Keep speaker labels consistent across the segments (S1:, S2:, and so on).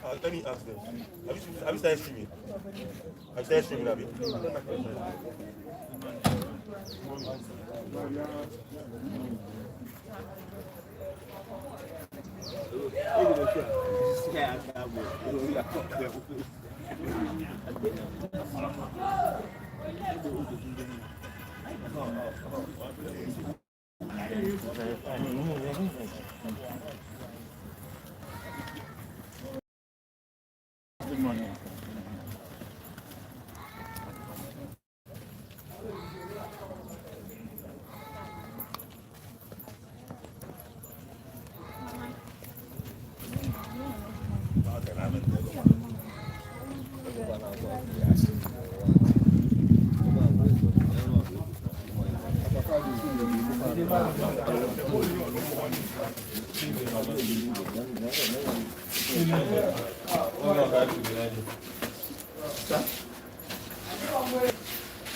S1: Let me ask them. Have you started streaming? Have you started streaming, Abby?
S2: Good morning.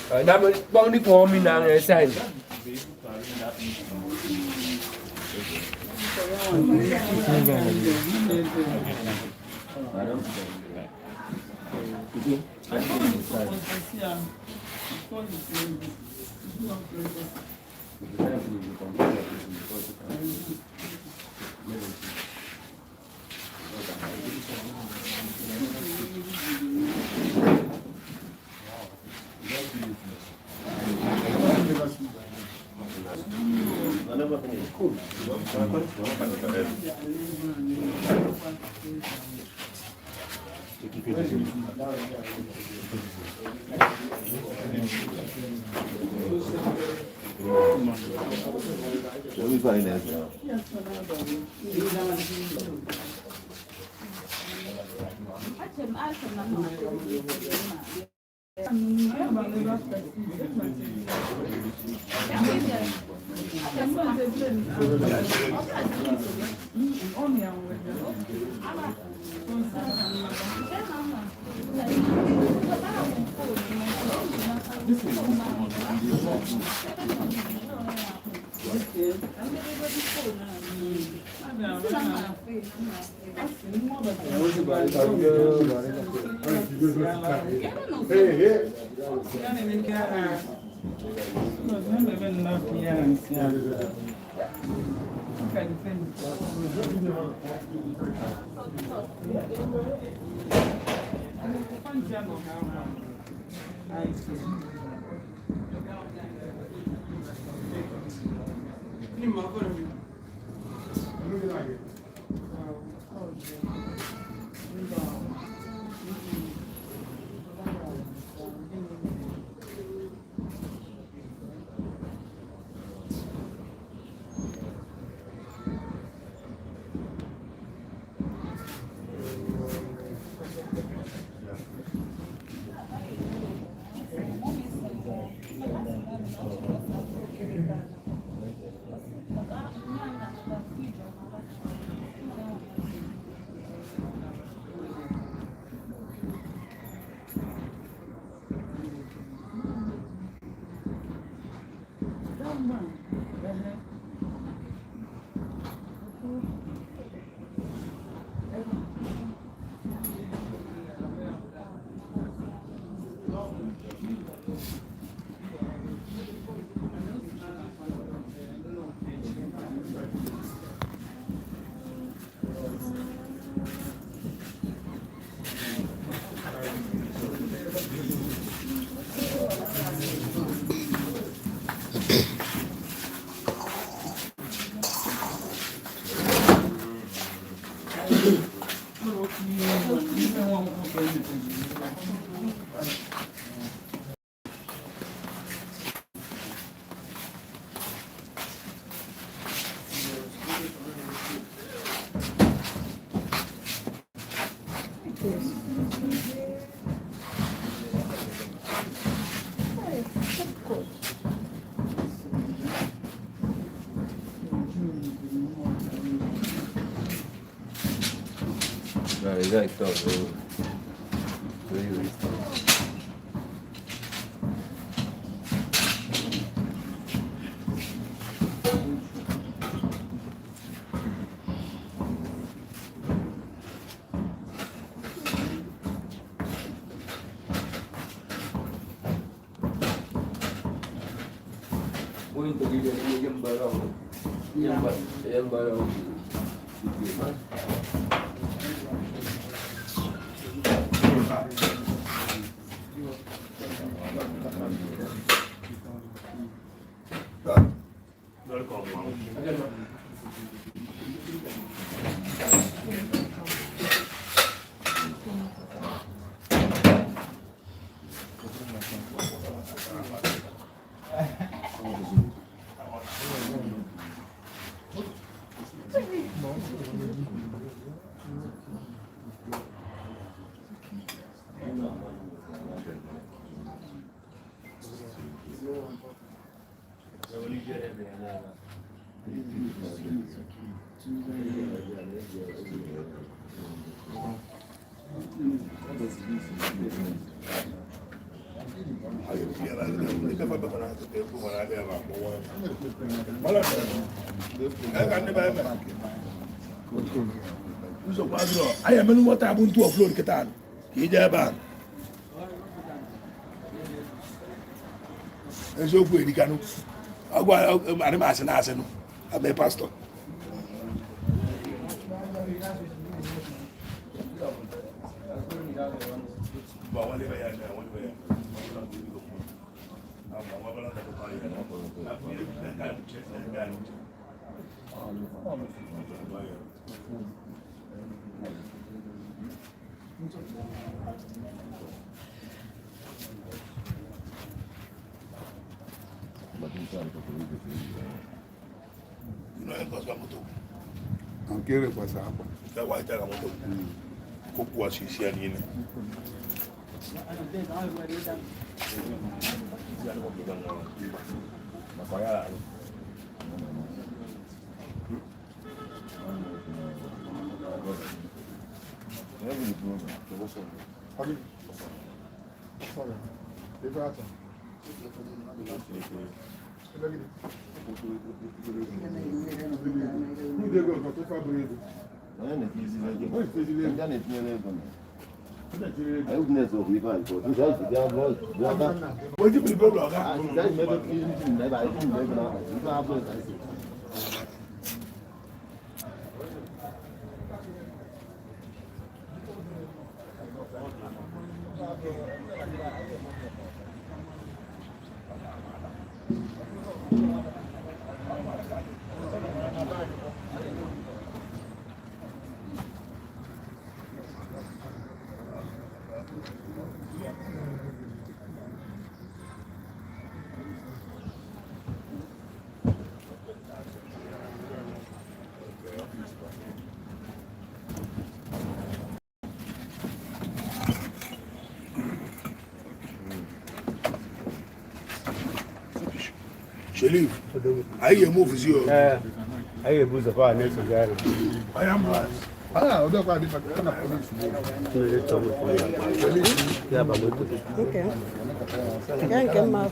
S3: That was only for me now, I said.
S4: Esatto.
S2: I am in what happened to a floor katan. Hijaban. And so we can. I am as an asen. I'm a pastor. Ankere kwa sapa. Kwa ita kama to. Kokwa sisi yani. Shelif, I hear move is you.
S5: I hear booze of our next guy.
S2: I am right.
S5: Okay. Can't come up.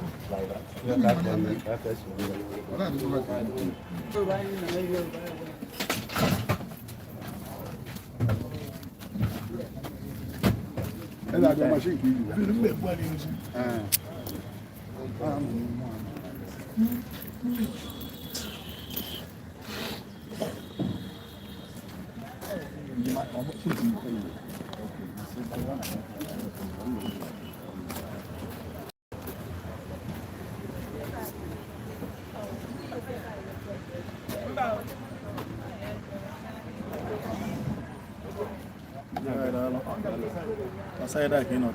S2: Saya dah kena.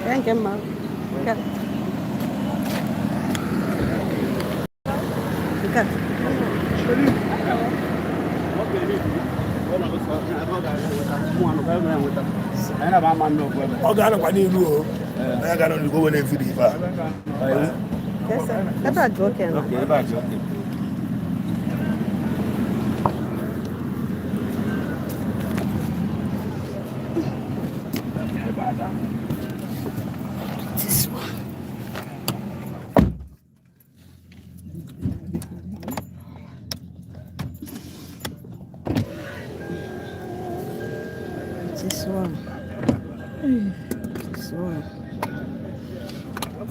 S5: Can't come up.
S2: Ọ̀gá kwa ni ilu o. Na ga no go we na fidi fa.
S5: Yes, sir. Eba joke na. Okay, eba joke. This one. This one. This one. I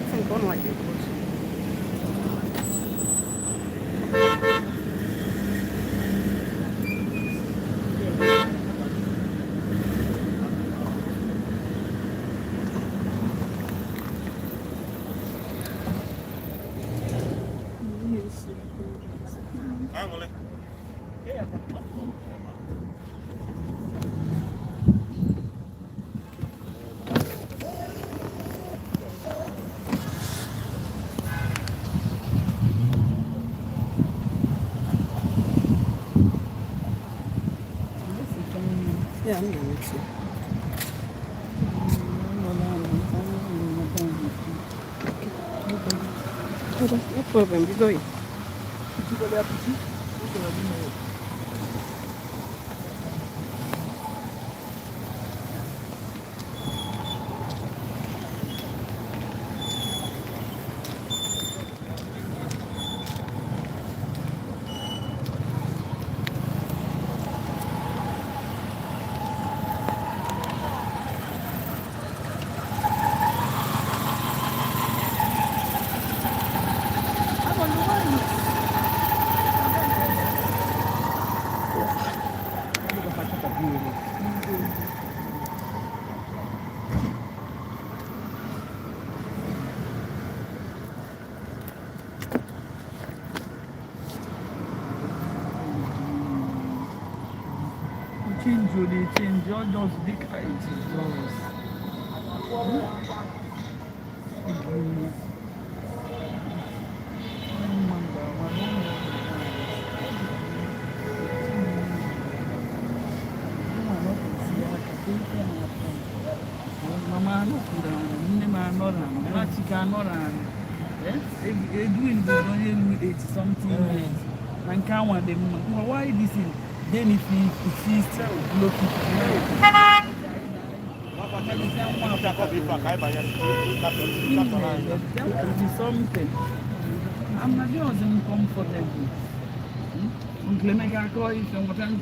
S5: think one like it. Yeah, I'm going to. No problem, we go.
S6: Change, just the kind Mama, no, doing 80-something years. And can't want them. Why this is? Then if he sees looking something. I'm not just uncomfortable.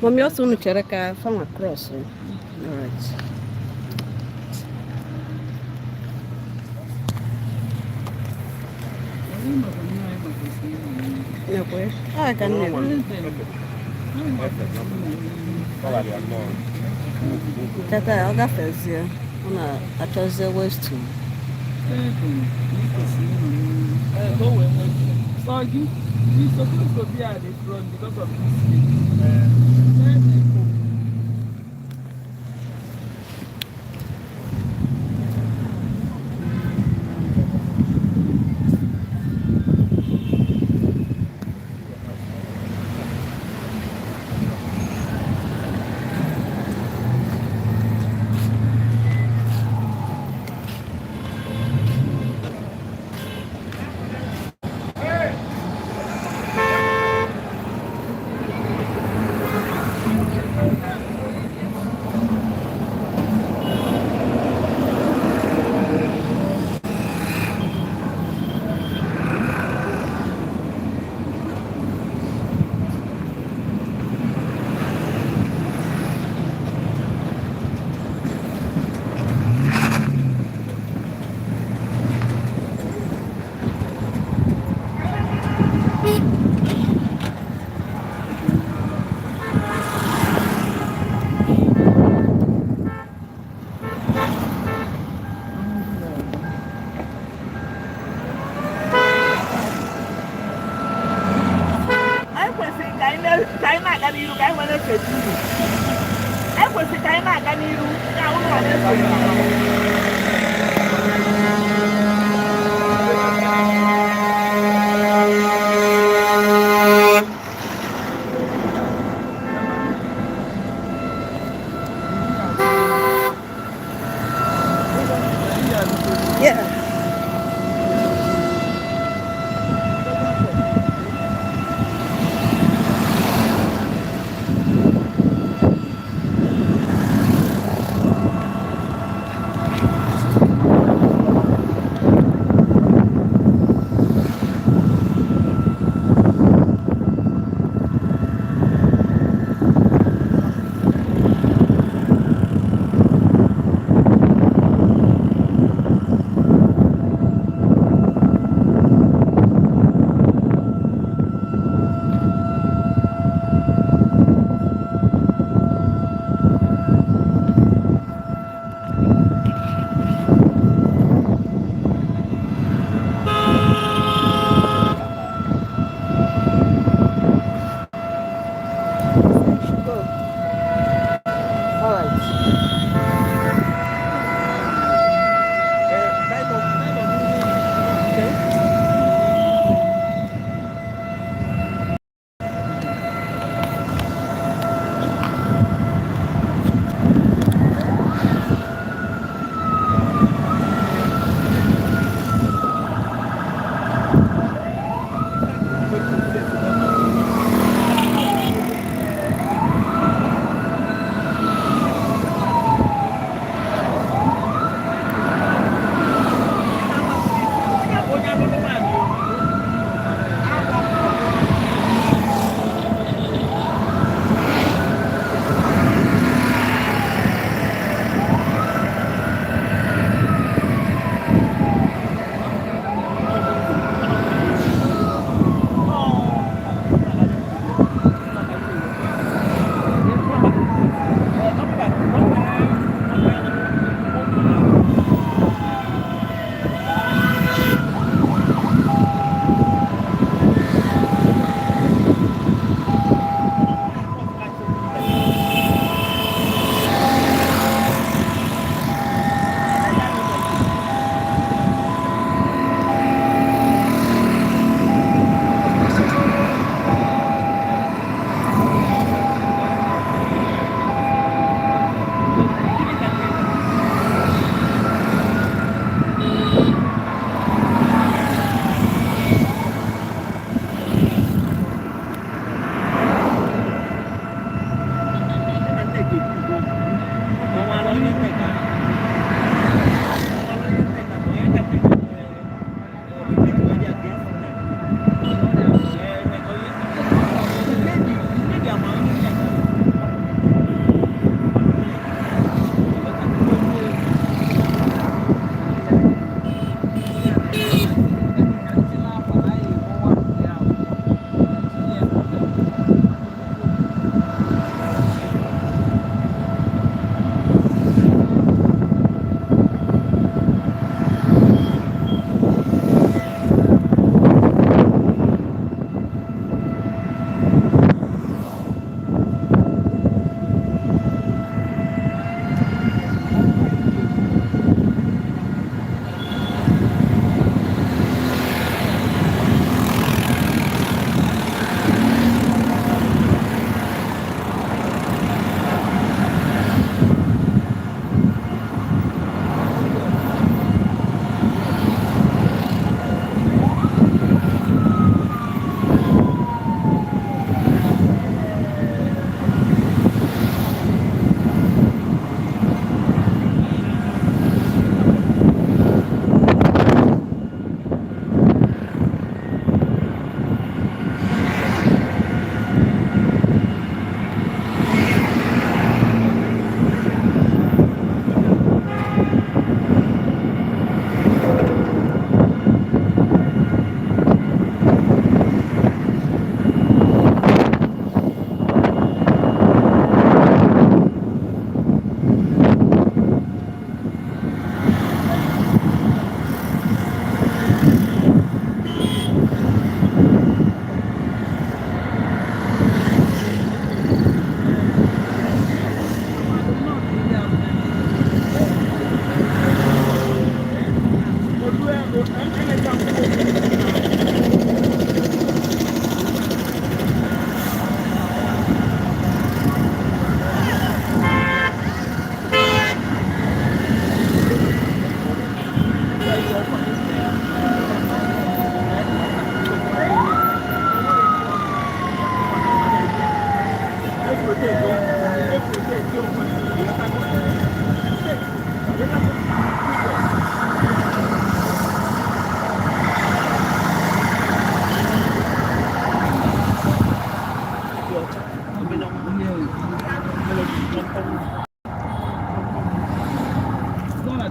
S5: Mommy also want to check from across. All right. No, pues. I can never. Tata, I'll go first here. I chose the waist too.
S6: So you're supposed to be at the front because of this.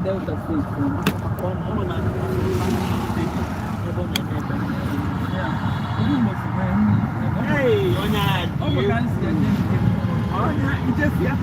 S6: Delta State. Hey, Onya. Oh, we can't see again. Onya, it's just here.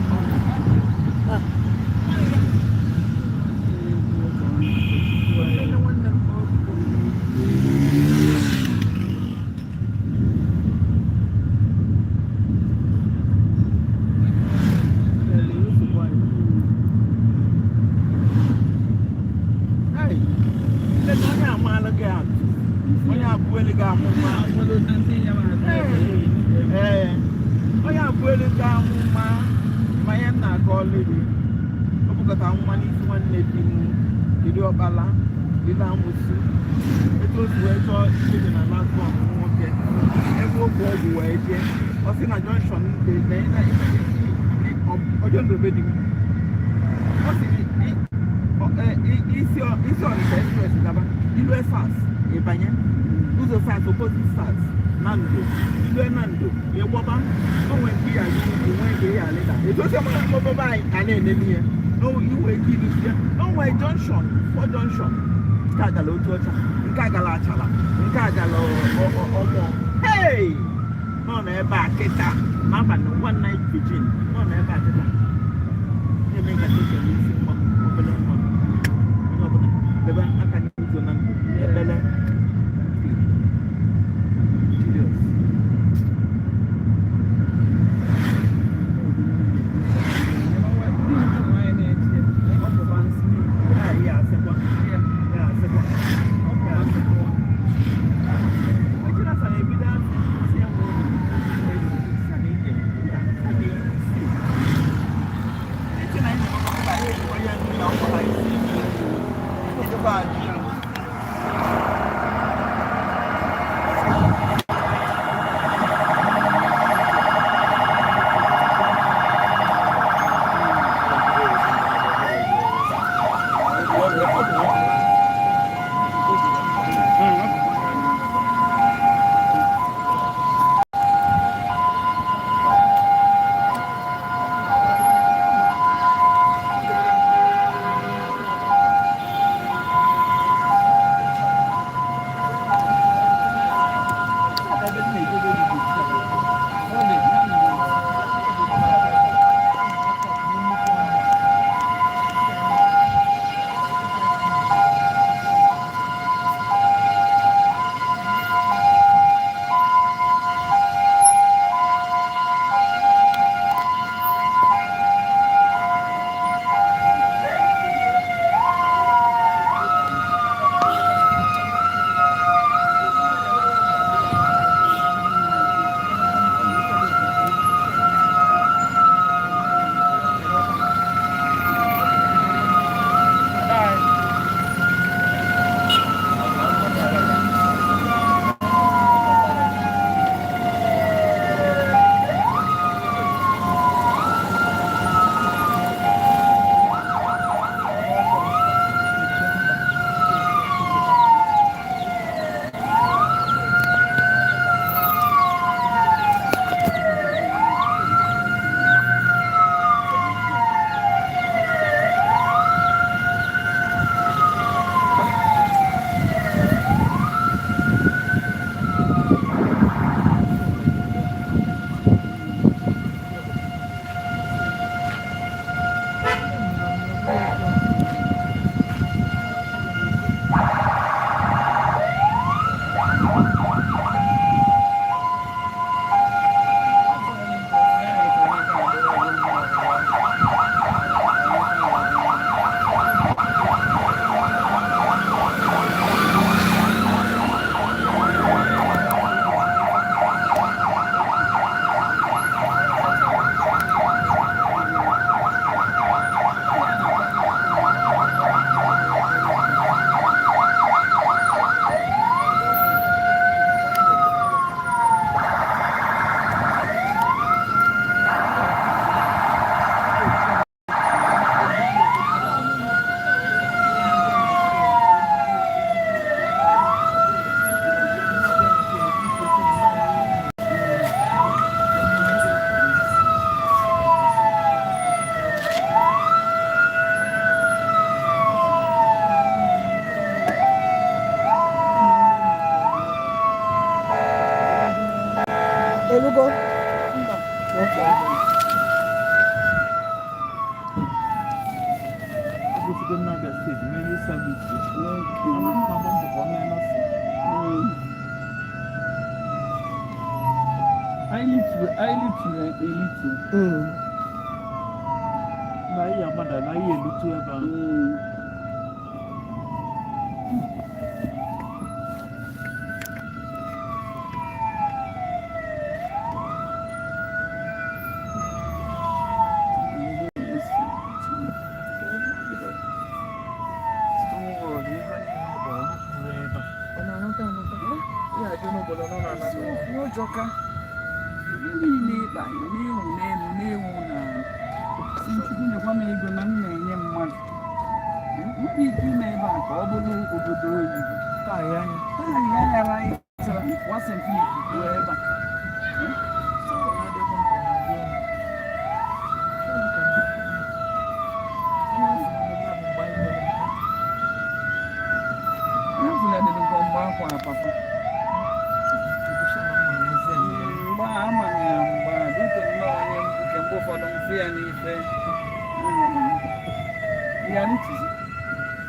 S6: Hey! No, never get up. Mama, no one night pigeon. No, never get up. You make a decision. The one I can do none.
S5: Ilugo. Okay.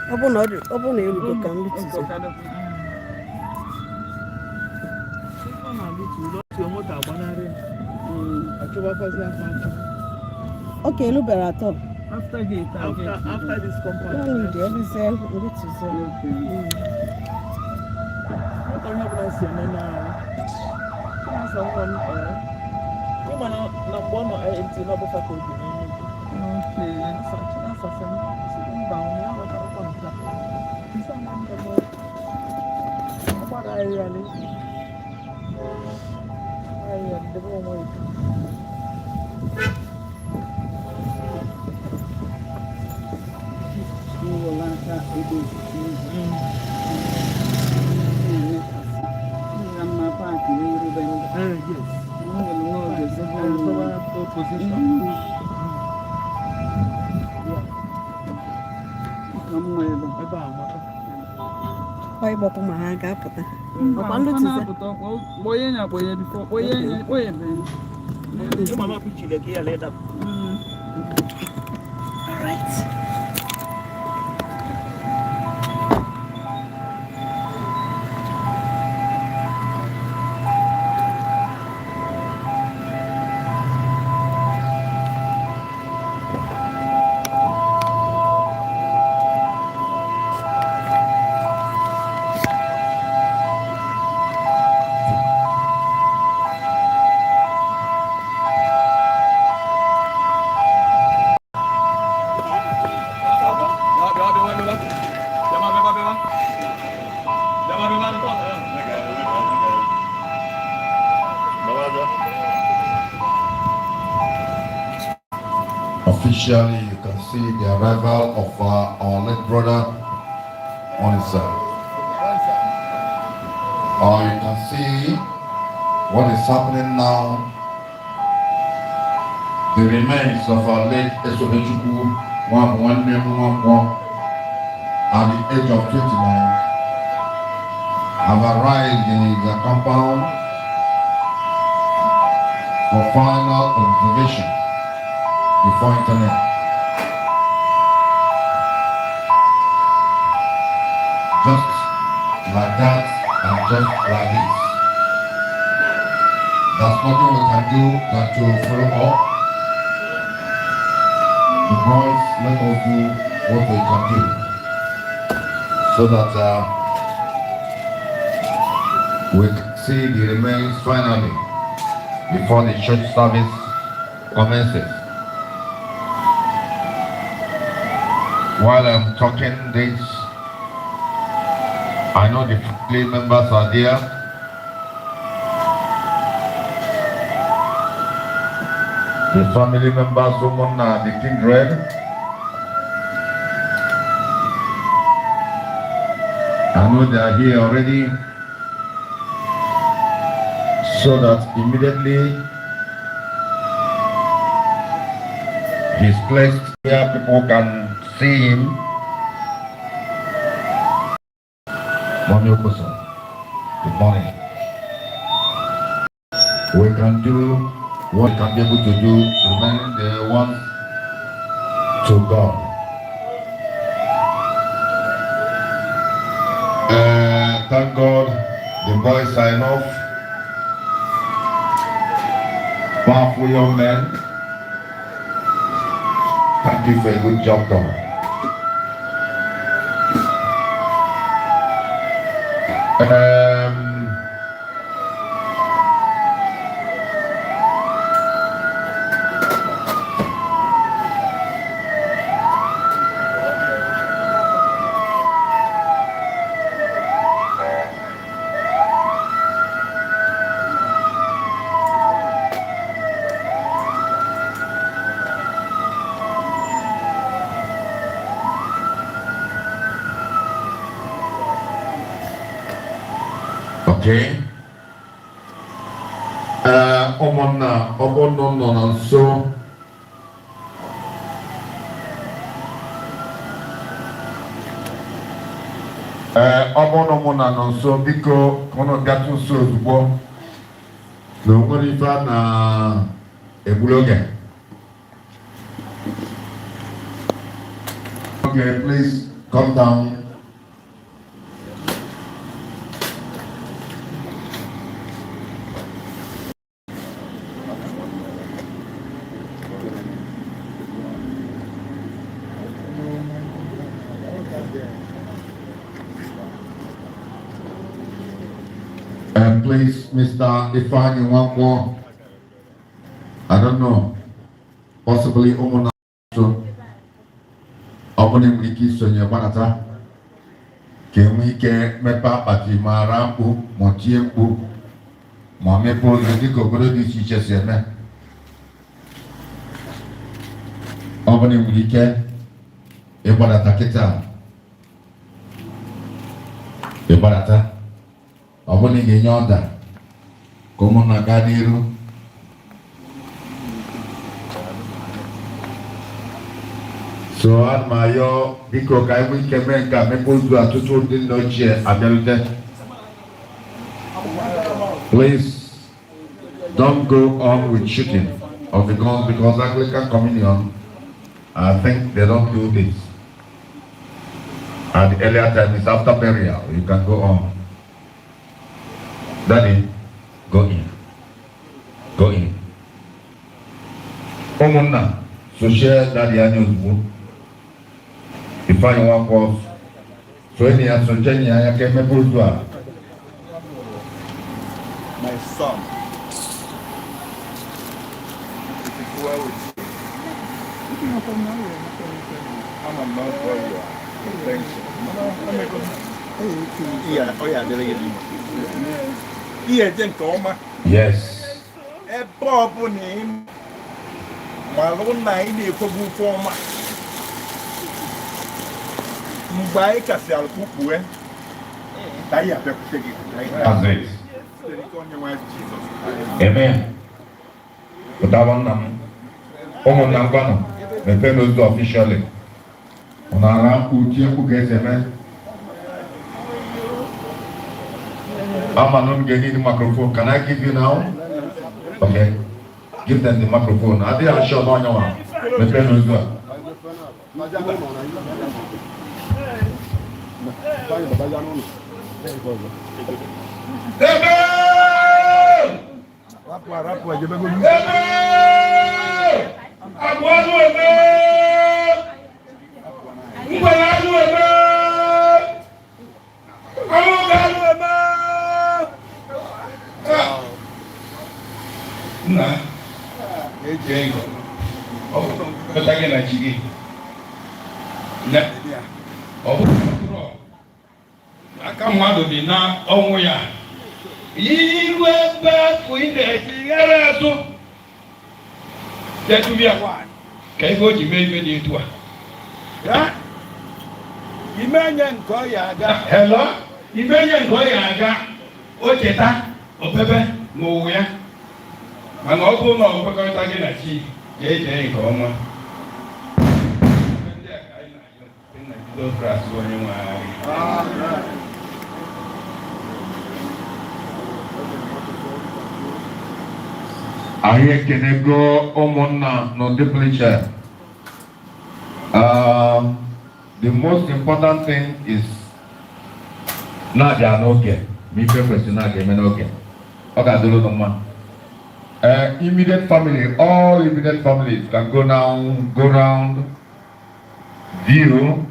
S5: Open you go can meet okay, look at top. After this compound. No need every cell,
S2: Officially, you can see the arrival of our late brother on his side. You can see what is happening now. The remains of our late ESOBECHUKWU NWANKWO at the age of 29 have arrived in the compound for final observation before internet. Just like that and just like this. There's nothing we can do than to follow up. The boys, let us do what we can do so that we can see the remains finally before the church service commences. While I'm talking this, I know the family members are there. The family members who mourn the kindred. I know they are here already, so that immediately he's placed here, people can see him. Mommy Okoso, good morning. We can do what we can be able to do, remaining the one to God. Thank God, the boys sign off. Powerful young men. Thank you for a good job done. Okay. Omona, Obono, so. Obono mona no so biko kono gatu so zubo. No ngori fa na ebuloge. Okay, please come down. Please, Mr. NWANKWO, I don't know, possibly Omona, opening wiki so you banata, can we get mepa pati marambu, motiembu, mamepo, you go go to the teachers, opening wiki, ebanata kita, ebanata. Abone ngenyonda komo na gadiru so an mayo biko kai wi kemenga mepozu atutu din noche abelude. Please don't go on with shooting of the guns because Anglican Communion, I think they don't do this. At the earlier time is after burial, you can go on. Daddy, go in. Go in. Omona, so share Daddy and your if I want was so any asojeni I can make
S1: My son. I'm a man for you. Thank you. Yeah, oh yeah,
S2: yes.
S1: A Bob name. My own night for good form. Mumbai Castle Pupue.
S2: Amen. But that one, NWANKWO, the fellows do officially. On our who gets amen. I'm not getting the microphone. Can I give you now? Okay. Give them the microphone. Are they sure on your one? The fellows do.
S3: na ọnwụ ya iwe bapụ ide yara so tetu bia ka ego ji mee ibe dị etu a ya imenye nke ọ ya aga hello imenye nke ọ ya aga o cheta opebe n'ụwa ya mana ọ bụrụ na ọ kwekọrịta gị na chi ga-eje nke ọma ndị a ka anyị na-ayọ na Jizọs Kraịst onye nwe anyị.
S2: Aye kenego omona no depletion. The most important thing is not the okay. Me question not game okay. Okay, do no man. Immediate family, all immediate families can go down, go round, view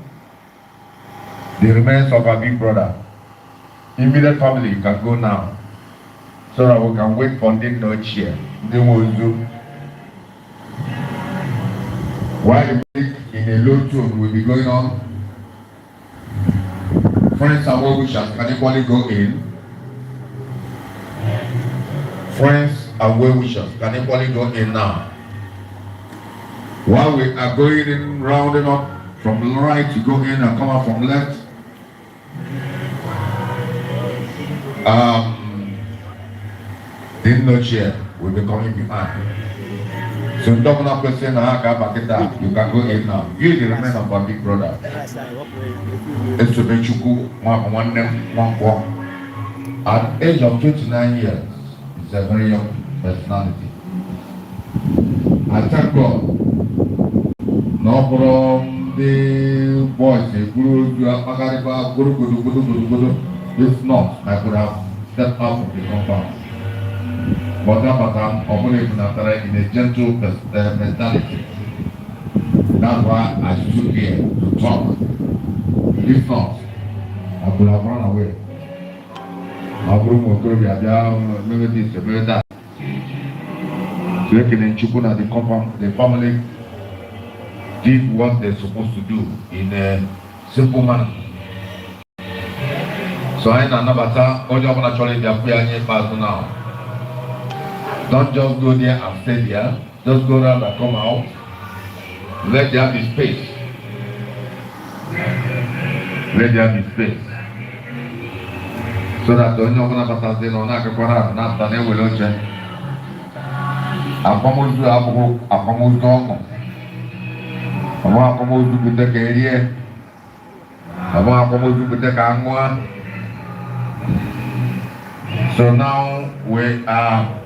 S2: the remains of our big brother. Immediate family can go now, so that we can wait for them to cheer. They will do. While the music in a low tone will be going on, friends and well-wishers can equally go in. Friends and well-wishers can equally go in now. While we are going in, rounding up from the right to go in and come out from left. Didn't know chair will be coming behind. So don't know question you can go in now. You the remain of our big brother. ESOBECHUKWU, NWANKWO. At the age of 29 years, it's a very young personality. I thank God. No from the boys, if not, I could have stepped out of the compound. But I'm operating in a gentle mentality. That's why I stood here to talk. If not, I could have run away. I would have maybe this, maybe that. So in Chukuna, the compound, the family did what they're supposed to do in a simple manner. So I know about all your naturally they are playing now. Don't just go there and stay there. Just go around and come out. Let there be space. Let there be space. So that don't know what about the no not that they will watch. So now we are.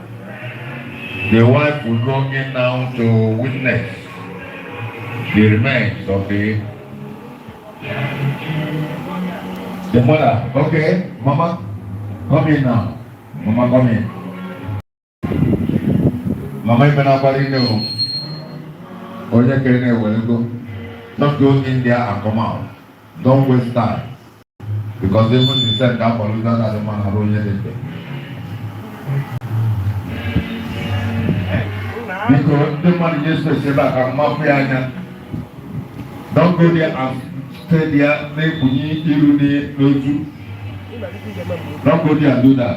S2: The wife will go in now to witness the remains of the mother. Okay, Mama, come in now. Mama, come in. Mama, you better know. Or you can go. Just go in there and come out. Don't waste time. Because even the said that for you that the man has already. Because the money just say back and mafia. Don't go there and stay there. Don't go there and do that.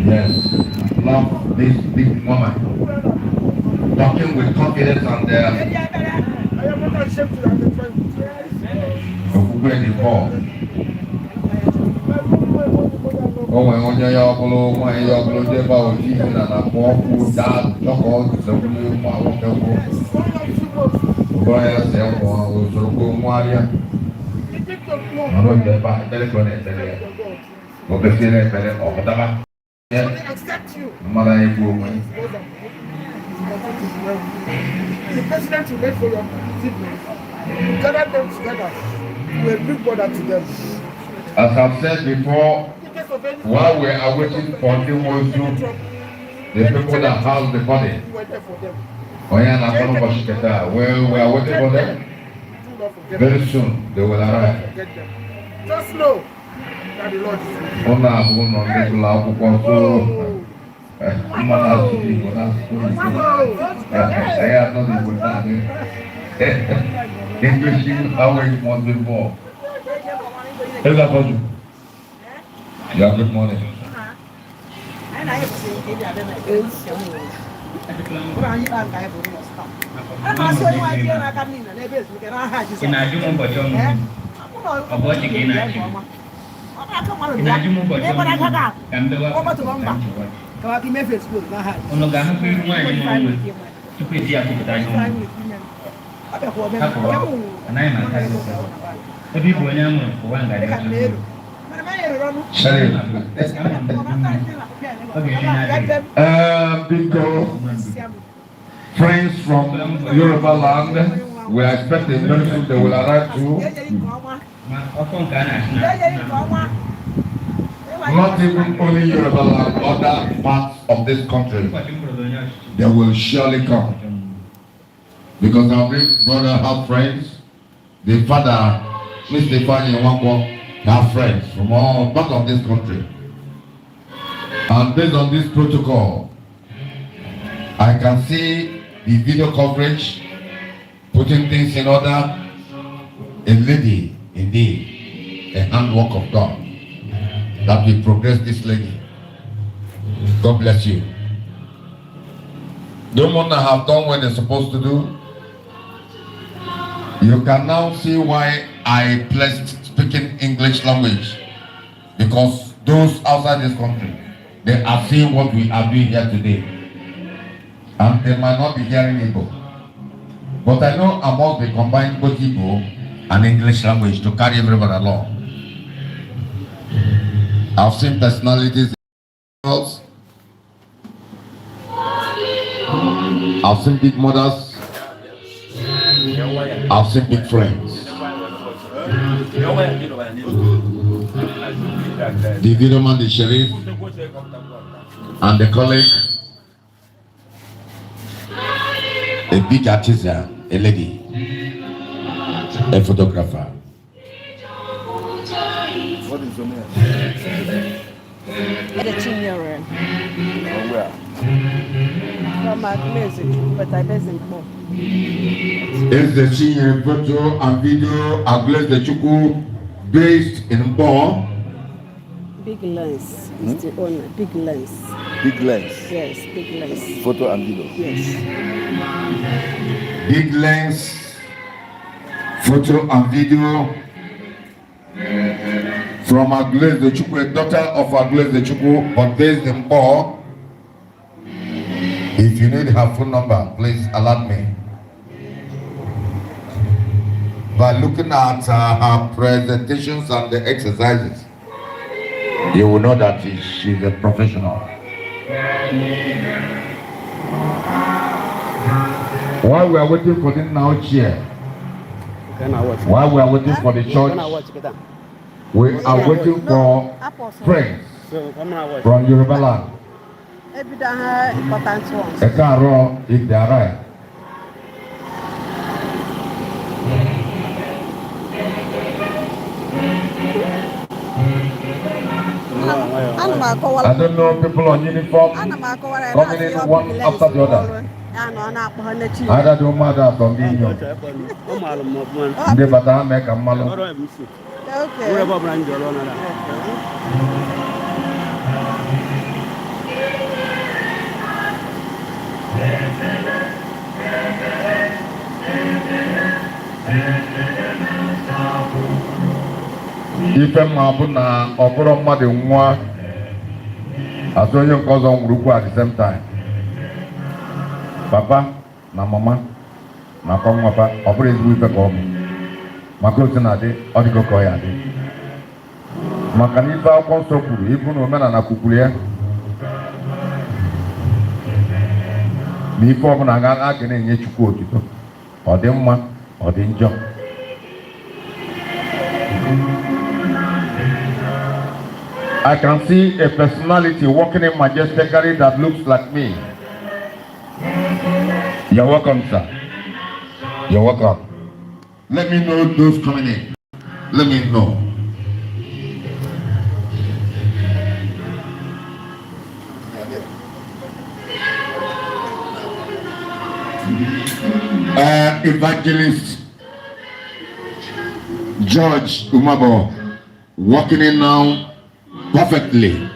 S2: Yes, love this big woman. Talking with confidence and oh, when you are
S7: accept you.
S2: The
S7: president will wait for your siblings. Gather them together. You will bring brother to them.
S2: As I've said before, while we are waiting for the people that house the body, we are waiting for them. Very soon they will arrive.
S7: Just know that the Lord is with you.
S2: English how it must be more. Yeah, good morning. Friends from Yoruba land, we are expecting very soon they will arrive too. Not even only Yoruba land, other parts of this country, they will surely come. Because our big brother have friends, the father, Mr. NWANKWO, have friends from all parts of this country. And based on this protocol, I can see the video coverage, putting things in order. A lady, indeed, a handwork of God, that will progress this lady. God bless you. The women have done what they're supposed to do. You can now see why I placed speaking English language, because those outside this country, they are seeing what we are doing here today, and they might not be hearing Igbo. But I know I must be combining both Igbo and English language to carry everyone along. I've seen personalities, I've seen big mothers, I've seen big friends. The video man, the sheriff, and the colleague, a big artisan, a lady, a photographer.
S1: What is your name?
S5: From my music, but I listen more.
S2: It's the senior photo and video Agulezechukwu based in Bo.
S5: Big lens is the owner. Big lens.
S1: Big lens.
S5: Yes, big lens.
S1: Photo and video.
S5: Yes.
S2: Big lens, photo and video from Agulezechukwu, a daughter of Agulezechukwu, but based in Bo. If you need her phone number, please alert me. By looking at her presentations and the exercises, you will know that she's a professional. While we are waiting for the now chair, while we are waiting for the church, we are waiting for friends from Yoruba land.
S5: Important ones.
S2: They can't run if they arrive. I don't know people on uniform coming in one after the other. Either do matter from the union. They better make a malo. Ife mabu na okoro mmadụ nwa atụ onye nke ọzọ nwụrụ at the same time. Papa na mama na kwa nwapa ọ bụrụ ezigbo ife ka ọ bụ maka otu na-adị ọ dịgo ka ọ ya adị maka na ife akwụkwọ nsọ kwuru ibu na omenala kwukwuru ya na ife ọbụla a ga na-enye Chukwu otuto ọ dị mma ọ dị njọ. I can see a personality walking in majestically that looks like me. You're welcome, sir. You're welcome. Let me know those coming in. Let me know. Evangelist George Umabo walking in now perfectly.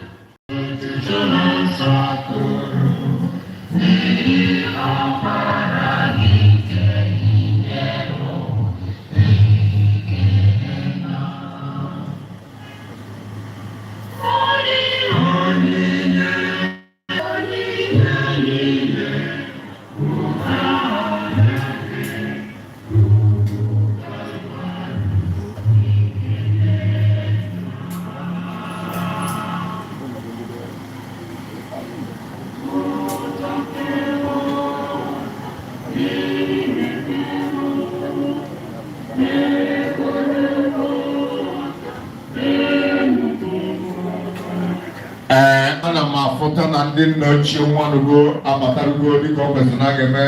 S2: ana m afụta na ndị nna ochie nwanugo amatarugo dịka ọ kwesịrị na ga-eme.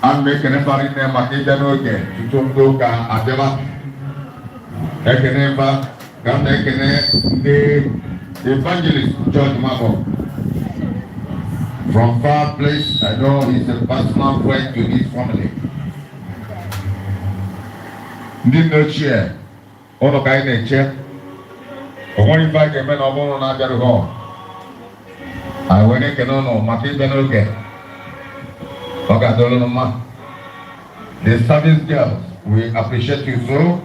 S2: Ana m ekene mba niile maka ịbịa n'oge tutu ndị ụka abịaba. Ekene mba ka m na-ekene ndị evangelist George Mabo from far place. I know he's a personal friend to his family. Ndị nna ochie ụnụ ka anyị na-eche. Onwere ife a ga-eme na ọ bụrụ na abịarụghị ọ. Anyị wee na-ekene ụnụ maka ịbịa n'oge. Ọ ga-adịrị ụnụ mma. The service girls, we appreciate you so.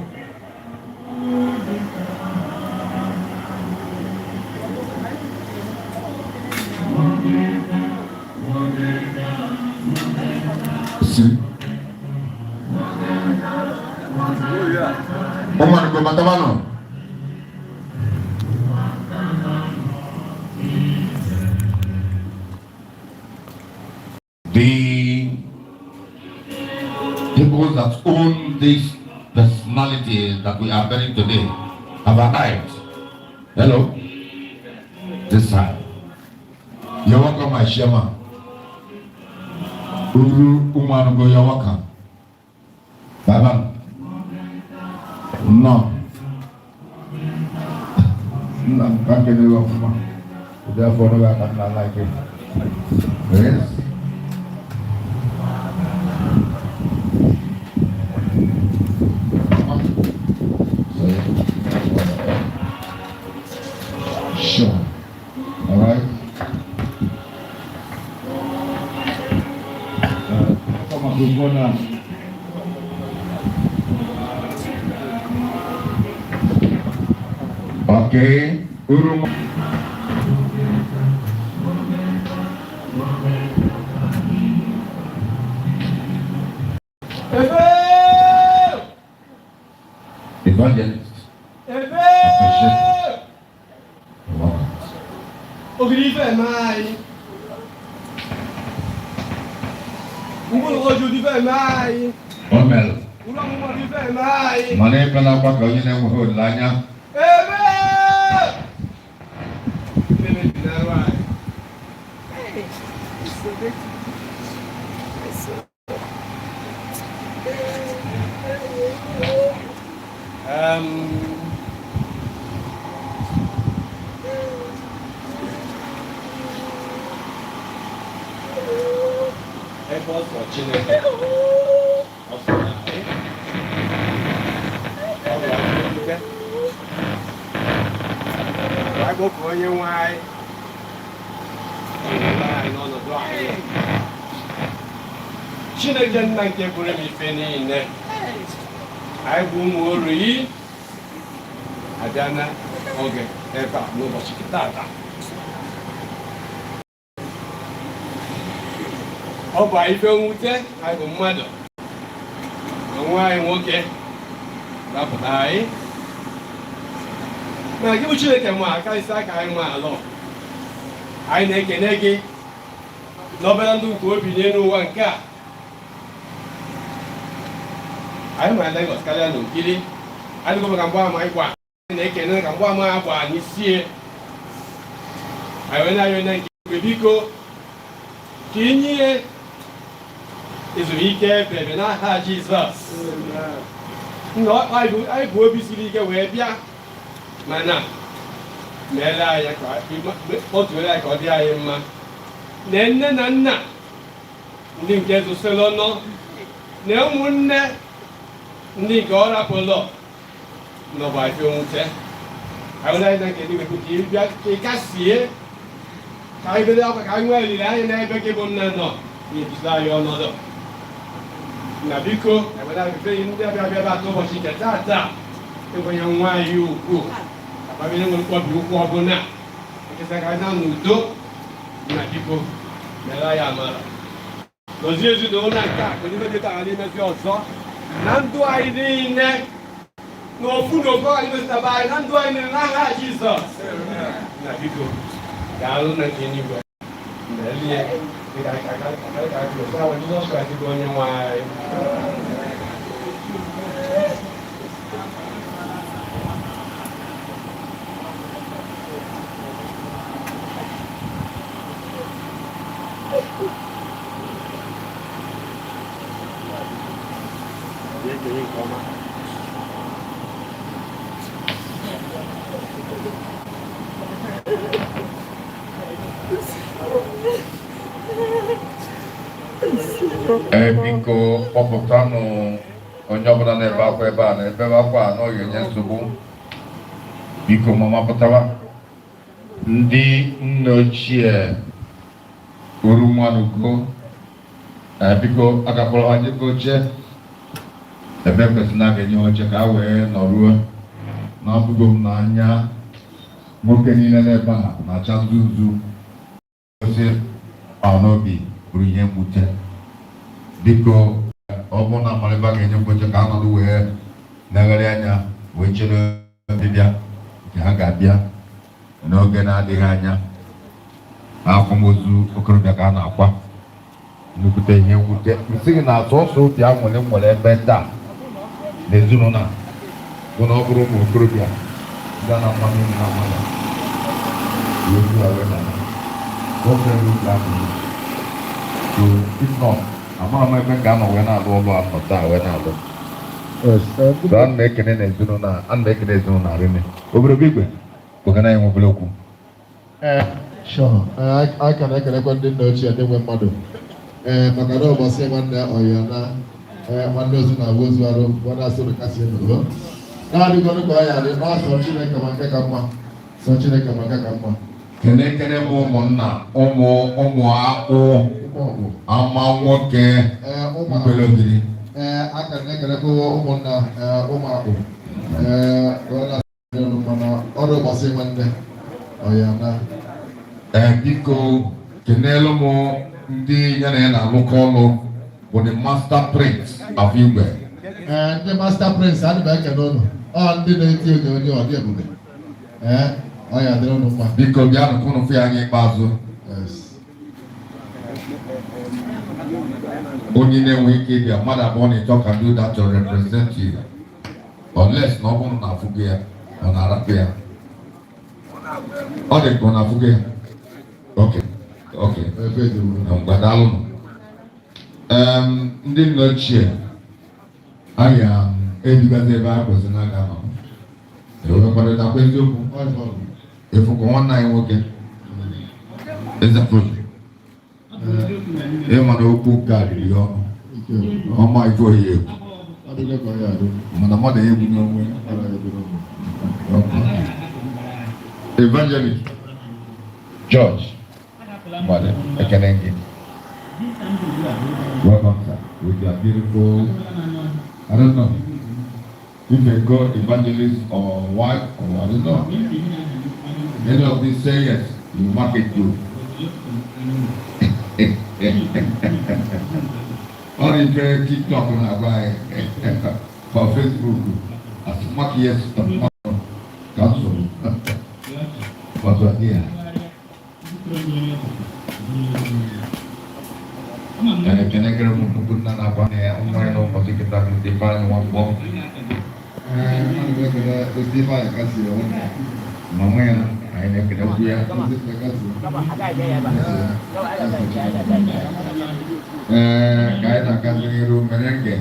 S2: See? Omar ko matabano. The people that own this personality that we are burying today have arrived. Hello? This side. You're welcome, my chairman. Uru Umanugo, you're welcome. Baba. No. No, I can't get it off. Therefore, no, I cannot like it. Yes? Sure. All right. Come on, good morning. Okay. Uruma. Evangelist.
S3: Ogrife mai. Ugo ojo di fe mai.
S2: Omel.
S3: Ulo mo di fe mai.
S2: Mane pala pa ko yine mo ho lanya.
S3: Ebe! Bebe dinarwa. Effort for Chineke. Bible for onye nwanyị. N'ọnọdụ anyị. Chineke nna nke pụrụ ife niile. Anyị bụ ụmụ oru yi. Abịa na oge ebe a n'ụbọchị taata. Ọ bụ ife mwute, anyị bụ mmadụ. Nwa anyị nwoke rapụta anyị. Na gị bụ Chineke ma aka isi aka anyị ma alọ. Anyị na-ekene gị n'obere ndụ nke obi n'elu ụwa nke a. Anyị ma Lagos karịa n'okiri. Anyị dịkwa ka mgbaama anyị gwa. Anyị na-ekene ka mgbaama anyị gwa anyị sie. Anyị wee na-arịọ na nke igwe biko ka inye ezumike ebe n'aha Jizọs. Anyị bụ obi siri ike wee bịa mana meere anyị ka otu anyị ka ọ dị anyị mma. Na nne na nna ndị nke zụsịrị ọnụ na ụmụnne ndị nke ọ rapụlọ n'ọba ife nwute. Anyị na-anyị na nke ndị wepụ ka ịbịa ka ịkasie ka anyị bede akwa ka anyị nwee olileanya n'ebe gị bụ nna nọ na-ebido anyị ọnọdụ. Na biko ewere ife ndị abịa atọ ụbọchị nke taata ịgwanye nwa anyị ukwu akpabịa nwere mkpọbi ụkwụ ọbụla nkesa ka anyị na n'udo. Na biko mere anyị amara dozie ezinụlọ nke a ka ndị dịka anyị na-emezi ọzọ na ndụ anyị niile n'ofu n'ogo anyị mesịtaba anyị na ndụ anyị niile n'aha Jizọs. Na biko daalụ na nke eluigwe melie dịka Jizọs Kraịst bụ onye nwe anyị.
S2: Biko kpọpụtanụ onye ọbụla na-ebe akwa ebe a na-ebe akwa a n'oge nye nsogbu. Biko mama pụtara ndị nne ochie uru nwanugo biko agakpọrọ ha nye oche ebe kwesịrị na ga-enye oche ka a wee nọruo na-abụgo m n'anya nwoke niile n'ebe a na-acha nzuzu osi n'obi bụrụ ihe mwute. Biko ọ bụrụ na amalịba ga-enye oche ka a nọdụ wee negharị anya wee chere dibịa nke ha ga-abịa n'oge na-adịghị anya. Akwamozu okorobịa ka a na-akwa nnukwute ihe mwute. Nsị gị na-atụ ọsọ obi a nwere ebe taa n'ezinụlọ a bụ na ọ bụrụ ụmụ okorobịa ndị a na-akwa n'ụlọ na mmadụ ozu awe na ofe n'ụlọ ahụ. So if not, amara m ebe m ga-anọ wee na-alụ ọlụ afọ taa wee na-alụ. So ana m ekene n'ezinụlọ a, ana m ekene ezinụlọ a rinne. Obere igwe ogana ya nwebere okwu.
S8: Sure. I can ekele ndị nna ochie ndị nwe mmadụ maka na ụbọchị nwanne ọya na nwanne ozu na-agwa ozu arụ nwanne asụrụ kasị elu na-adịgọnụ ka ọ ya dị n'asọ Chineke ma nke ka mma sọ Chineke ma nke ka mma.
S2: Kene m ụmụnna ụmụ akpụ ama nwoke mgbelodiri.
S8: Aka na-ekelekwa ụmụnna ụmụ akpụ mana ọrụ ụbọchị nwanne ọya na
S2: Biko kenelu m ndị ya na ya na-alụkọ ọlụ bụ the master prince of Igwe.
S8: Ndị master prince adị m ekele ụnụ ọ ndị na-eti onyonyo ọ dị ebube ọ ya dịrị ụnụ mma.
S2: Biko bịa nụkwụnụ fụ ya anya ikpeazụ. Onye na-enwe ike ịbịa mmadụ abụọ na-eche ka do that to represent you unless na ọ bụrụ na afụgo ya ọ na-arapụ ya. Ọ dị ka ọ na-afụgo ya. Okay. Mgbadalụ ndị nna ochie anya edugazi ebe a kwesịrị n'aka nọ. Ewekwadokwa eziokwu efuko nwanne anyị nwoke ezefuru ịma na okwu karịrị ya ọnụ ọma ife oyi egwu mana mmadụ ya egwu n'onwe. Evangelist George Mother, Ekenenge. Welcome, sir, with your beautiful, I don't know, if a God evangelist or wife or I don't know. Any of these say yes, you mark it good. Or if you keep talking about for Facebook, as mark yes, cancel. But we're here. Kena kira mungkin apa nih? Umumnya no pasti kita istighfar NWANKWO.
S8: Mana kita istighfar ya kasih ya.
S2: Namanya ini kita usia. Kayak tak kasih rumah mereka.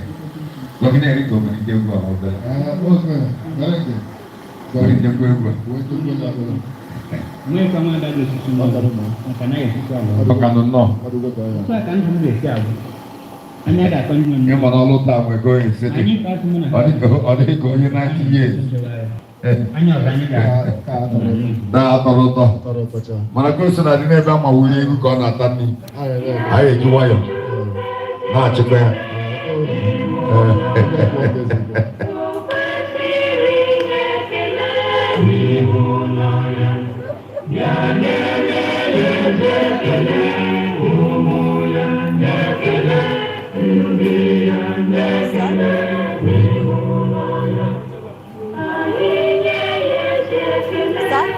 S2: Kau kena ini kau beri dia gua modal.
S8: Bos mana? Mereka.
S2: Beri dia gua.
S9: Noi kama da su sun ba kana ya fita
S2: Apa kanun no?
S9: ba kan sun be ya anya da kan mun
S2: Yang mana lo tahu gue going city.
S9: ani ka su mun
S2: Ada going 90 years.
S9: anya da ni da
S2: Dah tahu toh. Mana kau sudah di nebe ama wuli gue kau natan ni. Ayo jual yo. Nah cepet.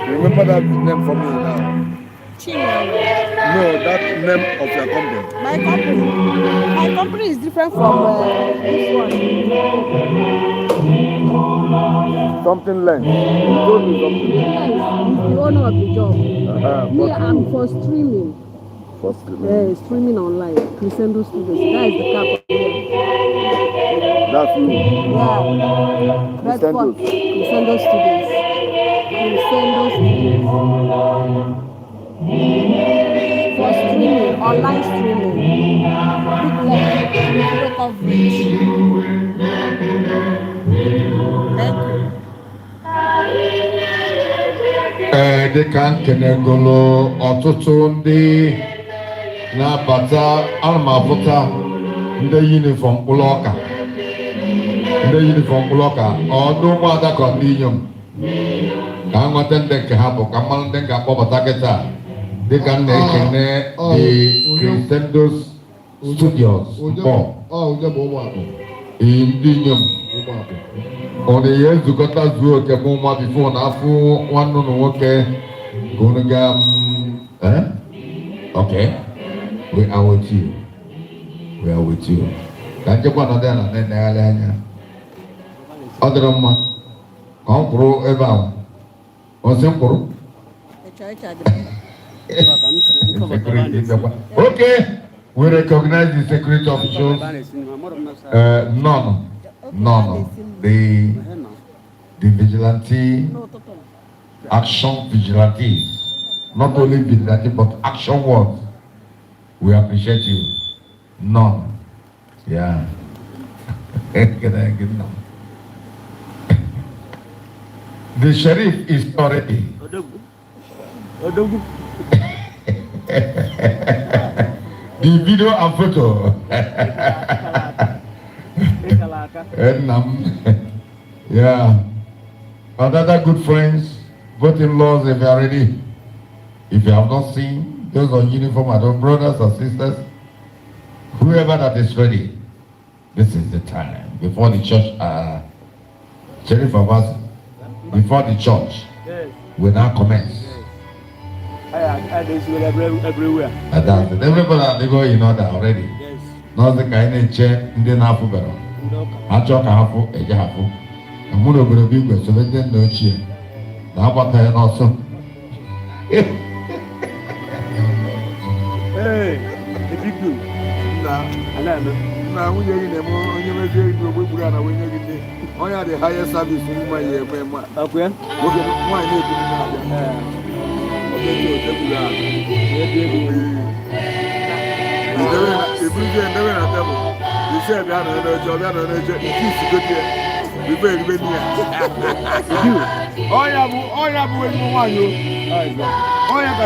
S7: Remember that name for me now.
S5: Chinelo.
S7: No, that name of your company.
S5: My company is different from this one.
S7: Something length. You told me something.
S5: Yes, he's the owner of the job. Me, I'm for streaming.
S7: For streaming.
S5: Yeah, streaming online. CRESCENDO Studios. That is the cap of here.
S7: That's you.
S5: Yeah. That's what CRESCENDO Studios. CRESCENDO Studios. For streaming, online streaming. Big coverage. Thank you.
S2: They can kenegolo ọtụtụ ndị na-abata almapụta ndị uniform ụlọ ọka ọdụ ụmụada ka ndị inyom ka ha nweta ndị nke ha bụ ka mmanụ ndị ga-akpọbata kịta dịka na-ekene the CRESCENDO Studios mbọ ndị inyom ọ na-enye nzukọta zuo oke mụ nwa bifo na afọ nwanne ụlọ nwoke gụrụ ga okay, we are with you. We are with you. Can you go another and then anya? Other mma. Come pro eba. Onsen pro. Okay. We recognize the security officials. None. The vigilante, action vigilantes. Not only vigilante, but action words. We appreciate you. None. Yeah. The sheriff is already. The video and photo. Yeah. Other good friends, both in-laws, if you are ready. If you have not seen, those on uniform, our brothers and sisters, whoever that is ready, this is the time. Before the church, Sheriff Abbas, before the church, will now commence.
S10: Everywhere.
S2: And that's it. Everybody, they go in order already.
S10: Yes.
S2: Not the kind of chair, in the Nafu better. I talk a half, a half. And one of the big ones, so they didn't know chair. Now, what I also.
S10: Hey, the big dude.
S7: Now, when you're in the morning, you're very good. When you're in the I had the highest service in my year. Okay, why you said that another job, another job. It's good here. We very good here. Oh, yeah, when you want you. Oh, yeah, I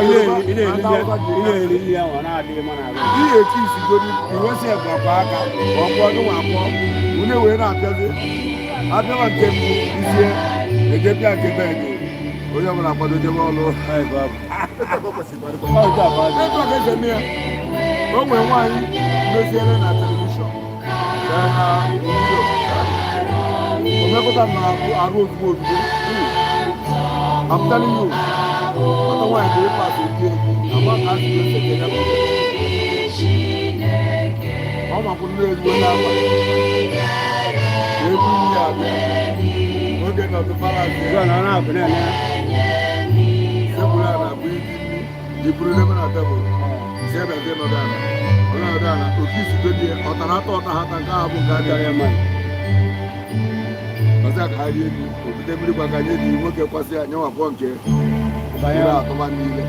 S7: I'm telling you, otherwise they pass it. I'm not asking you to get up. I'm not going to do that. We're going to balance. You put them at double. Say that they're not done. To kiss you, I did. Everybody I did. You work a pass at your point. By out of 1 million.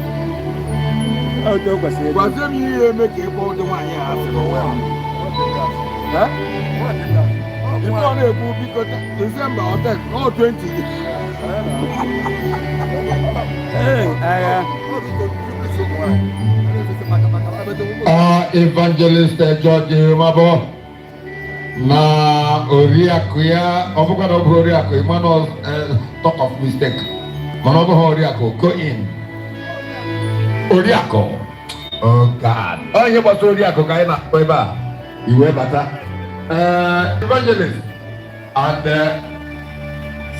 S7: Oh, don't say, was them you make a point to my house? Huh? You want to move because December or 10 or 20.
S2: Evangelist George Mabo. Na Oriakuya, Obukado Oriaku, man was talk of mistake. Manobo Oriako, go in. Oriako. Oh God. Oh, you was Oriako, Kaina, Koiba. You were better. Evangelist. And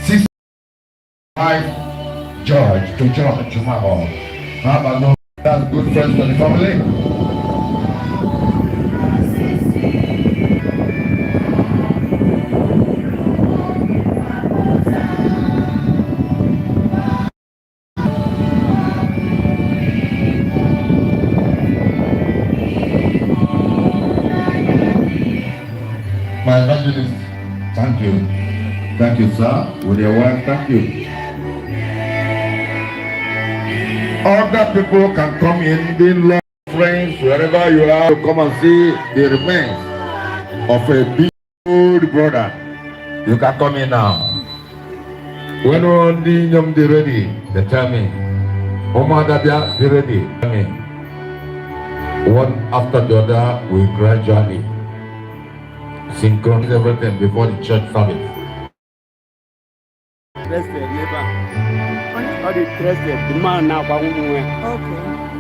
S2: 65 George to George Mabo. That's good friends for the family. My evangelist, thank you. Thank you, sir. With your wife, thank you. Other people can come in, being long friends, wherever you are, to come and see the remains of a big old brother. You can come in now. When one day you be ready, they tell me. Oma Dabia, be ready. Tell me. One after the other, we gradually synchronize everything before the church service.
S10: Trusted labor. How they trusted the man now? Okay.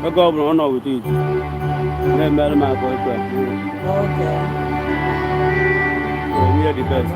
S10: The governor know with it. Then better my boy. Okay. We are the best.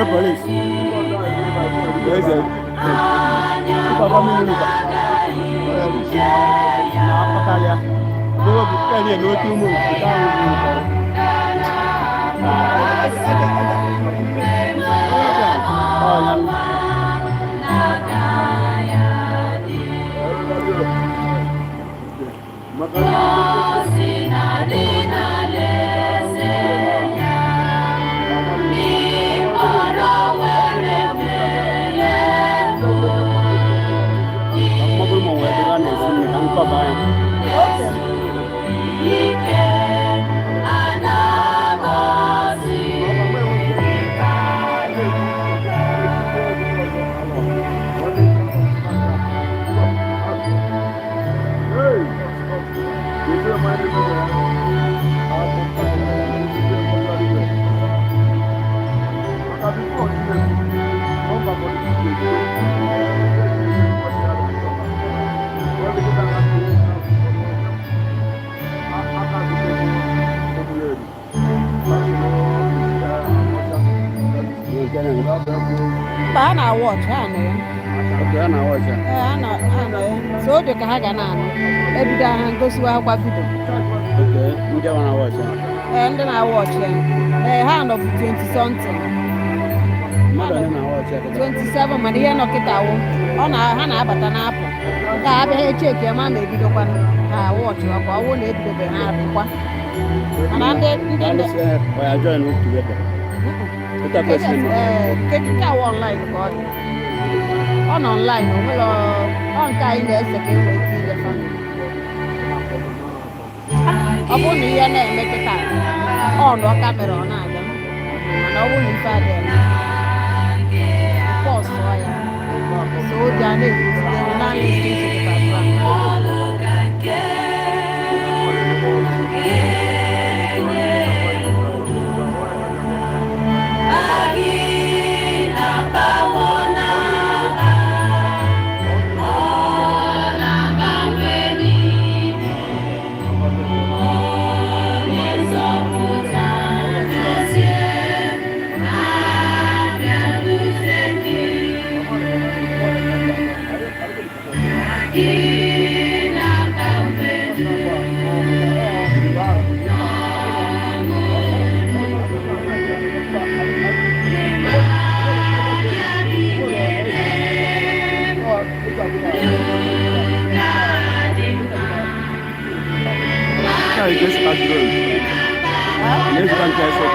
S10: Police. Where is it?
S5: Ana watch ana ya.
S10: Okay, ana watch.
S5: Ana ya. So de ka ha ga na ano. Ebido ha ngosi wa kwa video.
S10: Okay, ndị wana watch.
S5: Ndị na watch ya. Hand of 20 something.
S10: Mmadụ na watch.
S5: 27 mana ihe nọ kịta wụ. Ọ na ha na-abata n'apụ. Ka abịa check ya ma ebido kwa ha watch kwa ọwụ na ebidobe ha abịkwa. Mana ndị
S10: I join work together.
S5: Ketika online kok on online kalau on kai ni second week ni kan apa ni ya nak kita on lo kamera na aja mana pun ni pada post ya so jadi na ni kita
S10: I guess as well. Next time I saw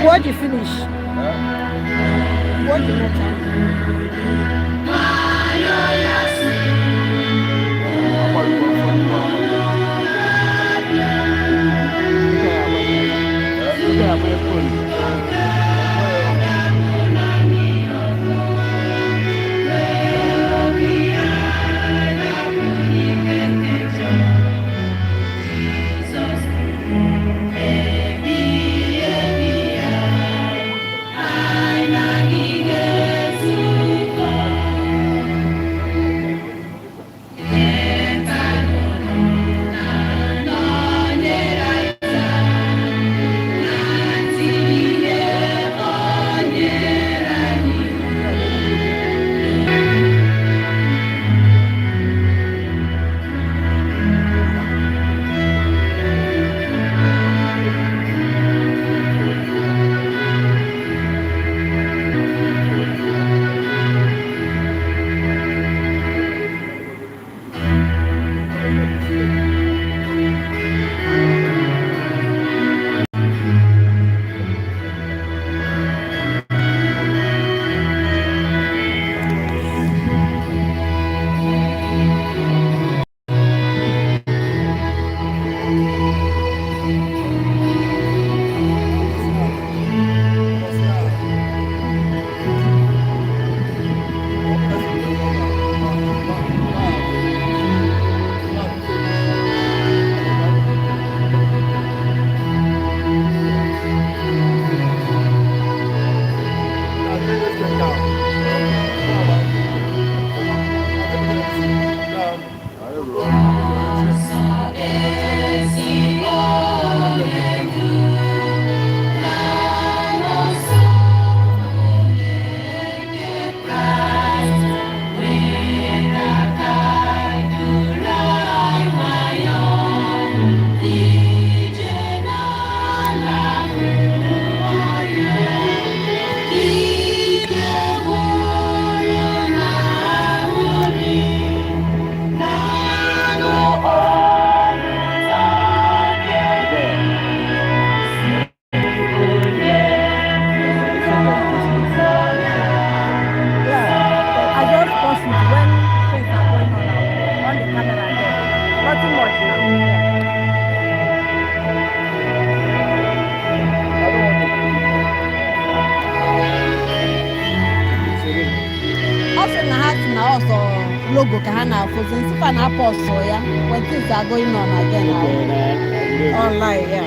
S5: What you finish? What you make? Logo ka ha na-afụ since fa na post ya when things are going on again online, yeah.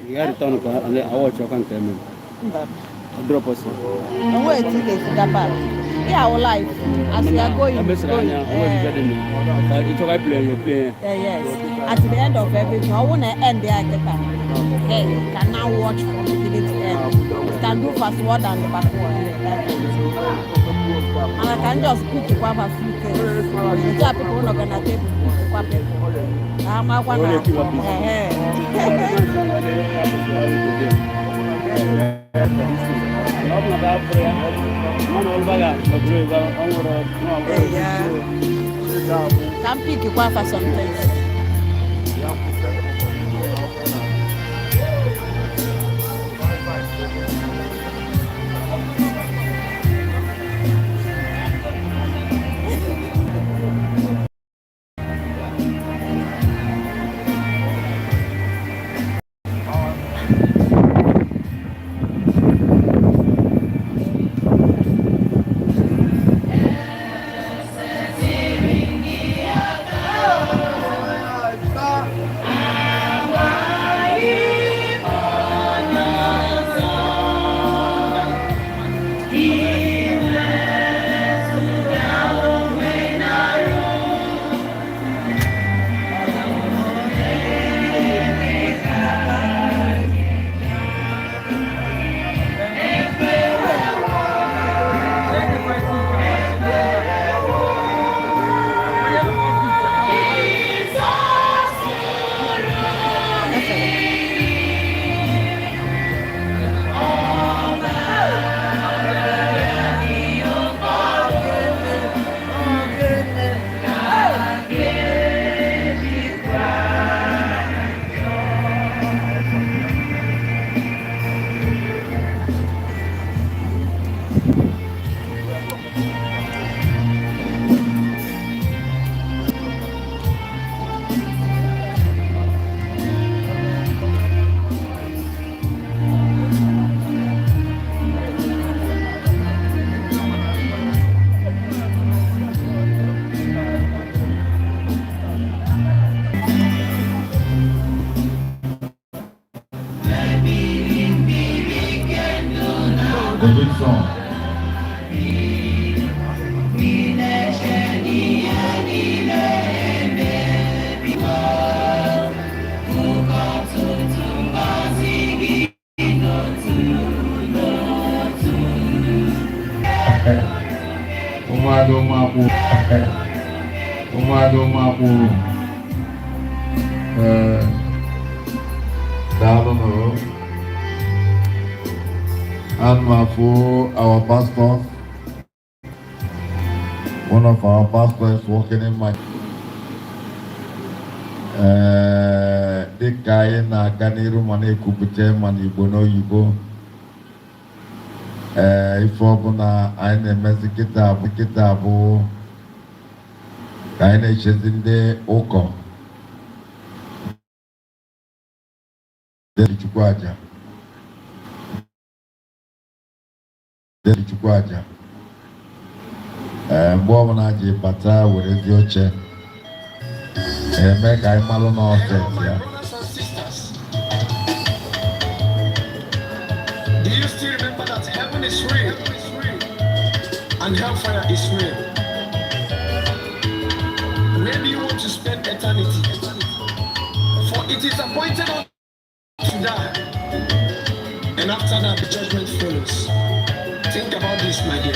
S10: Ya return ko award cho kan temen. Drop us.
S5: And wait till they see that part. Yeah, our life as we are going.
S10: It's okay play.
S5: Yes. At the end of everything, I want to end there. Hey, you can now watch from beginning to end. You can do fast forward and the backward. And I can just pick you up a few things. The job people not gonna take people. I'm not gonna. Can pick you up for some things.
S2: NWANKWO, our pastor, one of our pastors working in my the guy in Ganiru Mane Kupute Manibono Yibo. If Obuna, I name as the Kitabu, I name the Oko. Chukwaja. Mbona je bata were di oche make I malo no offense ya.
S11: Do you still remember that heaven is real and hellfire is real? Where do you want to spend eternity? For it is appointed to die, and after that the judgment follows. Think about this, my dear.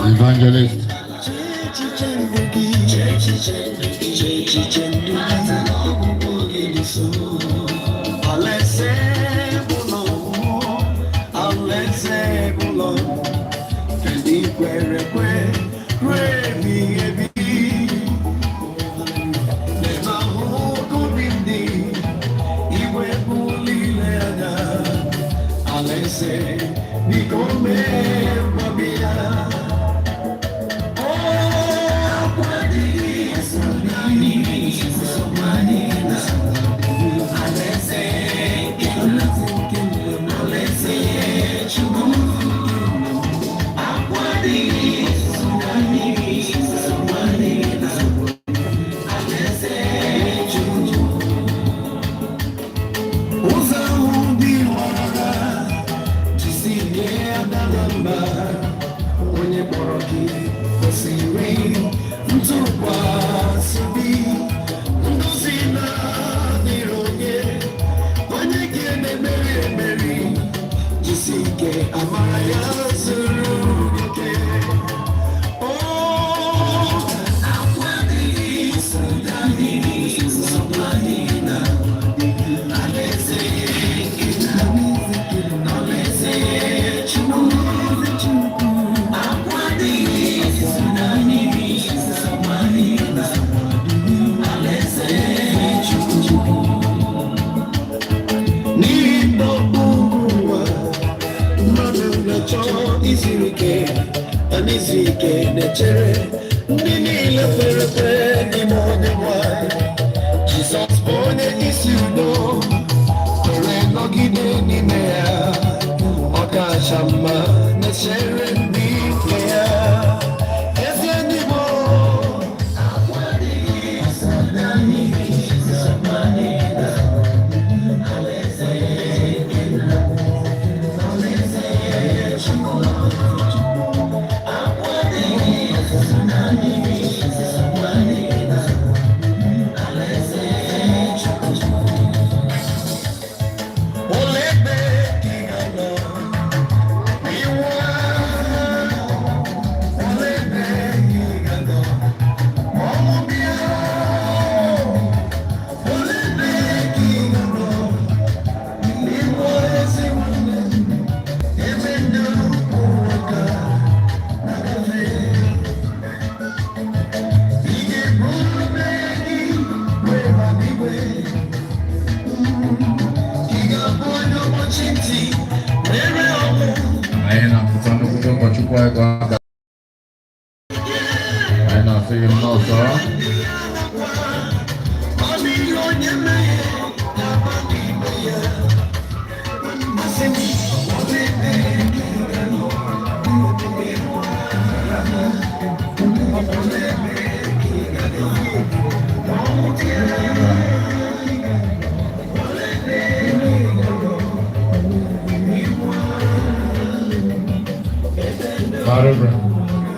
S2: Evangelist.
S11: Because mma onye kpọrọ gị kwesịrị ntụkwasị obi ngozi na-adịrị onye ga-emeri emeri jisi ike amara ya zuru oke. Anizike nechere ndị niile kwere ekwe n'ime onye nwanyị Jizọs bụ onye isi udo kwere nọgide n'ime ya ọ kacha mma nechere ndị nke ya ezi ndị Igbo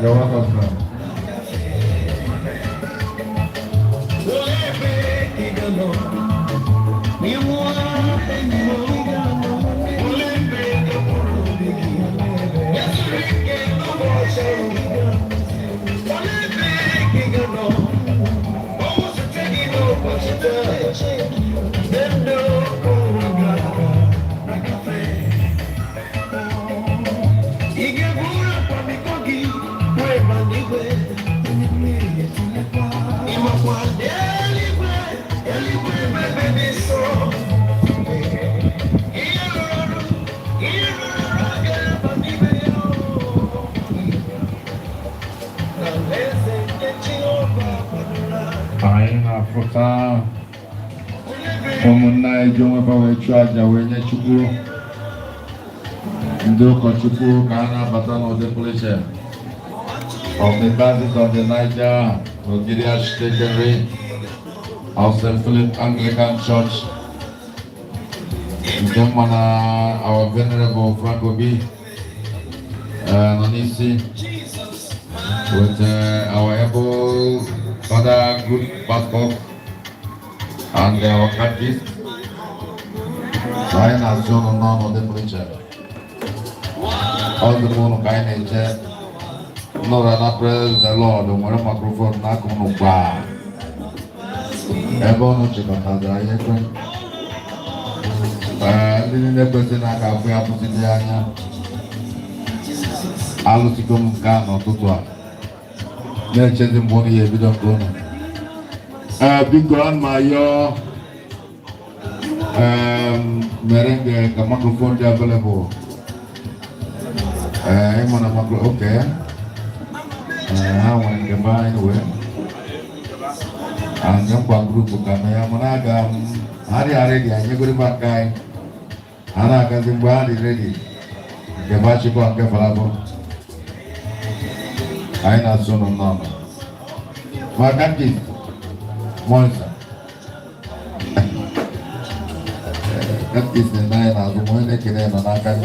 S8: You're welcome.
S2: Africa, Omuna Joma Bawecha, Wenya Chuku, Ndoko Chuku, Kana Batano de Police of the Basis of the Niger, Nigeria Secretary of St. Philip Anglican Church, Domana, our Venerable Franco B. Nanisi, with our able Father Good Pastor and our catechist, Ryan has shown none of the preacher. All the moon of kindness, no, I praise the Lord, and one microphone, not come to bar. Everyone knows about that. I didn't person I can be able to see the anya. I will see them can or to let's check the money a bit of going. Big grandma, your merengue, the microphone available. I'm on a microphone, okay. I want to buy anyway. And then one group of Kamaya, Hari ready, and you go back guy. Ana can be ready. The batch go and get I know so no. My country, monster. That is the nine as the one that can and I can.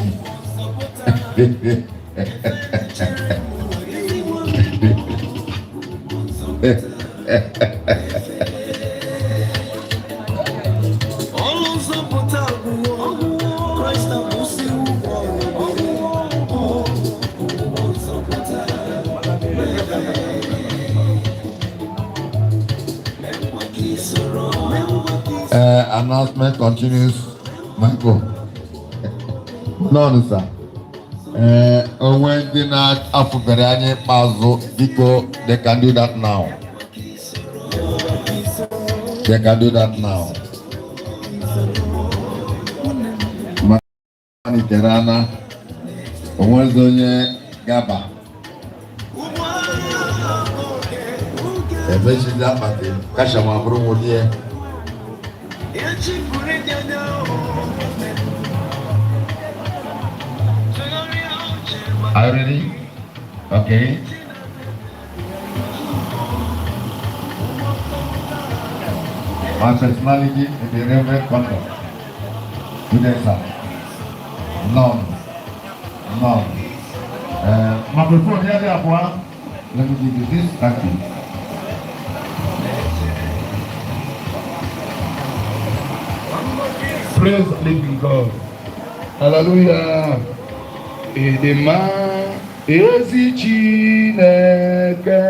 S2: Announcement continues. Michael. No, sir. When the night after Verani Pazo, Dico, they can do that now. They can do that now. Mani Terana, Owenzoye Gaba. Eventually, that party, Kashama Brumo, dear. Are you ready? Okay. My personality is the Reverend Conduct. Today, sir. None. Microphone here, therefore. Let me give you this. Thank you.
S3: Praise the living God. Hallelujah. Edema ezi Chineke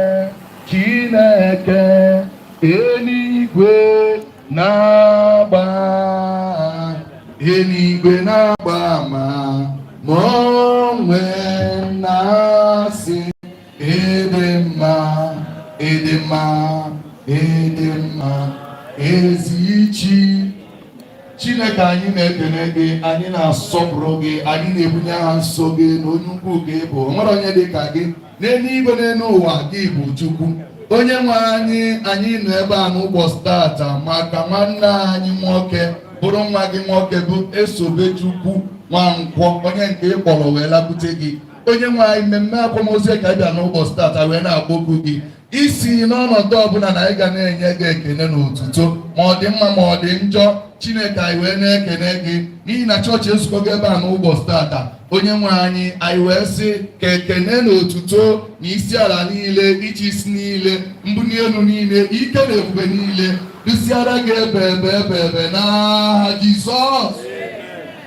S3: eluigwe na-agba ma onwe na-asị edema ezi Chineke anyị na-ekele gị, anyị na-asọpụrụ gị, anyị na-ebunye aha nsọ gị na onye ukwu gị bụ nwere onye dị ka gị n'eluigwe n'elu ụwa gị bụ Chukwu onye nwe anyị nọ ebe a n'ụbọchị tata maka nwanne anyị nwoke bụrụ nwa gị nwoke bụ Esobechukwu Nwankwọ onye nke ị kpọrọ wee lapute gị onye nwe anyị mmemme akwamozu ka bịa n'ụbọchị tata wee na-akpọku gị isi n'ọnọdụ ọbụla na anyị ga na-enye gị ekele na otuto ma ọ dị mma ma ọ dị njọ Chineke anyị wee na-ekele gị n'ihi na chọọchị ezukọ gị ebe a n'ụbọchị tata onye nwe anyị wee sị ka ekele na otuto na isi ala niile iche isi niile mbuli elu niile ike na ebube niile dụziara gị ebe n'aha Jizọs.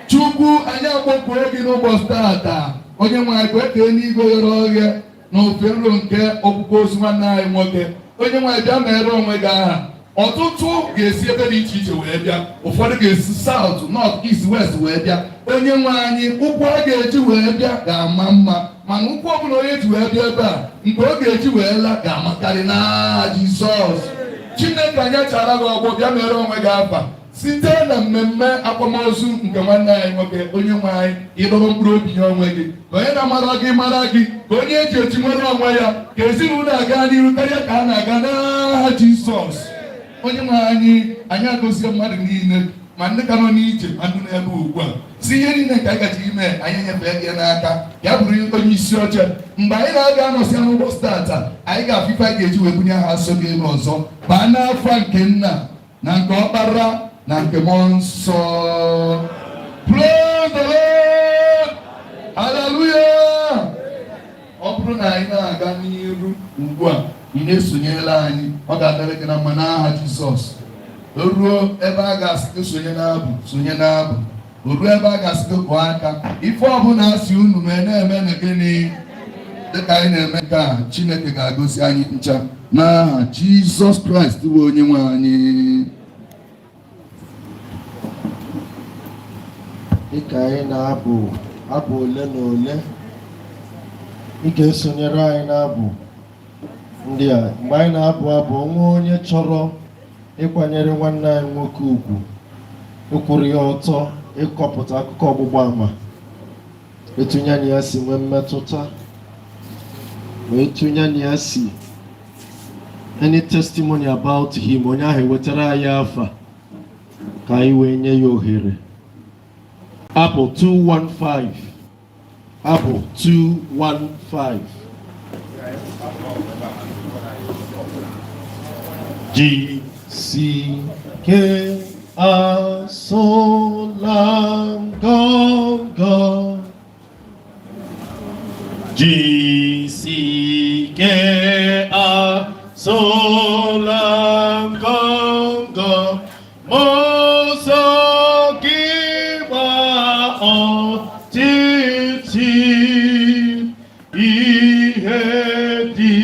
S3: Chukwu anyị akpọkuo gị n'ụbọchị tata onye nwe anyị kwee ka eluigwe ghere oghe na ofe nro nke okpukpe ozu nwanne anyị nwoke onye nwe anyị bịa mere onwe gị aha ọtụtụ ga-esi ebe dị iche iche wee bịa ụfọdụ ga-esi South, North, East, West wee bịa onye nwe anyị ụkwụ a ga-eji wee bịa ga-ama mma mana ụkwụ ọbụla onye ji wee bịa ebe a nke ọ ga-eji wee la ga-amakarị n'aha Jizọs. Chineke anyị chara gị ọgbọ bịa mere onwe gị afa site na mmemme akwamozu nke nwanne anyị nwoke onye nwe anyị ịdọrọ mkpụrụ obi nye onwe gị ka onye na-amara gị mara gị ka onye eji eji nwere onwe ya ka ezinụlọ aga n'ihu karịa ka a na-aga n'aha Jizọs. Onye nwe anyị agọzie mmadụ niile ma ndị ka nọ n'iche ma ndị n'ebe ugbu a si ihe niile nke anyị gaji ime anyị nyefee gị n'aka ya bụrụ onye isi oche mgbe anyị na-aga anọsịa n'ụbọchị tata anyị ga-afụ ife anyị ga-eji wee bunye ha nsọ gị elu ọzọ baa n'afọ nke Nna na nke Ọkpara na nke Mmụọ Nsọ. Praise the Lord. Hallelujah. Ọ bụrụ na anyị na-aga n'iru ugbu a ị na-esonyela anyị ọ ga-adịrị gị na mma n'aha Jizọs. O ruo ebe a ga-asị gị sonye n'abụ o ruo ebe a ga-asị gị kụọ aka ife ọbụla asị unu na-eme na gịnị dịka anyị na-eme ka Chineke ga-agọzi anyị ncha n'aha Jizọs Kraịst bụ onye nwe anyị.
S8: Dịka anyị na-abụ abụ ole na ole ị ga-esonyere anyị n'abụ ndị a mgbe anyị na-abụ abụ onwe onye chọrọ ịkwanyere nwanne anyị nwoke ugwu ịkwụrụ ya ọtọ ịkọpụta akụkọ ọgbụgba ama etu ya na ya si nwee mmetụta ma etu ya na ya si any testimony about him onye ahụ ewetara anyị afa ka anyị wee nye ya ohere. Apple 215 Apple 215 GCK Asolam Gongo
S12: Jisike a solam gongo moso kiwa o titi ihedi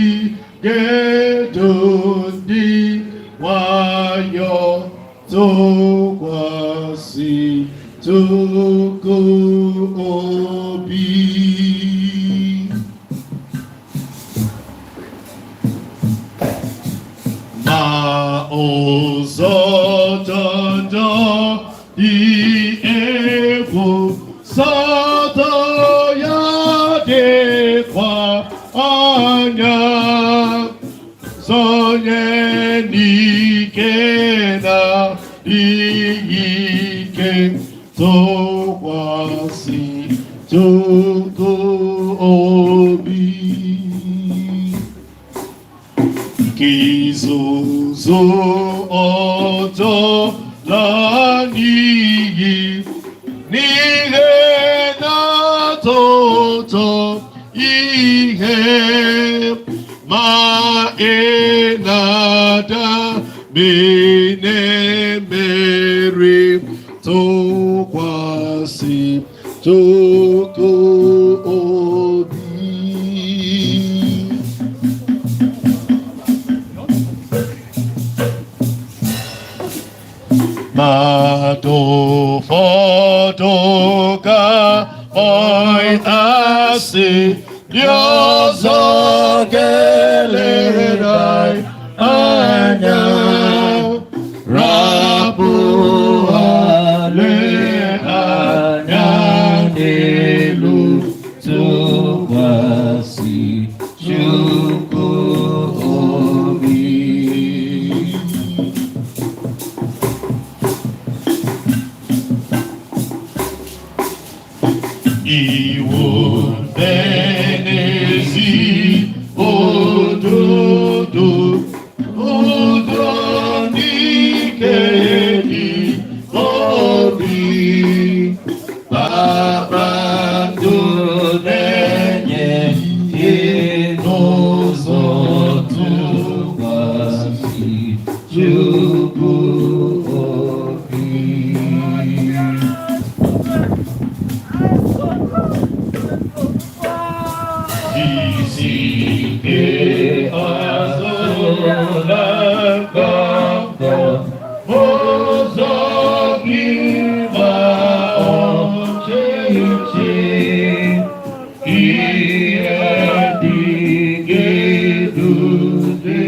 S12: gedundi wayo tokwasi tuku obi. Ozotodo di ewu soto ya de kwa anya sonye nikena ike tokwasi tuku obi. Kizuzu oto lani nihe na toto ihe ma enada bene mere to kwasi toko obi. Mato fotoka oi asi Dios gelerai anya rabu ale anya delu tukwasi syuku obi. Iwo benezi ododo odonikeni obi babando nenye inozotu basi jugu obi. Isike azola kamba mozogi ma oncheche iedige dude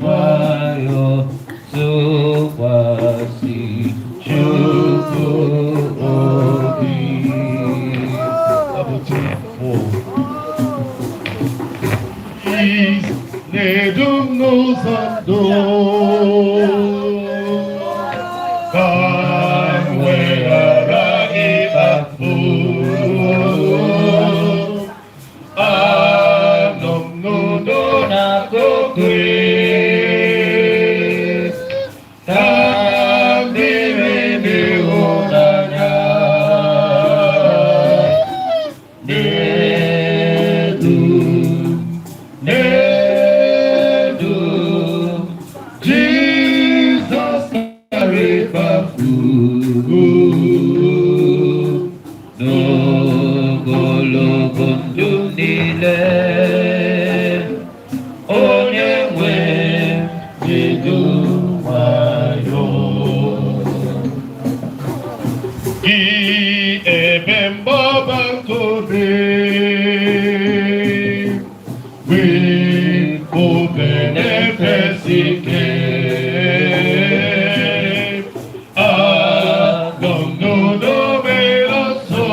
S12: mayo sopasi chuko obi. Nedum nusando kanwe aragi bafu anom nudo nakokwe tam divini unanya Jesus carried bafu no golo kondunile onyewe jidu mayo ki ebembo bankore we benefesike agongodo belaso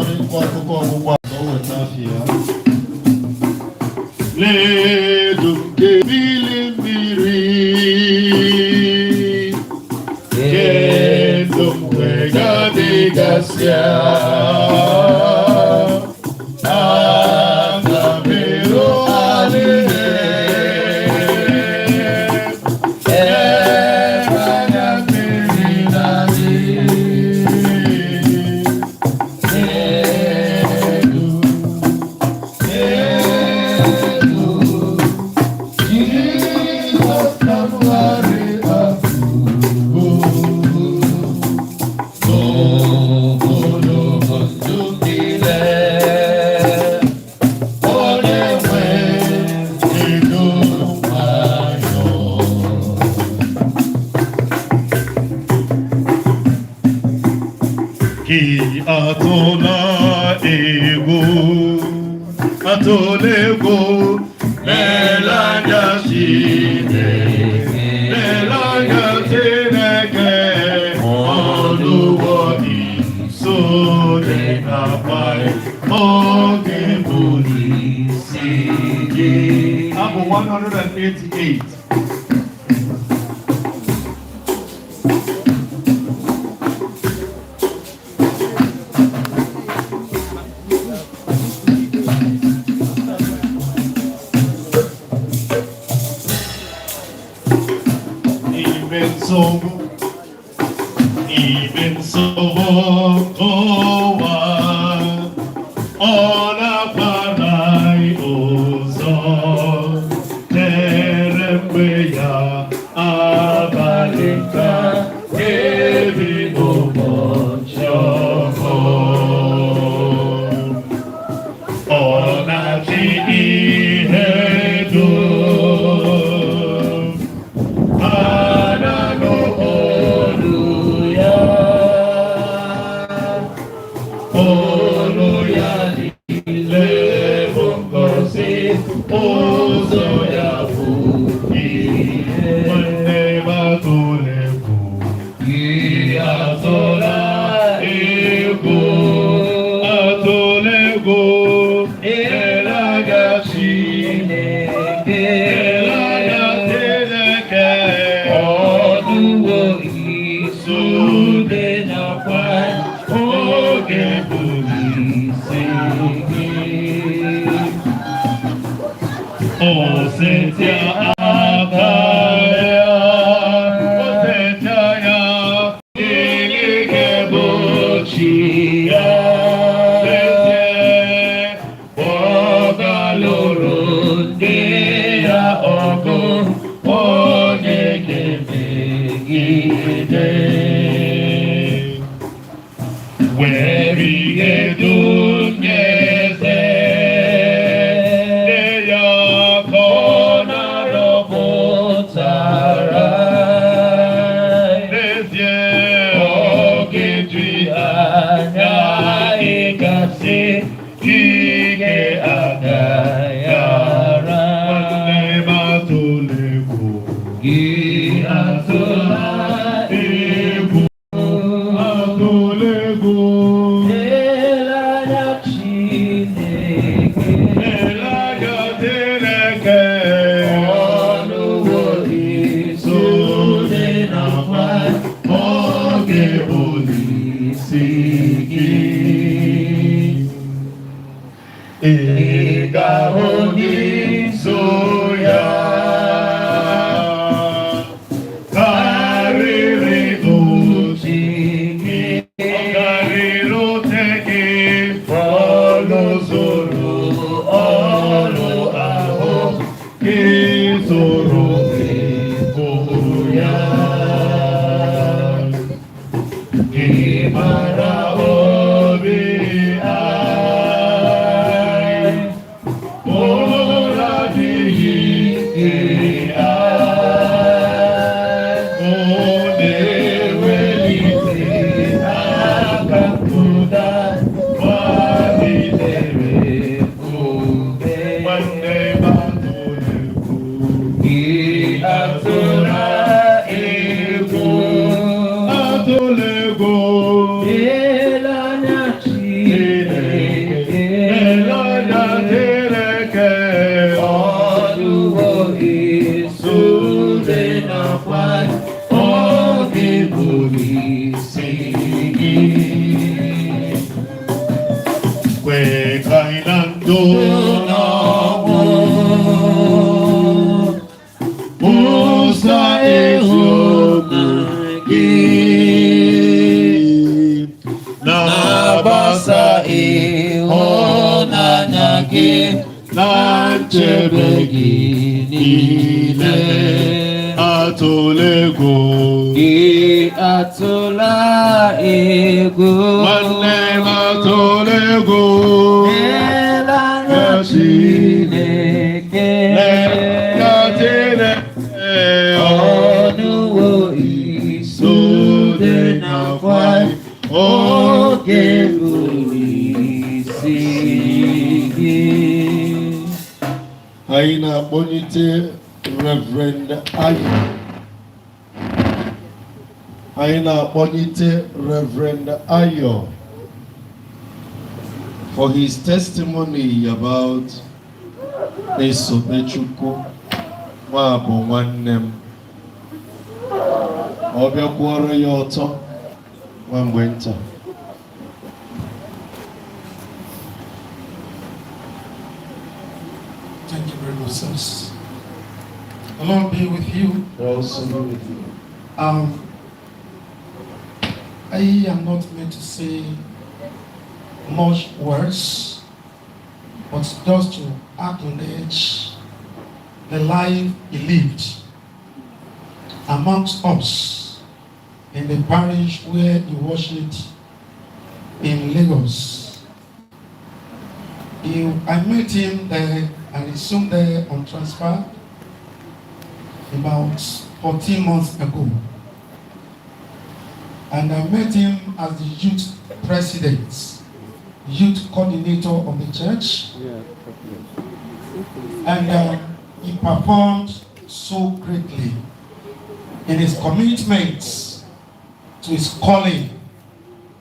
S8: chọrọ ịkọ akụkọ ọgbụgba ka o weta afịa ya.
S12: Ledu nke bili mmiri kedu mgbe gabigasịa aga m eru alịghị ebe anya mmiri na-adị. Atụla egwu, atụla egwu, lela anya Chineke, lela anya Chineke, ọlụwo iso dị n'akwa oge bụ n'isi gị. Abụ 188. Even so, kowa ona parai ozo terembe ya abalika evi omocho ona ti ihedo. Oh gị na nchebe gị niile. Atụla egwu gị, atụla egwu nwanne m, atụla egwu n'anya Chineke, ọnụwo iso dị n'akwa oge bụrụ isi gị.
S8: Anyị na-akpọlite Reverend Ayo. Anyị na-akpọlite Reverend Ayo for his testimony about ESOBECHUKWU NWABUNWANNE m. Ọ bịakwuoro ya ọtọ nwa mgbe nta.
S13: Thank you very much, sirs. The Lord be with you.
S8: Also be with you.
S13: I am not meant to say much words, but just to acknowledge the life he lived amongst us in the parish where he worshipped in Lagos. I met him there and he's soon there on transfer about 14 months ago. And I met him as the youth president, youth coordinator of the church. And he performed so greatly in his commitment to his calling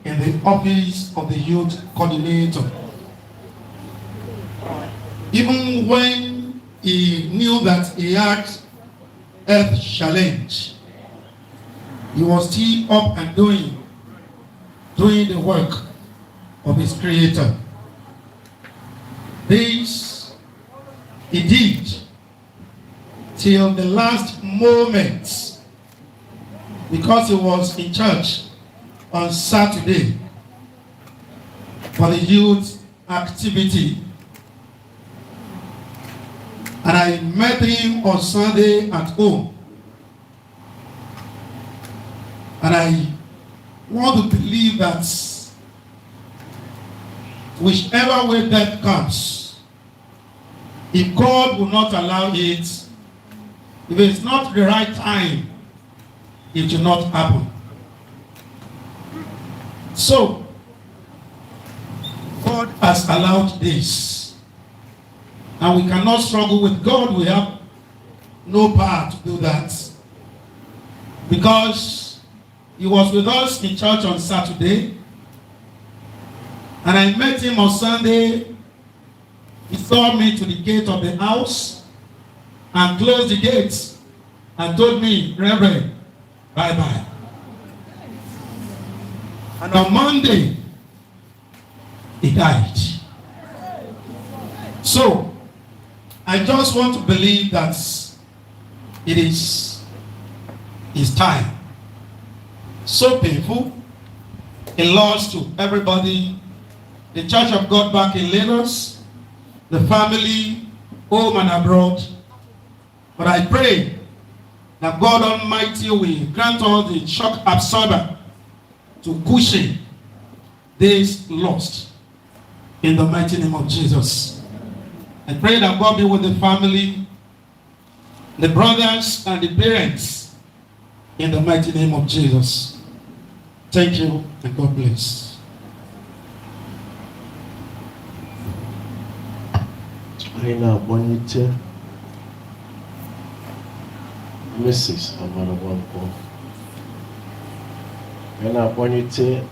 S13: in the office of the youth coordinator. Even when he knew that he had health challenge, he was still up and doing the work of his creator. This he did till the last moment, because he was in church on Saturday for the youth activity. And I met him on Sunday at home. And I want to believe that whichever way that comes, if God will not allow it, if it's not the right time, it will not happen. So, God has allowed this. And we cannot struggle with God. We have no power to do that. Because he was with us in church on Saturday. And I met him on Sunday. He saw me to the gate of the house and closed the gate and told me, Reverend, bye-bye. And on Monday, he died. So, I just want to believe that it is his time. So painful. He lost to everybody. The Church of God back in Lagos, the family, home and abroad. But I pray that God Almighty will grant us the shock absorber to cushion this loss in the mighty name of Jesus. I pray that God be with the family, the brothers and the parents in the mighty name of Jesus. Thank you and God bless.
S8: Anyị na-akpọlite Mrs. Amara Nwankwo. Anyị na-akpọlite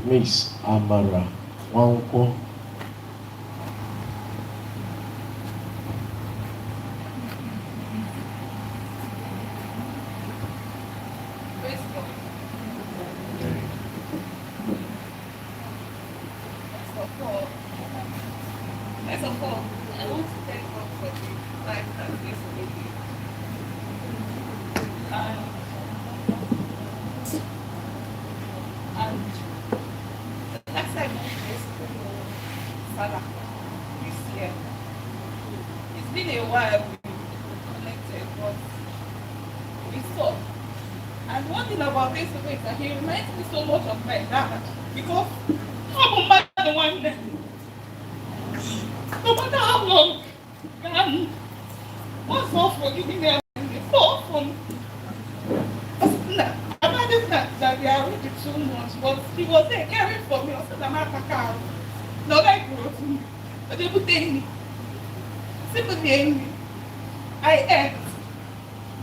S8: Miss Amara Nwankwo.
S14: This year,
S6: been a while we connected, but we stopped. And one thing about this is that he reminds me so much of my dad because no matter how long, what's off for giving me so often. Imagine that we are already 2 months, but he was there caring for me. I said, I'm at a car. No, like, but they put in me. Simply, I ate.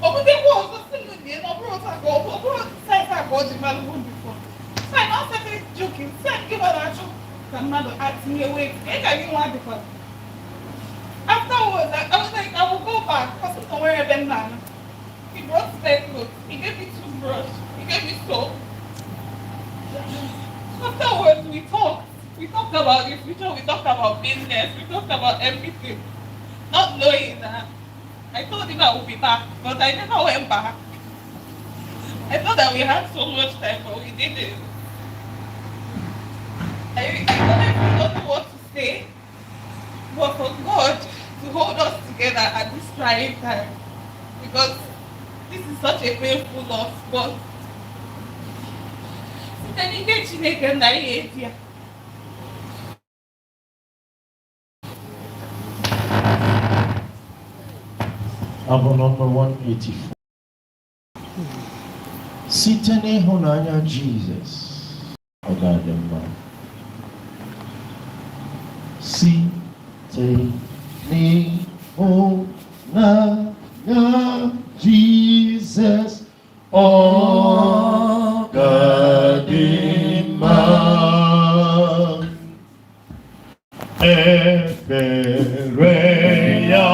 S6: But they was simply no brought a go, but brought size I got in my room before. So I now started joking. So I give her a joke. I'm not asking me away. I didn't want to. Afterwards, I was like, I will go back because I'm wearing them now. He brought spare clothes. He gave me toothbrush. He gave me soap. Afterwards, we talked. We talked about the future. We talked about business. We talked about everything. Not knowing that I told him I would be back, but I never went back. I thought that we had so much time, but we didn't. I don't know what to say, but for God to hold us together at this trying time, because this is such a painful loss, but
S12: Album number 184. Site n'ịhụnanya Jesus, ọ ga-adị mma. Site n'ịhụnanya Jesus, ọ ga-adị mma. Ekpere ya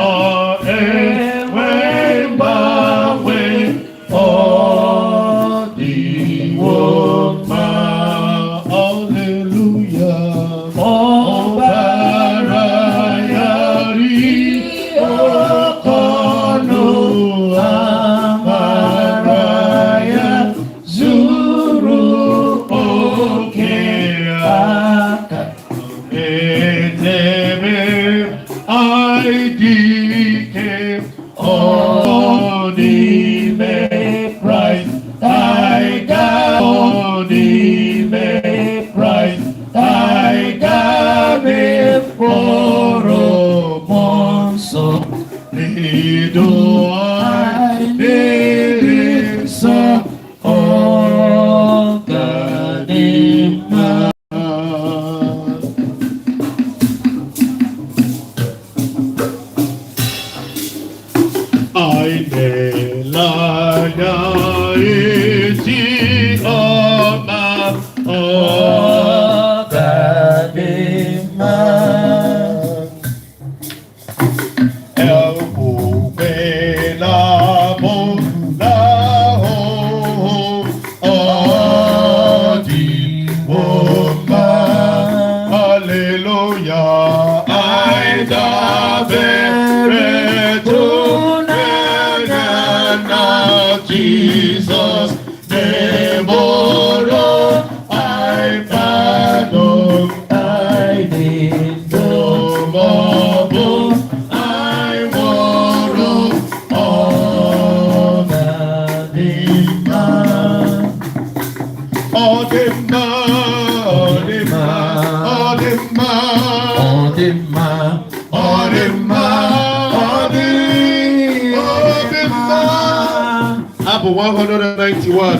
S2: Apple 191.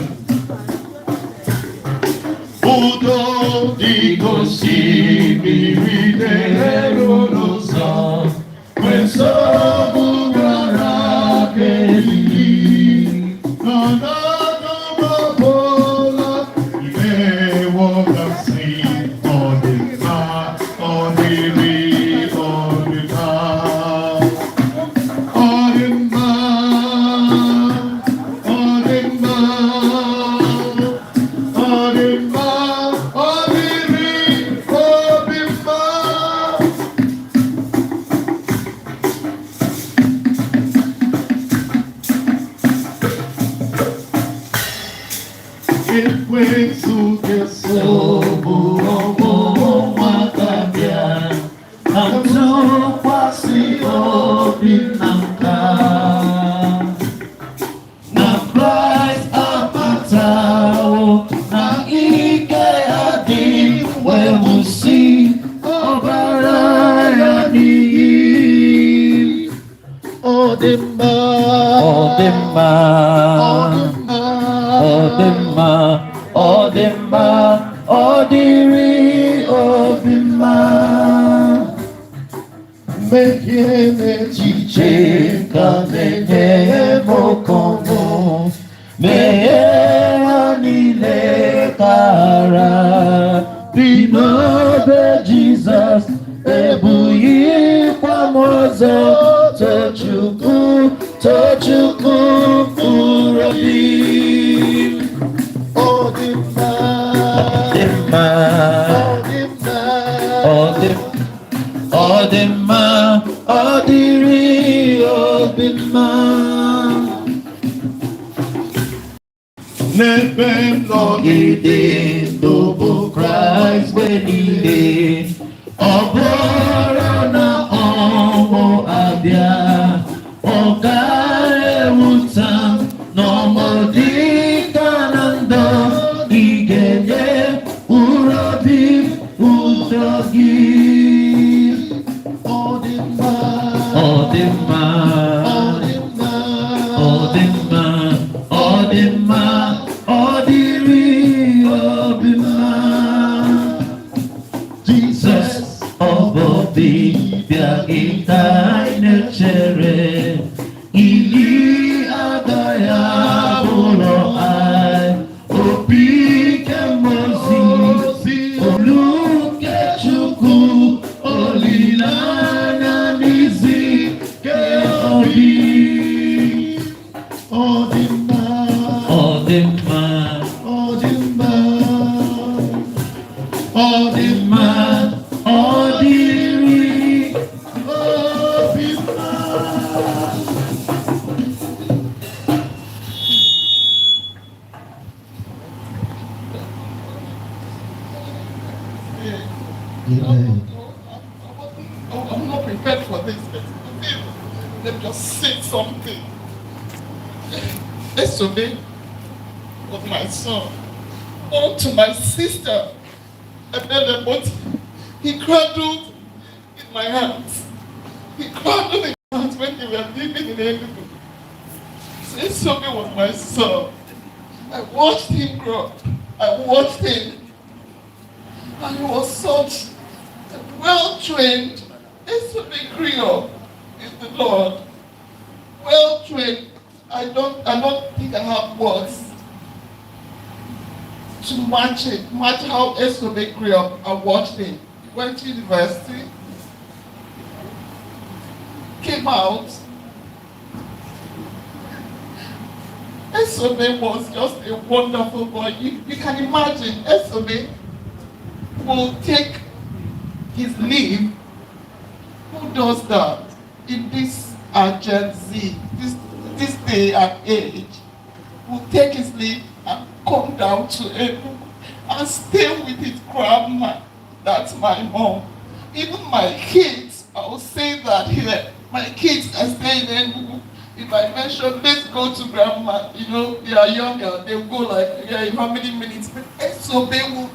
S2: Udo dico sì, mi videro lo so, questo buona che lì non ho pola, me vuole sì, on the
S12: I'm so quasi Odema, Odema, Odiri, Odema. Mekene chiche kanene mokomo, meye anile kara. Binobe Jesus, ebuyi kwamozo, tochuku urabi. Odima, Odima, Odiri, Odima. Never logide, noble Christ when he did. Oborona omo abia, okare utam, no modikanando, igenye urabi udogi. Odima, Odima, Odima, Odima, Odiri, Odima. Jesus, Obobi, Biagita, Nechere, Ili Agaya, Bolo Ai, Obi Kemosi, Oluke Chuku, Olilana Nizi, Keobi, Odima, Odima, Odima, Odima, Odiri, Odima.
S14: I'm not prepared for this, but let me just say something. Yesterday was my son, born to my sister, and then he cradled in my hands. He cradled in my hands when they were living in Enugu. So Yesterday was my son. I watched him grow up. I watched him. And he was such a well-trained, grew in the Lord. Well-trained. I don't think I have words to match how Esobe grew up. I watched him. Went to university, came out. Esobe was just a wonderful boy. You can imagine Esobe will take his leave. Who does that in this Gen Z, this day and age? Will take his leave and come down to Enugu and stay with his grandma. That's my mom. Even my kids, I will say that here. My kids are staying in Enugu. If I mention, let's go to grandma, they are younger, they'll go like, yeah, in how many minutes? But so they will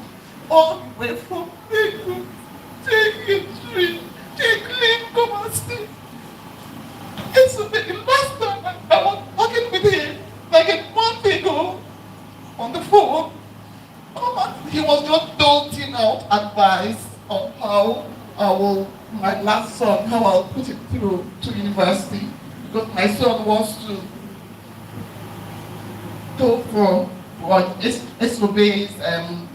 S14: all the way from Enugu, take a tree, take leave, come and stay. And so the last time I was talking with him, like a month ago, on the phone, he was just doting out advice on how my last son, how I'll put it through to university. Because my son wants to go for what Esobe's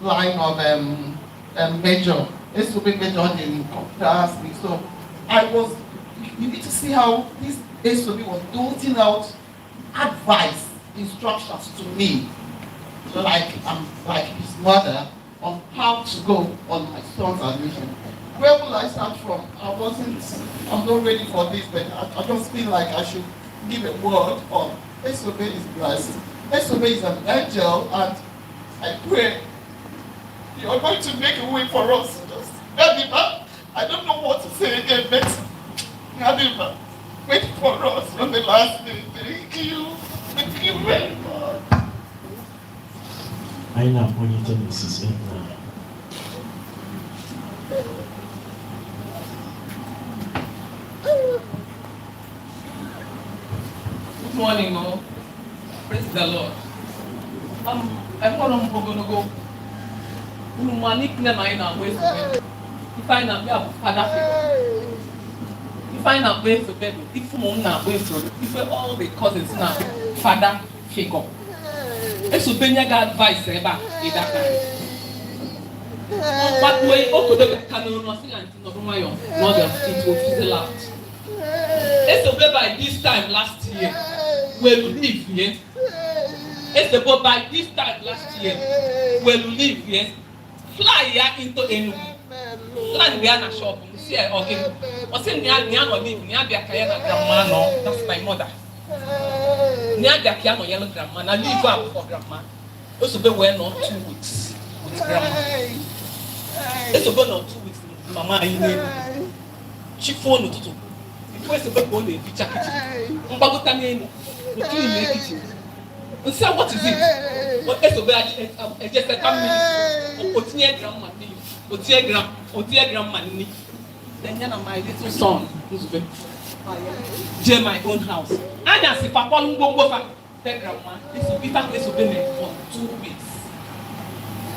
S14: line of major. Esobe majored in computer. So you need to see how this Esobe was doting out advice, instructions to me, like his mother, on how to go on my son's admission. Where will I start from? I'm not ready for this, but I just feel like I should give a word on Esobe is blessed. Esobe is an angel, and I pray you're going to make a way for us. Just, Nadima, I don't know what to say again, but Nadima, wait for us on the last day. Thank you. Thank you very much.
S12: I know when you tell me this is
S6: morning, no. Praise the Lord. I want to go. You find out we have father figure. You find out ways to bed. If mom now ways to, if all the cousins now father figure. It's to bring your advice about it. But way over the canon was it will fizzle out. It's the by this time last year we'll leave here. It's the by this time last year we'll leave here. Fly into Enugu. Land we are not shop. See, okay. What's in Niano live? Niabia Kayana grandma, no, that's my mother. Niabia Kiano yellow grandma, I leave out for grandma. Also, be well not 2 weeks with grandma. It's about not 2 weeks, Mama. She phoned to. It was about only picture kitchen. Mbagutani, the clean kitchen. And say, what is it? What is the just a family? Otiye grandma, Otiye grandma. Then my little son, who's been my own house. And as if Papa Lungo tell grandma, this will be that place will be there for 2 weeks.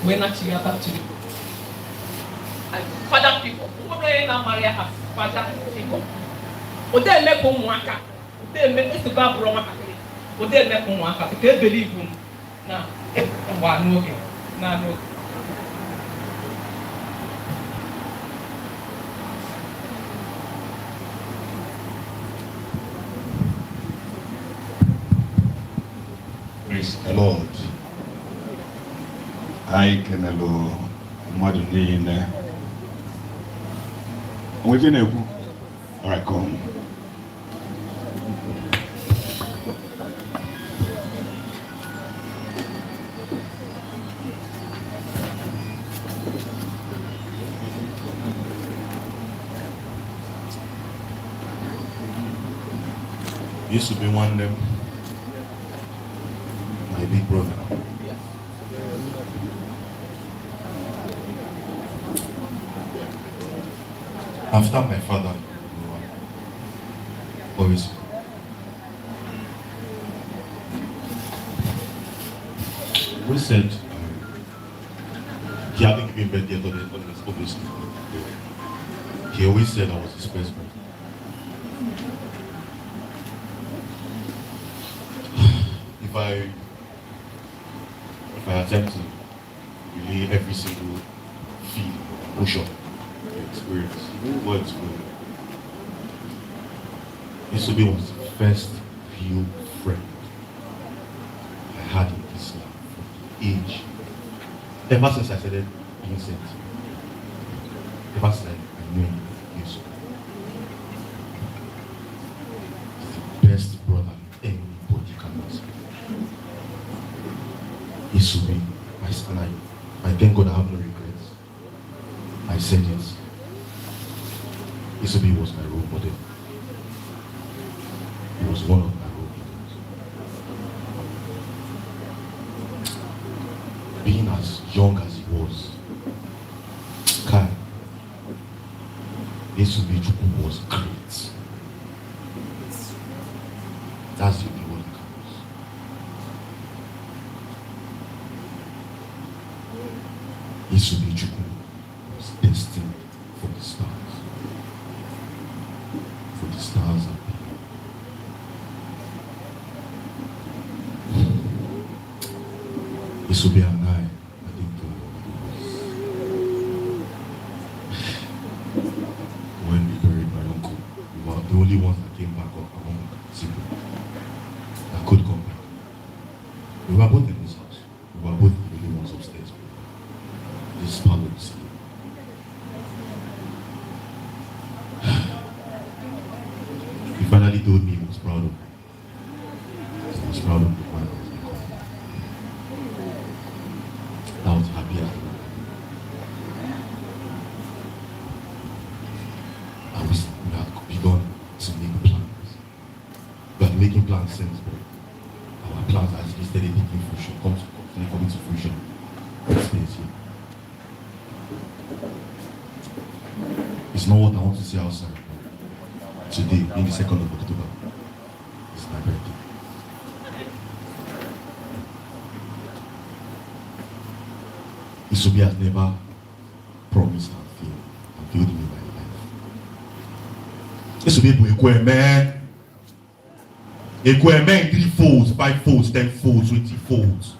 S6: We're not here about to father people, who are not marry her father people. But they make home waka. They make it about Roma. But they make home waka. They believe him. Now, no. Now,
S15: Praise the Lord. I can allow Madam Nina. Within a all right, come.
S1: Used to be one of them, my big brother. After my father, always we said he hadn't given birth yet on his obviously. He always said I was his first born. If I attempt to relay every single feel, emotion, experience, words for Isobe was the first real friend I had in this life from age. Ever since I started being sent. Ever since I knew Isobe. The best brother anybody can ask. Isobe, I thank God I have no regrets. I said it. Isobe was my role model. He was one of my role models. Being as young as he was, Kai, Isobechukwu was great. That's the only word that counts. Isobechukwu was destined for the stars. For the stars and Isobe and I think when we buried my uncle, we were the only ones that came back up among siblings that could come back. We were both in this house. We were both the only ones upstairs. This part of the city. He finally told me he was proud of me. He was proud of the man I was becoming. I was happy as well. And we had begun to make plans. We had making plans since, but our plans actually started taking fruition, coming to fruition. Stays here. It's not what I want to see outside. Today, being the 2nd of October, it's my birthday. Isobe has never promised and failed me by life. Isobe will equal man. Equal man 3 folds, 5 folds, 10 folds, 20 folds.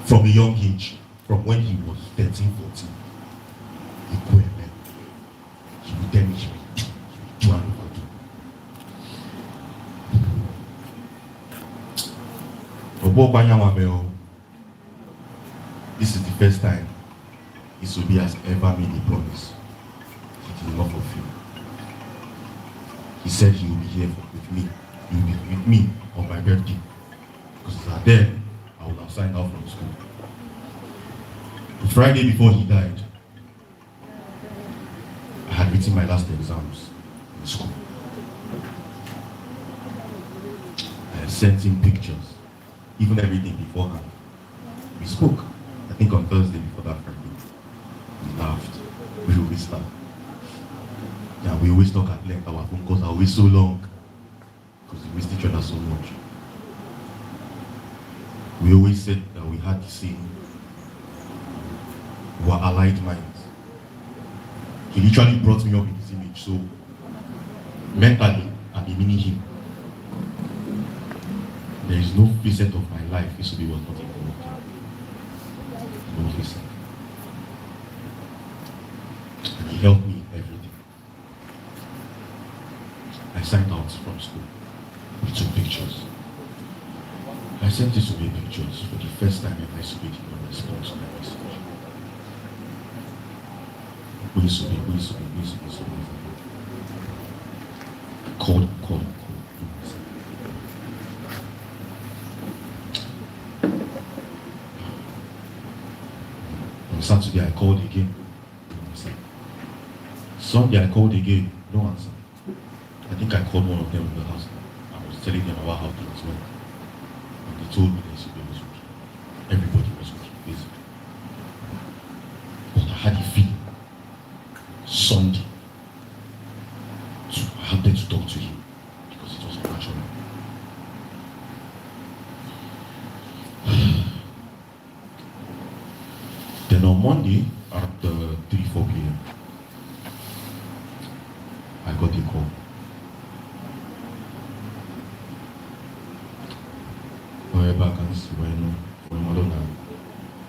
S1: From a young age, from when he was 13, 14. Equal man. He will tell me, do and over do. This is the first time Isobe has ever made a promise he did not fulfill. He said he will be here with me. He will be with me on my birthday. Because then I would have signed out from school. The Friday before he died, I had written my last exams in school. I had sent him pictures, even everything beforehand. We spoke. I think on Thursday before that Friday. We laughed. We always laughed. Yeah, we always talk at length. Our phone calls are always so long because we missed each other so much. We always said that we had the same, we were allied minds. He literally brought me up in his image, so mentally I'm meaning him. There is no facet of my life Isobe was not involved in. No facet. And he helped me in everything. I signed out from school. We took pictures. I sent Isobe pictures for the first time and Isobe did not respond to my message. Isobe. Called. On Saturday I called again. Sunday I called again. No answer. I think I called one of them in the house. I was telling them about how things went. And they told me that Isobe was okay. Everybody was okay, basically. But I had a feeling Sunday I happened to talk to him because it was natural. Then on Monday at 3-4 p.m. I got a call. Wherever I can see for Madonna,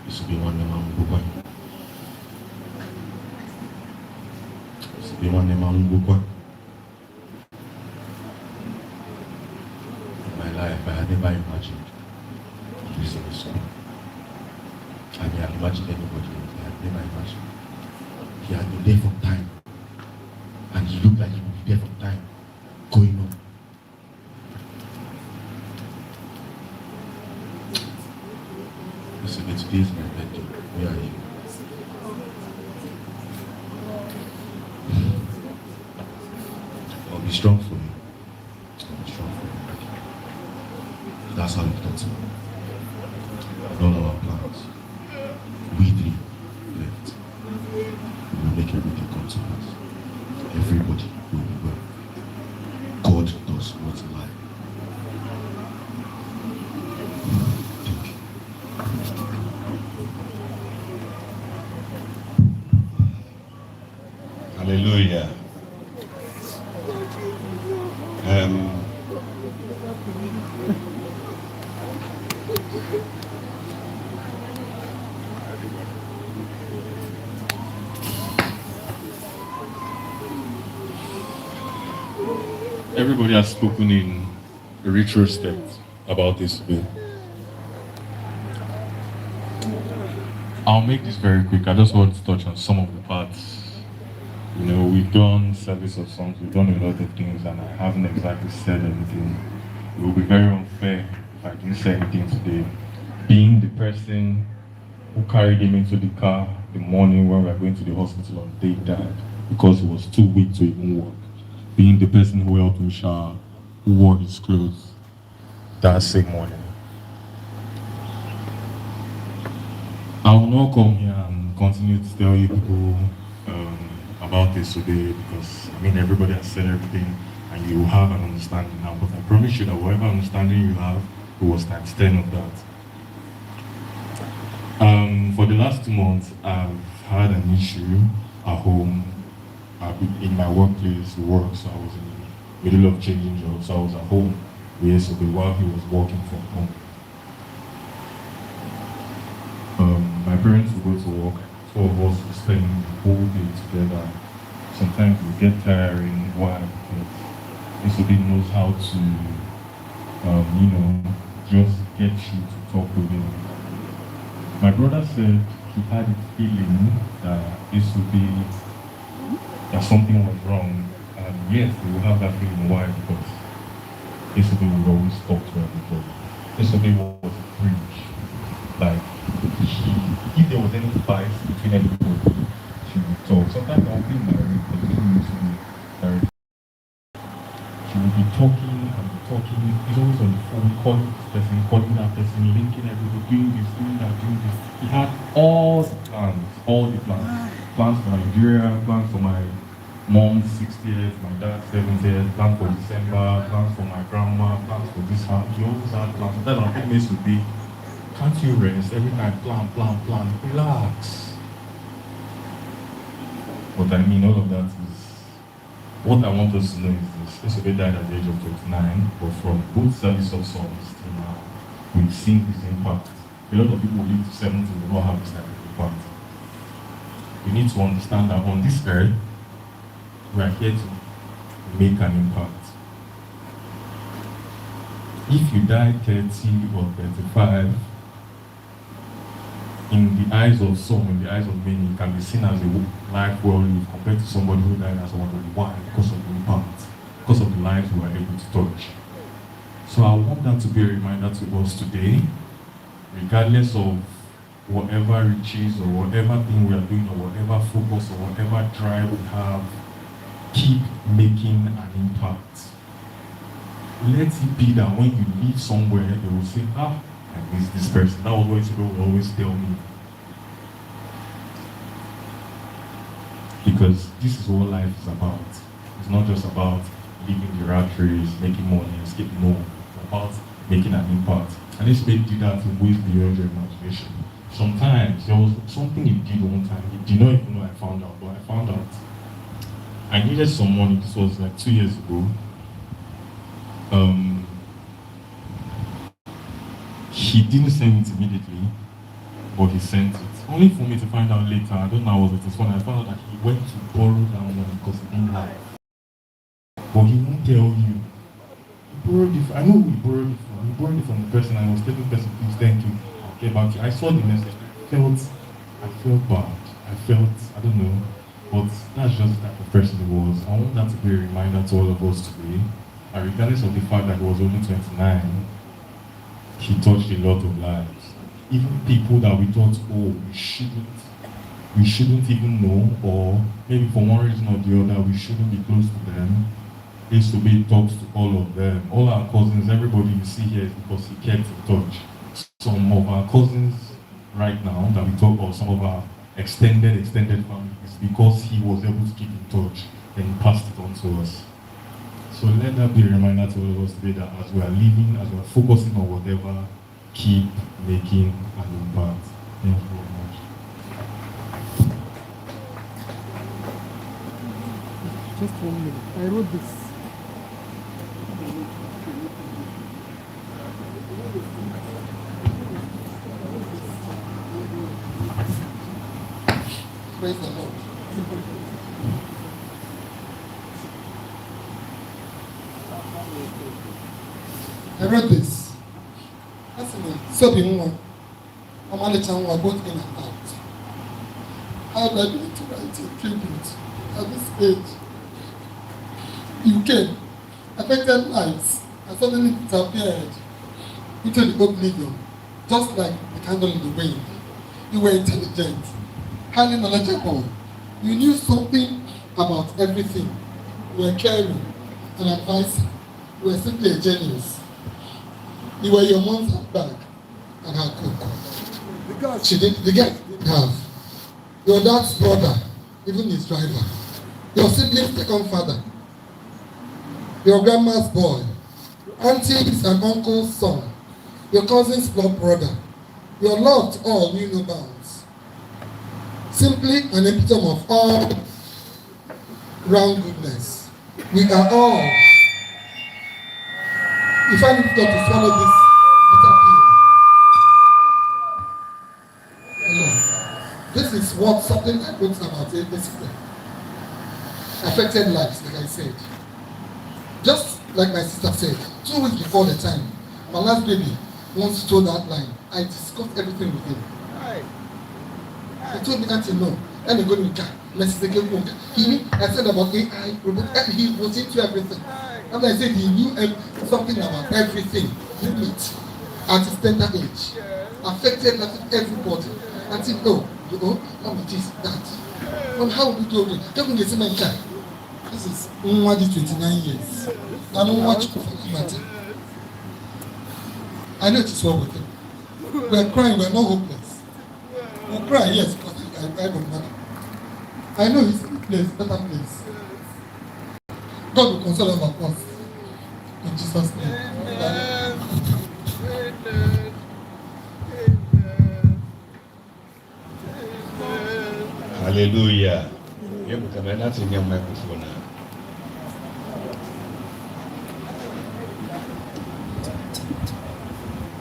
S1: Isobe one name NWANKWO. Isobe one name NWANKWO. In my life, I had never imagined losing Isobe. I may have imagined anybody else. I had never imagined. He had been there for time. And he looked like he would be there for time. Going on. Listen, today is my birthday. Where are you? I'll be strong for you. I'll be strong for you. That's how we thought. And all our plans. We 3 left. We will make everything come to pass. Everybody will be well. God does not lie. Thank you.
S15: Hallelujah.
S16: Everybody has spoken in retrospect about this bill. I'll make this very quick. I just want to touch on some of the parts. You know, we've done service of songs, we've done a lot of things, and I haven't exactly said anything. It will be very unfair if I didn't say anything today. Being the person who carried him into the car the morning when we were going to the hospital on the day he died, because he was too weak to even walk. Being the person who helped him shower, who wore his clothes that same morning. I will not come here and continue to tell you people about this today because, I mean, everybody has said everything and you will have an understanding now, but I promise you that whatever understanding you have, it was times 10 of that. For the last 2 months, I've had an issue at home. In my workplace, work, so I was in the middle of changing jobs. So I was at home with ESOBE while he was working from home. My parents would go to work. 2 of us would spend the whole day together. Sometimes it would get tiring. Why? Because ESOBE knows how to, just get you to talk with him. My brother said he had a feeling that that something was wrong. And yes, he will have that feeling. Why? Because ESOBE would always talk to everybody. ESOBE was a bridge. Like, if there was any fight between everybody, she would talk. Sometimes I'll be married, but we used to be married. She would be talking and talking. He's always on the phone, calling this person, calling that person, linking everybody, doing this, doing that, doing this. He had all the plans. Plans for Nigeria, plans for my mom's 60th, my dad's 70th, plans for December, plans for my grandma, plans for this house. He always had plans. Then our big miss would be, can't you rest? Every night, plan, relax. But I mean, all of that is, what I want us to know is this. ESOBE died at the age of 29, but from both service of songs till now, we've seen his impact. A lot of people who live to 70 will not have this type of impact. We need to understand that on this earth, we are here to make an impact. If you die 30 or 35, in the eyes of some, in the eyes of many, it can be seen as a life well lived compared to somebody who died as 101 because of the impact, because of the lives we were able to touch. So I want that to be a reminder to us today, regardless of whatever riches or whatever thing we are doing or whatever focus or whatever drive we have, keep making an impact. Let it be that when you leave somewhere, they will say, I miss this person. That was what ESOBE would always tell me. Because this is what life is about. It's not just about living the rat race, making money, and escaping. No, it's about making an impact. And ESOBE did that in ways beyond your imagination. Sometimes there was something he did one time. He did not even know I found out, but I found out. I needed some money. This was like 2 years ago. He didn't send it immediately, but he sent it. Only for me to find out later, I don't know how it was when I found out that he went to borrow that money because he didn't have. But he won't tell you. He borrowed it. I know who he borrowed it from. He borrowed it from the person. I was telling the person, please, thank you. I'll get back to you. I saw the message. I felt bad. I don't know. But that's just the type of person he was. I want that to be a reminder to all of us today. And regardless of the fact that he was only 29, he touched a lot of lives. Even people that we thought, we shouldn't even know, or maybe for one reason or the other, we shouldn't be close to them. ESOBE talks to all of them. All our cousins, everybody you see here is because he kept in touch. Some of our cousins right now that we talk about, some of our extended family, is because he was able to keep in touch and he passed it on to us. So let that be a reminder to all of us today that as we are living, as we are focusing on whatever, keep making an impact. Thank you very much.
S17: Just 1 minute. I wrote this. Praise the Lord. I wrote this. That's so being I'm only telling you both in and out. How do I begin to write a tribute at this stage? You came, affected lives, and suddenly disappeared into the oblivion, just like the candle in the wind. You were intelligent, highly knowledgeable. You knew something about everything. You were caring and advising. You were simply a genius. You were your mom's bag and her cook. The guy she didn't have. Your dad's brother, even his driver. Your sibling's second father. Your grandma's boy. Your auntie's and uncle's son. Your cousin's blood brother. Your love to all knew no bounds. Simply an epitome of all round goodness. We are all. If I need to swallow this bitter pill. This is what something I wrote about yesterday. Affected lives, like I said. Just like my sister said, 2 weeks before the time, my last baby wants to toe that line. I discussed everything with him. He told me that no. And he go to me, I said about AI, he was into everything. And I said he knew something about everything. Limit at his tender age. Affected everybody. Until how much is that? And how we do it? Tell me the same child. This is NWABUNWANNE 29 years. I don't watch for matter. I know it is wrong with him. We are crying, we are not hopeless. We cry, yes, because I don't matter. I know he's in a place, better place. God will console all of us. In Jesus' name. Amen.
S15: Hallelujah. You come and that's in your microphone now.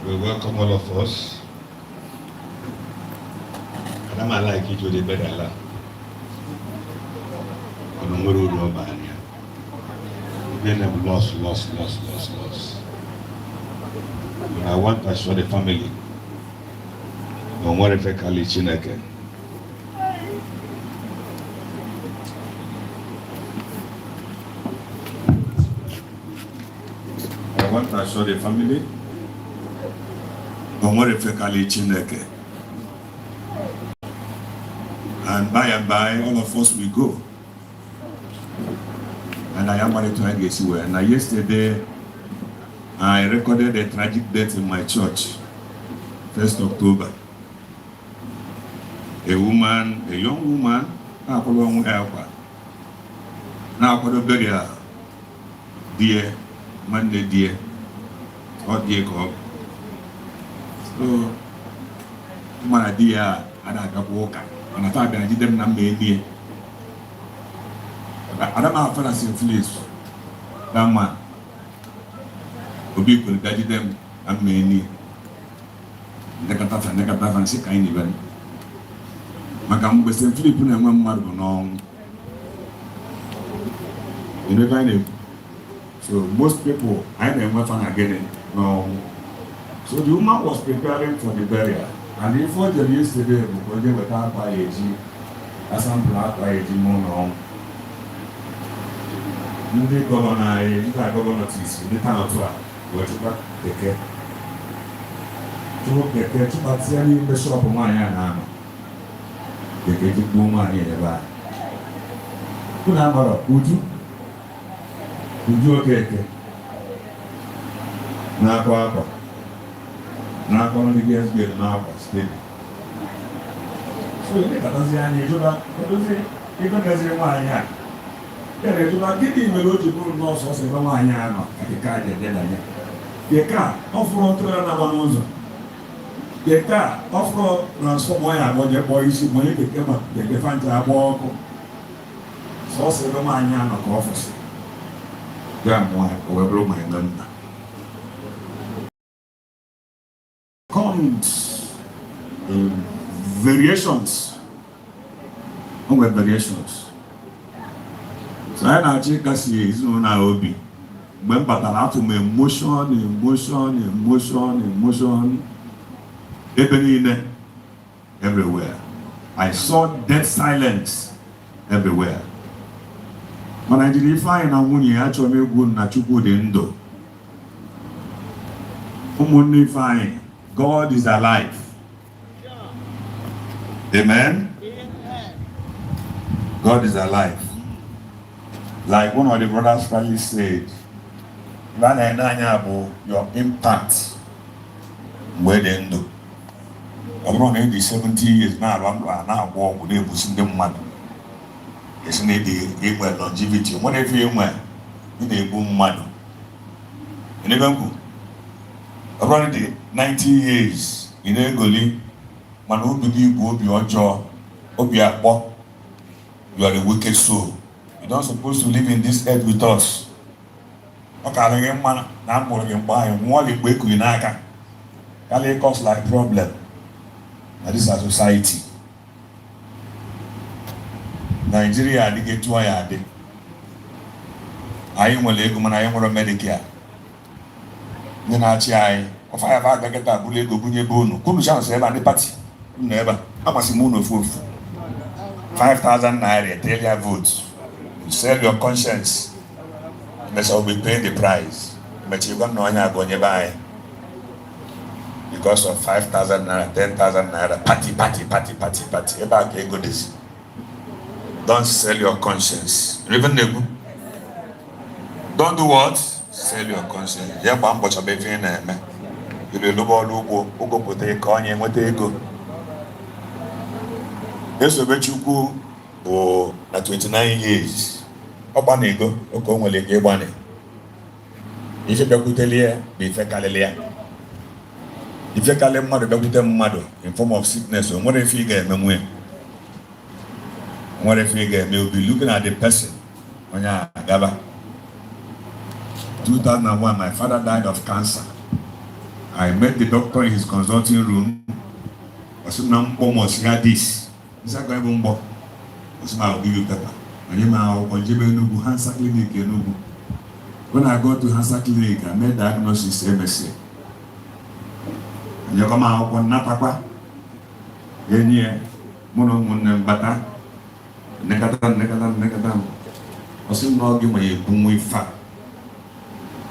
S15: We welcome all of us. And I'm like it with the better. Then I'm lost. I want to show the family. On what if I call it Chineke. I want to show the family. On what if I call it Chineke. And by, all of us will go. And I am married to Agesiwe. And yesterday, I recorded a tragic death in my church, 1st October. A young woman, now could bury her, dear, Monday, dear, or dear God. So, my dear, and I got walker, and I thought I didn't know me. I don't know if I see fleas. That man, Obi could daddy them and many. Nekatafa, and sick kind even. Macam was simply putting a man on. You know, kind of. So, most people, I never found again. No. So, the woman was preparing for the burial. And before the yesterday, because they were out by a G, as I'm black by a G more. Ndị gọvanọ anyị, ndị gọvanọ tisi, ndị tanọtụ a, wee chụkwa keke. Chụkwa keke, chụkwatia n'ime shọpụ nwaanyị a na-anọ. Keke jikpuo nwaanyị ebe a. Unu amarọ, Uju Okeke. Na-akọ akọ. Na-akọ ndị ga-esgbe n'akwa steeti. So, ndị katazi anyị, chụkwa, kedozi, ego gaziri nwaanyị a. Kere tuba kiti meloji buru no so se bama anya no akika je de danya yeka ofro tura na banonzo yeka ofro transform ya boje boy isi mo yeke kema yeke fanta aboko so se bama anya no ko office ya mo ko we bro my nanda comes variations So I now check as he is on our hobby. When but I have to emotion. Even everywhere. I saw dead silence everywhere. When I did find out when you actually go na chuku de ndo. Only find God is alive. Amen. God is alive. Like one of the brothers finally said, your impact where they end. Around 70 years now, I'm walk with them pushing them money. It's an idea longevity. Whatever you want, in a boom money. In November, around 90 years, ị na-egoli mana obi gị bụ obi ọjọọ, obi akpọ. You are a wicked soul. You're not supposed to live in this earth with us. Okay, man, I'm going to buy one quick in Aka. Can cause like problem? And this is a society. Nigeria, they get to a day. I am a leg man, I am a Medicare. Then I try. If I have a get a bullet, go bunye bono. Couldn't chance ever the party. Never. I must moon of 5,000 naira, tell your votes. You sell your conscience. They shall be paying the price. But you don't know when you're going to buy. Because of 5,000 naira, 10,000 naira, party. About go this. Don't sell your conscience. Even don't do what? Sell your conscience. Yeah, one bunch of baby in there. You will go put a coin and what they go. ESOBECHUKWU bụ na 29 years. Ọgba na-ego oke o nwere ike ịgbani. Ife bịakwutele ya bụ ife karịrị ya. Ife karịrị mmadụ bịakwute mmadụ in form of sickness, o nwere ife ị ga-eme nwee. O nwere ife ị ga-eme, you'll be looking at the person. Onye agaba. 2001, my father died of cancer. I met the doctor in his consulting room. I said, almost hear this. He said, I will give you paper. When I go to Hansa Clinic, I made diagnosis MSC. And you come out on Napapa. Yenye, Mono Bata, Negatam. I said, no, give me a boom fat.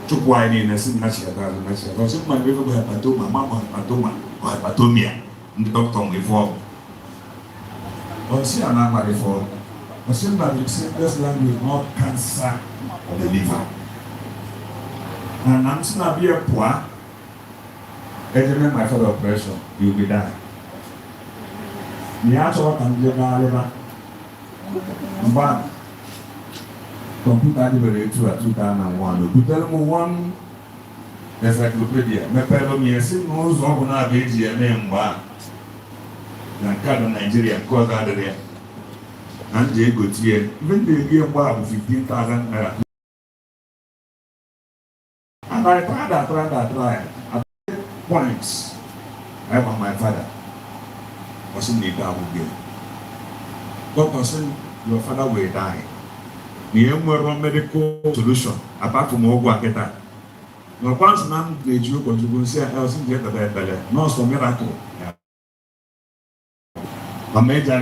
S15: Took wine in a single national. I said, my river hepatoma, Mama hepatoma, or hepatomia. The doctor before. I see an armor before. I see that the simplest language, not cancer of the liver. And I'm still be a poor. Edmund, my father operation, you'll be dying. The actual can be a liver. But computer liberator at 2001. You tell me one encyclopedia. Me pelo me esi knows what na be the name ba. Na card Nigeria cause that there. And they go here. Even they give about 15,000 naira. And I tried. At points, I want my father. Wasn't the guy who gave. Doctor said, your father will die. The only medical solution apart from Ogwaketa. Now, once man played you, contribution, I was in the better. No, it's a miracle. A major.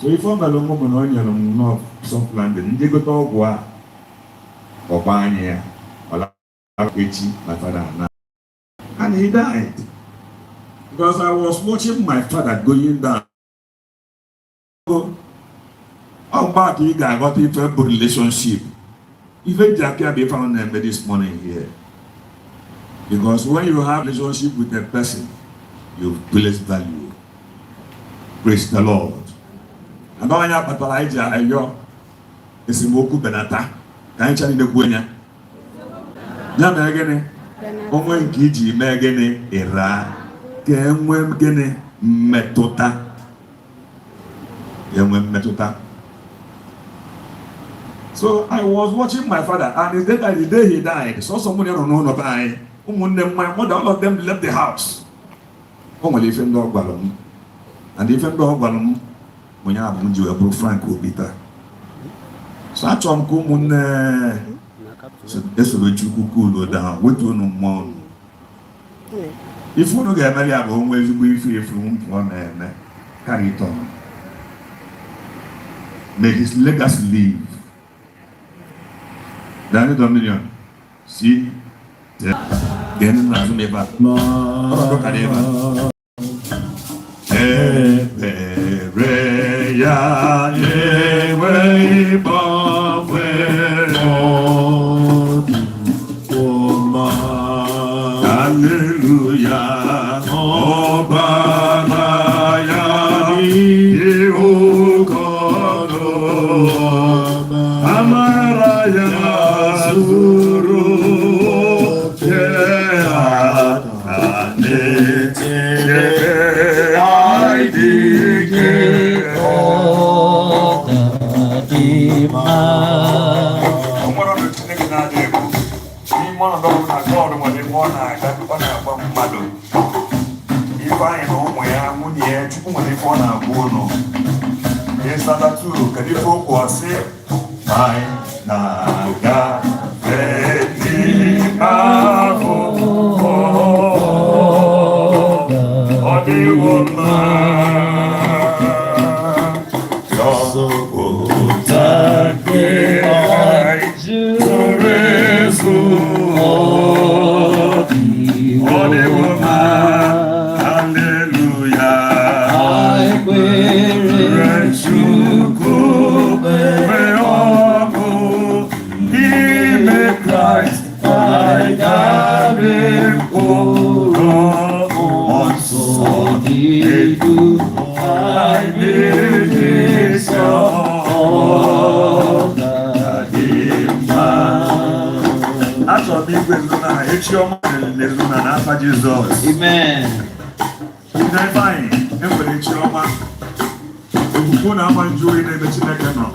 S15: So if I'm a long woman on your north soft London, they go to Ogwa or Banya or Lakichi, my father. And he died. Because I was watching my father going down. How bad you got into a good relationship. Even Jackie be found them this morning here. Because when you have a relationship with a person, you place value. Praise the Lord. And all your patalaija ayo esimoku benata. Can you tell me the gwenya? Ya megene. Onwe nkiji megene era. Kenwe mgene metota. Kenwe metota. So I was watching my father, and the day he died, saw someone on one of I. All of them left the house. And even though when you have a Frank Obita. So I told him, ESOBECHUKWU down. What do you know? If you don't get married, I'm always going to one carry it on. May his legacy live. Danny Dominion. See? Then I may back. Hallelujah. Oh, Baba, you call Amaraya Suru, yeah, deɛ chukwu nwere ife ọ na-agwụ ụnụ ihe nsatatu kedu ife okwu ọsị anyị na-aga feti ahụ ọ dịwo mma zọpụta gị zuru ezu ọ dịwo mma Jesus. Amen. Fine. Everybody, Chioma. If you want to enjoy the Chineke now,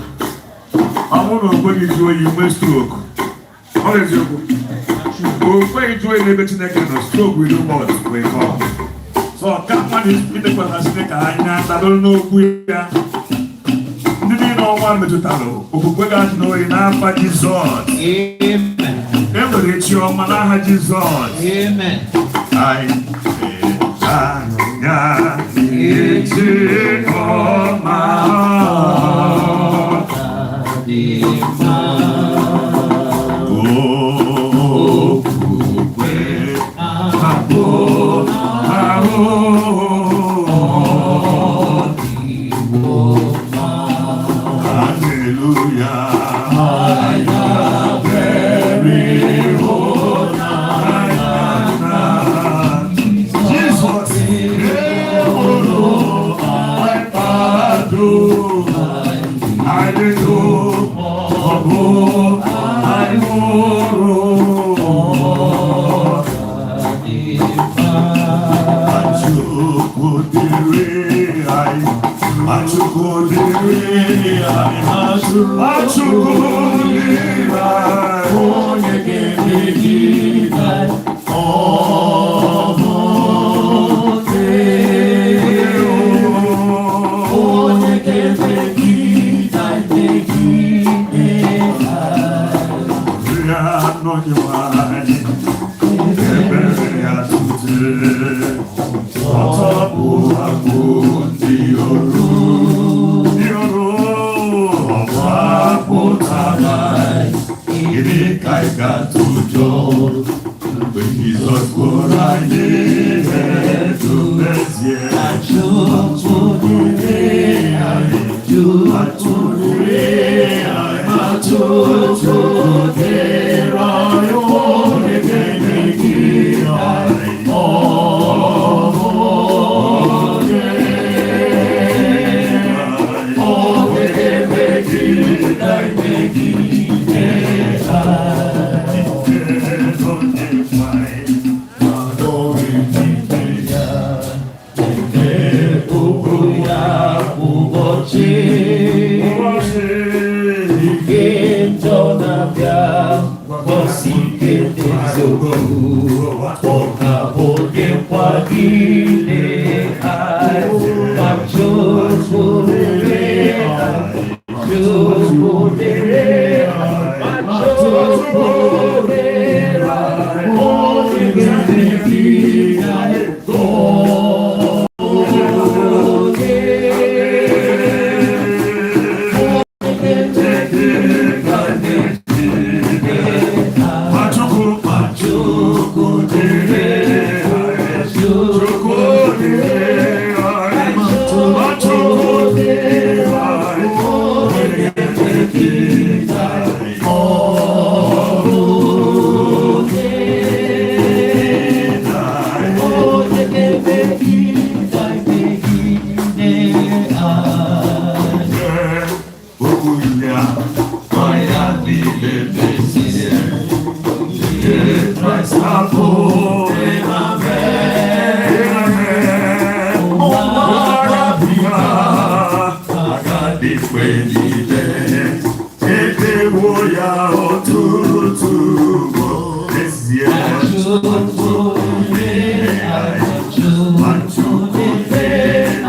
S15: I want to go enjoy you with stroke. How is your book? Go enjoy the Chineke now. Stroke will do what? We come. So, come on, is the Chineke. I don't know who you are. You know one to tell. Who got to know enough for Jesus. Amen. Everybody, Chioma, now Jesus. Amen. I
S11: One, two, three.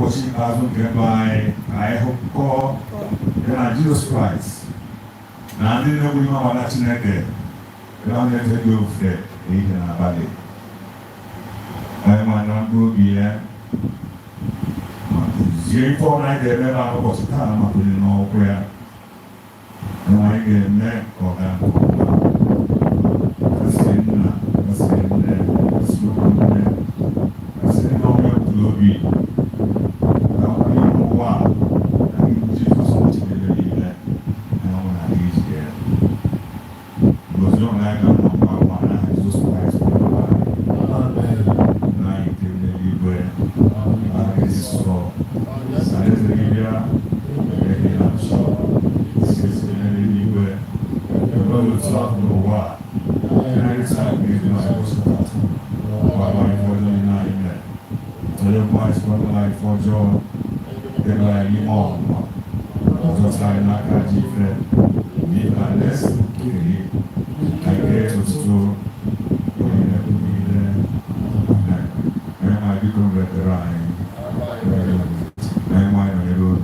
S15: watching us by I hope call Jesus Christ. Now I didn't know we were watching that day. We don't have to go for that. In our body. I might not go here. Zero 4 night there never was a time up in no prayer. No I get met or that. That's in no way to glory. Now I know why. I need Jesus to believe that. I don't want to be here. Because you don't like that number one, I Jesus Christ. Now you can live where I is so. I just live here. I'm sure. This is anywhere. The Lord will talk no why. And I time is my hospital. Why for the night? So your voice from life for joy. Then like you all. Just like not a different. Be my lesson. I get to store. And I become veteran. I might not alone.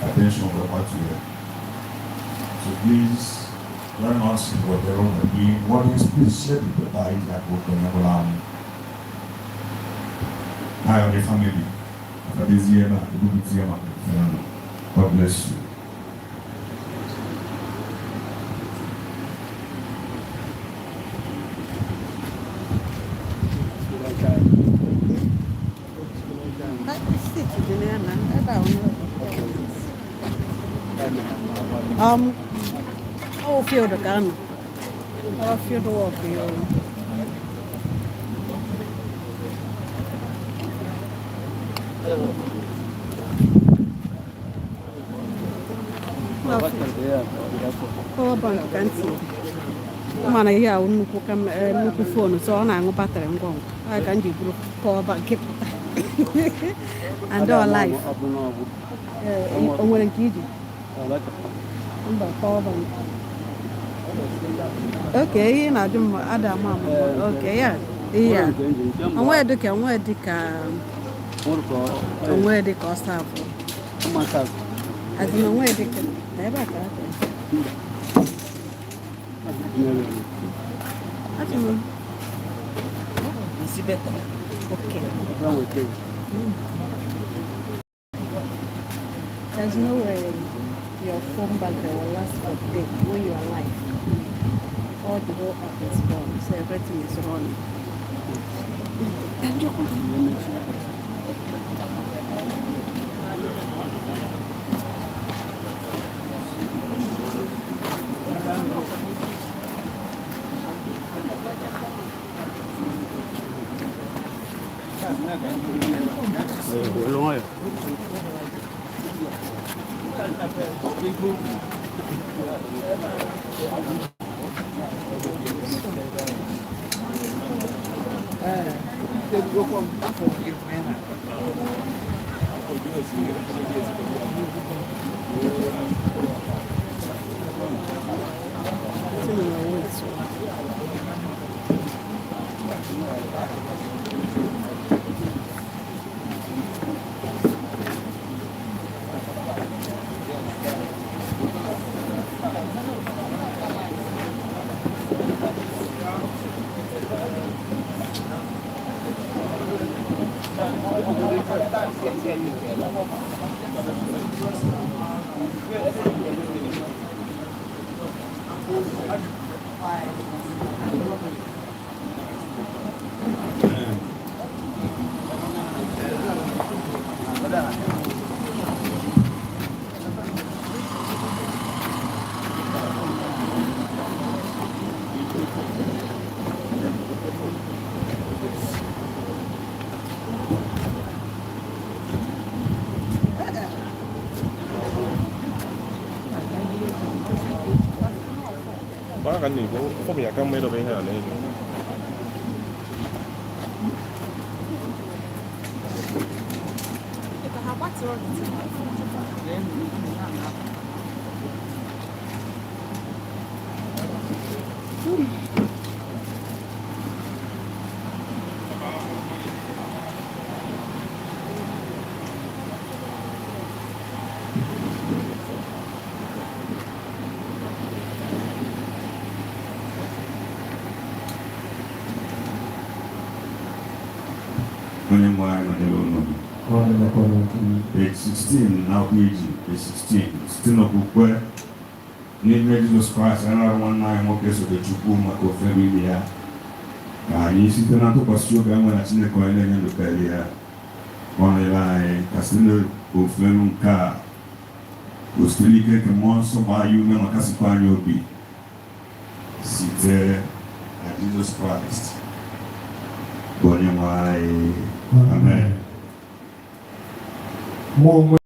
S15: Attention for what you hear. So please learn not to what they're on the being. What is please share with the body that will never allow me. I have a family. For this year, God bless you.
S5: Oh, feel the gun. Oh, feel the walk. Oh, bank can't see. Man, I hear nnukwu phone, so ọ na-aṅụ batrị ngwa ngwa. I can do group power bank. And all life. O nwere nke iji? Mba, power bank. Okay, ihe na-adị mma ada ama ama. Okay, ya. Iya. Onwe dịka ọsa afọ. Azị na onwe dịka ebe a ka aka. Achịmụ. Isi beta. Okay. There's no way your phone battery will last for a day when you are alive. All the whole app is gone, so everything is running.
S18: Baka nibo, fobia kan medo be ha lego.
S15: Onye mwari manelo no. Page 16 now page 16. Still okukwe. N'ime Jesus Christ, ana nwanna anyị nwoke Esobechukwu maka ofe bili ya. Ka anyị site na ntụkwasị obi enwe na Chineke onye na-enye ndụ karịa ya. Ọ nyere anyị ka site n'ofe nke a gosiri ike nke mmụọ nsọ gbaa ya ume maka sikwa anyị obi site na Jesus Christ bụ onye nwe anyị. Amen.
S12: Mụ onwe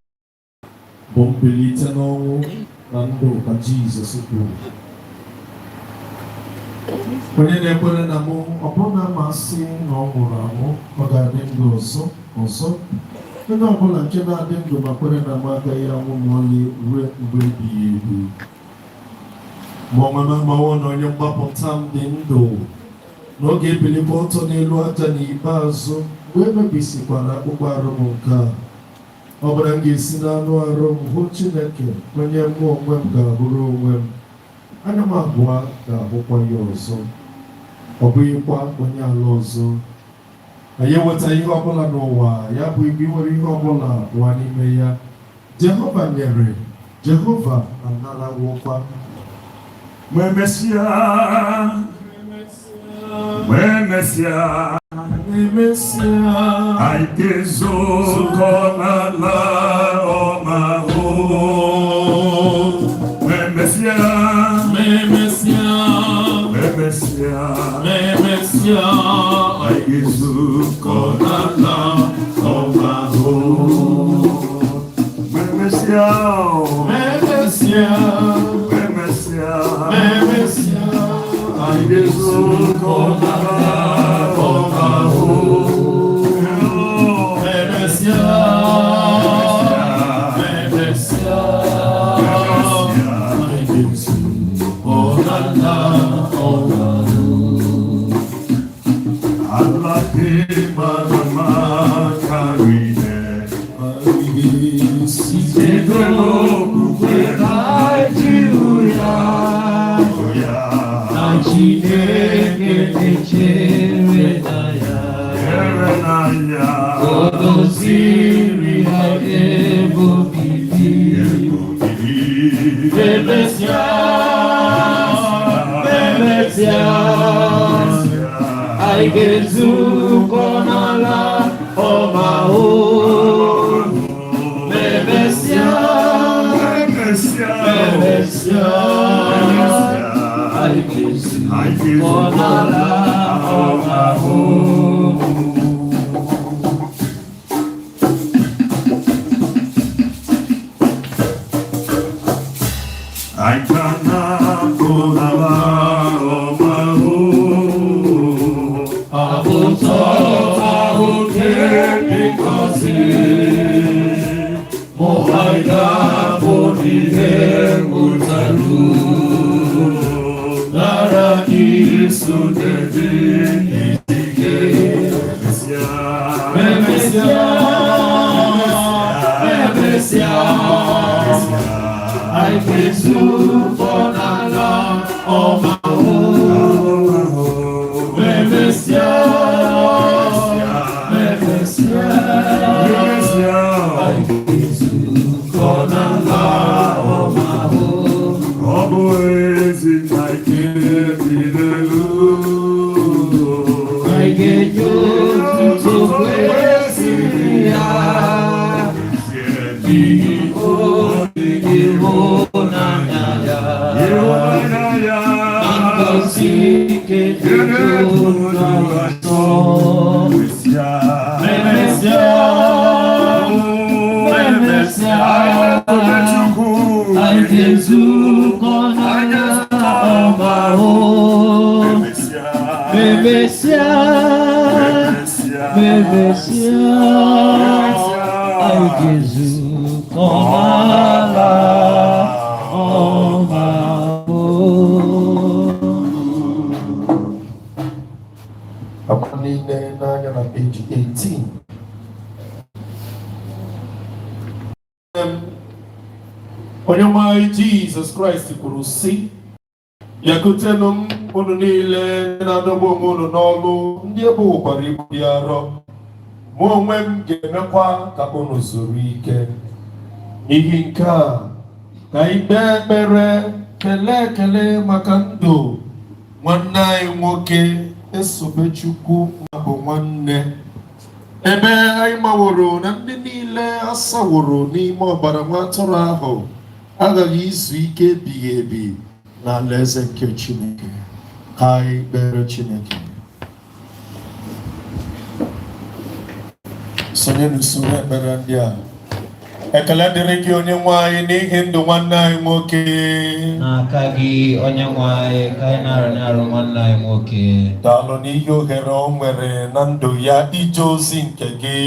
S12: bụ mbilite n'ọnwụ na ndụ ka Jizọs kwuru. Onye na-ekwere na mụ ọbụna masị na ọ nwụrụ anwụ ọ ga-adị ndụ ọzọ. Onye ọbụla nke na-adị ndụ ma kwere na m agaghị anwụ ma ọlị ruo mgbe ebighị ebi. Ma onwe m amawo na onye mgbapụta m dị ndụ n'oge ebilikwa ọtọ n'elu aja n'ikpeazụ mgbe emebisikwara akpụkpọ arụ m nke a. Ọ bụla m ga-esi n'anụ arụ m hụ Chineke onye mụ onwe m ga-abụrụ onwe m, anya m abụọ ga-ahụkwa ya ọzọ, ọ bụghịkwa onye ala ọzọ. Anyị enweta ihe ọbụla n'ụwa, ya bụ igbe nwere ihe ọbụla ụwa n'ime ya. Jehova nyere, Jehova anaraghịkwa.
S15: Mwemesia, aikezo konala omaho. Mwemesia, aikezo konala omaho. Mwemesia, aikezo konala omaho.
S19: I get to Konala, oh my own. Bebesia, I get to Konala, oh my own.
S15: I cannot go now, my home. I will talk, I will care because oh, I got for the hair, Mutaru. Lara is to the day, I get to for Allah, oh my own. Bebesia, I get to for Allah, oh my own. Always in my care, I get you to bless me. I
S19: Mevesia, ai Jesus, comala,
S12: page 18. Onye nwanyị Jesus Christ kwuru sị, bịakutenụ m unu niile na-adọgbu onwe unu n'ọlụ ndị ebe ụkwara ibu dị arọ, mụ onwe m ga-emekwa ka unu zuru ike. N'ihi nke a ka anyị kpee ekpere kelee ekele maka ndụ nwanne anyị nwoke Esobechukwu bụ nwanne, ebe anyị maworo na ndị niile asaworo n'ime ọbara nwa atụrụ ahụ agaghị izu ike ebighị ebi na alaeze nke Chineke. Ka anyị kpere Chineke. Sonye n'usoro ekpere ndị a. Ekele dịrị gị onye nwe anyị n'ihi ndụ nwanne anyị nwoke.
S19: N'aka gị onye nwe anyị ka anyị na-arụ nwanne anyị nwoke.
S12: Daalụ n'ihi ohere o nwere na ndụ ya ije ozi nke gị.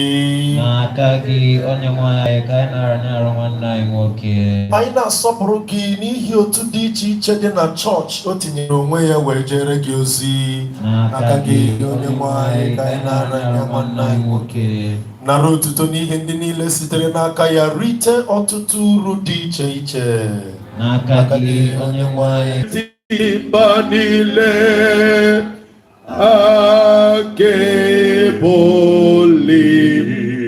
S19: N'aka gị onye nwe anyị ka anyị na-arụ nwanne anyị nwoke.
S12: Anyị na-asọpụrụ gị n'ihi otu dị iche iche dị na chọọchị o tinyere onwe ya wee jere gị ozi. N'aka gị onye nwe anyị ka anyị na-arụ nwanne anyị nwoke. Nara otuto n'ihe ndị niile sitere n'aka ya rite ọtụtụ uru dị iche iche.
S19: N'aka gị onye nwe anyị.
S12: Mba niile akeboli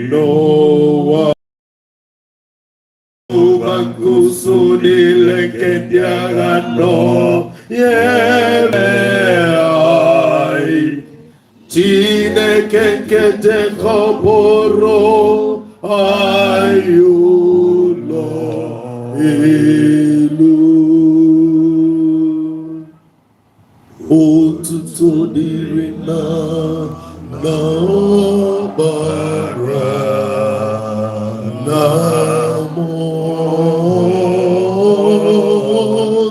S12: n'ụwa ụbankusu niile nke ndị agha nọ nyere anyị. Chineke nke Jekọbụrụ anyị ụlọ elu. Otuto dịrị na ọbara na mmụọ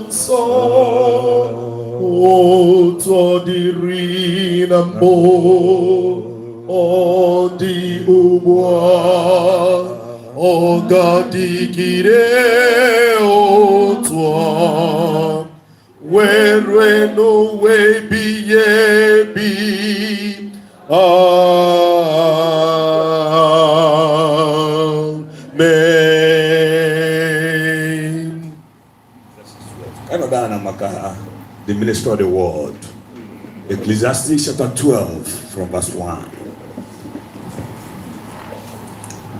S12: nsọ, otu ọ dịrị na mbụ, ọ dị ugbu a, ọ ga-adịgide otu a were n'ụwa ebighị ebi. Amen.
S15: The minister of the word, Ecclesiastes chapter 12 from verse 1.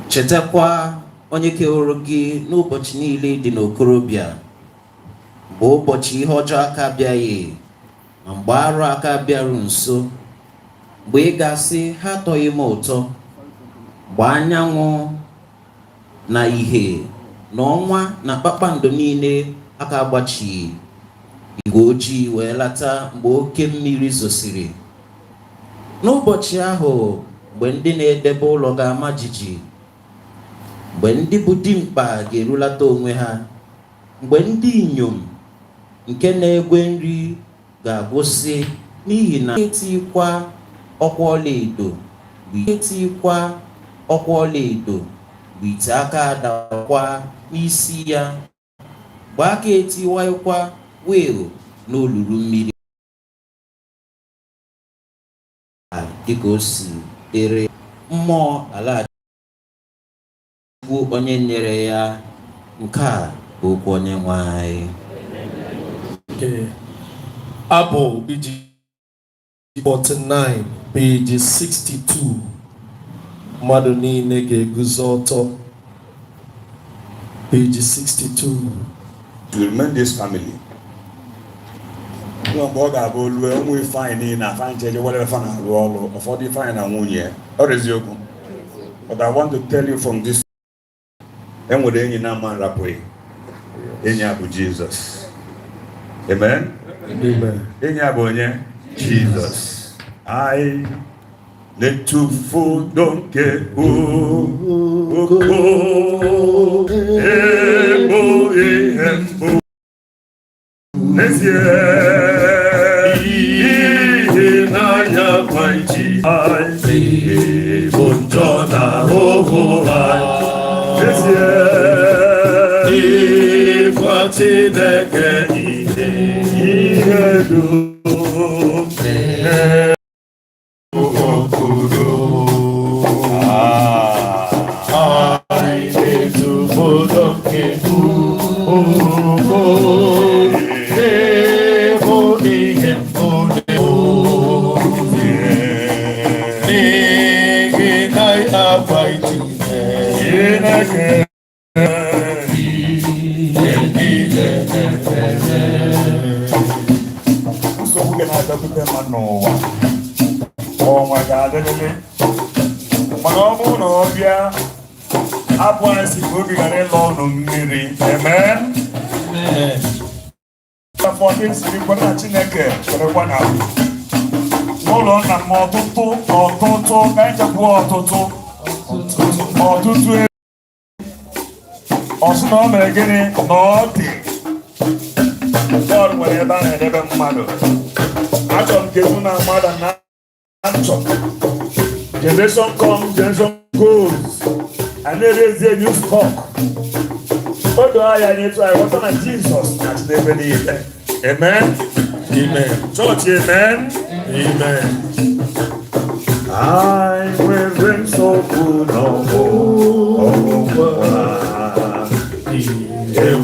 S20: Chetakwa onye keworo gị n'ụbọchị niile dị n'okorobịa, bụ ụbọchị ihe ọjọọ aka abịaghị, ma mgbe arụ aka bịaru nso, mgbe ị ga-asị ha atọghị m ụtọ, mgbe anyanwụ na ìhè na ọnwa na kpakpando niile aka agbachighị, igwe ojii wee lata mgbe oke mmiri zosiri. N'ụbọchị ahụ, mgbe ndị na-edebe ụlọ ga-ama jijiji, mgbe ndị bụ dimkpa ga-erulata onwe ha, mgbe ndị inyom nke na-egwe nri ga-agwụsị, n'ihi na etikwa ọkwa ọlaedo bụ ite aka adakwa n'isi ya, mgbe aka etiwakwa wheel n'olulu mmiri, dịka o si dịrị mmụọ ala bụ onye nyere ya. Nke a bụ okwu onye nwe anyị.
S12: Abụ iji 49 page 62. Mmadụ niile ga-eguzo ọtọ. Page 62.
S15: To remain this family. No boga bolu e mu fine na fine cheje whatever fan arụ ọrụ ụfọdụ fine na nwunye. Ọ reziokwu. But I want to tell you from this, enwere enyi na man rapụghị. Enyi a bụ Jesus. Amen.
S12: Amen.
S15: Enyi a bụ onye? Jesus. I Netufu donke oko ebo ihembo nezie ihe na Generation comes, generation goes, and there is a new stock. What do I need to? I want to Jesus that never need. Amen. Amen. Church, amen. Amen. I will bring so good no more.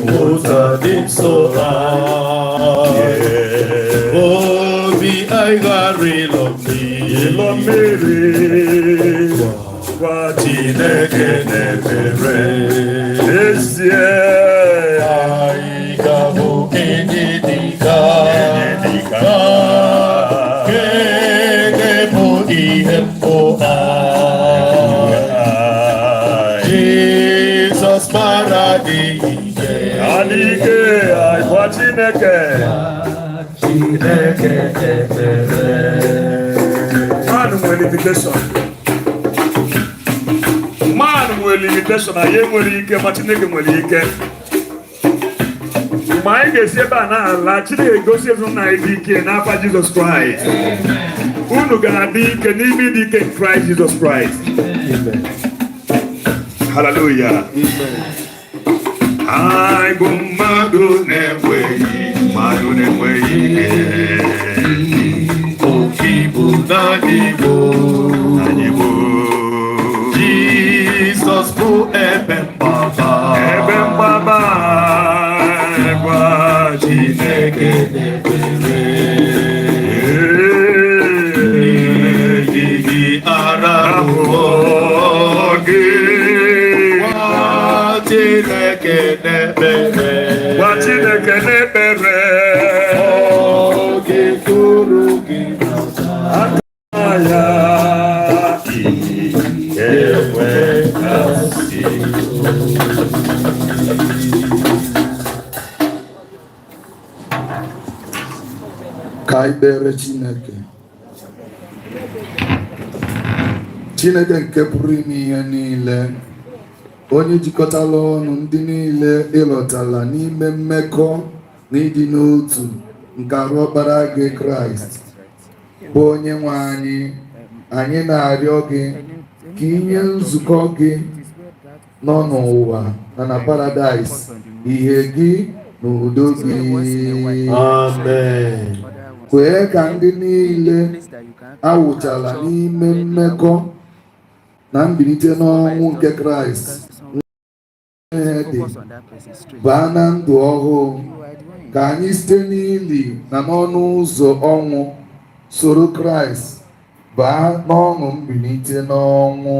S15: Water deep so high. Oh, be I got real of me. Love me. What in a this year I go in the Jesus paradise. I watch in man will limitation. I am will you get much nigga will you get. My guess is that actually negotiation IDK after Jesus Christ. Who gonna be can even Christ Jesus Christ. Amen. Hallelujah. Amen. I go madu newe. Jesus go Eben Baba Chineke
S7: Kaibere Chineke nke pụrụ ime ihe niile, onye jikọtala ọnụ ndị niile ịlọtala n'ime mmekọ na ịdị n'otu nke arụ ọkpara gị Kraịst bụ onye nwe anyị na-arịọ gị ka inye nzukọ gị nọ n'ụwa na paradaịs ihe gị na udo gị. Amen. Kwee ka ndị niile awụchala n'ime mmekọ na mbilite n'ọnwụ nke Kraịst dị baa na ndụ ọhụụ, ka anyị site n'ili na n'ọnụ ụzọ ọnwụ soro Kraịst baa n'ọṅụ mbilite n'ọnwụ.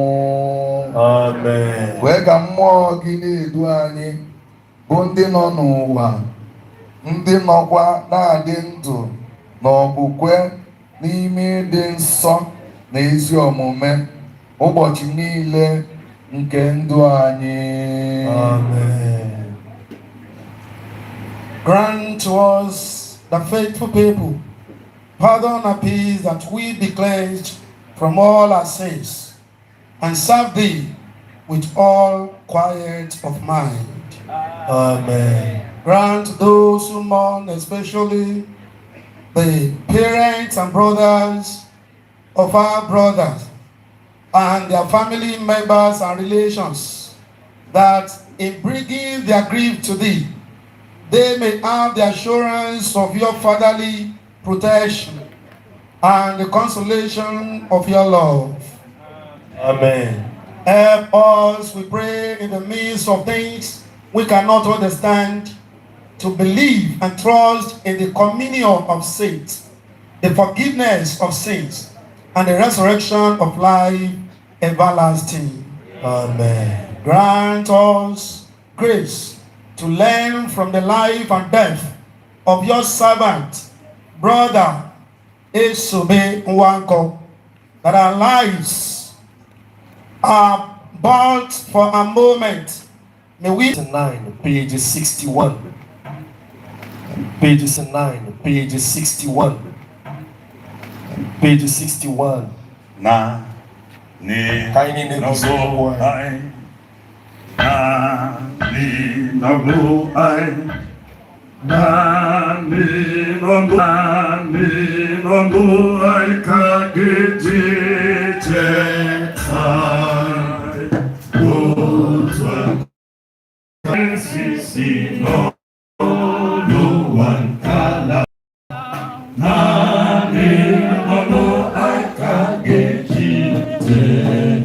S7: Amen. Kwee ka mmụọ gị na-edu anyị bụ ndị nọ n'ụwa, ndị nọkwa na-adị ndụ n'okwukwe n'ime ịdị nsọ na ezi omume ụbọchị niile nke ndụ anyị. Amen.
S13: Grant to us, the faithful people, pardon and peace, that we be cleansed from all our sins and serve thee with all quiet of mind.
S7: Amen.
S13: Grant those who mourn, especially the parents and brothers of our brothers
S21: and their family members and relations, that in bringing their grief to thee, they may have the assurance of your fatherly protection and the consolation of your love. Amen. Help us, we pray, in the midst of things we cannot understand, to believe and trust in the communion of saints, the forgiveness of sins, and the resurrection of life everlasting. Amen. Grant us grace to learn from the life and death of your servant, brother ESOBECHUKWU, that our lives are but for a moment. May we 9, page 61. Page 9, page 61. Page 61.
S15: Na ni no go I na ni no go I na ni no go I ka get it I go to see no one can na ni no go I ka get it I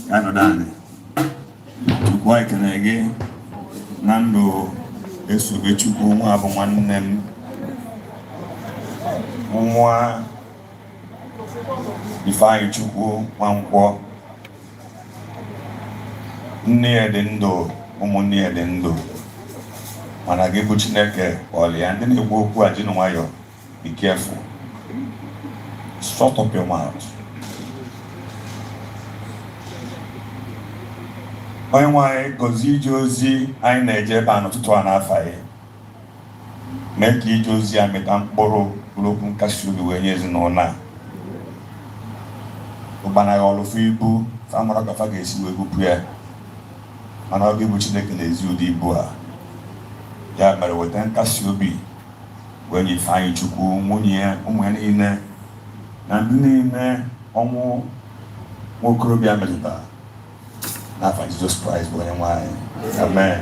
S15: Kanodani. Chukwu ekele gị na ndụ ESOBECHUKWU NWABUNWANNE m. Nwa Ifeanyichukwu NWANKWO. Nne ya dị ndụ, ụmụnne ya dị ndụ. Mana gị bụ Chineke kpọrọ ya. Ndị na-ekwu okwu a ji nwayọọ. Be careful. Shut up your mouth. Onye nwanyị gọzie ije ozi anyị na-eje ebe a n'ụtụtụ a n'afọ ya. Mee ka ije ozi ya meta mkpụrụ okwu nkasi obi wee nye ezinụlọ a. Ụgbana ya ọlụfụ ibu famara kafa ga-esi wee bupụ ya. Mana ọ bụ Chineke na-ezi ụdị ibu a. Ya mere weta nkasi obi wee nye Ifeanyichukwu, nwunye ya, ụmụ ya niile na ndị niile ọnwụ nwokorobịa metụtara. N'afa Jesus Christ bụ onye nwanyị. Amen.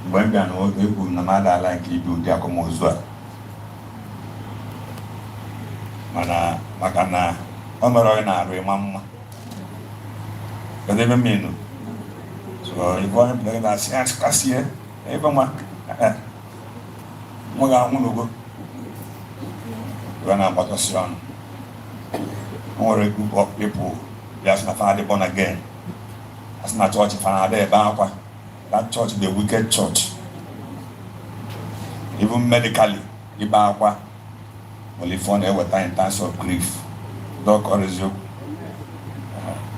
S15: Mgbe m bịa n'oge ekwuru na m adaala nke ibi ụdị akwamozu a. Mana maka na o mere onye na-arụ ịma mma. Kedu ebe mmenu? So ife onye pụtara na-asị ya kasịe ebe nwa nwa ga-anwụ n'ugo. We're not about to run. Or a group of people, that's not father born again. That's not church father, that church is the wicked church. Even medically, Ibaqua will find a time in times of grief. Doc or is you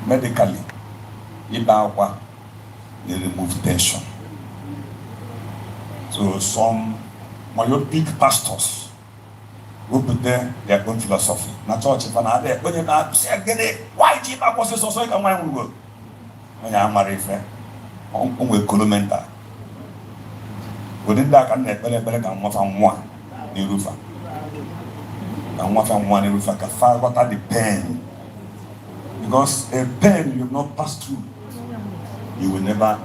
S15: medically, Ibaqua they remove tension. So some myopic pastors who put there their own philosophy. Na church if na there when you na say again why keep up so so can one go. When you marry friend on we kolomenta. Within that can net bele kan mo fa nwa ni rufa. Kan mo fa nwa ni rufa ka fa what are the pain. Because a pain you have not passed through, you will never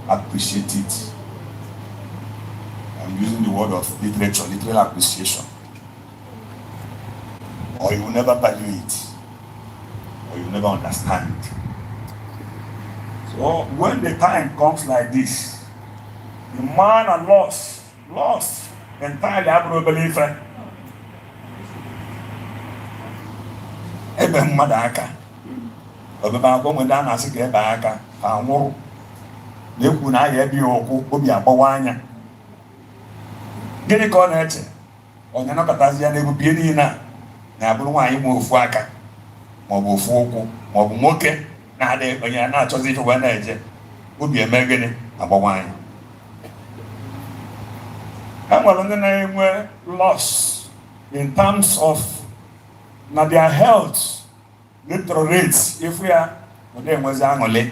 S15: appreciate it. I'm using the word of literature, literal appreciation. Or you will never value it, or you will never understand. So when the time comes like this, the man are lost entirely. I don't believe it. Ebe mmadụ aka, ọbụba akwụkwọ nwere a na-asị ka ebe aka anwụrụ na-ekwu na ahịa ebe okwu obi agbawa anya. Gịnị ka ọ na-eche? Onye nọkọtazi ya na-ebupie niile a na-abụrụ nwaanyị ma ofu aka maọbụ ofu ụkwụ maọbụ nwoke na-adị onye na-achọzi ife wee na-eje obi eme gịnị agbawa anya. E nwere ndị na-enwe loss in terms of na their health deteriorates if we are enwezi aṅụrị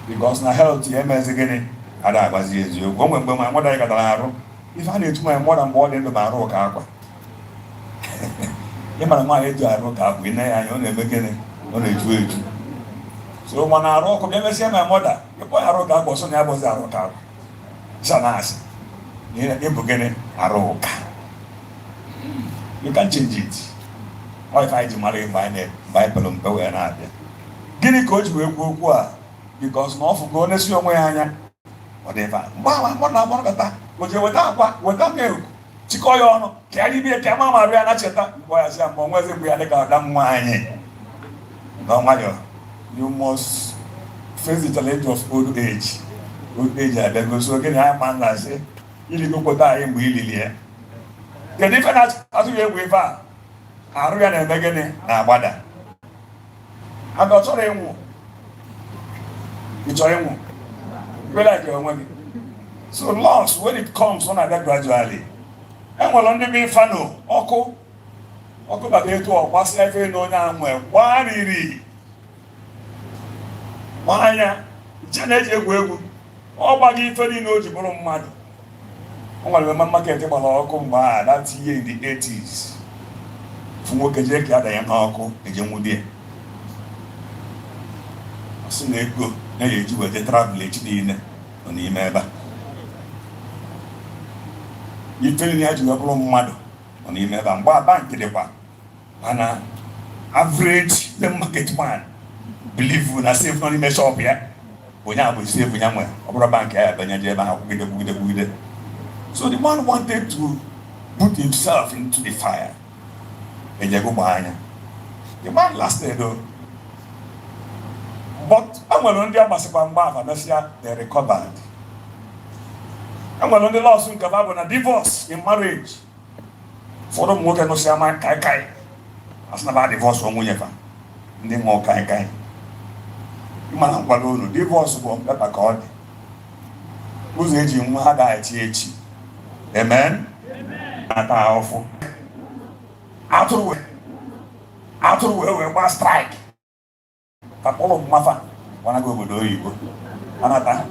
S15: because na health ya emezi gịnị ada agbazi eziokwu. O nwere mgbe ma mmadụ anyị gatara arụ ife a na-etu ma mmadụ mgbe ọ dị ndụ ma arụ ka akwa ị mara nwaanyị eji arụ ka akwa ine ya anya ọ na-eme gịnị ọ na-eju eju. So ma na arụ ọkụ bịa mesịa ma mmadụ ịkpọ ya arụ ka akwa ọsọ na ya bụzi arụ ka akwa sa na asị ịbụ gịnị arụ ụka. You can change it. Ọ ife anyị ji mara mgbe anyị baịbụl mpe wee na-abịa. Gịnị ka o ji wee kwuo okwu a? Because na ọ fụgo onye si onwe ya anya ọ dị ebe a mgbe ama mmadụ na-agbakọta o ji weta akwa weta milk chịkọ ya ọnụ ka ya dibie ka ama marụ ya na cheta mgbe ya si ya mgbe onwe eze mgbe ya dịka ọda nwa anyị na nwayọ. You must face the challenge of old age. Old age abịago so gịnị anyị ma nhazi iligokpota anyị mgbe ilili ya. Kedu ife na-atụ ya egwu ife a? Arụ ya na-eme gịnị na-agbada. Aga ọ chọrọ ịnwụ. Ị chọrọ ịnwụ. Like onwe gị. So loss when it comes on aga gradually. Enwere ndị bụ ifano ọkụ bata etu ọkwasị efe na onye anwe gbariri anya je na-eji egwu egwu ọ gbaghị ife niile o ji bụrụ mmadụ. O nwere eme market gbara ọkụ mgbe a that year in the 80s. Fụ nwoke jee ka ada ya n'ọkụ eje nwudie. Ọ sị na ego na-eji wete travel echi niile nọ n'ime ebe a. ifeli ya ji webụrụ mmadụ nọ n'ime ebe a mgbe bank dịkwa mana average the market man believe na safe nọ n'ime shop ya onye a bụ safe ya nwere ọ bụrụ bank ya banye je ebe ha kwugide. So the man wanted to put himself into the fire. Ejego gbanya. The man lasted though. But I'm going to agbasịkwa mgba afa mesịa they recovered. I'm going to lawsuit nke bụ na divorce in marriage. Ụfọdụ ụmụ nwoke nọsị ama kai asị na ba divorce nwunye fa ndị mmụọ kai. Ịmana nkwado unu divorce bụ mkpepa ka ọ dị. Ụzọ eji nwa ha ga-echi echi. Amen. Ata ahụfụ. Atụrụ wee gba strike. Kapolo mmafa wanaga obodo oyibo. Anata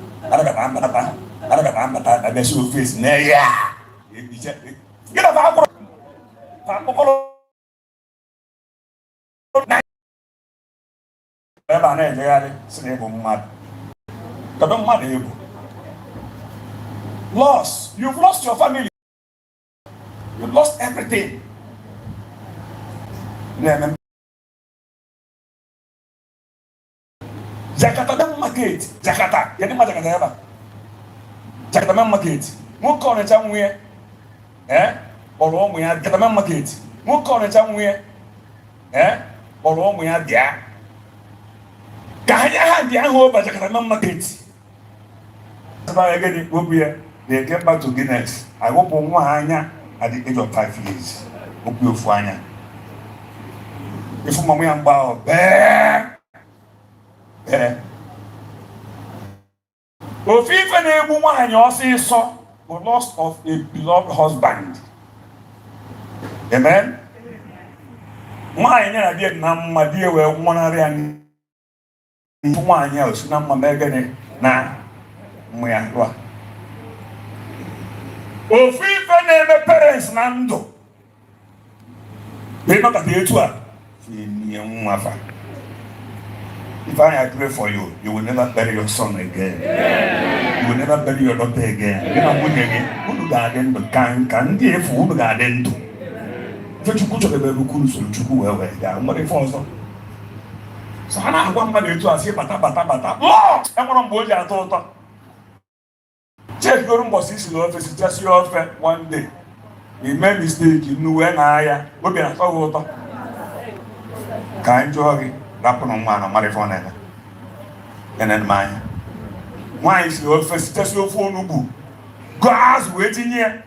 S15: mbata abịa show face na ya. Gịnị bụ akwụrụ? Akpụkọrọ ebe a na-ejegharị si na ịbụ mmadụ. Kedu mmadụ ịbụ? Loss. You've lost your family. You've lost everything. Jakarta dem market. Jakarta. Yadi ma Jakarta yaba. Jakarta dem market. Mo ko ne chanwe. Oro mo ya Jakarta dem market. Mo ko ne chanwe. Oro mo ya dia. Ka ya ha dia ho ba Jakarta dem market. Ba ya gani obuye. They get back to Guinness. I hope Anya at the age of 5 years. Hope you Fuanya. If Mamma and Bao, if even a woman and your sister were lost of a beloved husband. Amen. My idea, my dear, were one area one else, Namma Megan, na Muyakwa. If even a parents nando, they not at the age if I pray for you, you will never bury your son again. Yeah. You will never bury your daughter again. You know, who garden the can give who garden to. If you put your baby cool, so you will wear down. What if also? So I have one money to say, bata. Lord, I'm going to board your daughter. Check your room, boss. This is your office. Just your office one day. You made mistake. You knew when I will be a water. Kind joy. Rapping on man, I'm phone and then mine. Why is your first test your phone? God's waiting here.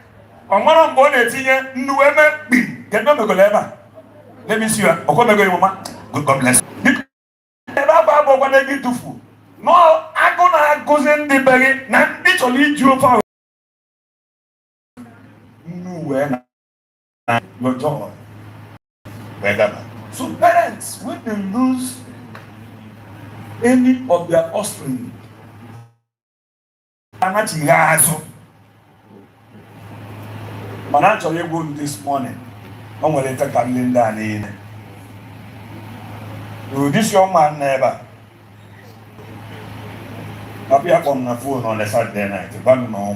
S15: I'm one on board at here. No, get no go ever. Let me see you. God bless. Never when I get to food. No, I'm gonna go in the belly. Not literally you for no, no joy. Whether. So parents, when they lose any of their offspring, I'm not Yazo. But actually, going this morning, I'm going to take a Linda in. This young man never. I'll be up on the phone on a Saturday night, but no.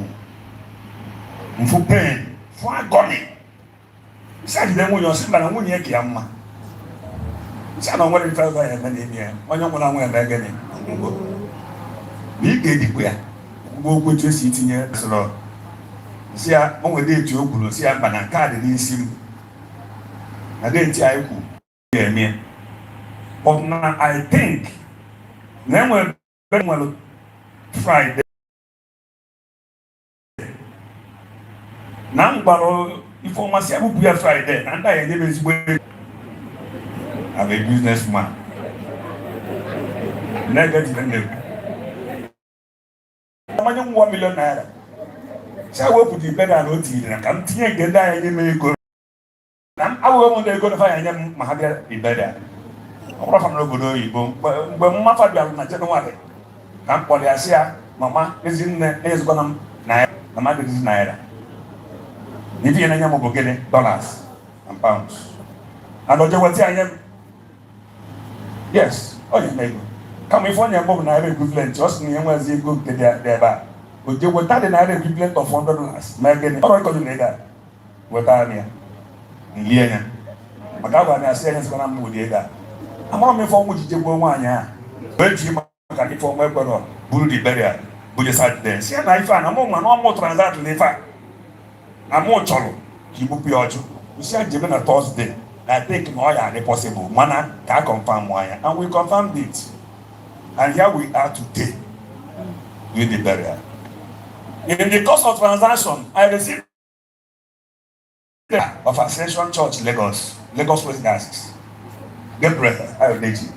S15: For pain, for agony. Saturday when you're sitting and when you're Kiama. I don't want to tell by a man here. When you're going to beg any. Be gay, go put your seat in here. So, see, I only did you go see a banana in him. I didn't tell you. Yeah, me. But now I think, then we'll Friday. Now, if I must have a Friday, and I never is waiting. I'm a businessman. Negative and negative. I'm 1 million naira. So I will put the better and not eating. I can't get that any go. I will want to go to find him. Mahaga be better. I'm from Logo, but my father, my January. Come Poliasia, Mamma is in the is gonna naira. The market is naira. If you are getting dollars and pounds. I don't know what I am. Yes. Oh, you may go. California, Bob, and I have equivalent. Just me and was a good there.
S3: Oje weta the naira equivalent of $100. Megani. All right, you that. Weta ania. Nlienya. Magaba na ase anya sikona mu die da. Ama me fo mu jije gbo nwa anya. Beji maka ni fo mo ekwero. Buru di beria. Buje sa den. Si na ifa na mo ma no mo transact ni fa. Amo cholo. Ki bu pi oju. You see Jimmy na Thursday. I think no ya possible. Mana ka confirm why. And we confirmed it. And here we are today. With the burial. In the course of transaction, I received of Ascension Church, Lagos Presidency. Get brother, I will let you.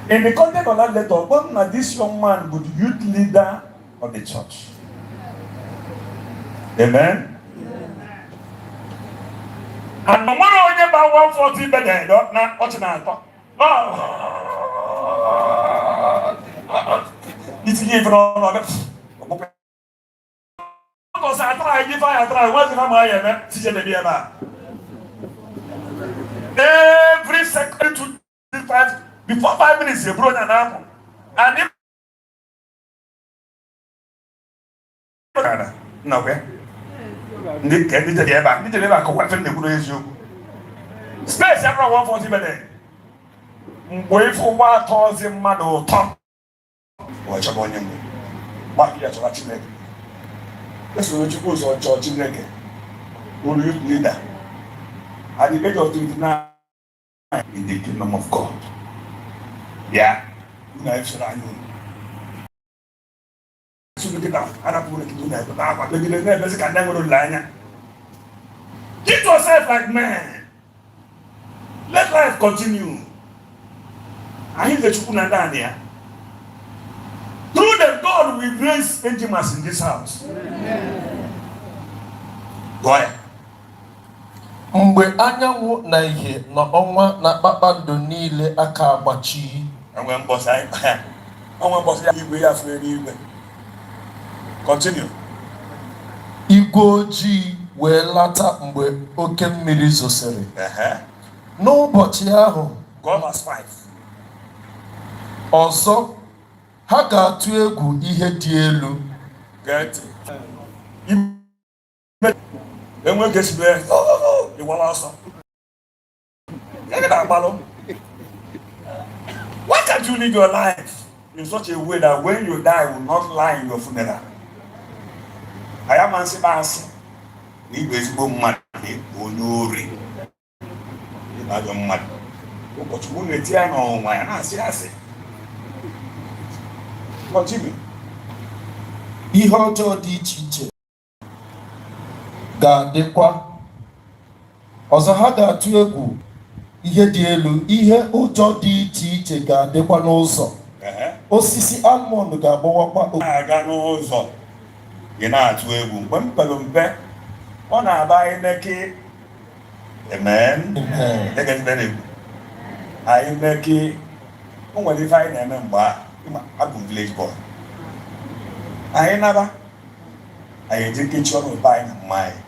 S3: In the context of that letter, when this young man was youth leader of the church. Amen. And no matter only about 140 better, don't not watch now. It's even on because I try, what's the man? Every second to 5 before 5 minutes, you brought an apple. And if no way. Need to get back. Need to get back. What the good is you? Space every 140 minutes. Wait for 1,000 man or top. Watch about him. Back here to watch him. That's what you go to church in Lagos. Who youth leader at the age of 29 in the kingdom of God. Yeah, you know if I know. So look at that. Other people can do that, but they never can never lie. Keep yourself like man. Let life continue. I hear the chukuna down here. Through the God we raise intimacy in this house. Go ahead.
S12: Mgbe anyanwụ na ihe na ọnwa na kpakpando niile aka agbachi.
S3: Enwe mbọsị ya igwe ya fere n'igwe. Continue.
S12: Igwe ojii wee lata mgbe oke mmiri zosiri. N'ụbọchị ahụ.
S3: Go verse 5.
S12: Ọzọ ha ga-atụ egwu ihe dị elu.
S3: Get enwe gesibe iwala ọsọ. Why can't you live your life in such a way that when you die, you will not lie in your funeral? I am answering bass. Ni bezbo mad onori. Ba do mad. But you won't let ya know why na say. Continue.
S12: Ihe ọjọọ dị iche iche ga-adịkwa. Ọzọ ha ga-atụ egwu ihe dị elu, ihe ụjọ dị iche iche ga-adịkwa n'ụzọ. Osisi almond ga-agbawakwa.
S3: Aga n'ụzọ ị na-atụ egwu mgbe m pere mpe ọ na-aba anyị n'eke. Amen. Anyị n'eke o nwere ife anyị na-eme mgbe abụ village boy. Anyị naba anyị eji kechi ọnụ ebe anyị na mma anyị.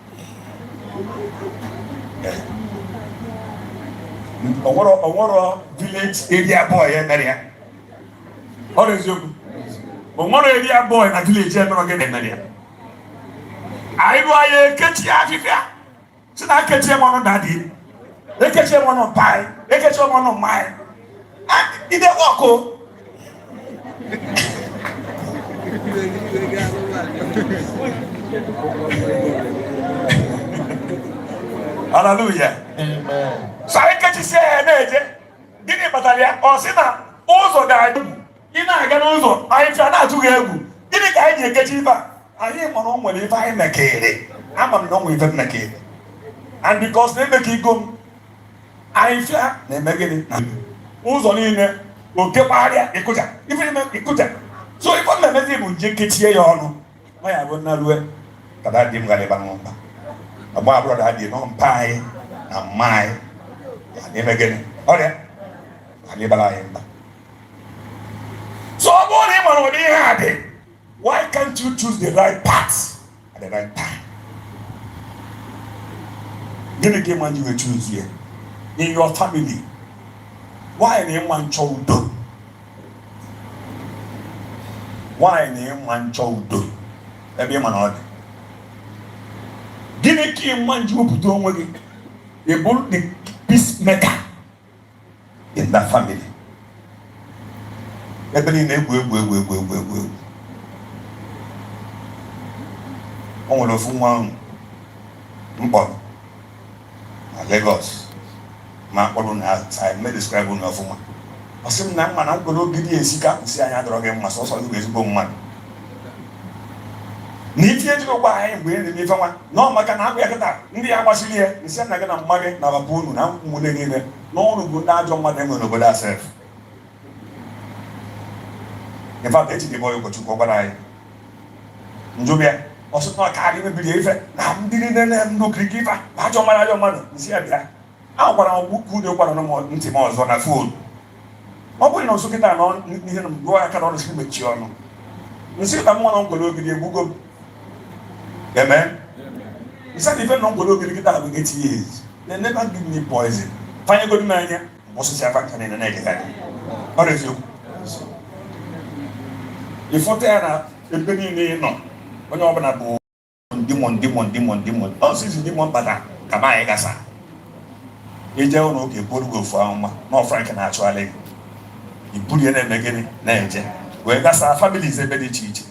S3: Onwero village area boy emere ya. Ọ dị eziokwu. Onwero area boy na village emere oge na-emere ya. Anyị bụ anyị ekechi afịfịa. Si na ekechi eme ọnụ dadi. Ekechi eme ọnụ pai. Ekechi eme ọnụ mmai. Ide wọkụ. Hallelujah.
S12: Amen.
S3: So I catch you say, Dini Batalia, or Sina, also died. In I get also, I try not to get you. Didn't I get you back? I am on when if I make it. I'm not with them make it. And because they make it go, I feel they make it. Who's on in there? Will get area, Ikuja. If you make Ikuja. So if I'm a able to get here on, I will not do it. But I didn't get it. My brother had the non pie and my never again. Oh, yeah, I never lie. So, what him on what he had? Why can't you choose the right path at the right time? Then again, man, you will choose here in your family. Why anyone child? Why name man chowdo? Every man odd. Gini ki man jubu to wagi. Able the peacemaker in that family. Every name we. On the phone one Lagos. Ma kolon I may describe on the phone. I said, "Now, man, I'm going to give you a sika. See, I had to get my sauce. You guys go, man. Need you to go buy and bring the one. No, I can have that. In the Abasilia, you said, I'm going to marry Navapoon. Now, Mudan, no one would not jump my name over that self. In fact, it's the boy to go by. Jubia, also not carrying a belief. I'm didn't no cricket. I don't mind your money. You see, I want to put the one more intimate on a food. Opo ino so kita no ni no go aka no so mechi ono. Nsi ka mo no ngolo gidi egugo. Amen. Isa di fe no ngolo gidi kita have 8 years. They never give me poison. Fanya go na anya, mo so sia fa kan na na ka. Ore so. If for there na ebeni ni no. Onye obana bo demon. Oh since demon bata ka ba e gasa. Eje ono ke borugo fo anwa. No Frank na actually. You put your name again, well, that's our families, a better teacher.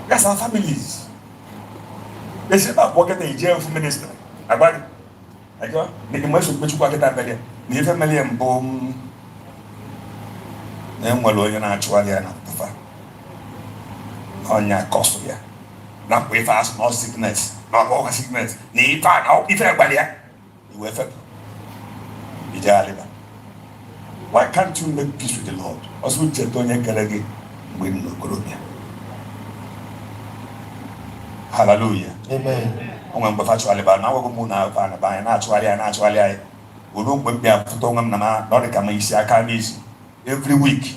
S3: That's our families. They say about working in jail for minister. I got it. I go, make a much of which work that better. Never million boom. Then, well, you're not actually enough. On your cost, yeah. Not way fast, no sickness, not over sickness. Need find out if everybody, you will fit. Why can't you make peace with the Lord? Also, Chetonya Galagi, win no Colombia. Hallelujah. Amen. I'm going to fetch Alibaba. Now we're going to buy an actually. We don't put their Futongam Nama, not the Kamaisia Kamis. Every week,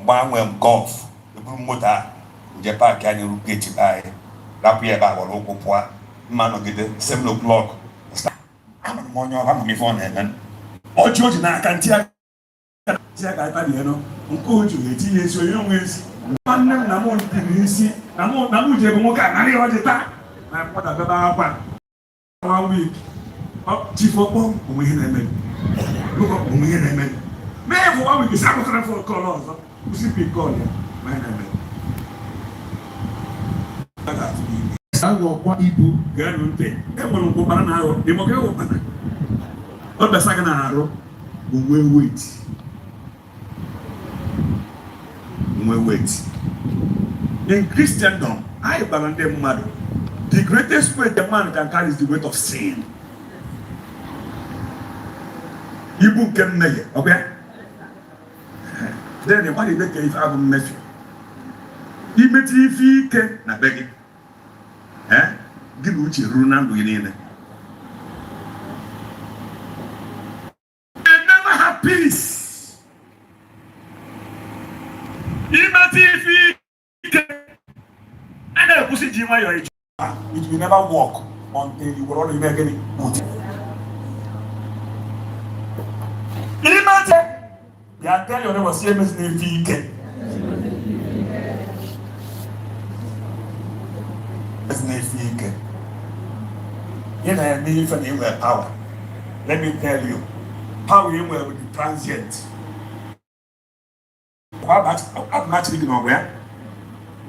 S3: one will golf, the blue motor, Japan can you get it by Lapia Baba, local poor, man of the 7 o'clock. I'm on morning, I'm on my phone, and all George and I can tell. I can't you know, go to the tea, so you always one Namon Pinisi, Namu Jemoka, and I was the time. I'm what about 1 week. Up Chief of Bomb, we look up, we may for 1 week is out for colors. Who should be called? My name. I will what you girl will pay. They will go on an hour. They will go open. But the second hour, we will wait. We wait. In Christendom, I balance them mad. The greatest weight a man can carry is the weight of sin. You book them there, okay? Then what is the if I have a message? Immediately can na beg it. Give Uchi Runan in. They never have peace. And I push it in my age. It will never work until you will only make any put. Imagine they are telling you never see me in the you know, me if you were power. Let me tell you, how you were with the transient. How much you know where?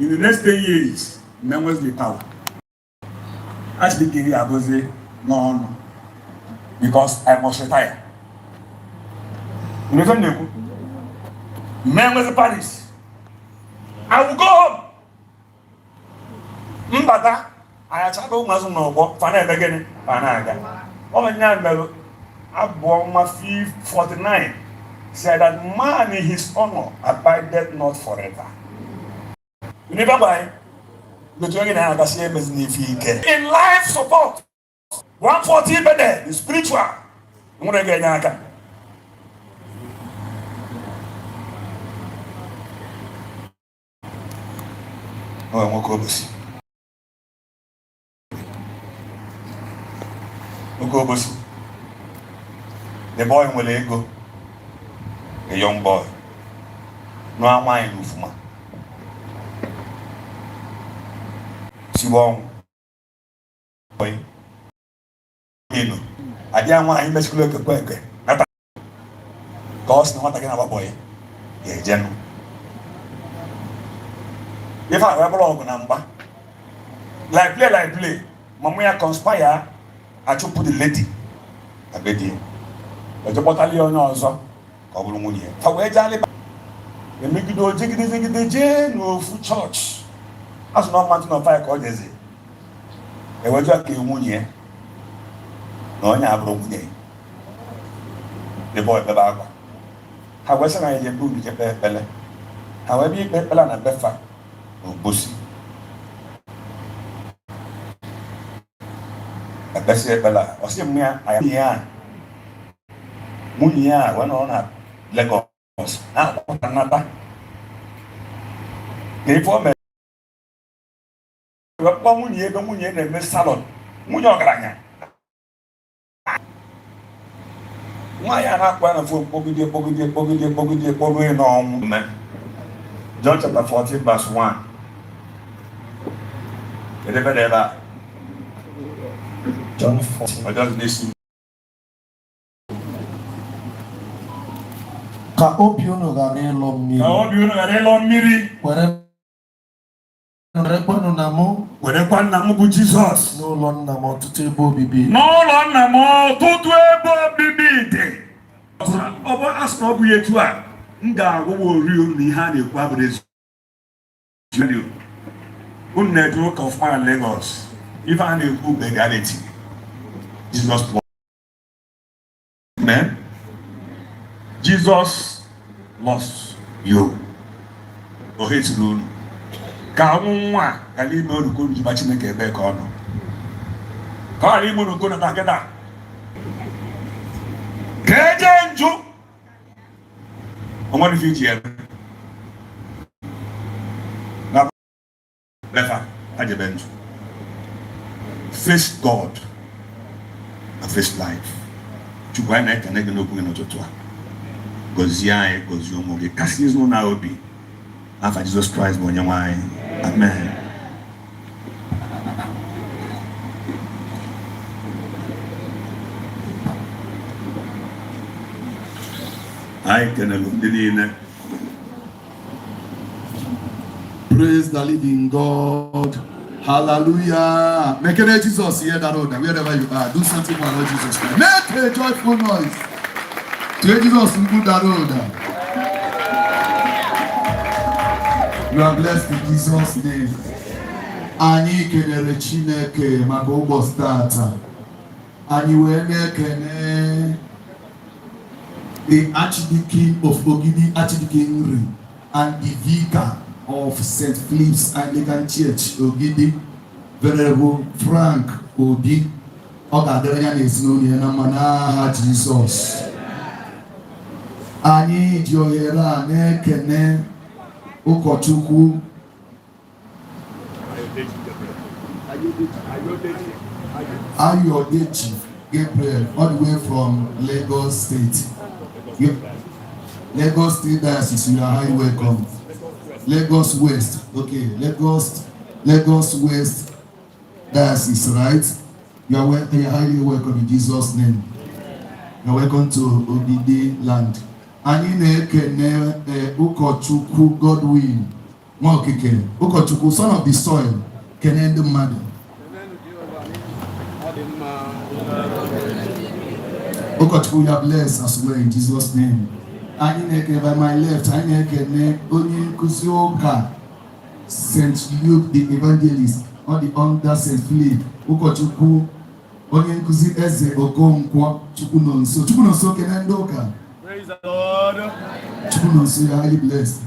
S3: In the next 10 years, members the power. Actually, give you a buzzy, no, because I must retire. You never know. Members of Paris. I will go home. Mbata, I had to go to no work, Fana again, Fanaga. Oh, my Abba, my 49. Said that man in his honor abideth not forever. You never buy. In life support, 140 better, the spiritual. The boy will go. A young boy. No mind movement.
S4: Siwong. Boy. Ino. Adia wa ime sikule ke kweke. Nata. Cause no mata kena boy. Ye jen. If I ever log number. Like play. Mamuya conspire. I to put the lady. A lady. But the bottle on also. Kabulumuni. For where Jali. The make do jiggy no food church. As no mountain of fire called Jesse. E was just a munye. No, I have room. The boy, the bag. How was I a book with a belle? However, you bet Bella and Beffa or Bussy. A Bessie Bella, or see me, I am here. Munia went on at Legos. Now, another. They form a Munia, and Miss Salon. Munia. Why are not one of Poggy, no. John chapter 14, verse 1. John 14. I just listen.
S12: Ka obi unu ga n'elu mmiri.
S4: Ka obi unu ga n'elu mmiri.
S12: Werekwanụ na mụ.
S4: Werekwanụ na mụ bụ Jizọs.
S12: N'ụlọ nna m ọtụtụ ebe obibi.
S4: N'ụlọ nna m ọtụtụ ebe obibi dị. Ọ bụ asị na ọ bụ etu a, m ga-agwụwa ori unu na ihe a na-ekwu abụrụ ezi. Unu na-eje ụka ọfụma na Lagos. Ife a na-ekwu bụ reality. Jesus plus. Amen. Jesus loves you. O hetiri unu. Ka nwa ka n'ime oruko njiba Chineke ebe ka ọ nọ. Ka ọ n'ime oruko na takịta. Ka eje njụ. O nwere ife iji ebe. Na befa ajebe njụ. Face God and face life. Chukwu anyị na-ekene gị n'okwu gị n'ụtụtụ a. Gọzie anyị, gọzie ụmụ gị, kasị ezinụlọ na obi. N'afa Jizọs Kraịst bụ onye nwe anyị. Amen. Anyị kenelu ndị niile.
S8: Praise the living God. Hallelujah. Make it Jesus here that order. Wherever you are, do something for Lord Jesus Christ. Make a joyful noise. To Jesus in good that order. You are blessed in Jesus' name. Anyị kenere Chineke maka ụbọchị tata. Anyị wee na-ekene the Archdeacon of Ogidi, Archdeacon Nri, and the Vicar of St. Philip's Anglican Church, Ogidi, Venerable Frank Obi. Ọ ga-adịrị ya n'ezinụlọ ya na mma n'aha Jizọs. Anyị ji ohere a na-ekene ụkọchukwu Ayodeji Gabriel, all the way from Lagos State. Lagos State Diocese, you are highly welcome. Lagos West, okay, Lagos West Diocese, right? You are highly welcome in Jesus' name. You are welcome to Ogidi land. Anyị na-ekene ụkọchukwu Godwin Nwokike, ụkọchukwu son of the soil, kene ndị mmadụ. Ụkọchukwu, you are blessed as well in Jesus' name. Anyị na-ekene by my left, anyị na-ekene onye nkuzi ụka St. Luke the Evangelist, ọ dị under St. Philip, ụkọchukwu onye nkuzi Eze Okonkwo Chukwunonso kene ndị ụka.
S4: Praise the Lord.
S8: Chukwunonso, you are highly blessed.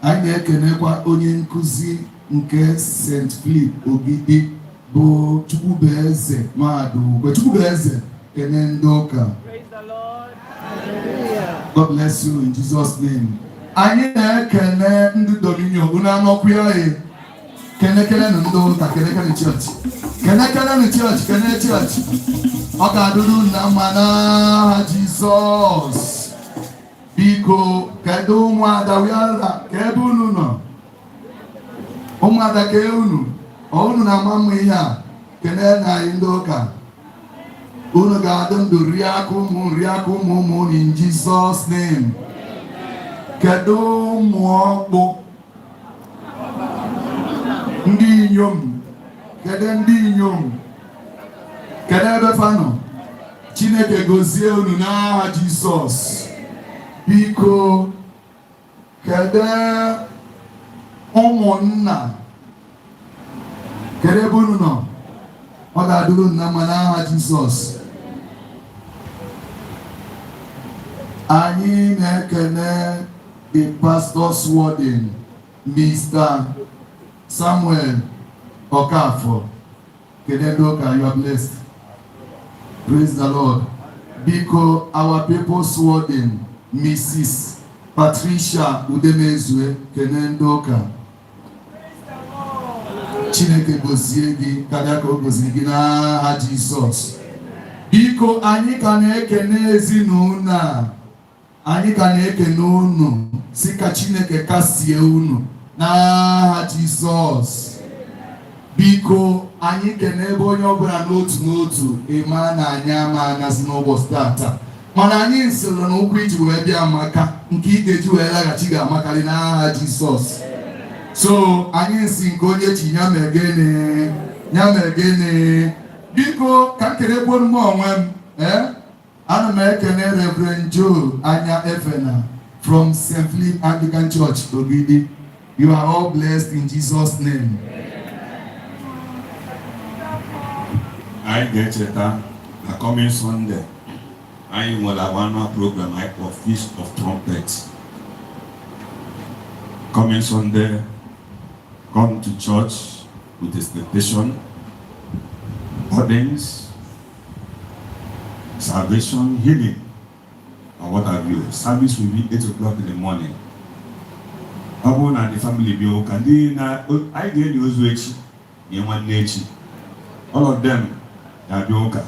S8: Anyị na-ekenekwa onye nkuzi nke St. Philip Ogidi bụ Chukwubueze Madụkwe. Chukwubueze kene ndị ụka.
S4: Praise the Lord.
S8: God bless you in Jesus' name. Anyị na-ekene ndị Dominion unu anọkwu ya kenekene na ndị ụka, kenekene church. Kenekene na church, kene church. Ọ ga-adụrụ na mma n'aha Jizọs. Biko, kedu ụmụada wịara ka ebe unu nọ? Ụmụada ka unu? unu na-ama mma ihe a kene na anyị ndị ụka unu ga-adị ndụ rie aka ụmụ unu in Jesus name. Kedu ụmụ ọkpụ ndị inyom? Kedu ndị inyom? Kedu ebe fanọ? Chineke gozie unu n'aha Jizọs. Biko kedu ụmụnna? Kedu ebe unu nọ? Ọ ga-adụrụ na mma n'aha Jizọs. Anyị na-ekene the pastor's warden, Mr. Samuel Okafor. Kenedoka, you are blessed. Praise the Lord. Biko, our people's warden, Mrs. Patricia Udemezue, Kenedoka. Chineke gozie gị karịa ka o goziri gị n'aha Jizọs. Biko, anyị ka na-ekene ezinụlọ a. Anyị ka na-ekene unu si ka Chineke kasie unu n'aha Jizọs. Biko, anyị kene ebe onye ọbụla n'otu n'otu ịma na anyị ama anyasị n'ụbọchị tata. Mana anyị nsịrị na ụkwụ iji wee bịa amaka, nke ị ga-eji wee laghachi ga-amakarị n'aha Jizọs. So anyị nsị nke onye chi ya megene. Biko ka nkere gbonu m onwe m. Ana m ekene Reverend Joe Anya Efena from St. Philip Anglican Church, Ogidi. You are all blessed in Jesus' name.
S15: I get it. The coming Sunday, I will have one program of Feast of Trumpets. Coming Sunday, come to church with expectation, burdens, salvation, healing, and what have you. Service will be 8 o'clock in the morning. Abon and the family be okay. I get you Ozuechi, Yewanechi. All of them are be okay.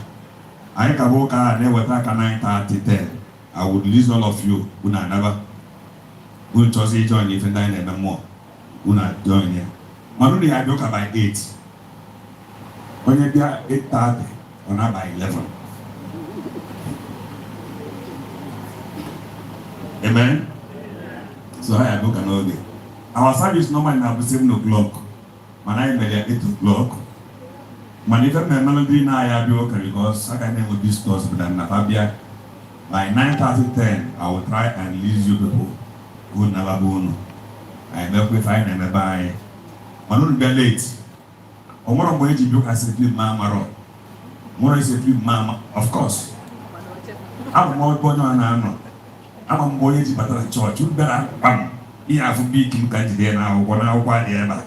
S15: I can walk and never take a 9:30, 10. I would lose all of you. Una never. We'll just join if and 9 and more. Una join here. Manuni I woke by 8. When you are 8:30, or not by 11. Amen. So I look an all day. Our service normally now 7 o'clock. Man, I made at 8 o'clock. Man, if I'm melody now, I will be okay because I can never discuss with them. By 9:30, 10, I will try and leave you people who never go. I never find them by. Man, don't be late. Or more of what you look as a flip mama. More is a flip mama, of course. I'm more born on an I'm going to the church. You better come. You have to be Kim Kanji now, 1 hour, whatever.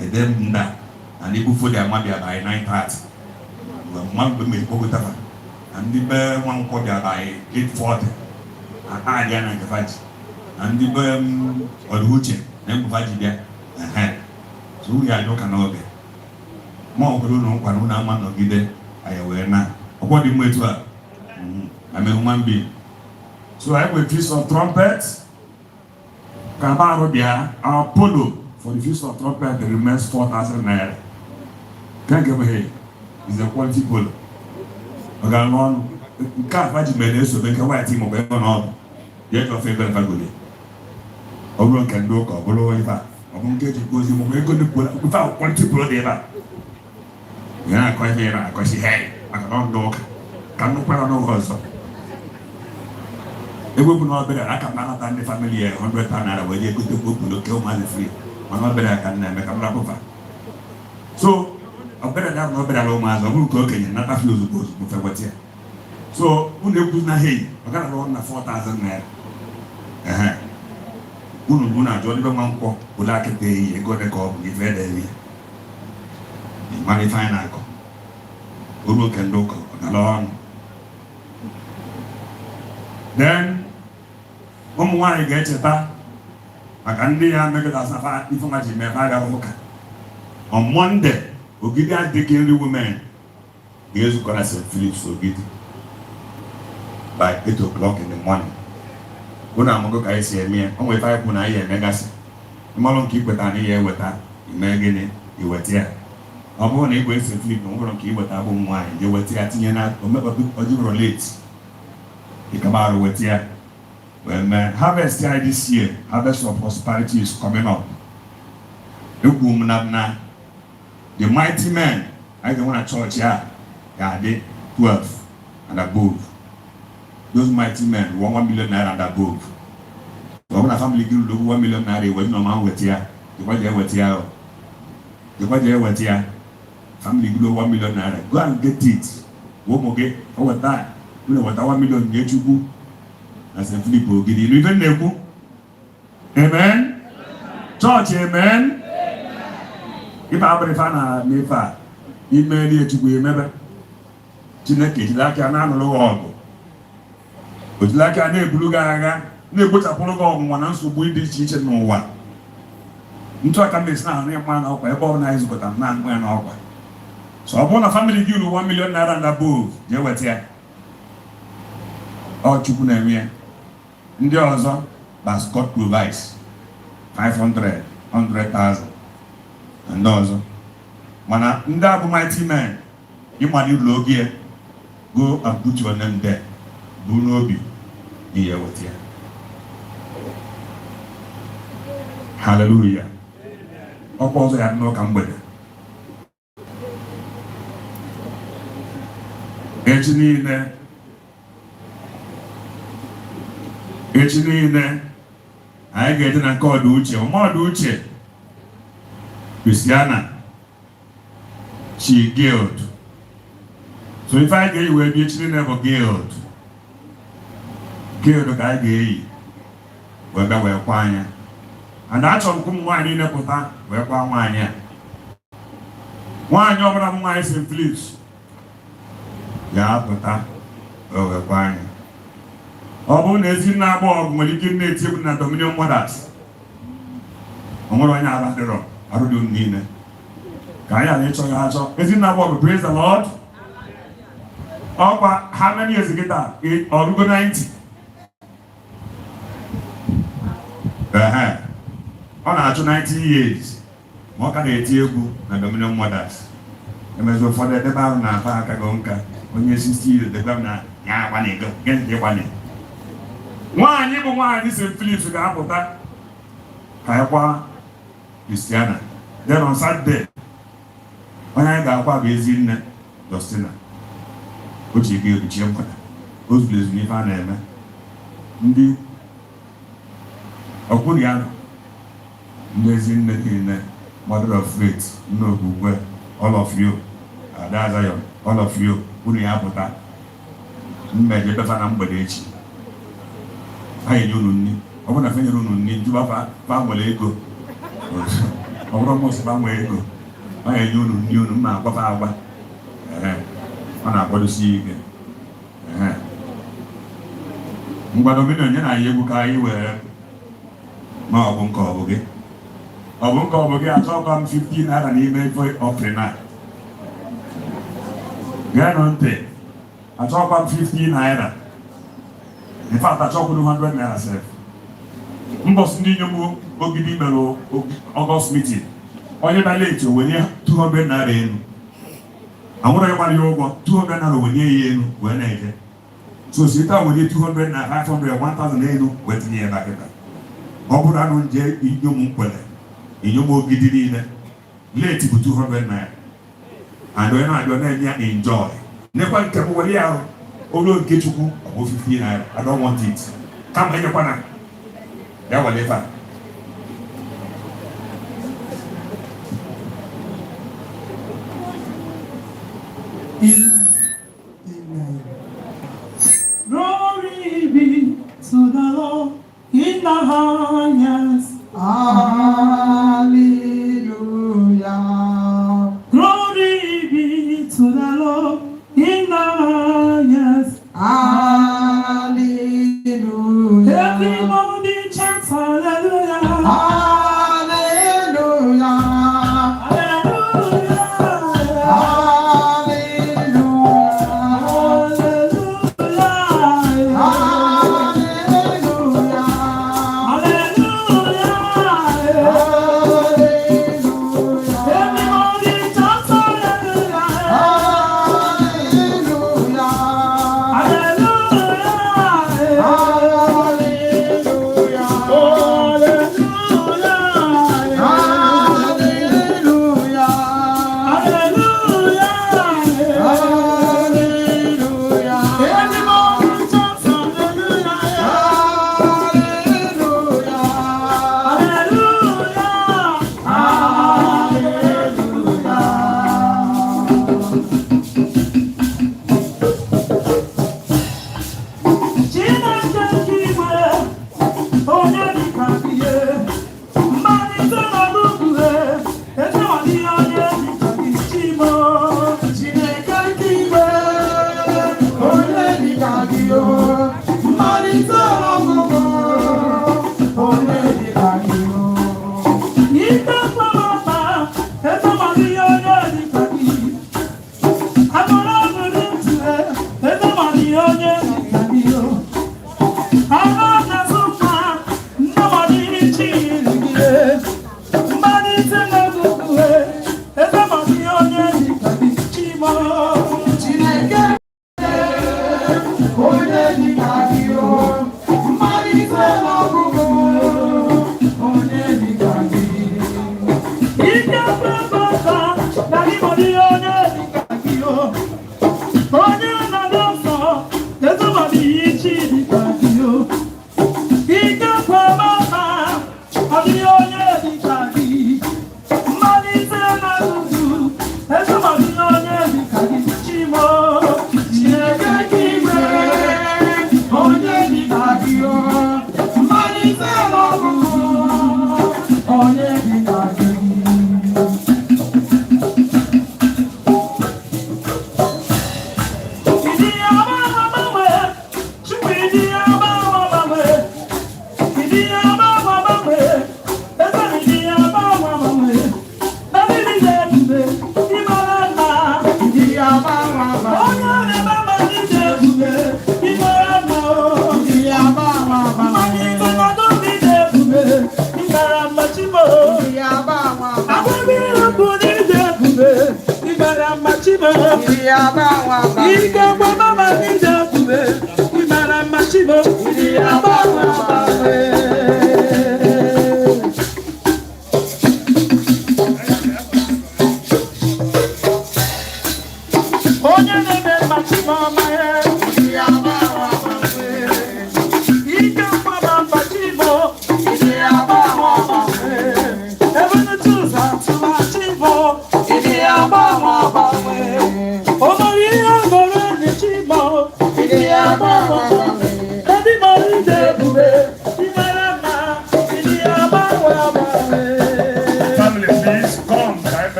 S15: And then that. And they go for their money by 9:30. One woman go with them. And the bear one call by 8:40. And I and the fudge. And the bear or the hoochie, then fudge there. So we are looking over there. More grown one man of either. I wear now. What do you wait to? I'm a human being. So I will Feast of Trumpets. Kabarobia, our polo for the Feast of Trumpets, there remains 4,000 naira. Can't give away. It's a quality polo. I got one. Can't imagine me so make a white team of everyone. Yet your favorite family. Oblong can do or below if I won't get it because you will go to pull without quality polo there. Yeah, quite here, because she had. I cannot dog. Cannot put on also. They will not better. I can not the family 100 pounds where you go to kill money free. I'm not better. I can make a rap of. So, I better have no better low mass. I will cook and not a few supposed to put what here. So, when they put my hay, I got around 4,000 naira. Una Johnny Manko, who like a day, and got a call, give it a money fine. I go. Uru can look along. Then, one get it back. I can be a mega as a fat information. On Monday, we give that the killing women. Here's what I said, Philip, so get by 8 o'clock in the morning. When I'm going to see me, I'm with 5 when I hear Megas. I'm going to keep with an ear with her. You may get it, you were here. ọ bụrụ na ị wee flip na nwere nke iweta abụ nwaanyị je weta ya tinye na ojibụrụ late ịkabarụ weta ya wee mee harvest ya this year. Harvest of prosperity is coming up. Ekwu m na the mighty men I don't want a church here. Yeah, they 12 and above. Those mighty men won 1 million naira and above. So when a family give 1 million naira, they went no man with here. The what they went here. The what they went here. Family give 1 million naira. Go and get it. What more get? Over that. You know what 1 million get you go. As a Philip will give you even never. Amen. Church, amen. If I ever find a nefa, email you to be remember. Chineke, like an animal. But like a neighbor, ne put a prologue one answer with this teacher no one. Into a campaign now, near man up, I born nice, but I'm not going over. So I want a family give you 1 million naira and above. You were here. Or Chukunemia. In the other, but God provides 500, 100,000. And also, mana nda bụ mighty men, you money low gear, go and put your name there. Do no be here with you. Hallelujah. Also, I have no company. Echini I get in a call Duce, or more Duce. Christiana, she guilt. So if I get you, be actually never guilt. Guilt, I gay. Whether we're quiet. And that's all come wine in a pota, we're quiet. One over of mice and flips. Yeah, pota, oh, we're quiet. Obon is in our bog when you give me a tip in a dominion mothers. I'm going to have the rock. I don't need it. Isn't that what we praise the Lord? How many years ago that? 8 or 90? On our 90 years. What can they tell you? And Dominion Mothers. And as for the Debar na Pakagonka, when you're 60 years, the governor, yeah, one go, get the one. One, even one is in Phillips with the apple that I have Christiana. Then on Saturday, when I got what is in Justina, which you give the chamber, whose place me found them. Indeed, Okuriano, there's in the mother of faith, no who all of you, all of you, who you have with that. Made better number each. I don't want to finish on need to have family go. Almost family go. I knew my papa. On our body see again. But a minute, I you were more won't call again. I won't call again. I talk on 15 and email for it off the night. Guarantee. I talk on 15 naira. In fact, I talk on 100 naira self. Mbos ndi nyomo ogidi melo August meeting. Onye na late when you 200 naira enu. Amuro yobali yogo 200 naira when you enu when ege. So sita when you 200 naira 500 1000 enu wetin ye ba keta. Obura no nje inyomo kwele. Inyomo ogidi ni ne. Late bu 200 naira. And when I don't enjoy. Never kept away out. Although get you above 15 naira. I don't want it. Come here, Pana. That will never.
S9: Glory be to the Lord in the highest. Hallelujah. Glory be to the Lord in the highest. Hallelujah. Everybody chants hallelujah. Hallelujah. Hallelujah. Hallelujah.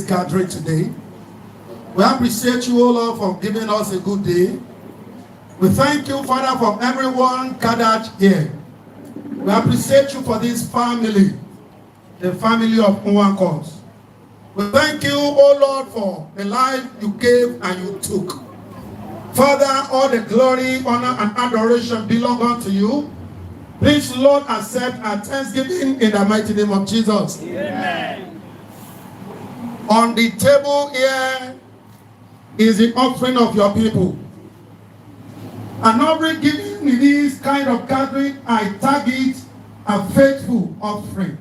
S21: Gathering today. We appreciate you, O Lord, for giving us a good day. We thank you, Father, for everyone gathered here. We appreciate you for this family, the family of NWANKWO. We thank you, O Lord, for the life you gave and you took. Father, all the glory, honor, and adoration belong unto you. Please, Lord, accept our thanksgiving in the mighty name of Jesus. Amen. On the table here is the offering of your people. An offering given in this kind of gathering, I tag it a faithful offering.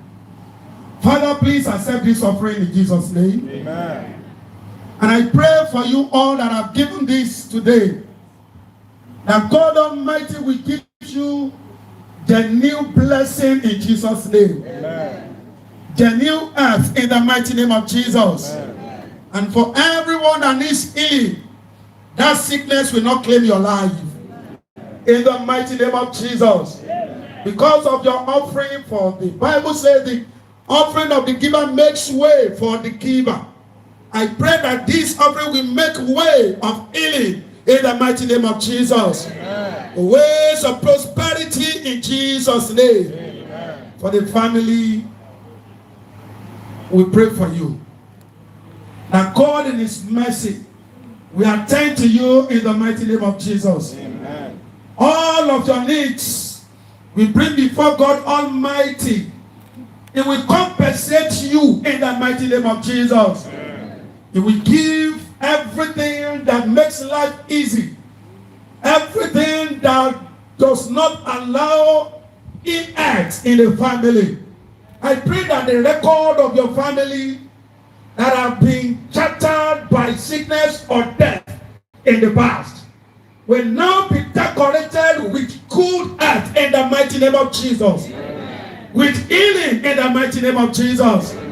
S21: Father, please accept this offering in Jesus' name. Amen. And I pray for you all that have given this today, that God Almighty will give you the new blessing in Jesus' name. Amen. The new earth in the mighty name of Jesus. Amen. And for everyone that needs healing, that sickness will not claim your life. In the mighty name of Jesus. Amen. Because of your offering, for the Bible says the offering of the giver makes way for the giver. I pray that this offering will make way of healing in the mighty name of Jesus. Amen. Ways of prosperity in Jesus' name. Amen. For the family, we pray for you. That God in His mercy, we attend to you in the mighty name of Jesus. Amen. All of your needs, we bring before God Almighty. It will compensate you in the mighty name of Jesus. Amen.
S12: He will give everything that makes life easy. Everything that does not allow inacts in the family. I pray that the record of your family that have been shattered by sickness or death in the past will now be decorated with good health in the mighty name of Jesus. Amen. With healing in the mighty name of Jesus. Amen.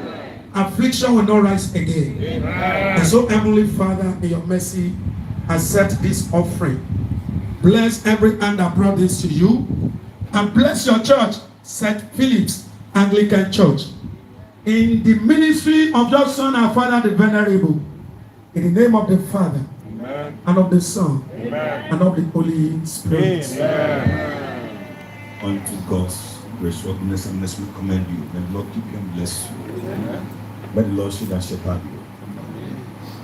S12: Affliction will not rise again. Amen. And so, Heavenly Father, in your mercy, accept this offering. Bless every hand that brought this to you. And bless your church, St. Philip's Anglican Church. In the ministry of your Son, our Father, the Venerable. In the name of the Father. Amen. And of the Son. Amen. And of the Holy Spirit.
S15: Amen. Unto God's gracious goodness and mercy we commend you. May the Lord keep you and bless you. Amen. May the Lord shield and shepherd you.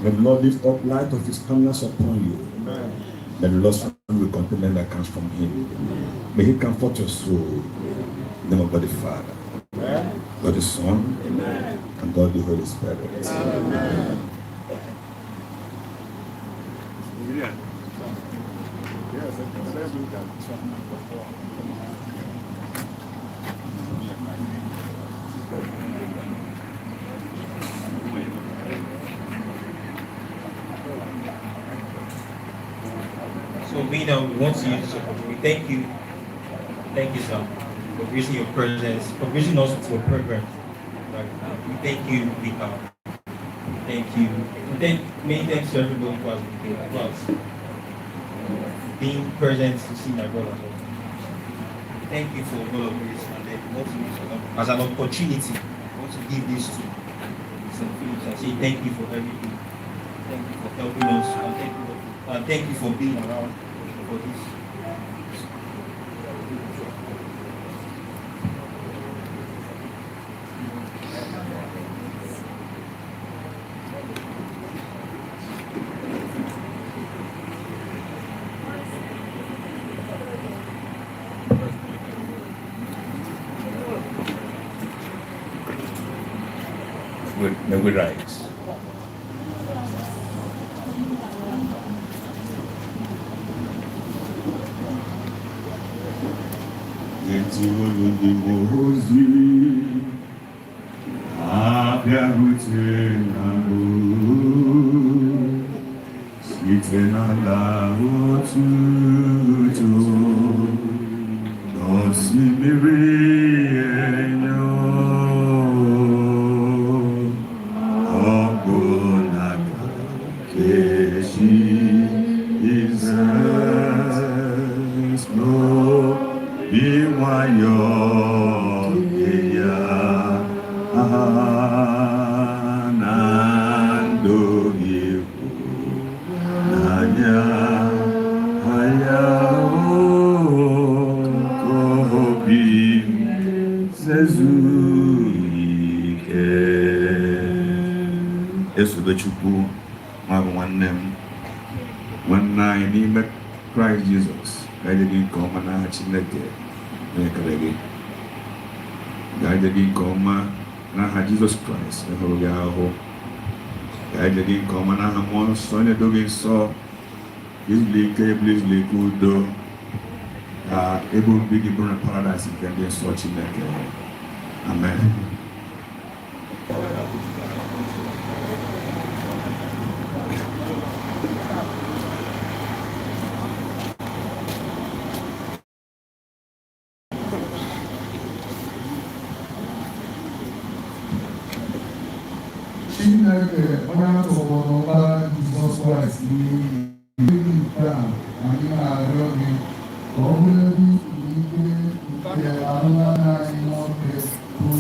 S15: May the Lord lift up light of his countenance upon you. Amen. May the Lord's family will contentment that comes from him. Amen. May he comfort your soul. In the name of God the Father. Amen. God the Son. Amen. And God the Holy Spirit. Amen. Yeah.
S19: So we want to use this opportunity. We thank you, sir, for raising your presence, for raising us to a program. We thank you, Vika. Thank you. Many thanks to everybody who has been here, who has being present to see my brother. Thank you for all of this, and then want to use it as an opportunity. I want to give this to St. Philip's and say thank you for everything. Thank you for helping us, and thank you for being around for this.
S15: May we rise. ESOBECHUKWU NWABUNWANNE One name Christ Jesus. Guide again come and I chineke. Guide again come na Jesus Christ. Guide again come and I want son doing so. This please good. Able big in paradise if you can so chineke. Amen.
S8: Chineke onye tụrụ n'ọbara Jizọs Kraịst n'ihi nke a anyị na-arịọ gị ka ọ bụrụ ebe ike nke ahụhụ anyị nwoke bụ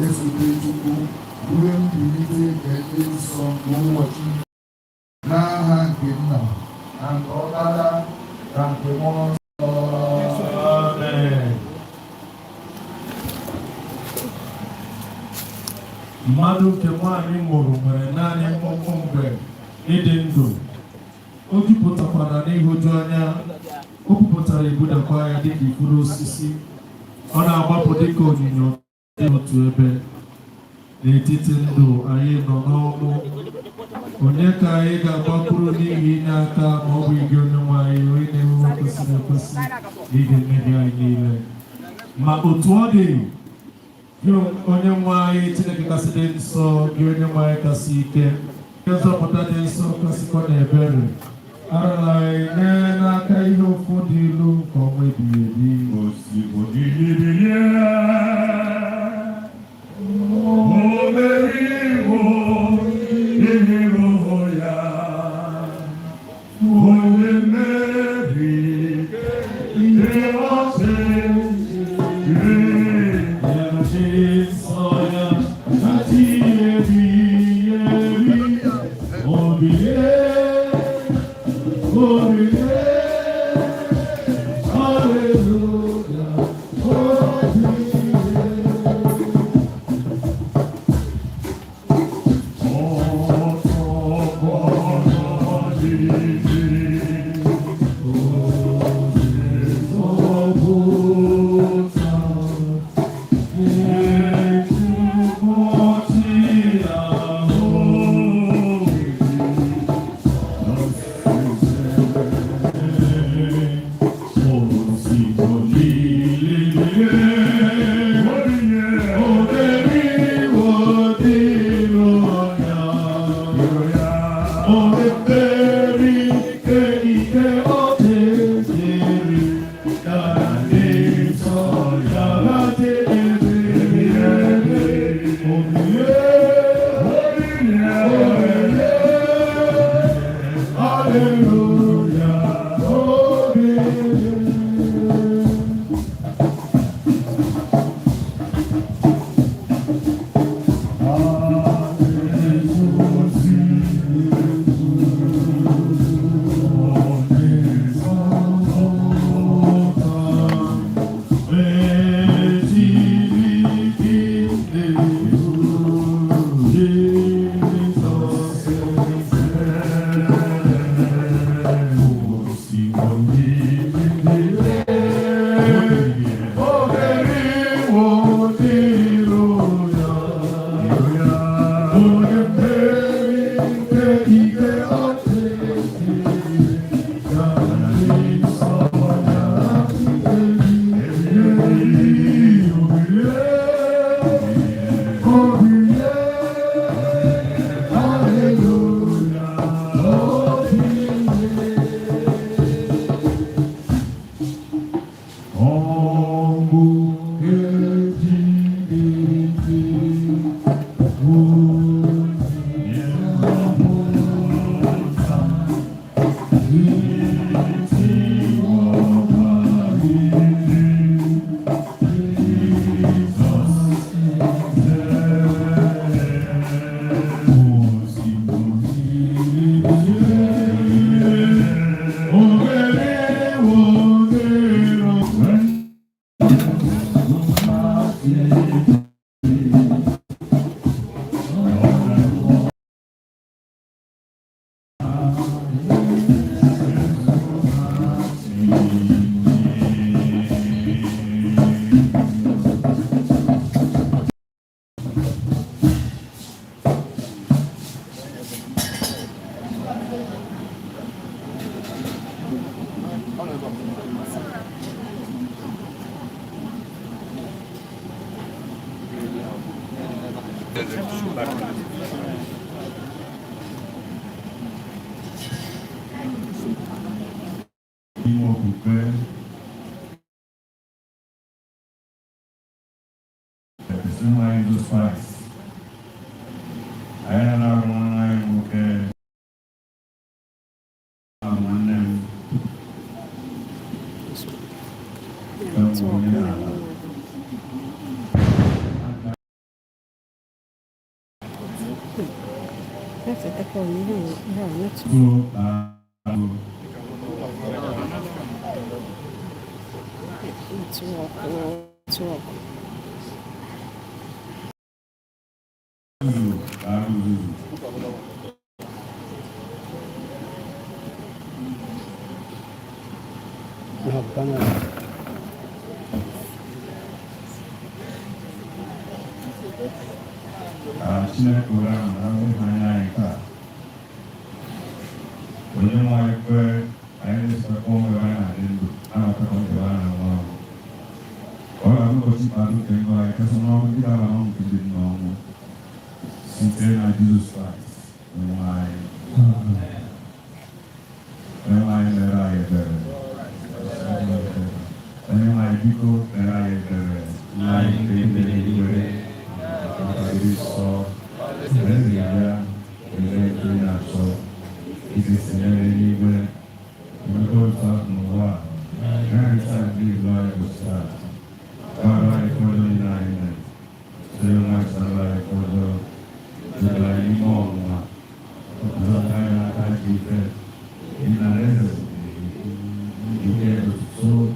S8: ESOBECHUKWU bụrụ mbilite nke ndị nsọ n'ụbọchị n'aha nke Nna na nke Ọkpara na nke Mmụọ Nsọ.
S12: Mmadụ nke nwaanyị mụrụ nwere naanị mkpụmkpụ mgbe ịdị ndụ. O jupụtakwara n'ịhụju anya, o pụpụtara ebudakwa ya dịka ifuru osisi. Ọ na-agbapụ dịka onyinyo dị otu ebe. N'etiti ndụ anyị nọ onye ka anyị ga-agbakwuru n'ihi inye aka ma ọ bụ igi onye nwanyị onye na-ewu kwesịrị ekwesị ige mmehie anyị niile ma otu ọ dị gị onye nwanyị Chineke kasị dị nsọ gị onye nwanyị kasị ike gị nzọpụta dị nsọ kasịkwa na ebere arala anyị n'aka ihe ụfọdụ ilu nke ọnwa ebighị ebi
S15: When you want to I just perform the line and I don't perform the line. All I'm going to do like personal, we got on to do normal. Since then, I Jesus Christ. And why that I and my people that I like they saw very young, very natural. It is anywhere. You don't talk no more. Every time you like to start. God, I for the 9 so much I like for the like more. I keep it in a lesson. You get the soul.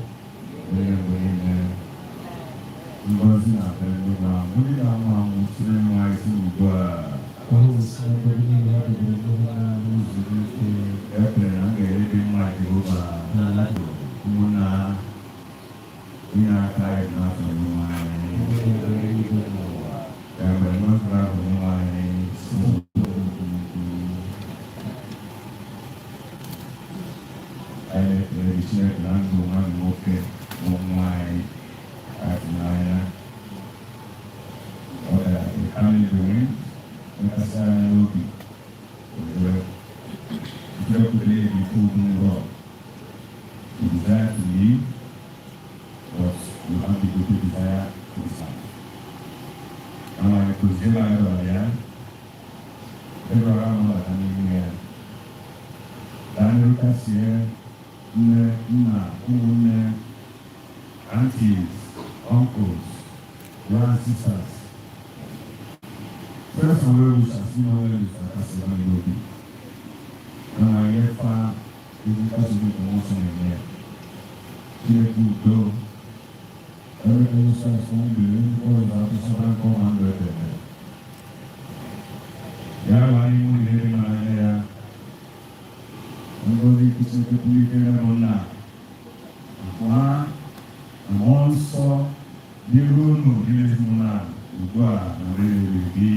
S15: Aunties, uncles, brothers, sisters. First of all, we shall see no one is a Casablanca. And I get far, we will pass with promotion in here. Here, good door. Everything starts from the or is out to someone come 100. Yeah, I am living on there. I'm going to see the people on that. Àwọn sọ bí rónù ilé múná ìgbà rẹ̀ bí.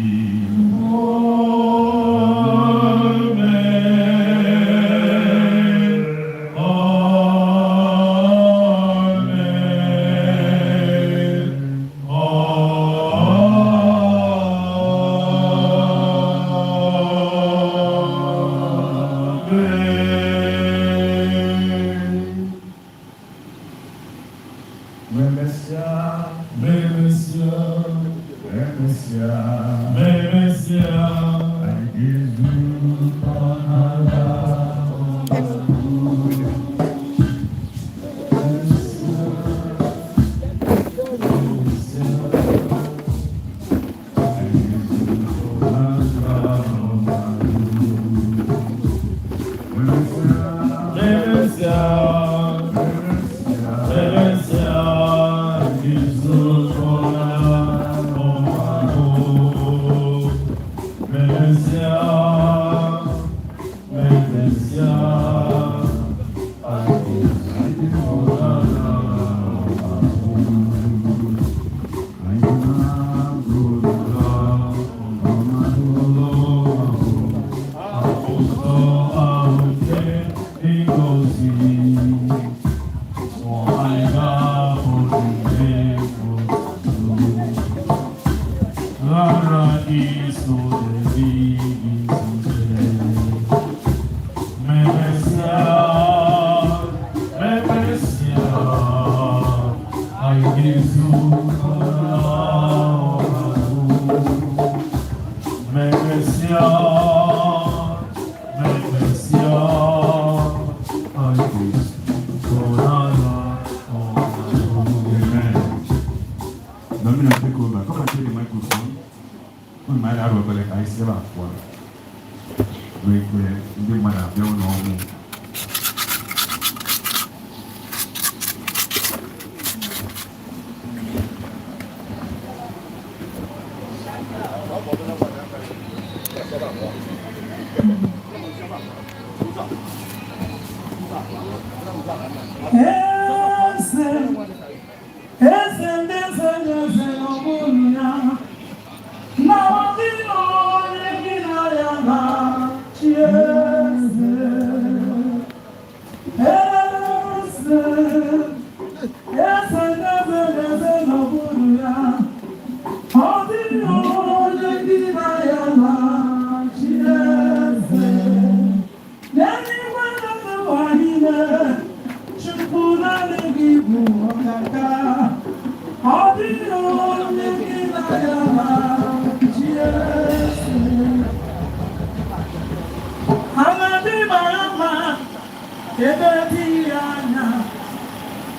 S9: Yes.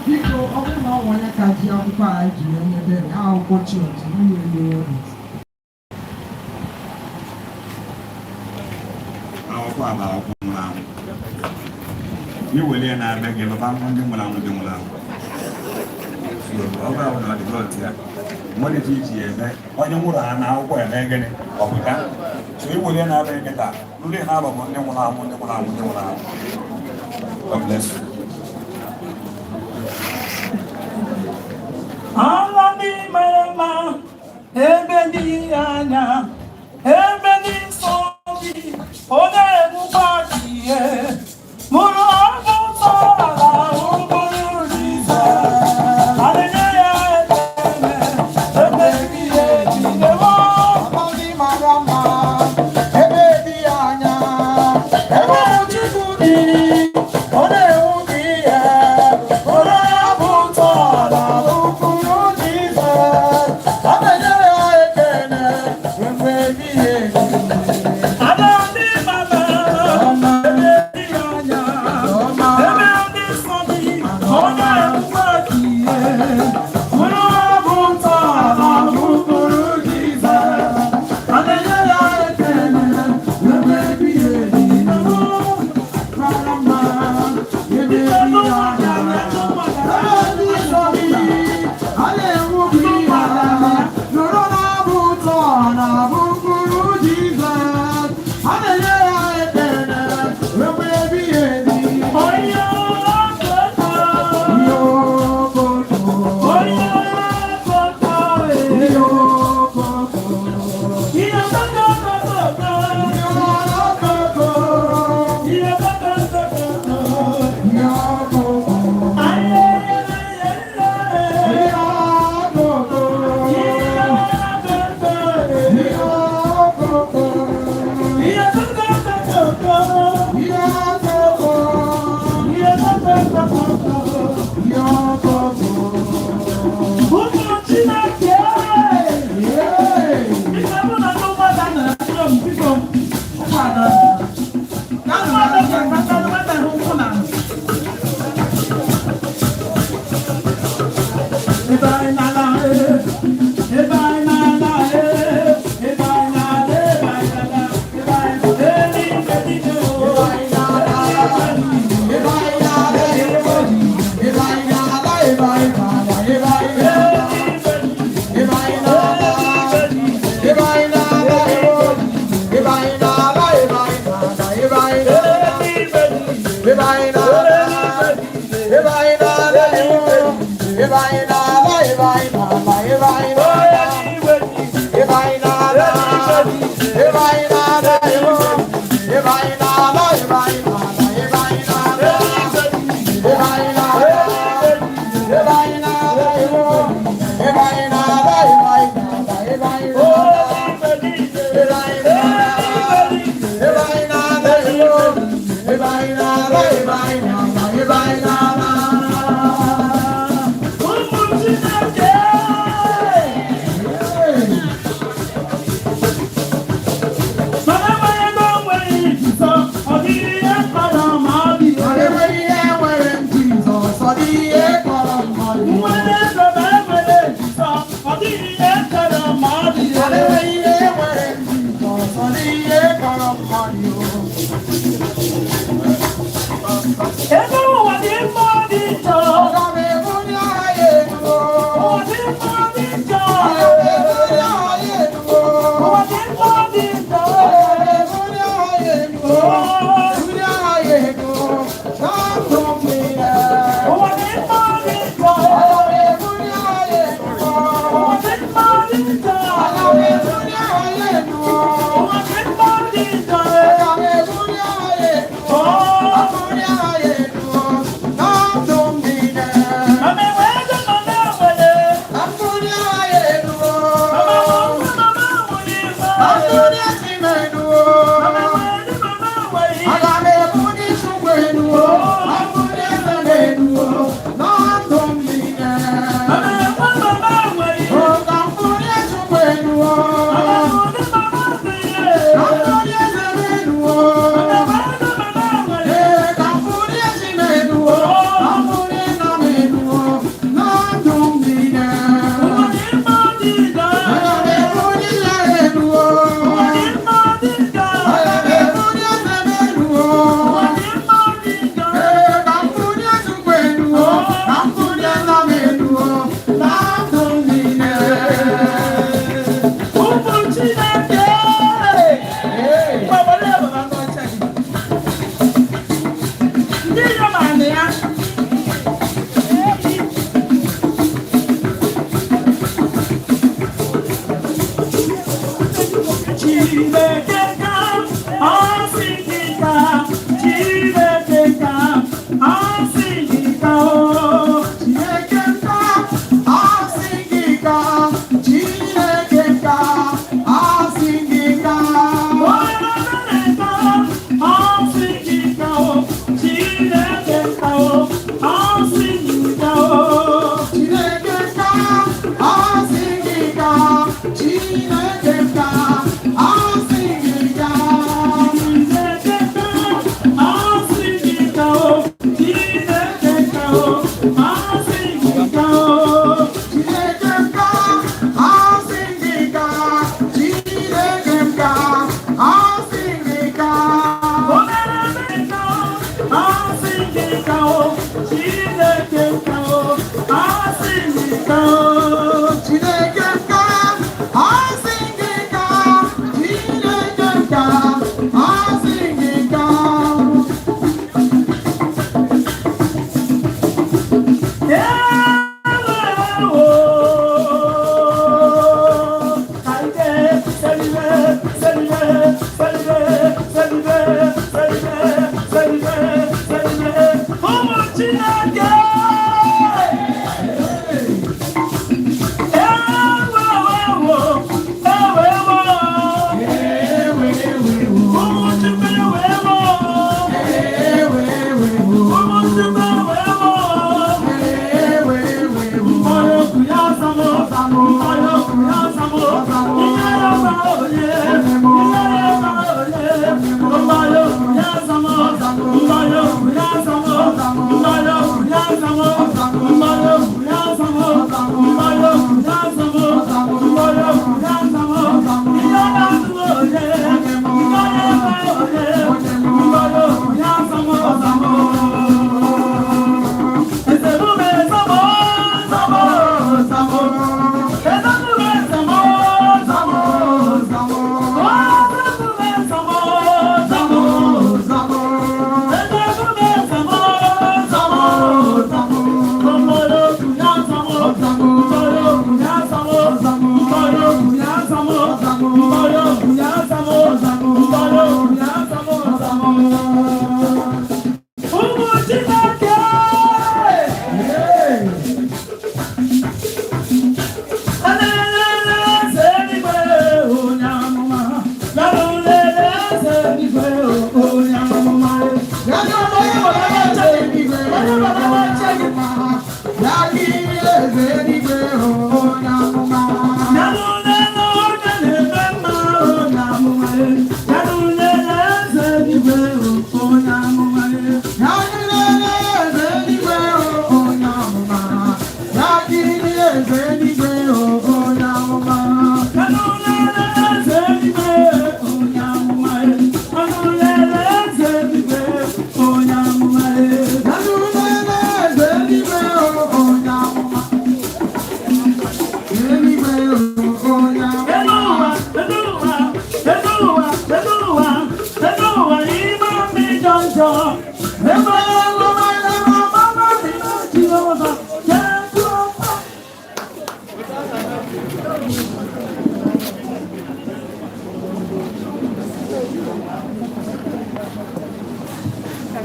S10: Biko, ọ bụrụ na ọ nwere ka ji akwụkwọ a jiri onye bere akwụkwọ chọọchị nwunye ndị ọrụ.
S15: Akwụkwọ a bụ akwụkwọ nwụrụ anwụ. Iwere ya na-abịa gị lụba ndị nwụrụ anwụ dị nwụrụ anwụ. Ọ bụrụ na ọ dị otu ya, mmadụ ji iji ya eme onye nwụrụ ha na akwụkwọ eme gịnị ọpụta. So iwere ya na-abịa gị taa, ndị na-abụ ndị nwụrụ anwụ, ndị nwụrụ anwụ, ndị nwụrụ anwụ. God bless you.
S9: Ala n'ime ma ebe dị anya ebe dị nsọ gị onye ebukwa gị ihe mụrụ ọgụ nsọ ala ụbụrụ Jizọ adịnye ya ekele ebe gị ejide m ọkọ gị mara mma ebe dị anya ebe Chukwu dị ọ na-ewu gị ihe mụrụ ọgụ nsọ ala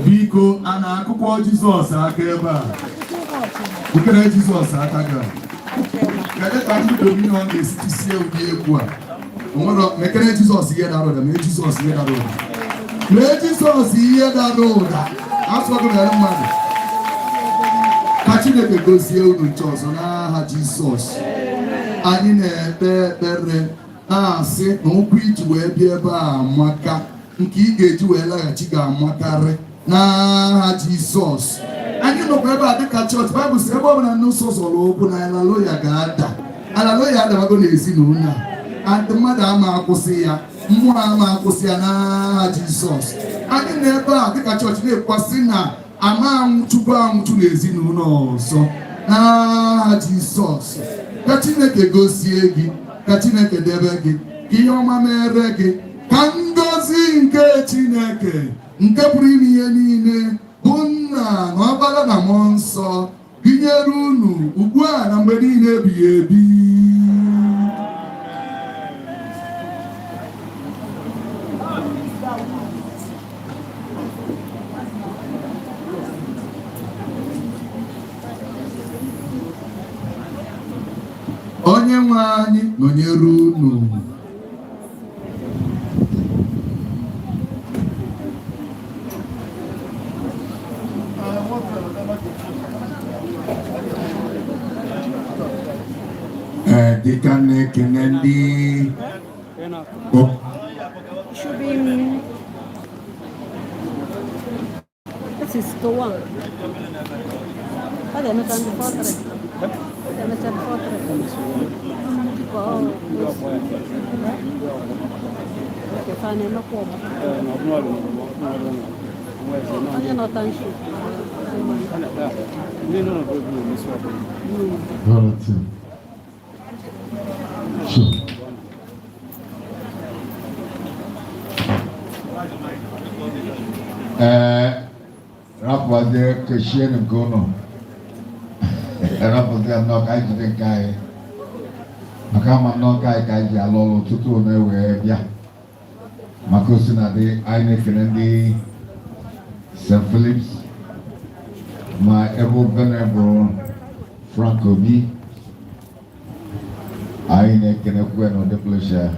S12: Biko ana akwụkwọ Jizọs aka ebe a. Ukere Jizọs aka ga. Kedu ka ndị dominion ga-esi sie ụdị egwu a? Onwere mekere Jizọs ihe dara ụda, mee Jizọs ihe dara ụda. Mee Jizọs ihe dara ụda. Asọgụ mere mmadụ. Ka Chineke gozie unu nke ọzọ n'aha Jizọs. Anyị na-ekpe ekpere na-asị na okwu iji wee bịa ebe a amaka, nke ị ga-eji wee laghachi ga-amakarị n'aha Jizọs. Anyị nọkwa ebe a dịka chọọchị, Baịbụl sị ebe ọ bụla n'ụsọ zọrọ okwu na alaloya ga-ada. Alaloya adabago n'ezinụlọ a. Ndị mmadụ ama akwụsị ya, mmụọ ama akwụsị ya n'aha Jizọs. Anyị nọ ebe a dịka chọọchị na-ekwasị na ama anwụchukwu anwụchu n'ezinụlọ ọzọ n'aha Jizọs. Ka Chineke gozie gị, ka Chineke debe gị, ka ihe ọma mere gị, ka ngọzi
S21: ngọzi nke Chineke nke pụrụ ime ihe niile bụ Nna na Ọkpara na Mmụọ Nsọ binyere unu ugbu a na mgbe niile ebighị ebi. Onye nwe anyị nọnyere unu. Dịka na-ekene ndị
S5: This is the one. Ada na tanto portrait. Ada na tanto portrait. Wow. Che fa nello cuoco. Oggi no tanto.
S8: Rapode Christian Gono. Rapode no kai de kai. Makama no kai kai ya lolo tutu na we bia. Makosi na de aine kenendi St. Phillips. My ever venerable Franco B. Aine kenekwe no de pleasure.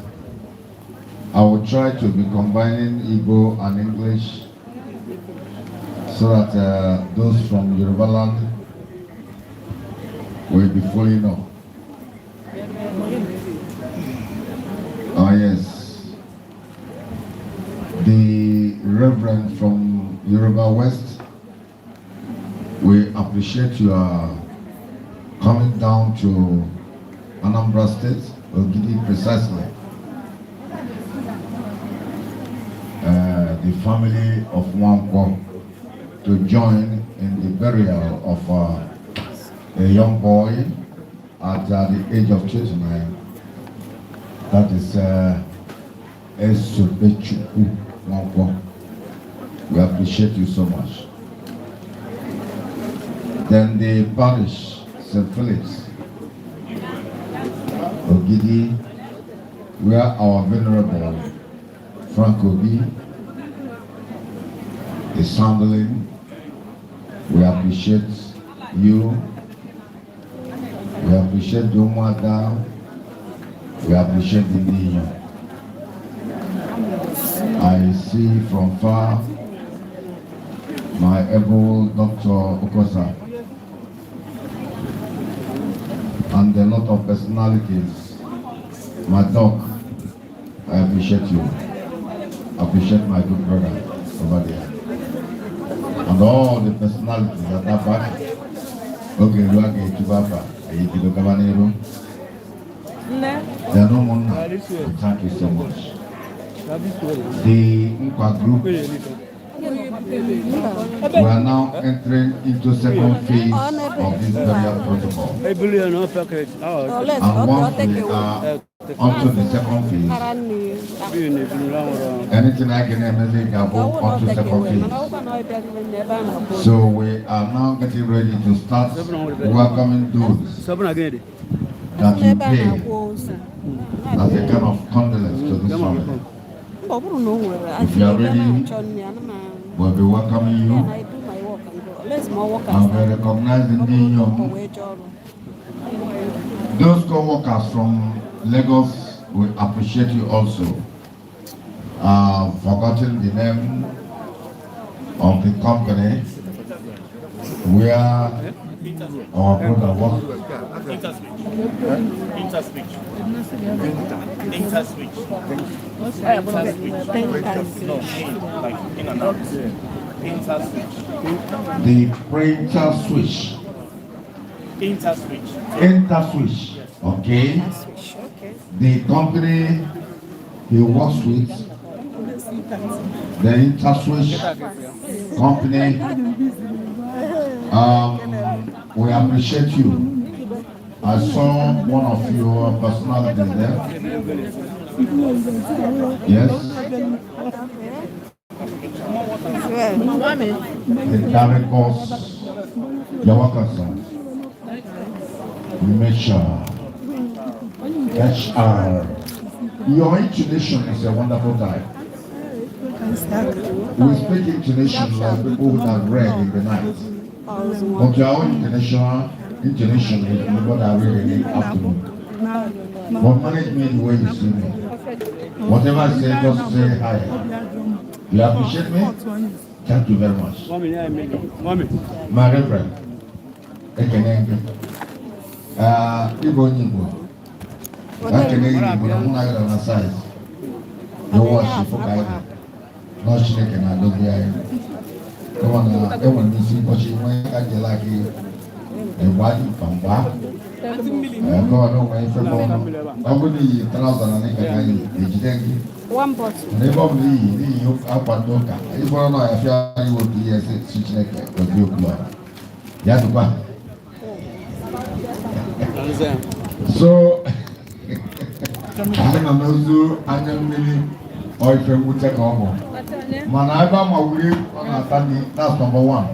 S8: I will try to be combining Igbo and English so that those from Yoruba land will be fully know. Oh yes, the Reverend from Yoruba West, we appreciate your coming down to Anambra State, Ogidi precisely. The family of NWANKWO to join in the burial of a young boy at the age of 29. That is ESOBECHUKWU NWANKWO. We appreciate you so much. Then the parish, St. Phillips, Ogidi, where our venerable Franco B is handling. We appreciate you. We appreciate the Umada. We appreciate the Nino. I see from far my able Dr. Okosa and a lot of personalities. My dog, I appreciate you. I appreciate my good brother over there. And all the personalities that are back. Okay, you are going to Baba. There are no more now. Thank you so much. The NWANKWO group, we are now entering into second phase of this burial protocol. And once we are onto the second phase, anything I can imagine can go onto second phase. So we are now getting ready to start welcoming those that we pay as a kind of condolence to this family. If you are ready, we'll be welcoming you. And we recognize the name of those co-workers from Lagos. We appreciate you also. Forgotten the name of the company where our brother works. The printer switch. Interswitch. Okay. The company he works with, the Interswitch company. We appreciate you. I saw one of your personalities there. Yes. Darikos Yawakasa, Mesha, HR. Your intonation is a wonderful type. We speak intonation like people who have read in the night. But your own intonation is what I read in the afternoon. But manage me the way you see me. Whatever I say, just say hi. You appreciate me? Thank you very much. My Reverend, Ekenenge. Igbo Nyigbo. Ekenenge Igbo na muna gara na size. Your worship for Kaide. No Chineke na adobe anyị. Enwere m isi ụbọchị nwe ka je like ịgbalị pamba. God onwe ife bọọlụ. Ọ bụrụ na iyi traụza na nika ka anyị ejide gị. N'ebe ọ bụla iyi akwa ndị ụka. Ịbụrụ na ya fịa anyị otu ihe si Chineke obi okwu ọra. Ya dụkwa. So, anyị nọ n'ozu anya mmiri ọ ife mwute ka ọ bụ. Mana ebe a mawuri ọ na-ata dị, that's number 1.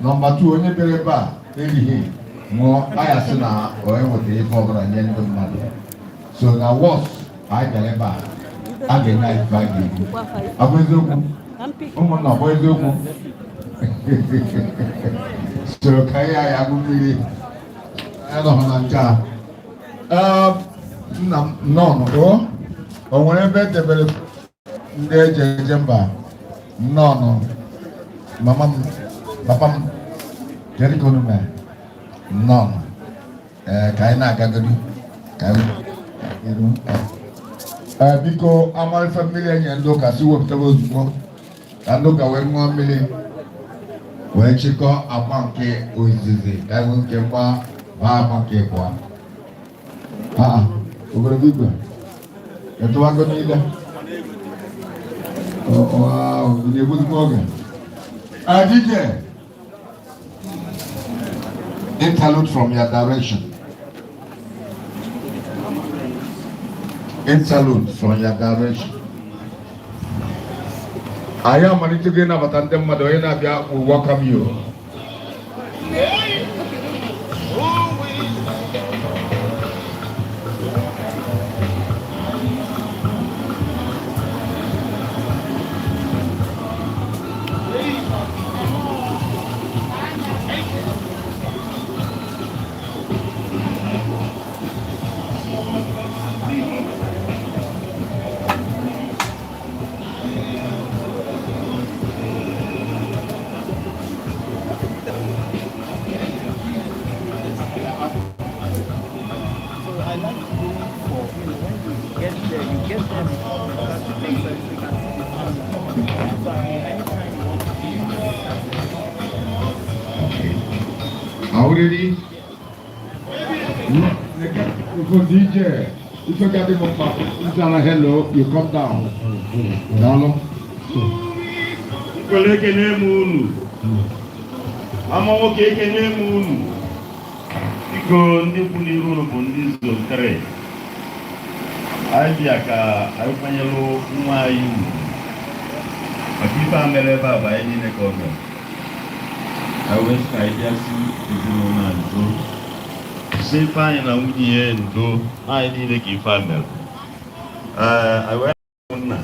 S8: Number 2, onye bịara ebe a erighị ṅụọ aya sị na o enweta ife ọbụla nye ndị mmadụ. So na wọs anyị bịara ebe a ga-enye anyị ife a ga-egbu. Abụ eziokwu? Ụmụnna bụ eziokwu? So ka ihe anyị abụ mmiri anọghị na nke a. Nna m nọ o nwere ebe edebere ndị eji eje mba nnọọ mama m papa m jerikonume nnọọ ka anyị na-agagoro ka eru biko amalife mmiri enye ndị ụka si wepụtara ozugbo ka ndị ụka wee ṅụọ mmiri wee chịkọọ agba nke ozizi ka anyị nwee nke mgba agba nke ịbụọ obere igwe etuwago niile. Wow, you able to go again? DJ, interlude from your direction. Interlude from your direction. I am ready to get up at the Madonna. We welcome you. Are we ready? For DJ, if you get him up, hello, you come down. Down.
S2: Koleke nemunu. Amawo keke nemunu. Iko ndi puliru no bondi zotre. Aibia ka aifanyelo nwayu. Akifa mere baba eni ne kono. I wish I just do. Say fine na wunye ndo. I need to give family. I went na.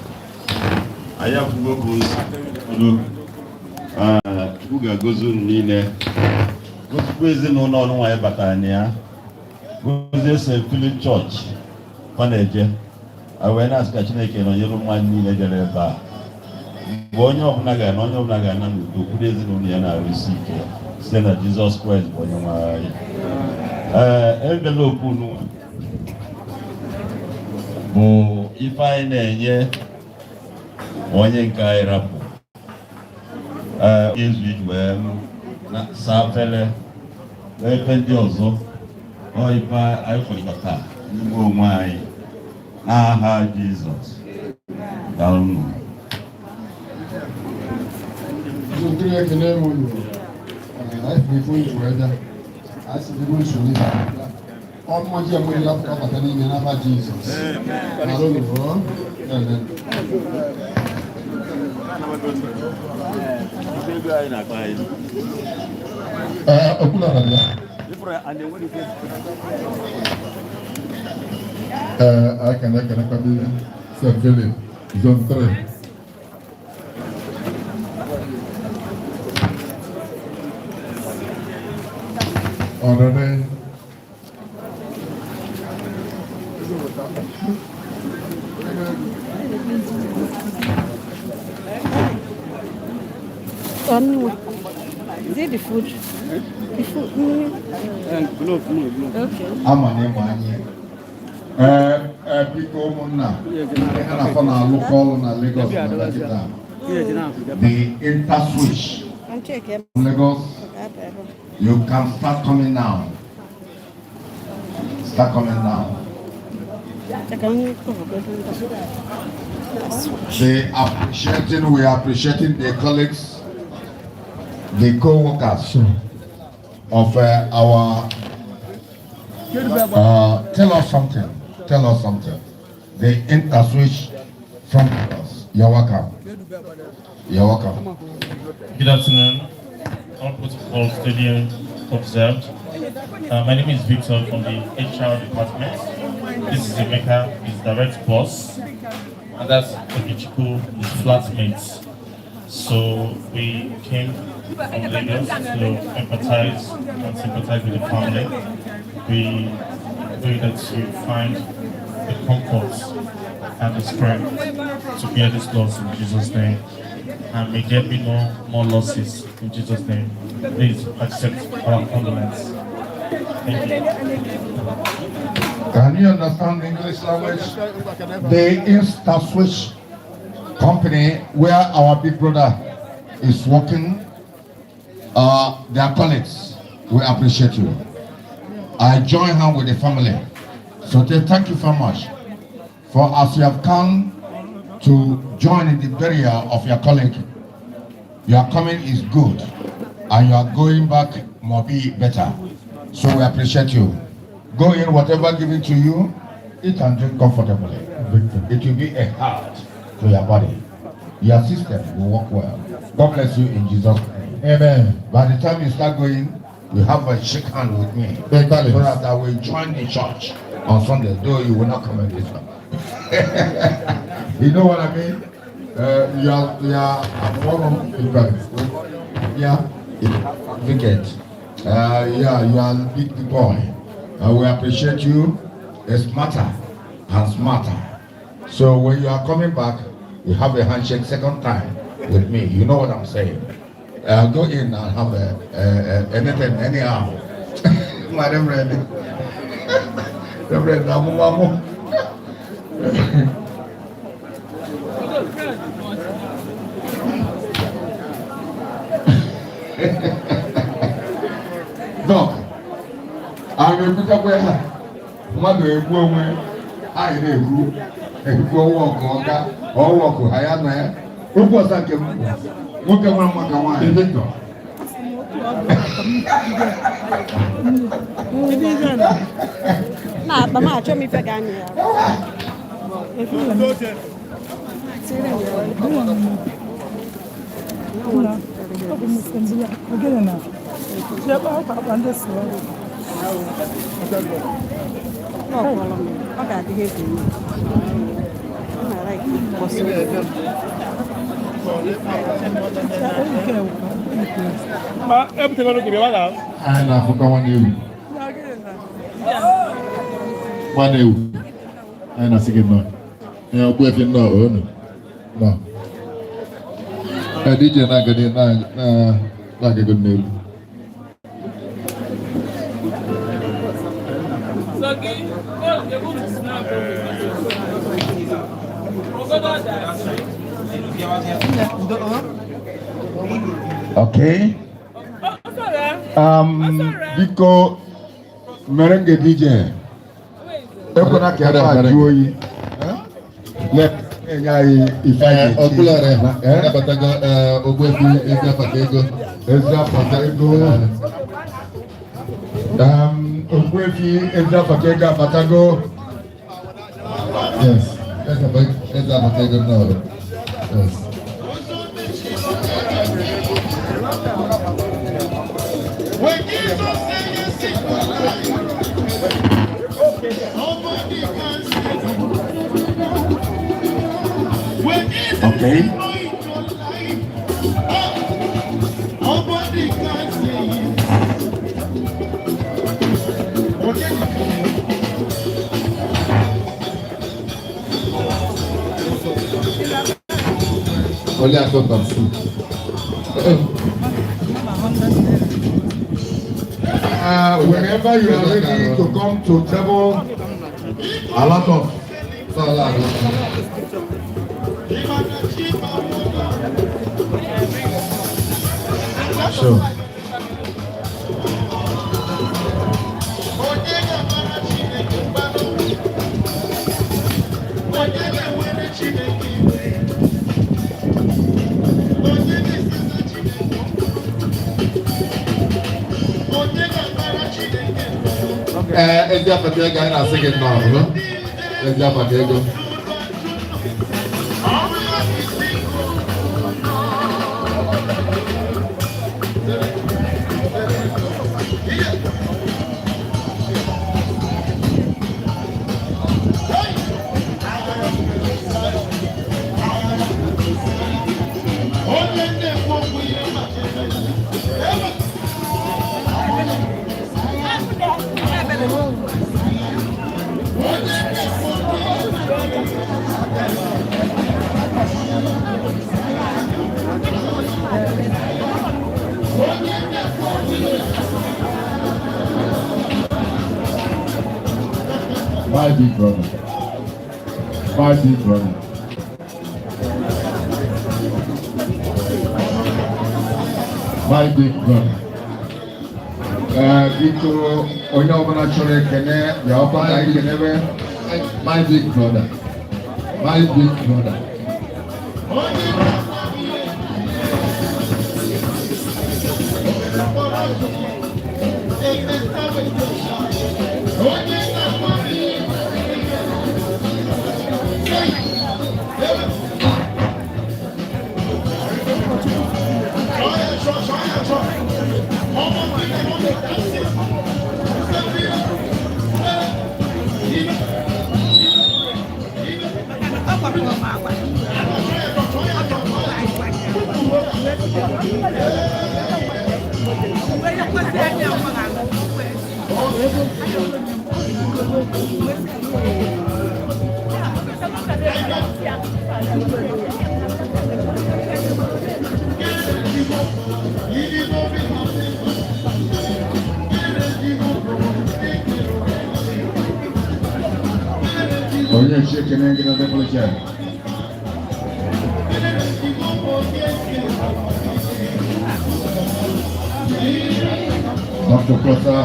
S2: I have to go Uga gozu nile. Gozu kwezi no nwa ya batania. Gozu se Philip Church. Paneje. I went ask Chineke no yero nwa nile jere ba. Onye ọbụla ga na onye ọbụla ga na n'udo kwuru ezinụlọ ya na-arụsi ike site na Jizọs Kraịst bụ onye nwe anyị. Envelope unu bụ ife anyị na-enye onye nke anyị rapụ ezu iji wee saa fele ebe ndị ọzọ ọ ife anyị kwekọta n'ime onwe anyị n'aha Jizọs. Daalụ.
S8: Sotiri ekele m unu. Ifo ifu eda. Asi dị bụ nsogbu. Ọmụmaji enweghị lapụta bata n'ime n'afa Jizọs. Alụ n'ụlọ. I can Sir Philip, Zone 3. Honorary
S5: Is it the food? The food. Okay.
S8: I'm a name people for now local and Lagos. The interswitch. Lagos. You can start coming now. Start coming now. We are appreciating the colleagues, the co-workers of our. Tell us something. Tell us something. The interswitch from us. You're welcome. You're welcome.
S16: Good afternoon. All protocol studio observed. My name is Victor from the HR department. This is Emeka, his direct boss, and that's Obichukwu, his flatmates. So we came from Lagos to empathize and sympathize with the family. We pray that you find the comfort and the strength to bear this loss in Jesus' name. And may there be no more losses in Jesus' name. Please accept our condolence. Thank you.
S8: Can you understand the English language? The interswitch company where our big brother is working, their colleagues, we appreciate you. I join hand with the family. So thank you very much for as you have come to join in the burial of your colleague. Your coming is good and you are going back will be better. So we appreciate you. Go in, whatever given to you, eat and drink comfortably. It will be a heart to your body. Your system will work well. God bless you in Jesus' name. Amen. By the time you start going, you have a shake hand with me. So that I will join the church on Sunday, though you will not come in this one. You know what I mean? You are one of the parents. Yeah, wicked. You are a big boy. We appreciate you. It's smarter and smarter. So when you are coming back, you have a handshake second time with me. You know what I'm saying? Go in and have anything, anyhow. Madam Ready. Reverend Namumamu. No. I'm a bit aware. Mother, a woman, I a group, a go walk or walk, I am there. Who was that? Look at one, is it not?
S5: Nah, but my chum if I can.
S8: And I forgot one you. One you. And I think it no. Yeah, boy, if you know, no. I did you not get it like a good meal. Okay. Biko merengue DJ. Ekona kera juoyi. Let engai ifanye. Okulare. Bataga ogwefi ezra patego. Ezra patego. Ogwefi ezra patega batago. Yes. Ezra patego no. Yes.
S4: Okay.
S8: Only I got some food.
S7: Whenever you are ready to come to table, a lot of
S8: sure. Ezi apati ego anyị na-asị gị nnọọ, no? Ezi apati ego.
S7: My big brother. My big brother. My big brother. Biko onye ọbụla chọrọ ekene ya ọbụla ekenebe my big brother. My big brother. Onye chicken gonna double check. Dr. Prota.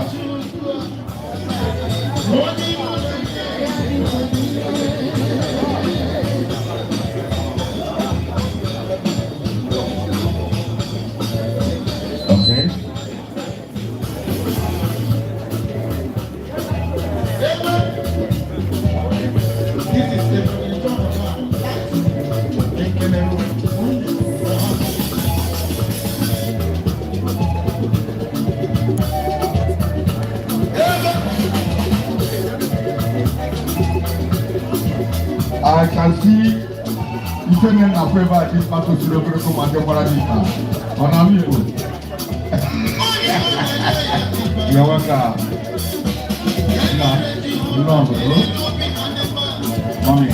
S7: Okay. I can see even in a favor this battle to the British and the Paradisa. On a meal. You're welcome. No, mommy.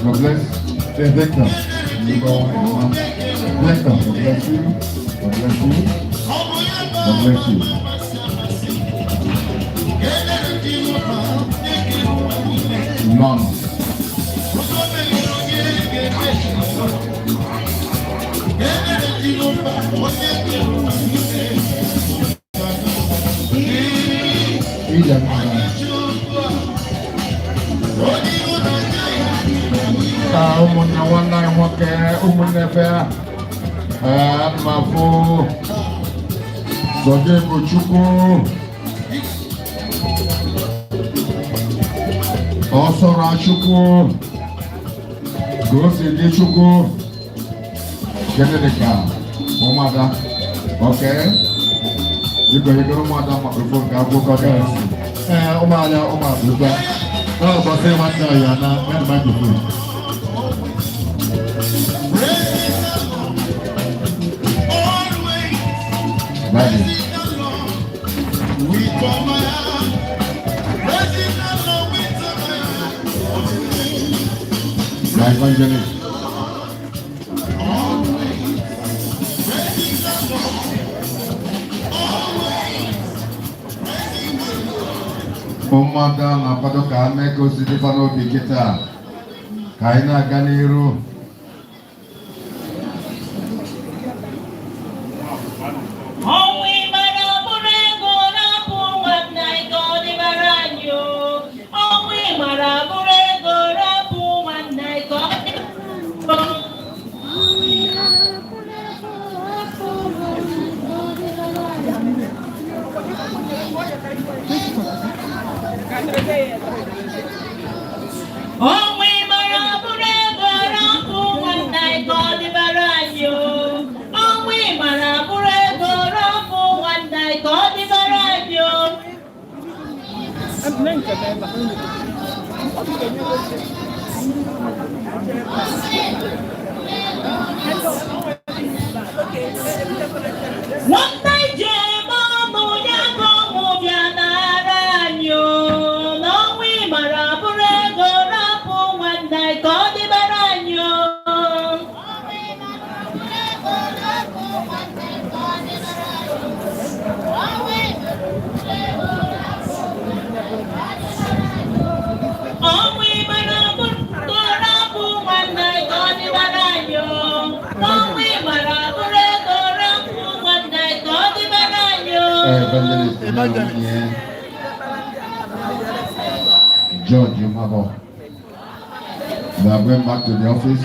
S7: God bless. Say Victor. Victor, God bless you. God bless you. God bless you. None. Ụmụnna nwanne anyị nwoke ụmụnne be mmafụ ESOBECHUKWU ọsọrọ Chukwu
S8: Gosi di Chukwu. Kenedeka. Omada. Okay. You go Omada microphone. Ka go Omada Omada. Oh, but say what now you are now. Get microphone. Right. Evangelist. Ụmụaka na-akwado ka ha mee ka o si dịkwa n'obi kịta ka anyị na-aga n'iru. Evangelist. George Mabo. They are going back to the office.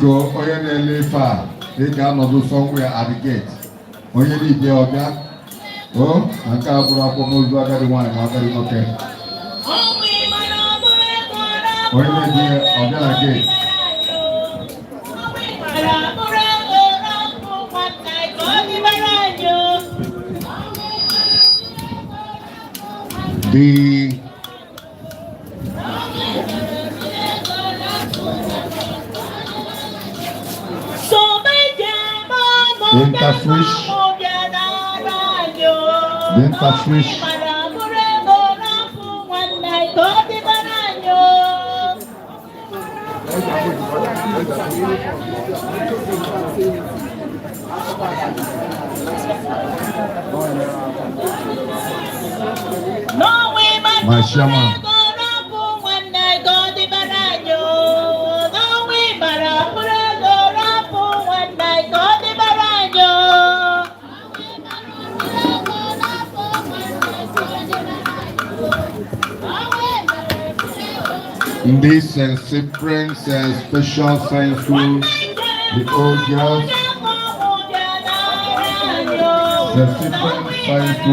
S8: Go Oyene Lefa. They cannot do somewhere at the gate. Oyene Bioga. Oh, I can't put up almost like everyone. I'm very okay. Oyene dear, I'll be again. Interfish. My shaman. This Cyprian special thanks to the old girls. The Cyprian thanks to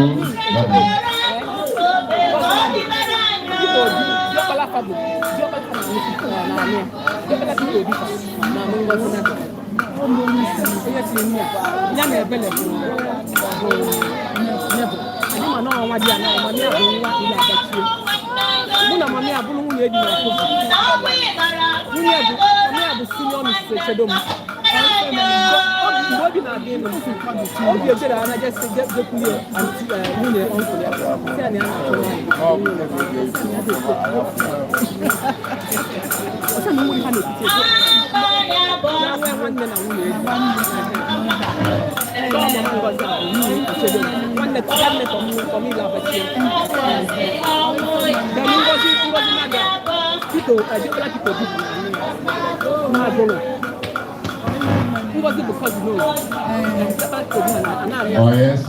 S8: Oh yes.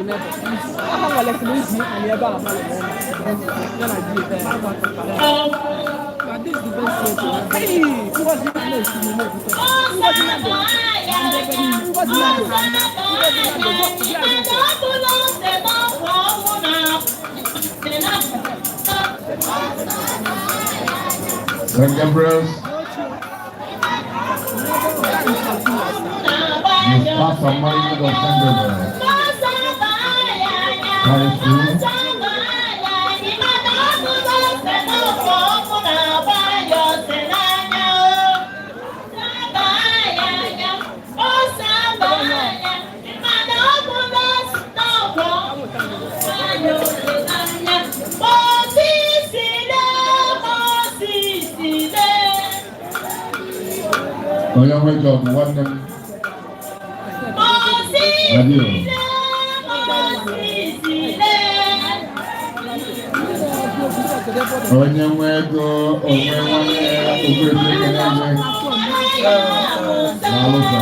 S5: never. I'm not like to lose you and you're about to but this is the best way to have it. Hey, who was the place in the movie? Who was the number? Who was the number?
S8: St. Gabriel's. You start some money to the St. Gabriel's. That is true. Oh, yeah, wait, John, what them? Adieu. Onye nwe ego, onwe nwanne, ogbe ego na-enwe. N'alụsa.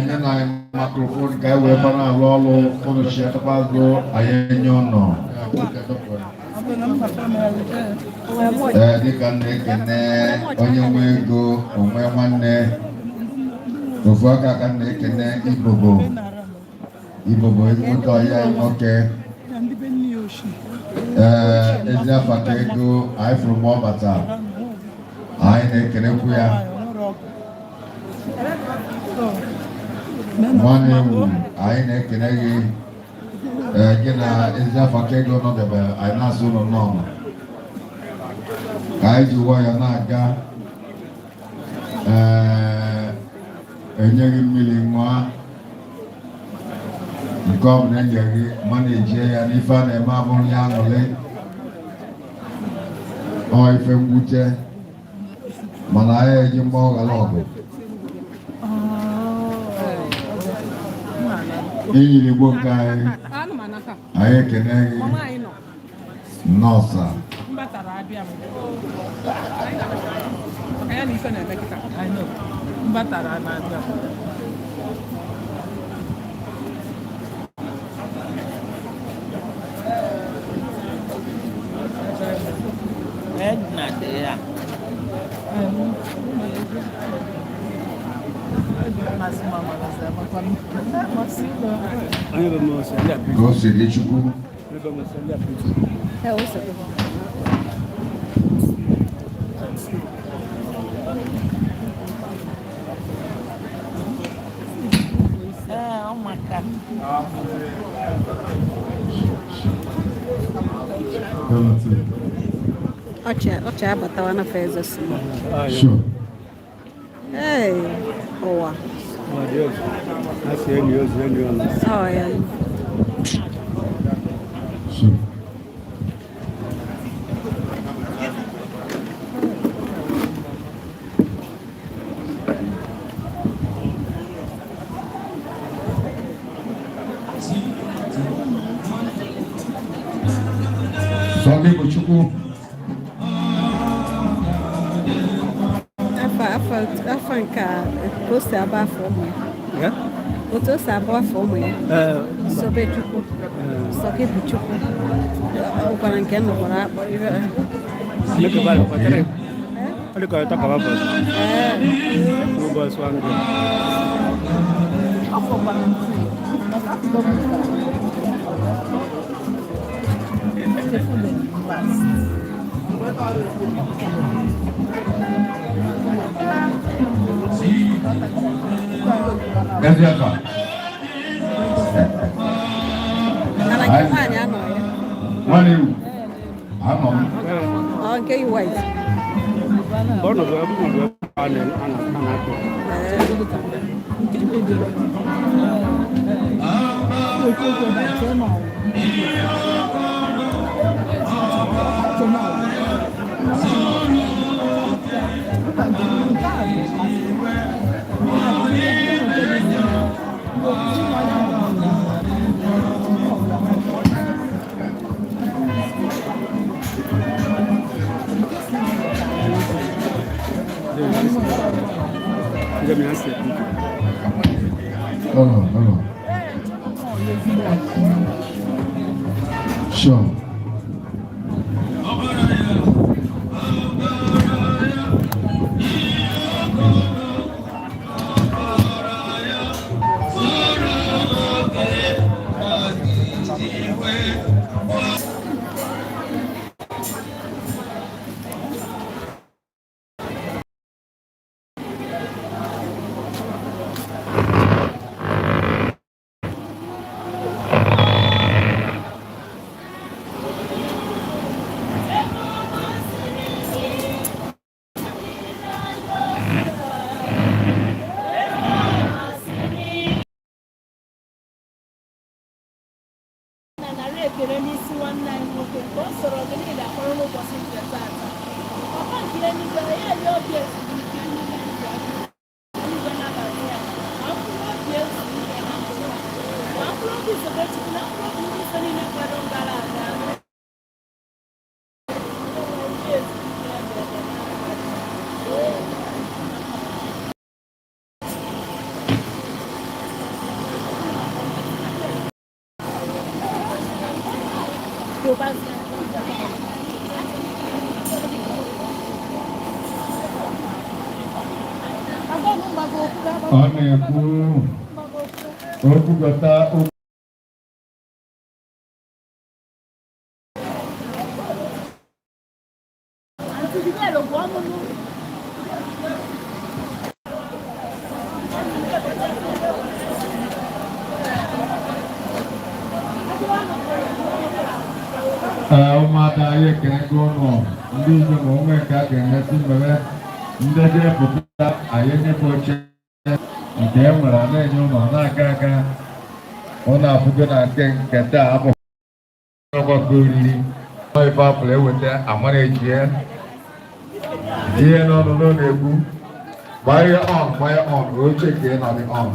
S8: Nye na microphone ka wee fara alụ ọlụ ụlọ chi atakwago anyị nye ọnọ. Dịka na-ekene onye nwe ego onwe nwanne ofu aka ka na-ekene Ibobo ezigbote ọhịa nwoke ezi afa ka ego anyị fụrụ ma ọ bata anyị na-ekenekwu ya nwanne ewu anyị na-ekene gị gị na ezi afa ka ego nọdebe anyị na-asụ ụlọ n'ọnụ ka anyị ji nwayọ na-aga enyeghị mmiri nwa nke ọ bụla enye gị ma na-eji ya n'ife a na-eme abụrụ ya aṅụrị ọ ife mwute mana anyị eji mgba ọghara ọgụ enyiri igbo nke anyị ekene gị nọọsa Gosiri Chukwu.
S5: Oche abatawa na feza si.
S8: Sure.
S5: Hey, owa.
S14: That's the end.
S5: Oh yeah.
S8: Sure.
S7: ESOBECHUKWU.
S5: Afa nka post aba for me. Yeah. Oto sabo for me. ESOBECHUKWU. ESOBECHUKWU. Ukwana nke no kora.
S14: Look about it. Look at talk about boss. No boss one day.
S5: Okay, white.
S14: Born of
S7: Hello. Sure.
S8: Ụmụada anyị ekele gị ụnụ ndị inyom onwe nke a ga-emesi mmemme ndị ga-epụta anyị nyebe oche nke e nwere na-enye ụlọ na-aga ụlọ afụgo na nke taa abụ ọgbakọ oriri ife apụrụ eweta amara ejie ihe n'ọnụ na-egbu gbanye on oche ka ị nọ dị on.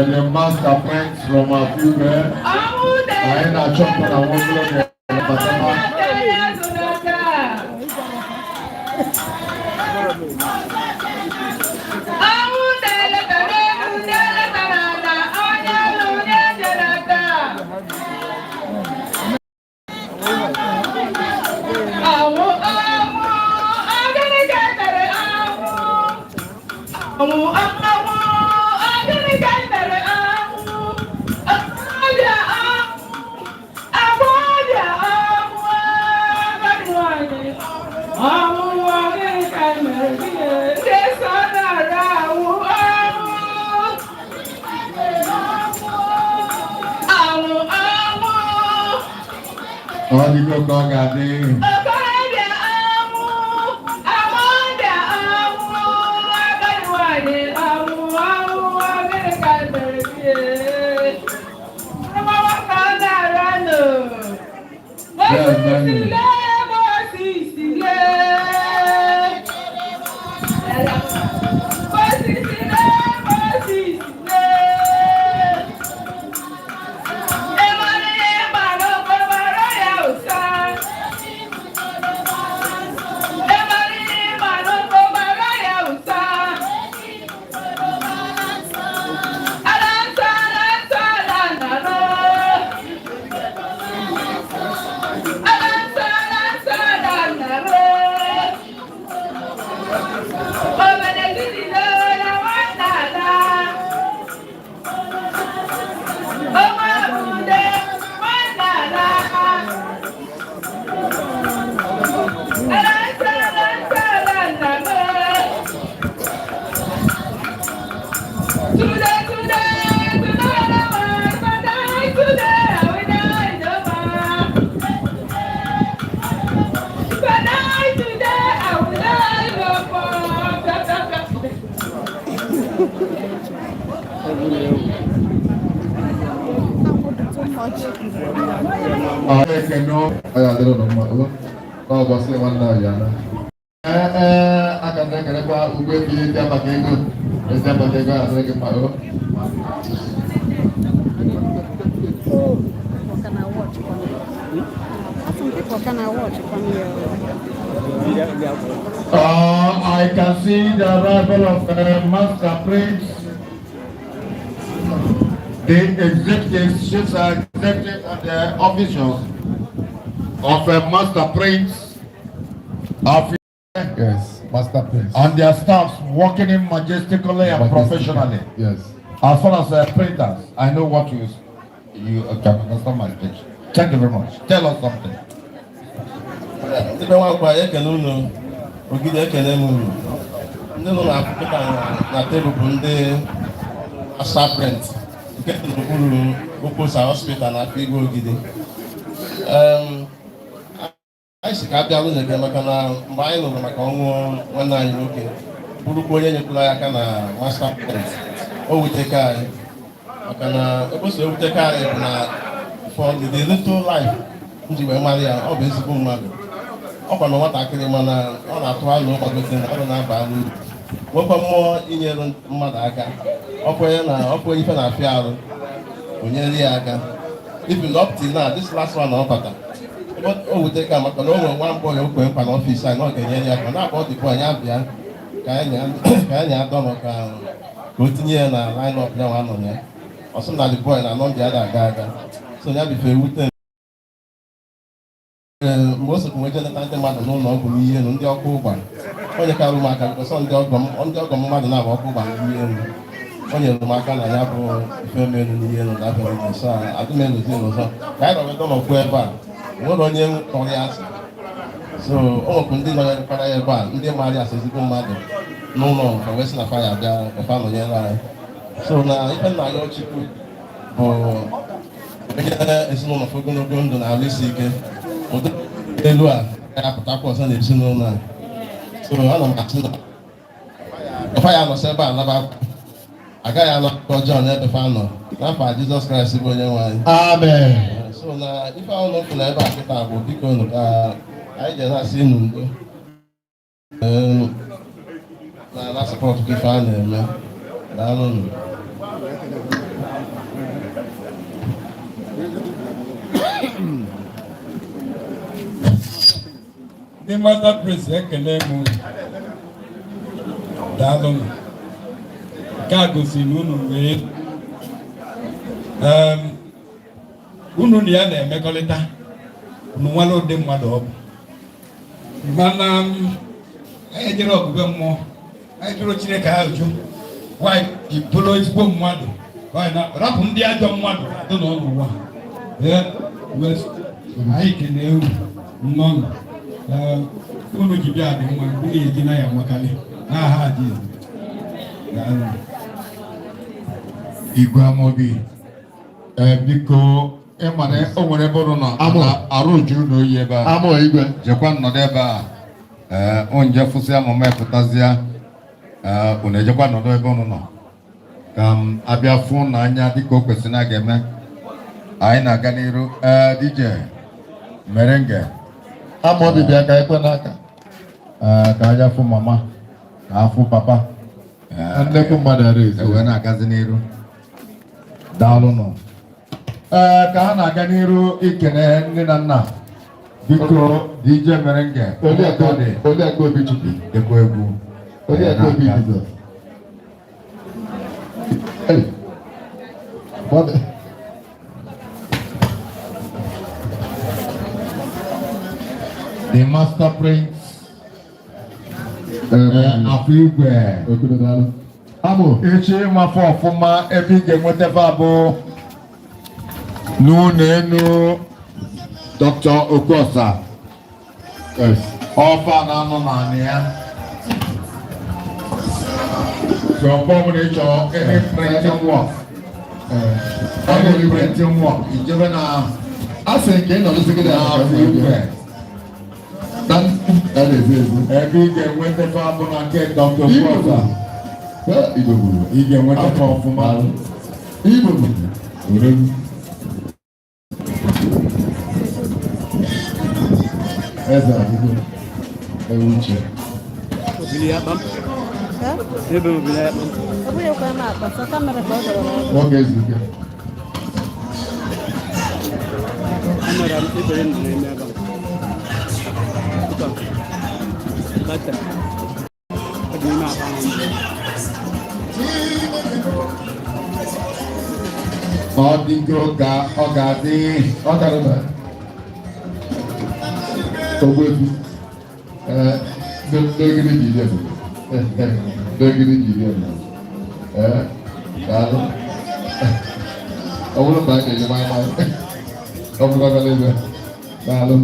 S8: the master friends from our future. I ain't a chopper and one blood. Oh, you go go garden. I can see the arrival of Master Prince. The executives, chiefs executives and the officials of Master Prince of
S6: yes, Master Prince
S8: and their staffs working in majestically and professionally.
S6: Yes.
S8: As far as printers, I know what you can understand my speech. Thank you very much. Tell us something.
S22: Ogide ekele m unu ndị nọ na-apụta na tebụl bụ ndị Master Prince nke dị n'okpuru Okposa hospital na afọ igwe Ogide. Anyị si ka abịa n'ụlọ gị maka na mgbe anyị nụrụ maka ọnwụ nwanne anyị nwoke bụrụkwa onye nyekwuru anyị aka na Master Prince, o wuteka anyị maka na Okposa ewuteka anyị bụ na for the little life m ji wee mara ya, ọ bụ ezigbo mmadụ. Ọ kwa na nwatakịrị mana ọ na-atụ alo ụkwagote na ọrụ na-aba n'uru nwekwa mmụọ inyere mmadụ aka. Ọkwa ife na-afịa arụ o nyere ya aka. Even up till now, this last one ọ bata o wute ka maka na o nwere nwa mbọ ya okwe mkpa n'ọfịs anyị na ọ ga-enyere ya aka na-akpọ dịbụ anyị abịa ka anyị adọ maka ka o tinye ya na line up ya nwa nọ ya. Ọ sị na the boy na nọ ndị ada aga so ya bife wute mgbe o sokwu nweje nleta ndị mmadụ n'ụlọ ọgwụ n'ihe elu ndị ọkụ ụgba o nyekarị m aka bikọsọ ndị ọgọ m mmadụ na-agba ọkụ ụgba n'ihe elu o nyere m aka na ya bụ ife melu n'ihe elu na abịara ije so adụmeluzi n'ụzọ ka anyị nọwedo n'okwu ebe a nwere onye kpọrọ ya asị so o nwekwu ndị nọnyekwara ya ebe a ndị maara ya asị ezigbo mmadụ n'ụlọ nke wee sị na fa ya bịa efe anọnyere anyị so na ife nna ya Chukwu bụ onye ezinụlọ ogologo ndụ na alụ isi ike ụdị elu a ga-apụtakwa ọzọ n'ezinụlọ a. So ana m asị na ọfa ya nọsị ebe a naba agaghị anọkọ ọjọọ n'ebe fa nọ n'afọ Jizọs Kraịst bụ onye nwe anyị.
S8: Amen.
S22: So na ife ahụ nọpụ na ebe a kịta bụ biko nụ ka anyị je na-asị inu ndo na sọpọtụ ka ife a na-eme daalụ nụ.
S3: the master prince ekele mu dalụ ka gosi n'unu wee unu na ya na-emekọrịta unu nwere ụdị mmadụ ọ bụ mana anyị jere ọgụgụ mmụọ anyị jụrụ Chineke ajụ nwaanyị ji bụrụ ezigbo mmadụ rapụ ndị ajọ mmadụ dị n'ụwa anyị kelee unu nnọọ unu ji bịa dị mma unu eji na ya nwakarị n'aha Jizọs.
S8: Igwe Amobi biko ịmana o nwere ebe ụrụ nọ arụ juru n'oyi ebe a igwe jekwa nnọdụ ebe a onye fụsị amụma epụtazịa unu ejekwa nnọdụ ebe ụnụ nọ ka m abịa fụ na anya dịka o kwesịrị na ga-eme anyị na-aga n'iru DJ Merenge Amobi bịa ka ekwe n'aka ka anya fụ mama ka afụ papa nnekwu mmadụ ara ezi wee na-agazi n'iru daalụ nọ ka ha na-aga n'iru ikene nne na nna biko DJ Merenge Oliakụ Obichukwu ekwe egwu Oliakụ Obi Jizọs the master prince afọ igwe echi ịmafọ ọfụma ebe ị ga-enweta abụ n'ụlọ enu Dr. Okosa ọfa na-anọ n'anị ya so ọbụla ị chọrọ any printing work any printing work ijebe na asị nke ị nọ n'osigide afọ igwe ebe ị ga-enweta abụ na nke Dr. Okosa ị ga-enweta ọfụma eze adịgo ewu uche
S14: Obili ya bam. Ebe obili ya bam.
S5: Obili kwa ma pa sa kamera ko do.
S8: Oge zuke.
S14: Kamera ebe ndi me bam. Bata. Adi ma bam.
S8: Ọdịgo ga ọ ga-adị ọ gara Ogbebi n'ogiri jiri ebe n'ogiri jiri ebe daalụ ọ bụrụ na a ga-enye mmanya ọ bụrụ na ebe daalụ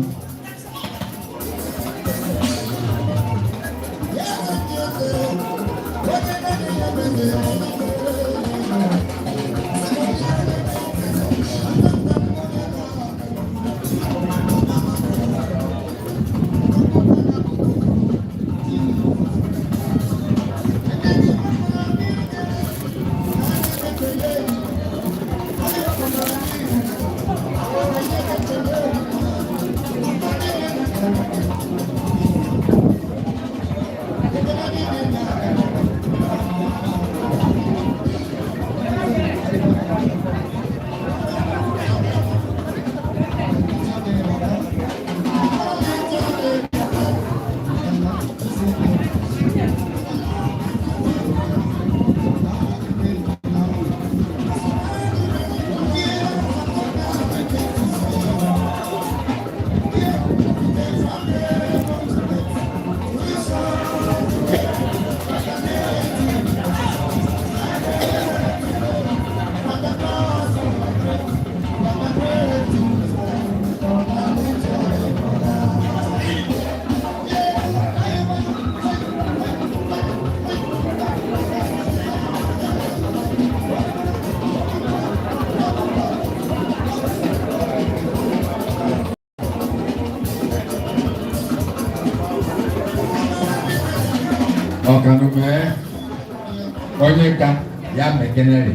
S8: ọkanume onye ka ya mekenere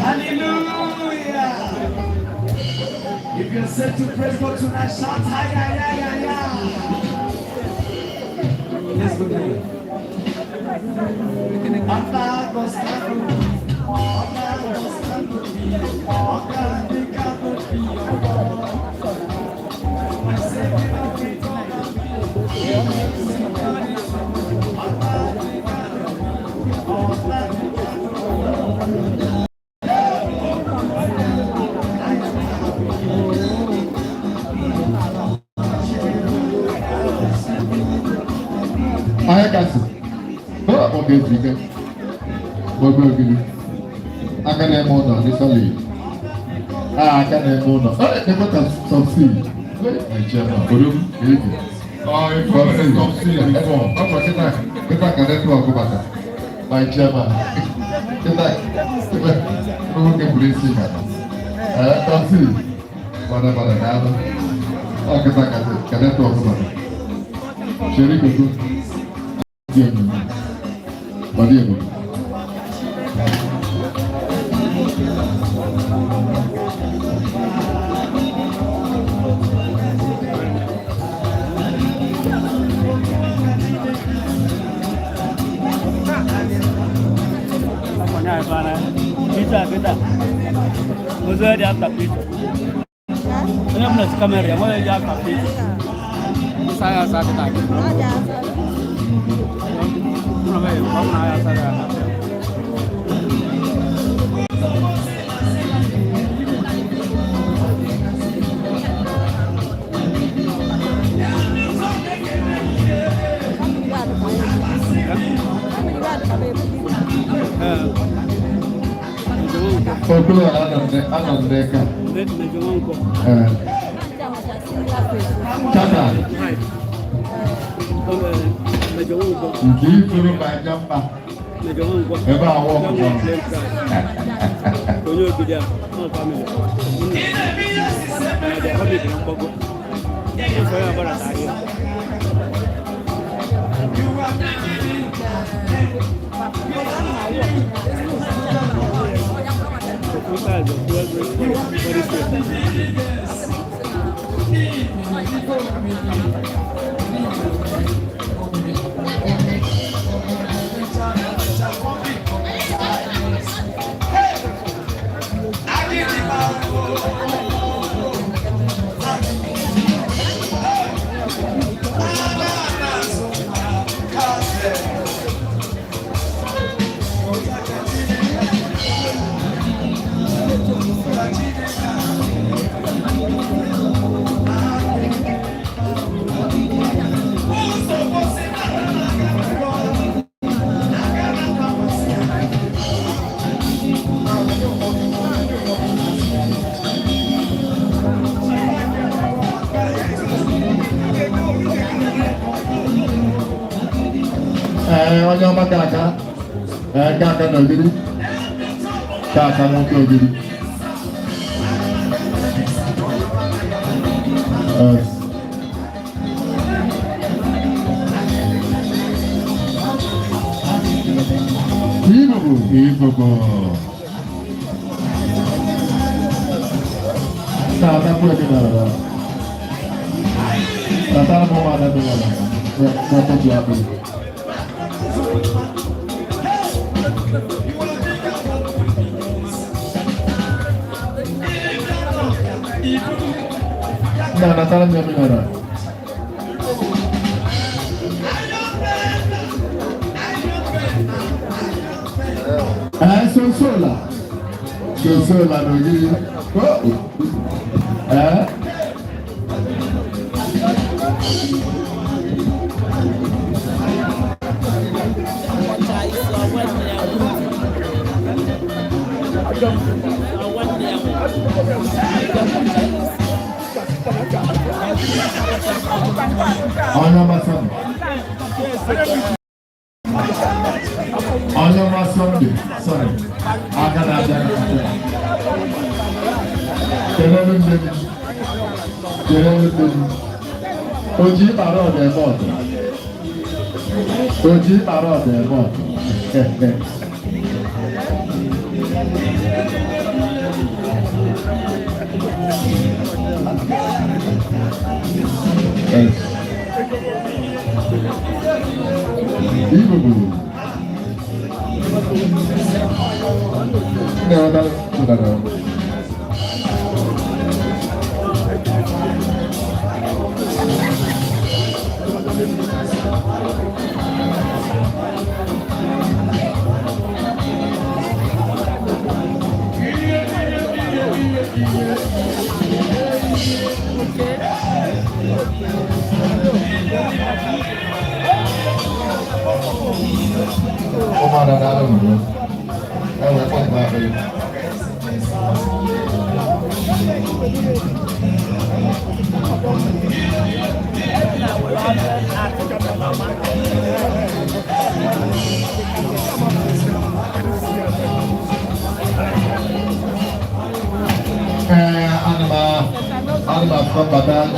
S9: Hallelujah. If you're set to praise God tonight, shout hi, let's go there.
S8: I can see. Oh, okay, okay. Okay. I can name on this only. I can name on. Oh, they got some seed. My chairman, for you, oh, if you have some seed before, I'm not saying that. If I can talk about that, my chairman, if I can bring seed, some seed, whatever I have. Okay, can I talk about that? Sherry, go. Maria.
S14: Kita. Masa dia tak itu. Ini mana kamera? Mana dia tak itu? Saya tak.
S8: Kalau ada mereka. Cakap. Jadi suruh baca apa? Eba awak.
S14: Tunjuk dia. Family. Dia kami bilang bagus. Saya baru tadi.
S8: onye ọma kaka kaka n'ogidi kaka nwoke ogidi Ibubu tá por aqui não tá na pomada do lado vai continuar por não tá na minha melhor sola no gidi Sunday, sorry. Oji parole moto. Oji parole moto.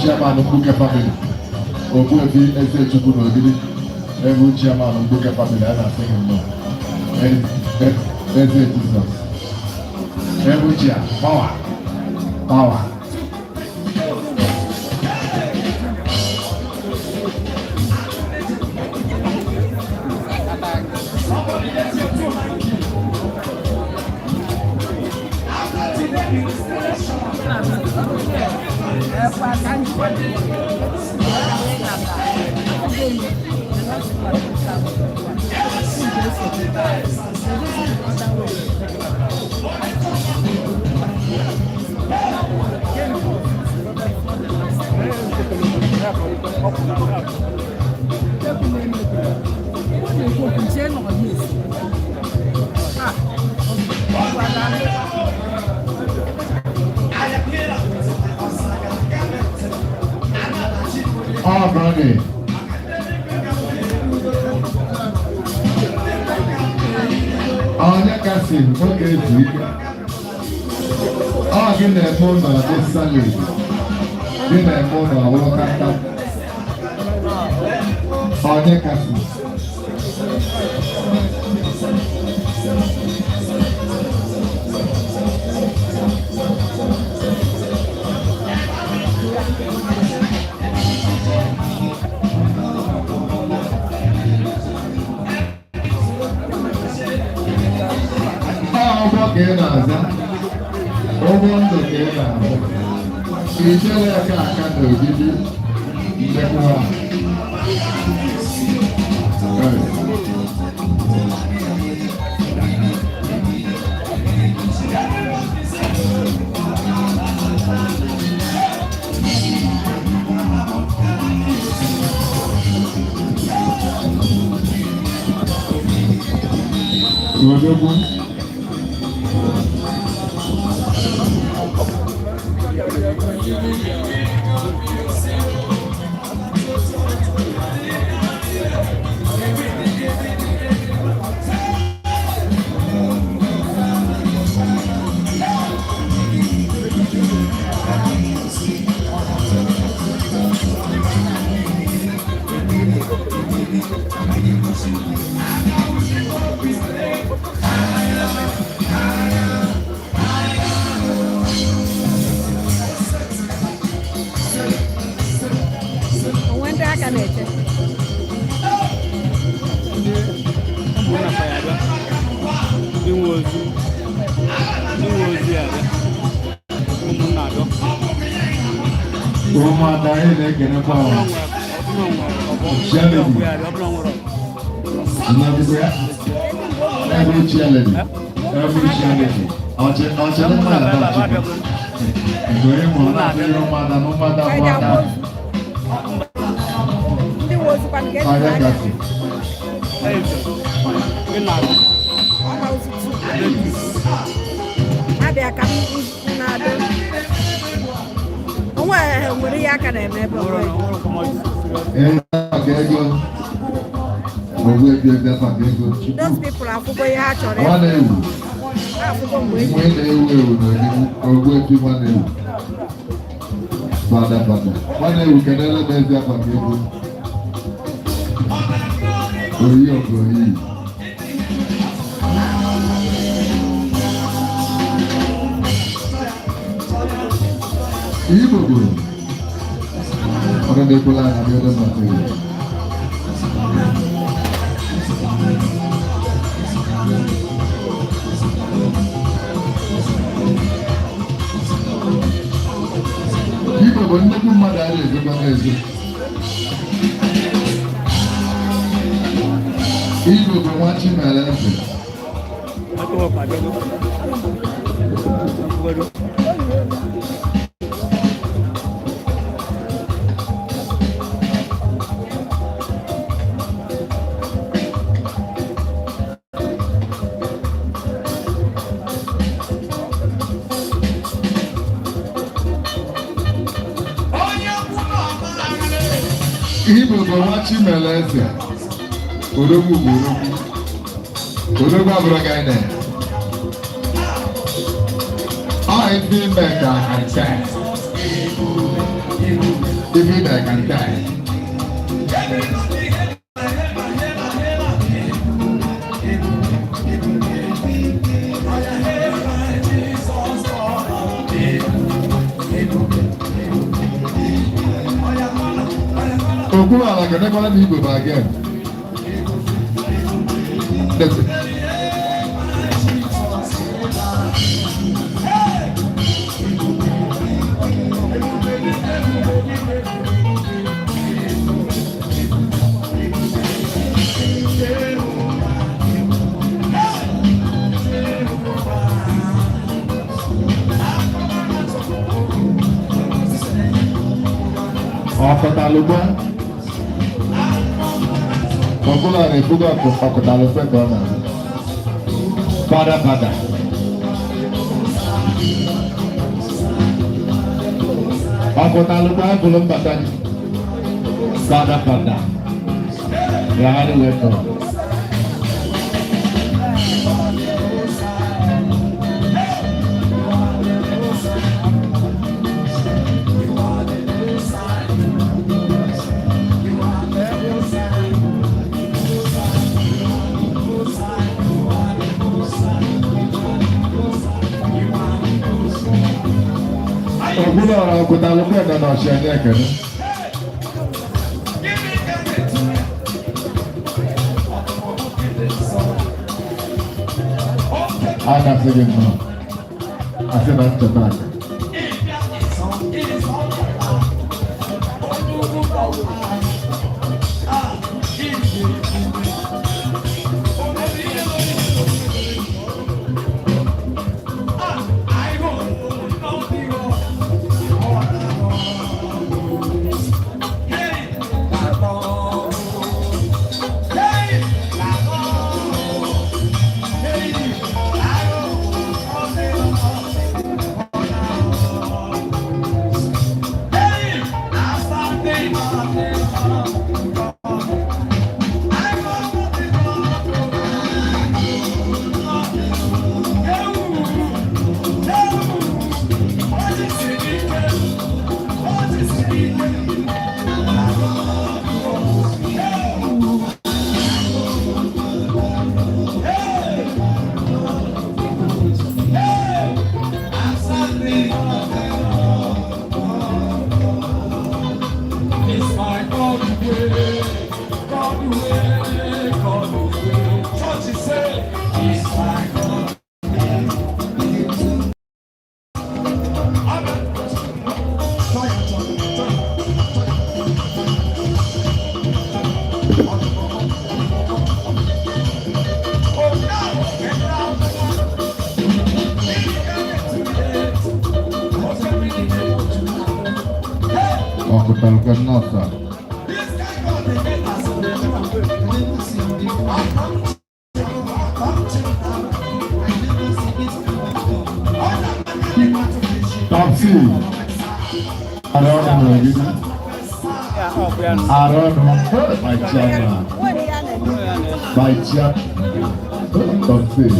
S8: Chairman of Buke family. Obuefi ESOBECHUKWU n'Ogidi. Every chairman of Buke family, and I think him no. Jesus. Every chair, power. Brother. Onye kasị oge ezu ike. Ọ gị na-eme ụlọ dị salad. Gị na-eme ụlọ ọhụrụ kata. Onye kasị. Ụgbọ ka ị na-aza, ụgbọ ndụ ka ị na-aza, ijere aka aka n'ogidi ndekwa
S5: When I can eat it. Those people are for going out or
S8: Igbo bụ nwa Chimeleze Odogwu bụ Odogwu abụrụ gị ọ ife ime ka nka ife ime ka nka Okwu ala ga-enekwala m Igbo ba again. That's it. Ọkọtalụgba ọbụla na-ebuga ọkọtalụgba ka ọ na-azụ fada ọkọtalụgba bụrụ mbata gị fada yagharị wepụ Ogúnlẹ̀ ọ̀rọ̀ òkúta ló pẹ̀ dandan ọ̀ṣẹ́ ní ẹ̀kẹ́ni. A kà sí gị nnọọ, a sị na ncheta aka. My chairman. My chairman. Don't say.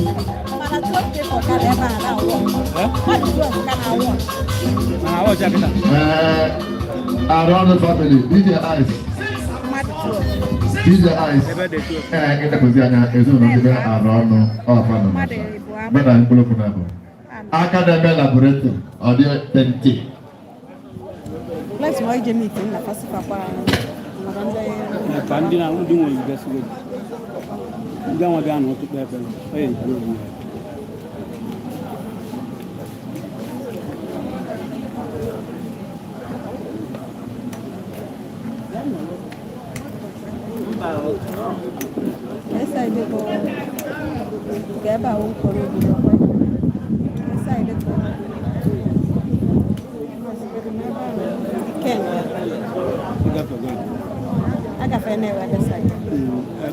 S8: Around the family, DJ Ice. DJ Ice. In the position, is one around our family. But I'm full of them. Academy laboratory, audio 20.
S5: Let's watch the meeting.
S14: Kandina undi mo guess good. Gawa gano to pepe. Hey, good.
S5: Essa ide ko gaba un ko ro bi. Essa ide ko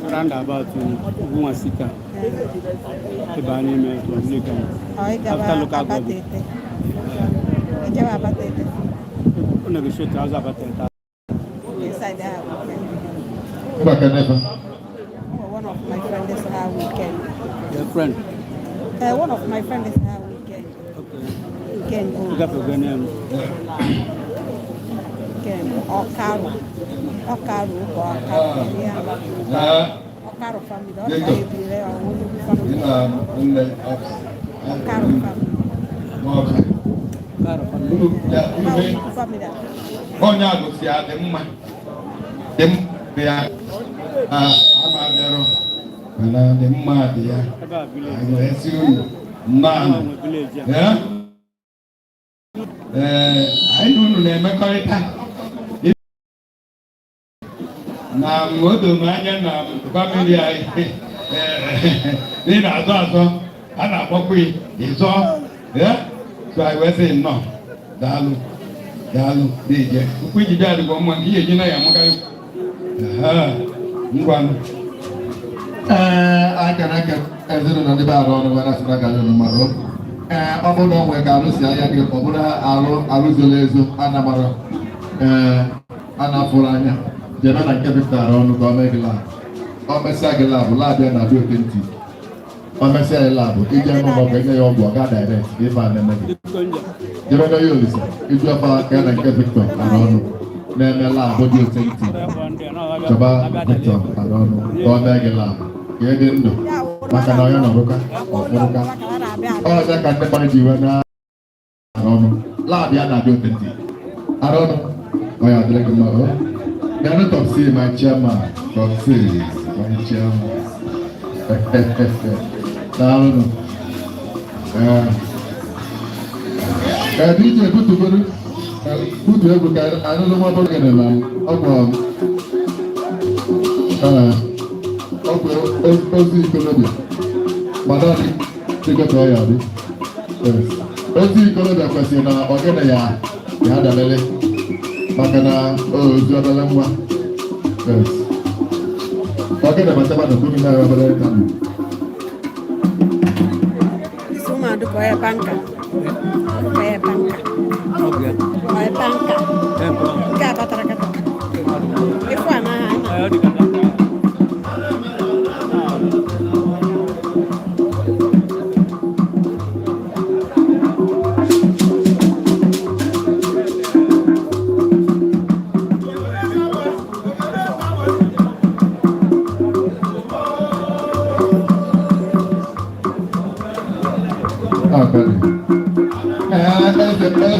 S14: Round about one sika. The Bani me to Nika. After look at it. Never shoot as about it.
S5: Inside there. One of my friends is our weekend.
S14: Your friend?
S5: One of my friends is our weekend. Okay. Weekend.
S14: You got a good name.
S5: Okaro family. Okaro family.
S3: Na ngodo manya na family ai ni na zo ana kwakwi izo so I was saying no dalu dije ku ji bia de ko mo ngi ye na ya mo kai ngwan
S8: aka ezero na deba ro no wala sura ga no maro obodo nwe ka alu si aya ke obodo alu zolezo ana maro ana furanya jena na nke Victor ọnụ ka ọ mee gị labụ ọ mesịa gị labụ labụ ya na-abịa otenti ọ mesịa gị labụ ije n'ụlọ ọgwụ enye ya ọgwụ ọ ga direct ife a na-eme gị jebe na ya olisa iju ọfa ka ya na nke Victor ara ọnụ na-eme labụ dị otenti chọba Victor ara ọnụ ka ọ mee gị labụ ka ị dị ndụ maka na onye nọrụka ọfụrụka ọja ka ndị mmadụ ji wee na ara ọnụ labụ ya na-abịa otenti ara ọnụ ọ ya adịrị gị mma Gano top C, my chairman. Top C, my chairman. No. DJ, good to go. Good to go. I don't know what I'm going to do. Okay, Colombia. Madame, take a try out. Yes. Ozi Colombia question. Okay, ya da lele. Makana juara lama, yes. Pakai dapat tempat untuk kita berada.
S5: Semua ada kaya pangka. Enggak apa terkata. Itu anak.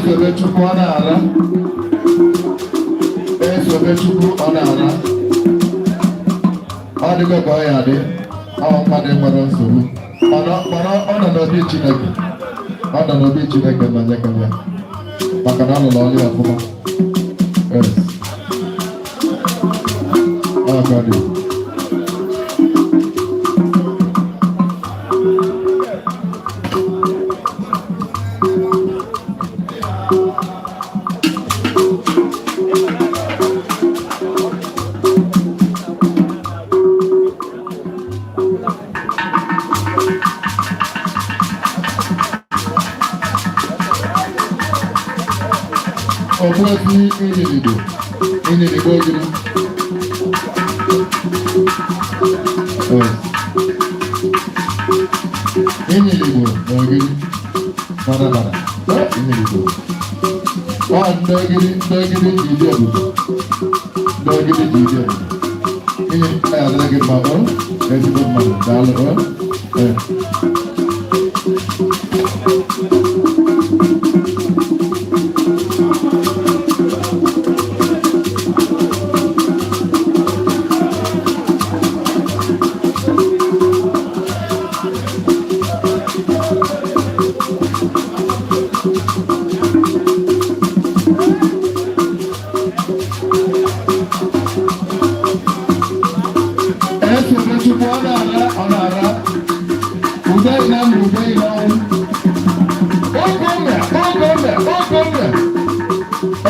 S5: ESOBECHUKWU
S8: ESOBECHUKWU Onara. Ọ dịgo ka ọ ya adị, ọ mmadụ nwere nsogbu. Mana ọ nọ n'obi Chineke. Ọ nọ n'obi Chineke na nyekere ya. Maka na ọ lụrụ ọrụ ya ọfụma. Yes. Ọ ka ọ dị. Ọbụladị Enyilibo ogiri. Enyilibo ogiri. Bara. Enyilibo. Ọ ndị ogiri ji ide obodo. Ndị ogiri ji ide obodo. Ihe ya adịghị gị mma ọ ezigbo mmadụ daalụ ọ. ESOBECHUKWU Onara.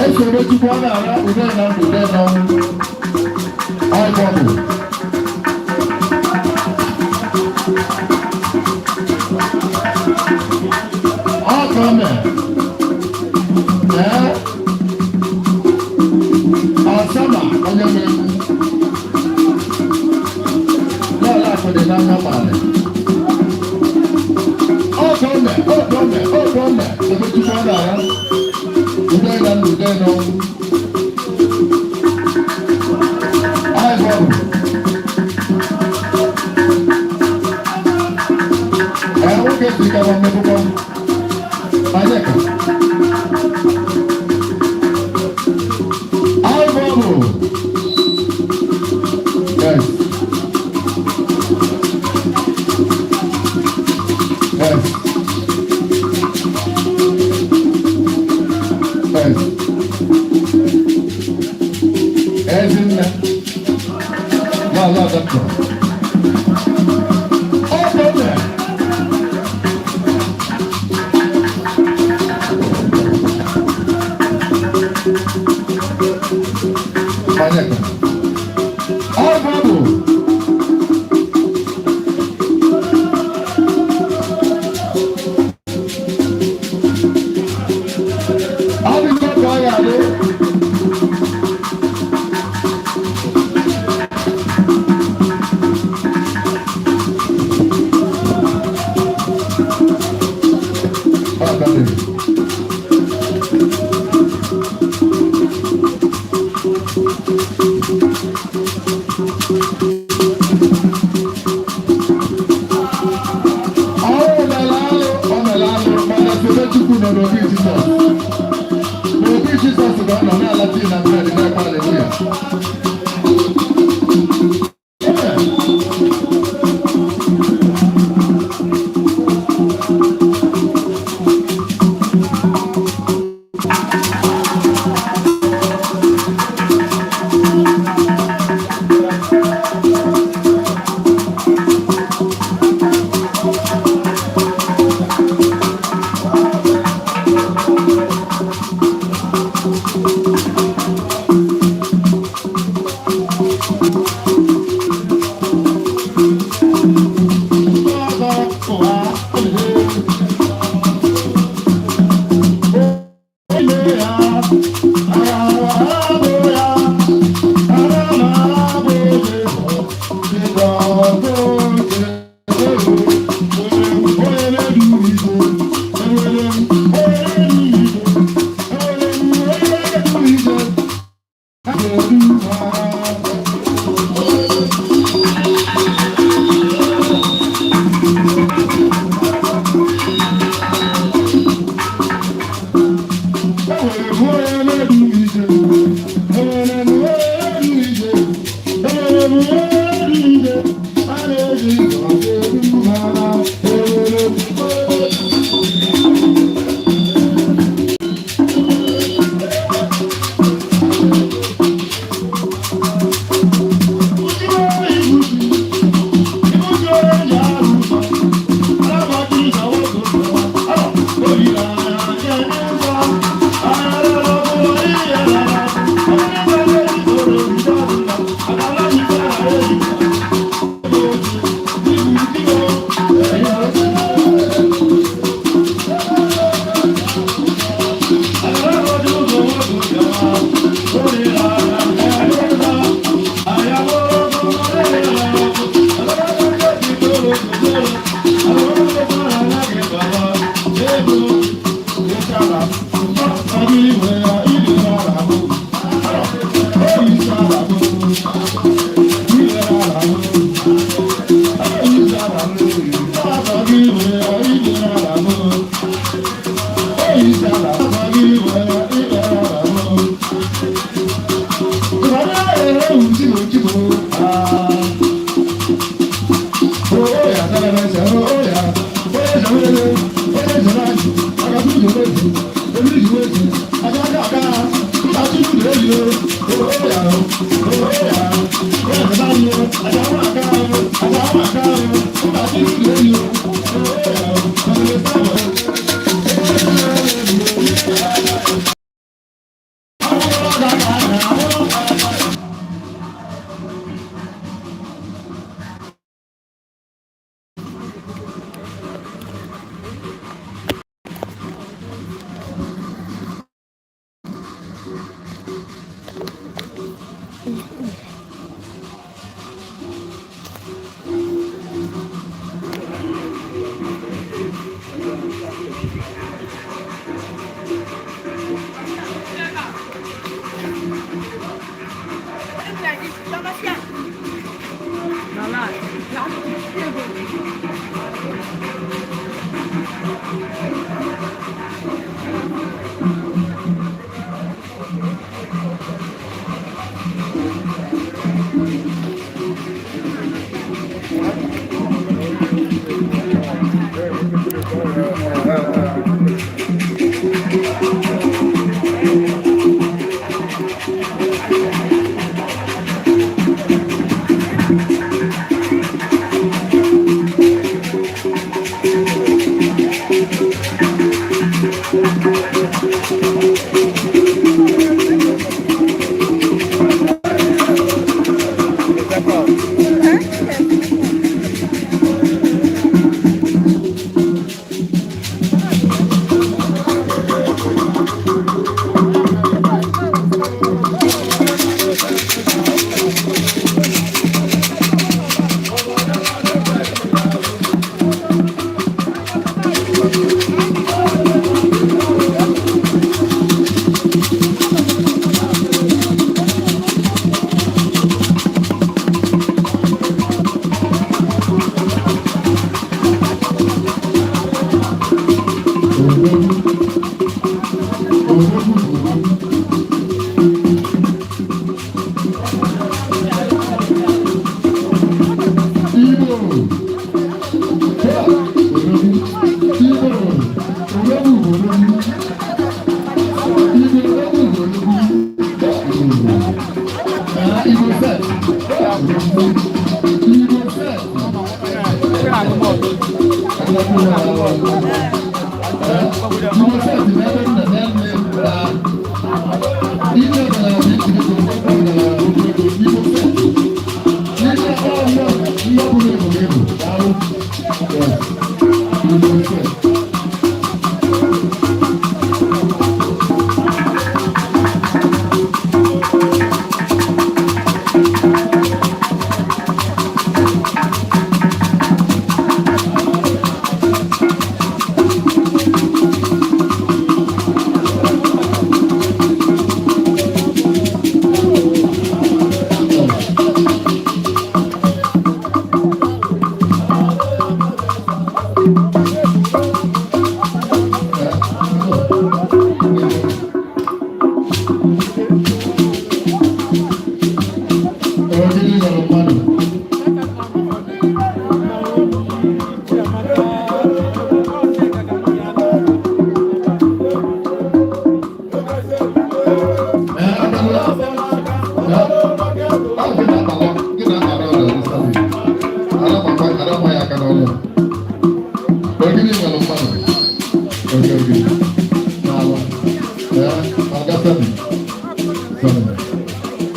S8: ESOBECHUKWU Onara. Ọgbọgbụ. Ọgọmẹ. Ọsama onye mmegbu. Lọ́la àfọ̀dé náà má balẹ̀. Ọgọmẹ. ESOBECHUKWU Onara. Nwoke sirikaba mmepụkọ Onyeka Alvaro. Yes. Ezinne Lala Doctor. Onyeka Alvaro. Oh,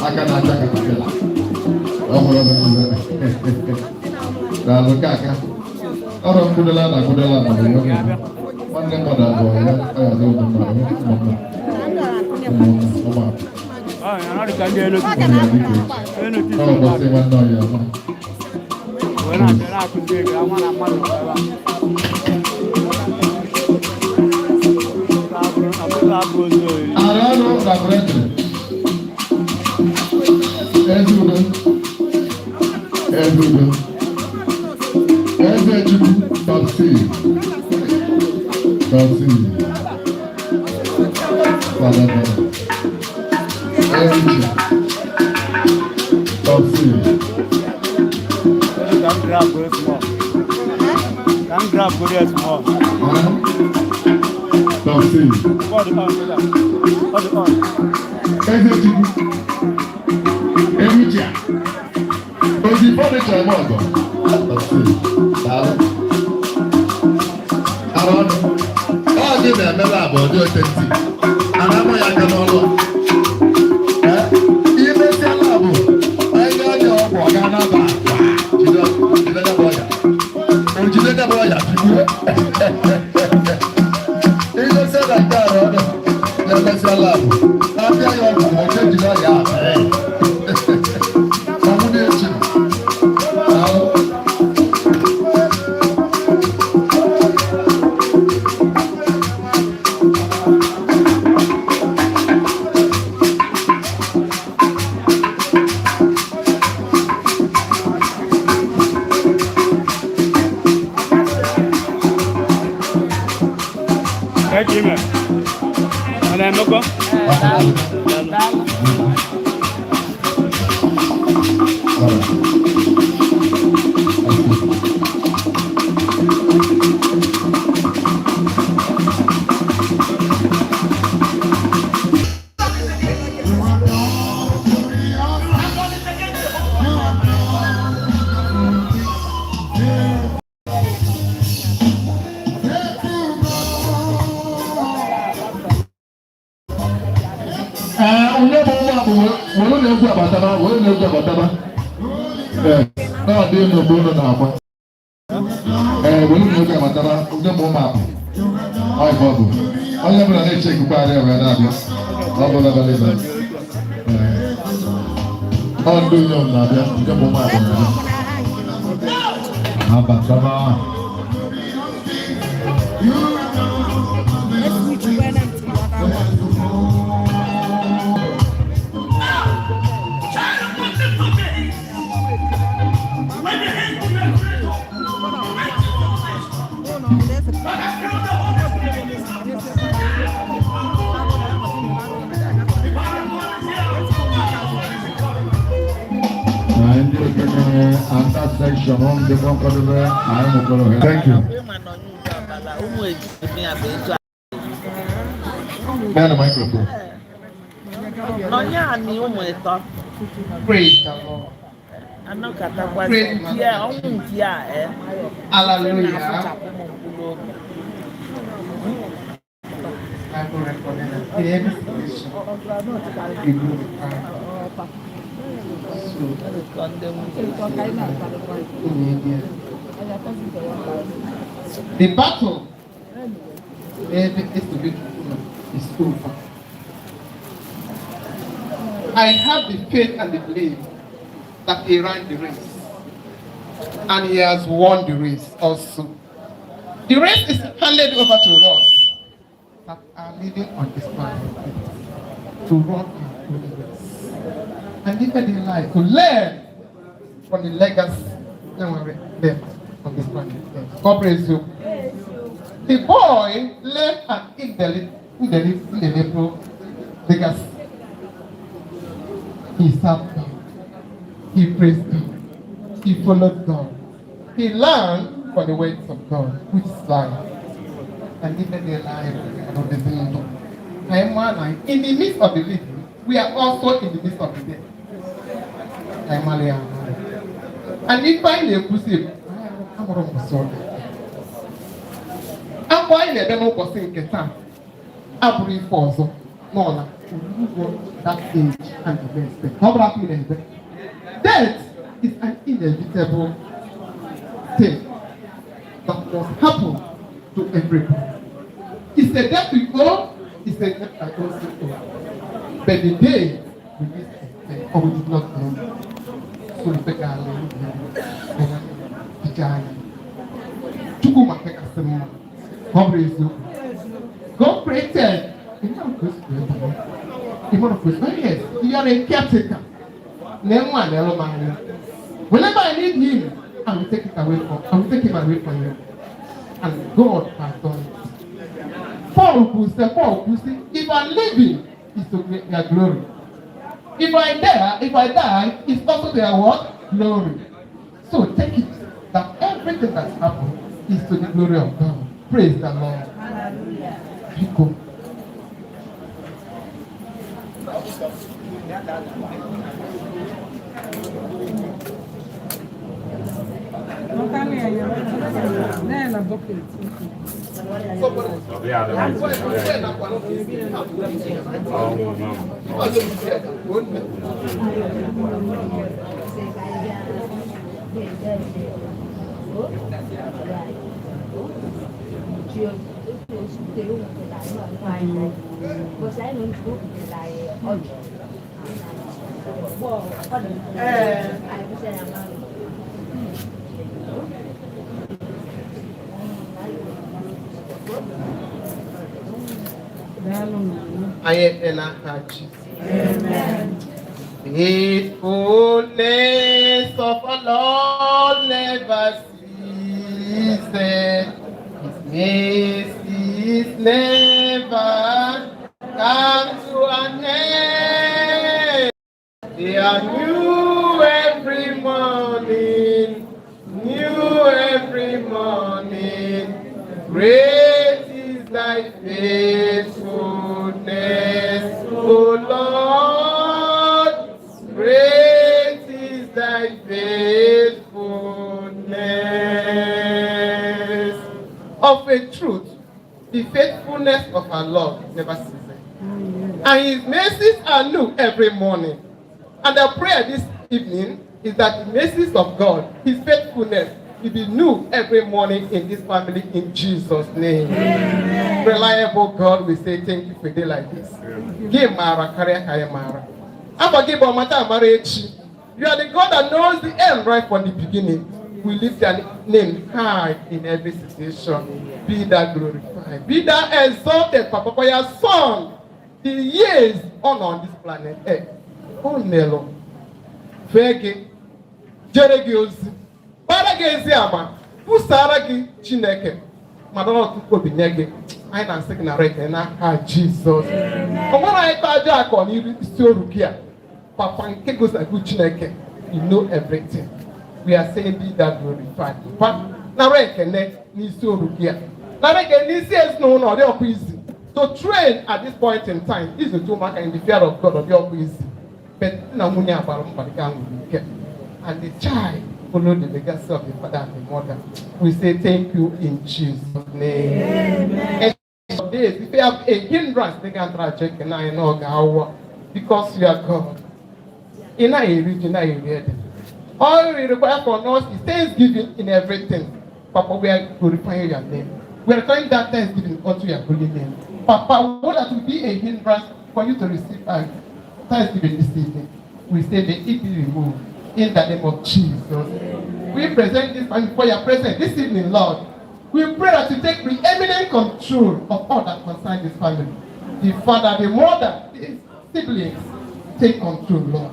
S8: aka na-acha katapila ọhụrụ ọzọ na alụkaka ọrụ mkwụdela na akwụdela na ọrụ nwanne mmadụ abụọ ya ọyazi ụmụ mmadụ ọbọsị nwanne ọya ama Arano na Brente. Ezudo. Ezechukwu Topsi. Padà. Ezichi. Topsi.
S14: Can grab go small.
S8: Topsi. Ezechukwu. Ezichi. Ozi furniture eme ọzọ. Topsi. Daalụ. Arano. Ọ gị na-emebe abụ dị otenti. Ana ama ya aka n'ọlụ a. Imesiala abụ. Onye ọdị ọgwụ ọ ga na-aba akwa. Jide debe ọya. Ojide debe ọya tupu. Imesiala nke a ọdụ. Na-emesiala abụ. Na-abịa ya ọgwụ ma oche jide ọya abịa. Ọmụ na-echi. Ndị nnukwu ụlọ na-agba were nwoke amatara ndị ụmụ ụmụapụ ọgụ ọgụ onye ọbụla na-eche ekukwarị wee na-abịa ọbụla balịba ọ ndị unyom na-abịa ndị ụmụ ụmụapụ na-abịa abataba Thank you. Man, the microphone.
S1: Praise the Lord. Hallelujah. The battle is over. I have the faith and the belief that he ran the race, and he has won the race also. The race is handed over to us that are living on this planet to run the race and live their life to learn from the legacy left on this planet. God bless you. The boy left an indelible legacy. He served God. He praised God. He followed God. He learned from the words of God, which is life, and lived their life of the living. In the midst of the living, we are also in the midst of the dead. And if I inclusive, I'm going to solve it. I'm going to be able to say, I'm going to that age and the rest. How about you? Death is an inevitable thing that must happen to everybody. It's a death we owe, it's a death I also owe. But the day we did or we did not know, so we take our God created yes, you are a caretaker. Whenever I need him, I will take him away from you. And God has done it. Paul could say, if I'm living, it's to their glory. If I die, it's also their what? Glory. So take it that everything that's happened is to the glory of God. Praise the Lord. Hallelujah. Amen. Faithfulness of our Lord never ceases. His mercies never come to an end. They are new every morning, new every morning. Great is thy faithfulness, O Lord. Great is thy faithfulness. Of a truth, the faithfulness of our Lord never ceases. And his mercies are new every morning. And the prayer this evening is that the mercies of God, his faithfulness, will be new every morning in this family in Jesus' name. Amen. Reliable God, we say thank you for a day like this. Give Mara, Karia Kaya Mara. You are the God that knows the end right from the beginning. We lift your name high in every situation. Be that glorified. Be that exalted, Papa, for your son. The years on this planet Earth. Oh, Nelo. Vege. Jeregios. Baragezi Ama. Pusaragi Chineke. Madonna Tukobinyege. I am sick na reke na Jesus. Come on, I thought you are you still Rukia. Papa nke goes a good Chineke. You know everything. We are saying be that glorified. But na reke ne ni still Rukia. Na reke ni says no they are easy. To train at this point in time is to do matter in the fear of God of your easy. But na munya barum and the child follow the legacy of the father and the mother. We say thank you in Jesus' name. Amen. And days, if you have a hindrance, they can try to check and I know how because you are God. In our region, all we require from us is thanksgiving in everything. Papa, we are glorifying your name. We are calling that thanksgiving unto your holy name. Papa, what that will be a hindrance for you to receive thanksgiving this evening? We say may it be removed in the name of Jesus. We present this and for your presence this evening, Lord. We pray that you take preeminent control of all that concerns this family. The father, the mother, the siblings, take control, Lord.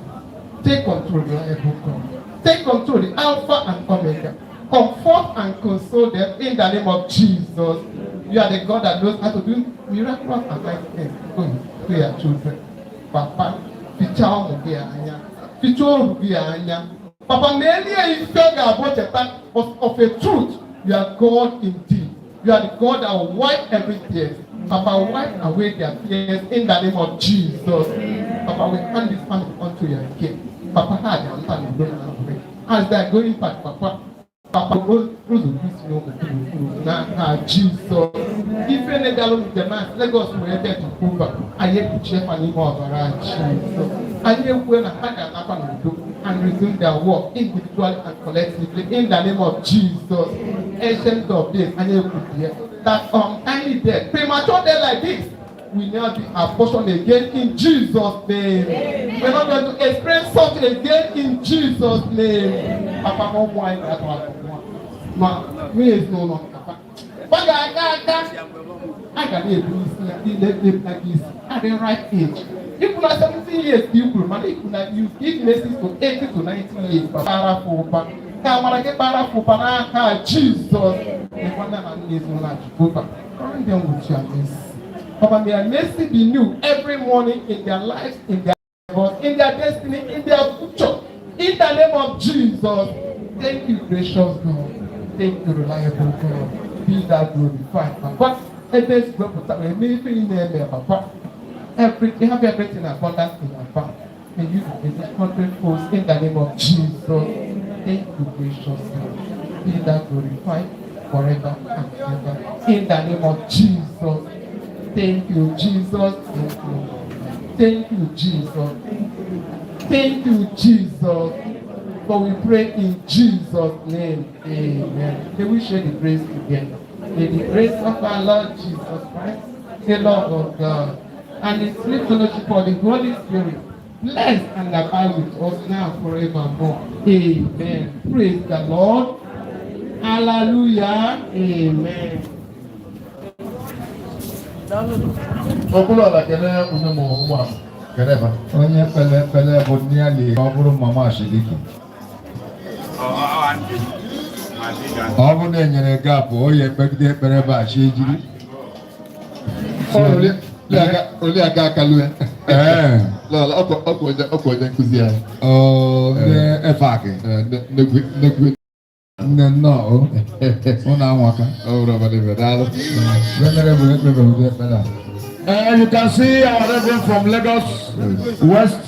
S1: Take control, reliable God. Take control, the Alpha and Omega. Comfort and console them in the name of Jesus. You are the God that knows how to do miraculous and mighty things to your children. Papa, Papa, many is about the fact of a truth. You are God indeed. You are the God that will wipe every tear. Papa, wipe away their tears in the name of Jesus. Papa, we hand this family unto your care. Papa, as they are going back, Papa, Papa ụzọ isi na Jizọs ife na-egalụ njem a Lagos wee detụkwa anyị ekpuchiekwa n'ime ọbara Jizọs anyị ekwue na ha ga-anakwa n'udo and resume their work individually and collectively in the name of Jesus. Ancient of days anyị ekwutie that untimely death, premature death like this will not be our portion again in Jesus' name. We're not going to experience something again in Jesus' name. Papa, no wine that one. Ma, me is no longer. But I got a live like this at the right age. If you are 17 years, people, man, if you are give lessons to 80 to 90 years, para for now when I get para for pana, Jesus, the one that is not over. Current them with your mercy. Papa, may your mercy be new every morning in their lives, in their destiny, in their future. In the name of Jesus, thank you, gracious God. Thank you, reliable God. Be that glorified, Papa. And this represent anything in there, Papa. They have everything abundant in your bank. May you be in this country force in the name of Jesus. Thank you, gracious God. Be that glorified forever and ever. In the name of Jesus. Thank you, Jesus. Thank you, Jesus. Thank you, Jesus. For we pray in Jesus' name. Amen. May we share the grace together. May the grace of our Lord Jesus Christ, the love of God, and the sweet fellowship of the Holy Spirit bless and abide with us now forevermore. Amen. Praise the Lord. Hallelujah. Amen.
S11: Onye pele bụ n'iali ọ bụrụ mama Ashigiki. Ọ bụ na enyere gapụ onye ekpegide ekpere ebe a chi ejiri.
S8: Onye aka akalue. Ọkụ onye nkụzi anyị.
S11: Ndị efaki. Nne nnọọ ụnụ anwaka. Venerable ekpebe ụdị ekpere a. You can see our Reverend from Lagos West.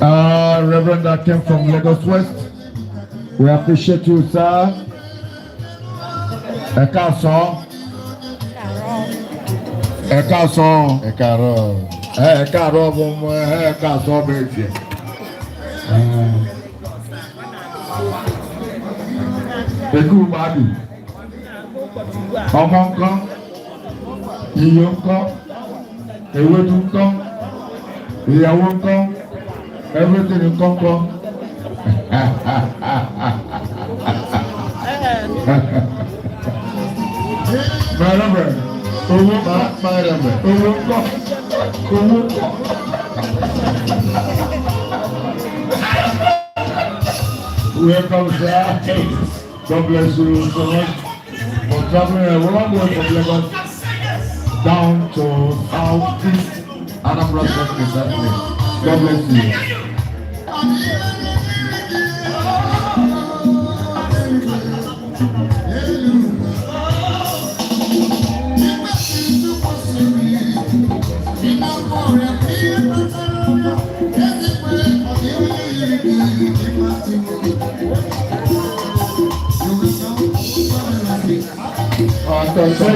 S11: Reverend that came from Lagos West. We appreciate you, sir. Ekaso. Ekaro bom ekaso beje. Egu madu. Ọmọ iye ńkọ́, ewédú ńkọ́, ìyàwó ńkọ́, everything ńkọ́. Mẹ́rẹ̀mẹ̀, owó ńkọ́. Welcome, sir. God bless you so much for traveling a long way from Lagos down to Southeast Anambra State exactly. God bless you.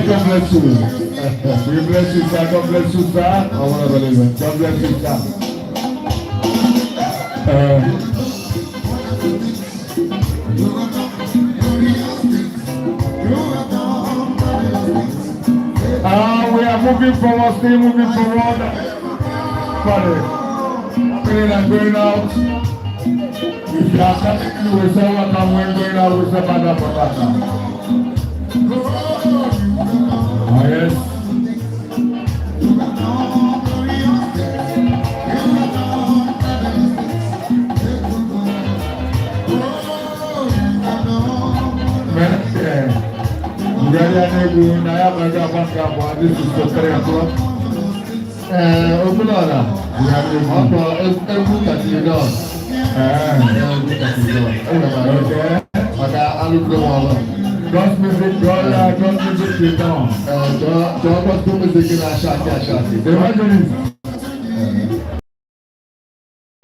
S11: God bless you. We bless you, sir. God bless you, sir. I want to believe it. God bless you, sir. We are moving forward, still moving forward. Going and going out. If you are coming, we say what I'm going out, we say Bada Patata. Oh, yes. This is the 3 o'clock. Ogunora, we have the photo every cathedral. Just music, just music sit down. Just music in Ashaki. The evangelist.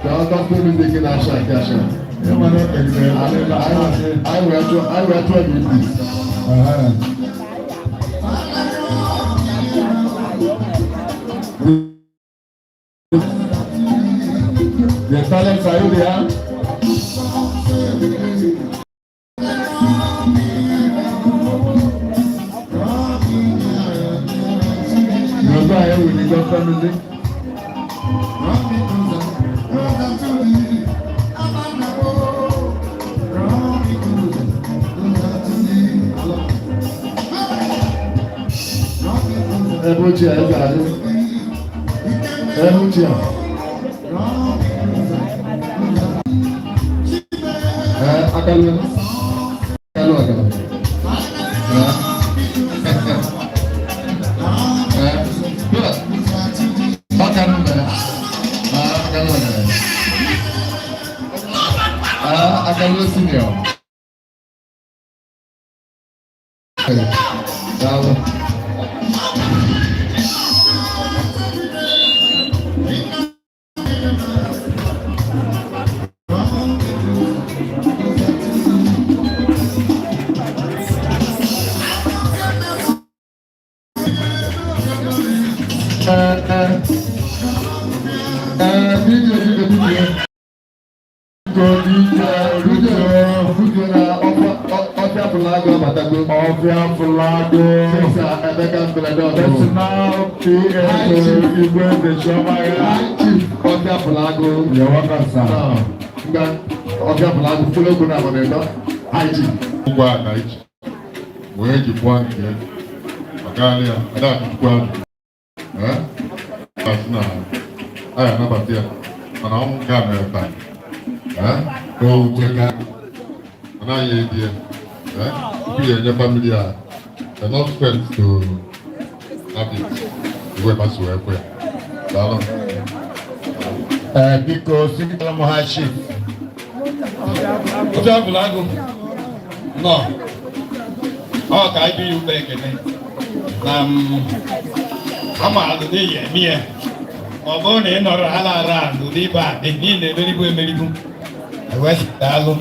S11: Just
S8: gospel music in Asha. I will try to this. The talents are you there? You go ahead with the gospel music. Ebutia, Akalu. Akalu senior. They're not friends to have it the way much work with. Because single hardship.
S3: No. Oh, can I be you back again? I'm out of the year. Although they not around to leave back, they need a very good medical. I was Dalo.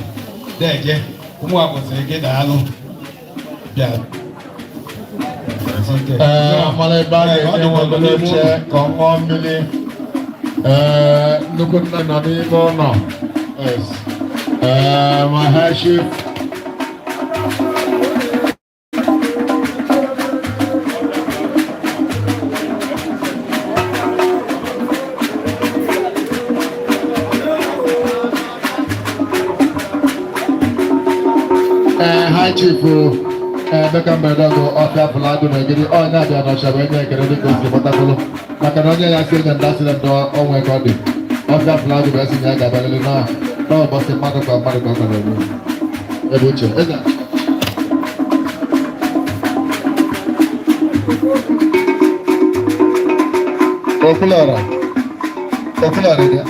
S3: There, yeah. Who was a get Dalo? Yeah.
S8: Malebag, anyone will check, come on, Billy. Look at the name or no? Yes. My hardship. Hi, Chief. Beka mbedogo ọfịa fụlagụ na-egiri onye abịa n'ọchaba enye ekele dịka osi pụtakụlụ maka na onye ya si enye ndasị na ndụ onwe ka ọ dị ọfịa fụlagụ bụ esi na ya ga-abịalele n'ụbọchị mmadụ ka mmadụ ka ọ na-egbu ebe uche eze okwulara ya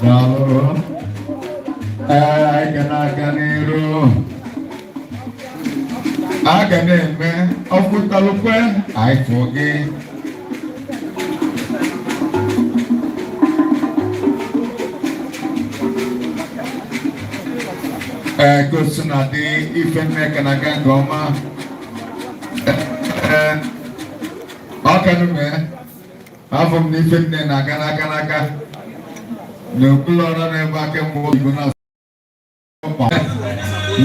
S11: Dalo. Ganaganiru. Aganeme. Okutalukwe. I forget. Gosunadi ifenne kanaga goma. Akanume. Afom ni ifenne naga. No plora ne bake mo ibuna.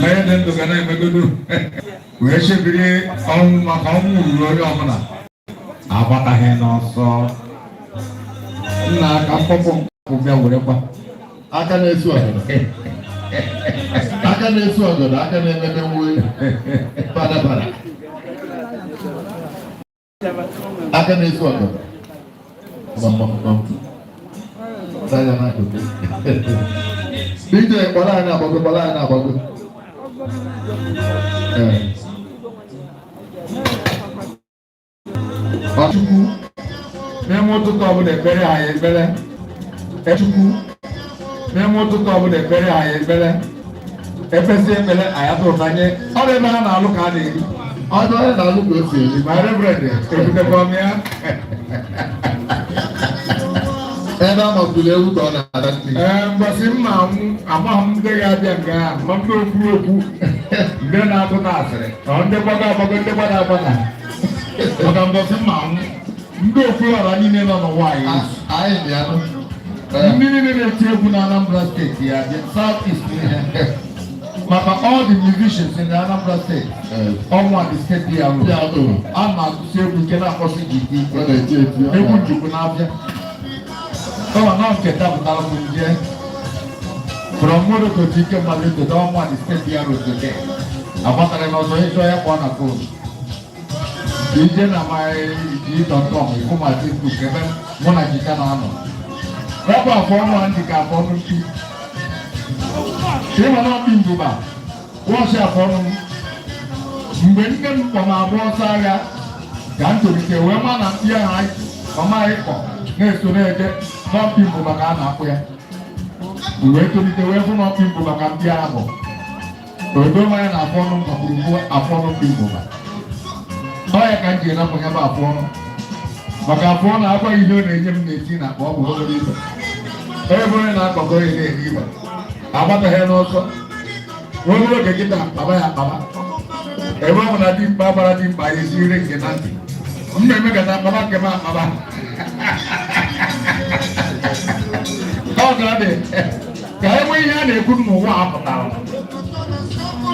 S11: Meden to kana megudu. Weshe biri on makamu lori amana. Abata heno so. Na kapopo kubya urepa.
S8: Aka na-esu ọgọdọ. Aka na-esu ọgọdọ, aka na-ememe nwe para. Aka na-esu ọgọdọ. Saya na kote. DJ kpọrọ anyị agbago. Chukwu, n'ime ụtụtụ ọbụla ekpere anyị ekpere. Chukwu, n'ime ụtụtụ ọbụla ekpere anyị ekpere. Ekpesi ekpere anyị atụrụtanye. Ọ dị ebe ha na-alụ ka a na-eri. Ọ dị onye na-alụ ka o si eri. Ma reverend, ebutekwa m ya. Ebe a masịrị ewu ka ọ na-ada ndị. Mgbasị mma amaghị m ndị ga-abịa nga ahụ. Ma ndị okwu ndị na-atụta asịrị. Ndị gbaga agbago, ndị gbada agbada. Maka mbọsị mma ndị okwu ọra niile nọ n'ụwa anyị. Anyị dị anụ. Ndị niile na-eti egwu na Anambra steeti ya dị South East ihe. Maka all the musicians in the Anambra state. Ọnwa the state ya rụ. A na-agụsị egwu nke na-akpọsị jiti. Egwu njikwu na-abịa. Kama na nketa pụtara bụ nje. From Morocco to Ike Malite, the ọnwa the state ya rụ today. Agbatara n'ọzọ ịchọ ya kpọọ na koodu. Ije na my.com ịfụ ma Facebook ebe mụ na Jika na-anọ. Rapụ afọ ọnwa ndị ka afọ ọnụ mpi. Ịma na ọkpị mbụba, wọọchị afọ ọnụ m. Mgbe nne m kpọ m abụ ọsọ agha, ka m tolite wee ma na mkpi ahụ ọma ịkpọ na-eso na-eje n'ọkpị mbụba ka a na-akpụ ya. Mgbe tolite wee fụ n'ọkpị mbụba ka mkpi ahụ. Odo mmanya na afọ ọnụ m gbakwuru mbụ afọ ọnụ mkpi mbụba. Ọ ya ka m ji enapụ ya bụ afọ ọnụ. Maka afọ ọnụ akwa ihe ọ na-enye m na-eti na akpa ọ bụ obere ibe. Ebe onye na-akọgọ ihe na-eri ibe. Agbataghị n'ọsọ. Obere oge kịta kpaba ya akpaba. Ebe ọ bụ na dimkpa gbara dimkpa ya esi ire nke na ntị. Mma emekata akpaba nke m akpaba. Ọ ga-adị ka enwe ihe a na-ekwu n'ụwa a pụtara.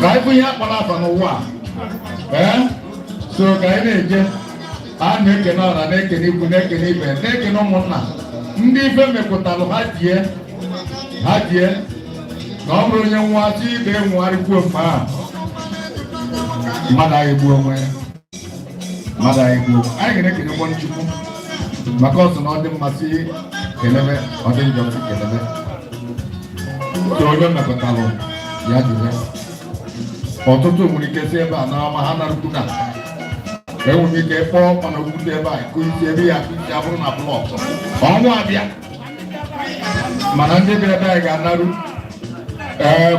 S8: Ka anyị bụ ihe akpara afa n'ụwa a. So ka anyị na-eje a na-ekene ọra na-ekene ikwu na-ekene ibe na-ekene ụmụnna ndị ife mepụtalụ ha die na ọ bụrụ onye nwasị ibe nwegharịkwuo mgbe ahụ mmadụ anyị gbuo onwe ya anyị ga-ekene ụgbọ Chukwu maka ọsọ na ọ dị mmasị kelebe ọ dị njọ kelebe so onye mepụtalụ ya jide ọtụtụ nwere ike si ebe a na ọma ha narukwu na enwere ike kpọọ mana okwute ebe a kụ isi ebe ya isi abụrụ na blọk ọnwụ abịa mana ndị bịara ebe anyị ga-anarụ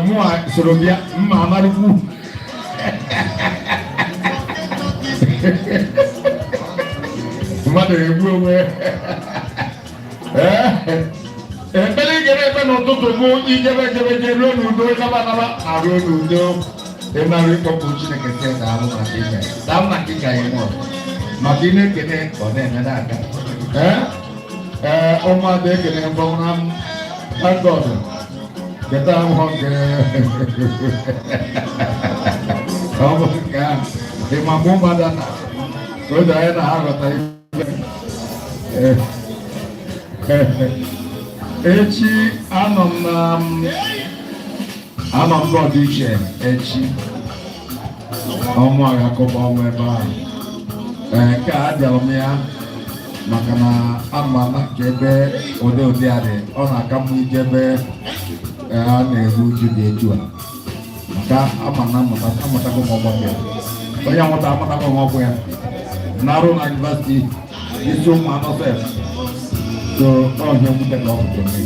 S8: mụ soro bịa mma anarụkwu mmadụ egbu onwe ekpere igere ebe n'ụtụtụ bụ ijebe ruo n'udo naba aruo n'udo ịmara ịkpọpụ Chineke sị daalụ maka ịga ya nọ maka ị na-ekene ọ na-eme n'aka ụmụada ekene mgbanwụra m agọdụ keta ahụhụ nke ọ bụ nke ahụ ịma mgbe ụmụada na oge anyị na-aghọta echi anọ m God iche echi ọmụ agakọba ọmụ ebe ahụ nke a bịara m ya maka na ama na nke ebe ụdị adị ọ na-aka mma ije ebe a na-eru uju dị etu a maka ama na amụtago m ọgbọ ya onye amụtago m ọgbọ ya na-arụ na yunivasiti isi ụmụ anọ sef
S11: So all of them will take off from me.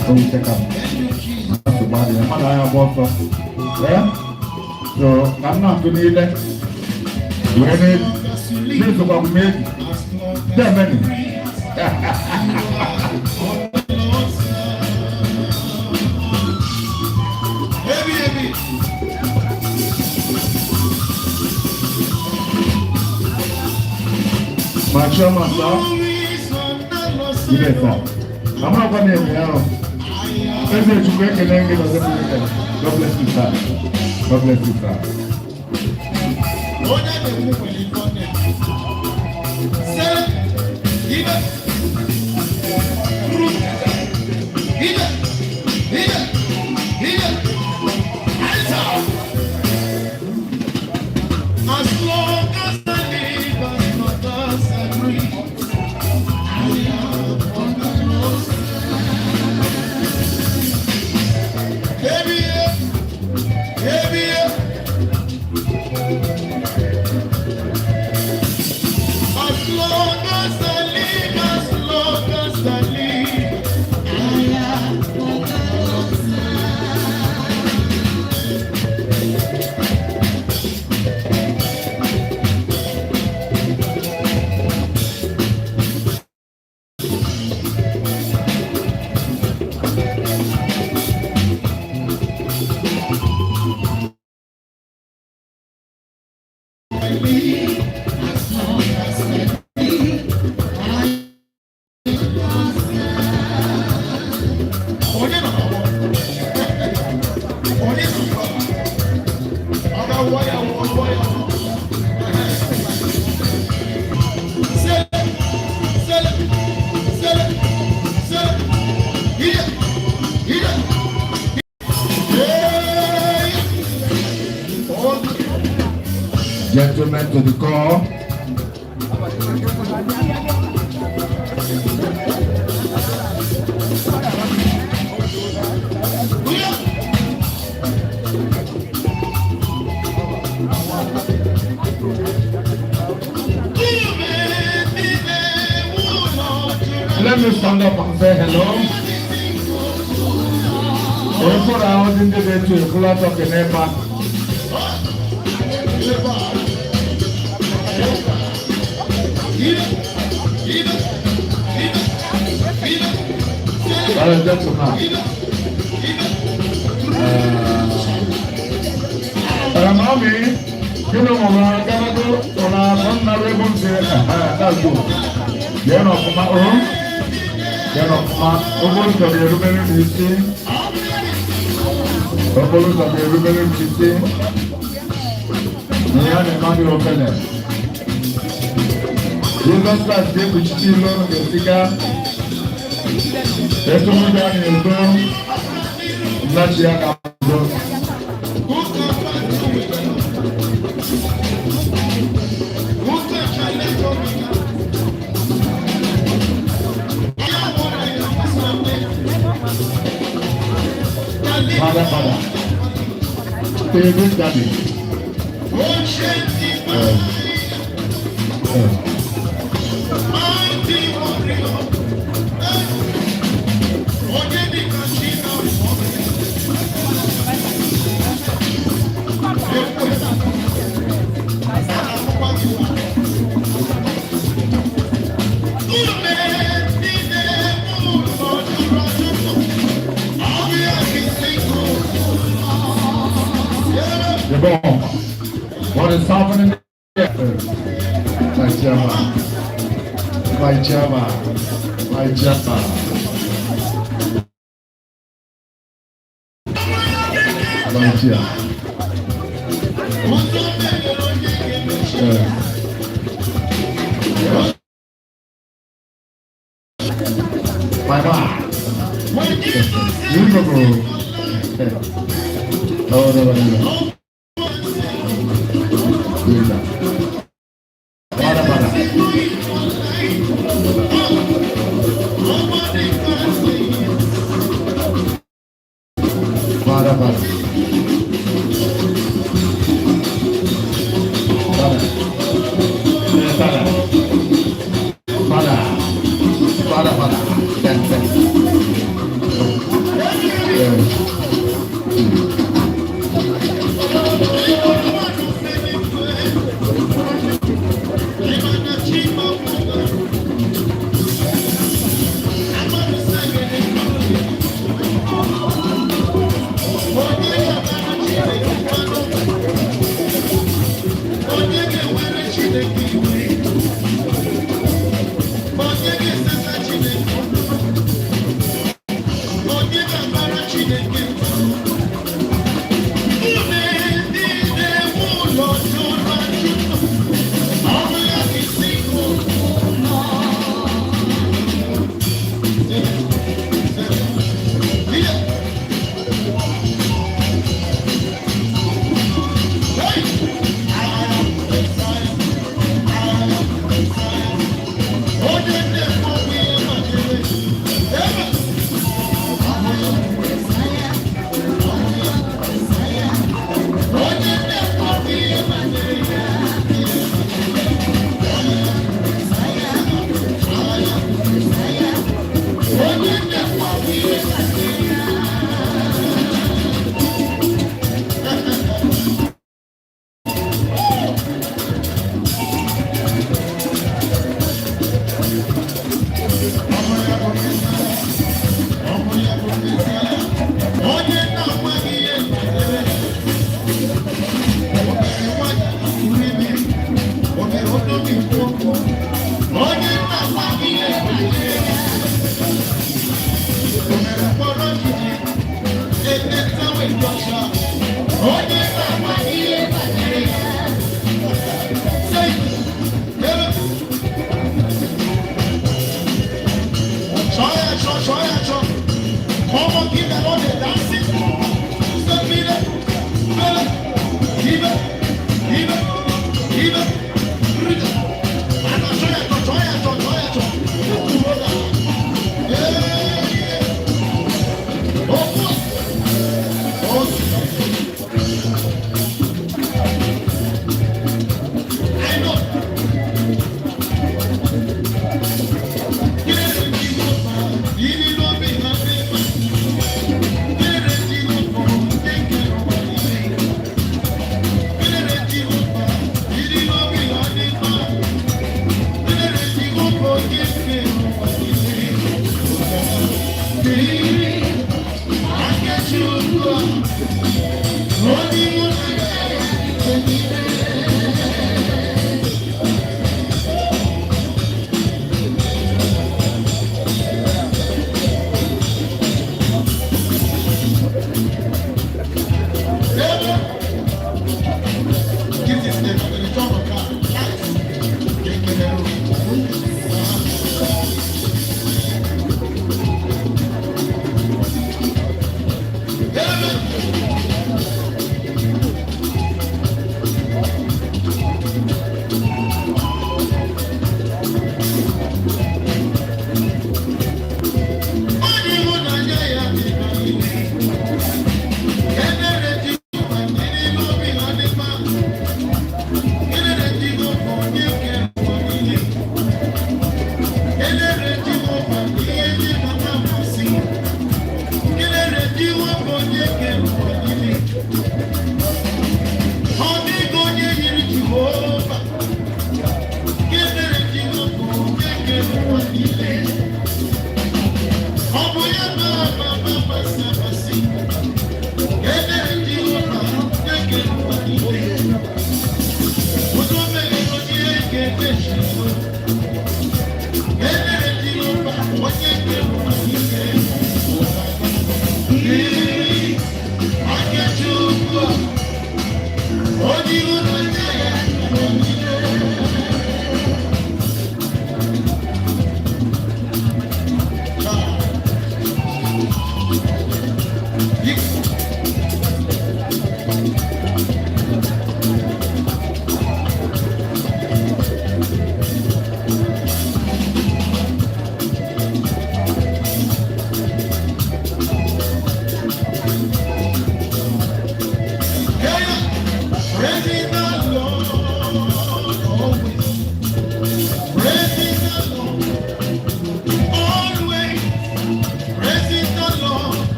S11: So we take up. That's the body. I'm not going to walk from. Yeah? So I'm not going to eat that. When it is about me, there many. My chairman, sir. Yes, sir. I'm not going to name you. Let's say to make a name. God bless you, sir. God bless you, sir. Gentlemen to the call. Let me stand up and say hello. Also, I was in the day to a full out of the neighbor. Gentlemen, mommy, you know, I'm going to go on a honorable day. That's good. You're not from my own. You're not from my own. So you're very busy. You're very busy. You're the money open. Jesus Christ gave the children of the cigar. There's no one down in the room. Not yet. Father, favorite daddy. What is happening here? My Jama. My Jama. My Jama. My Jama. My Ma. You go. No. Father,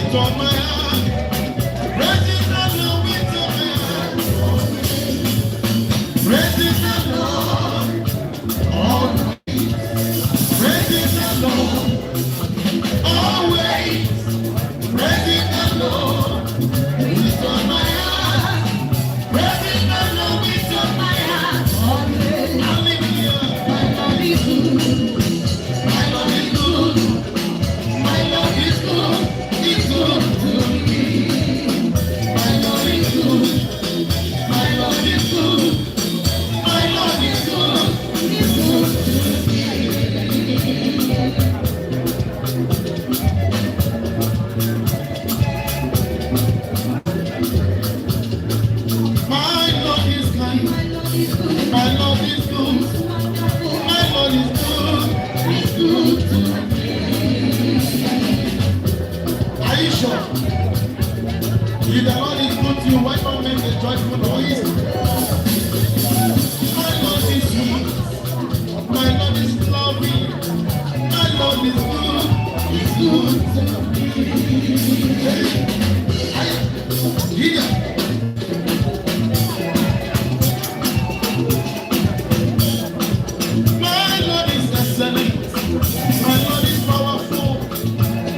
S11: with all my heart. Praising the Lord with all my heart. Praising the Lord always. Praising the Lord always. Praising the Lord with all my heart. Praising the Lord with all my heart. Hallelujah. My Lord is good. My Lord is good. My Lord is good. He's good to me. My Lord is good. My Lord is good. My Lord is good. He's good to me. My Lord is kind. My Lord is good. My Lord is good. He's good to me. Are you sure? If the Lord is good to you, why not make a joyful noise? My Lord is sweet. My Lord is loving. My Lord is good. He's good to me. Yeah. My Lord is excellent. My Lord is powerful.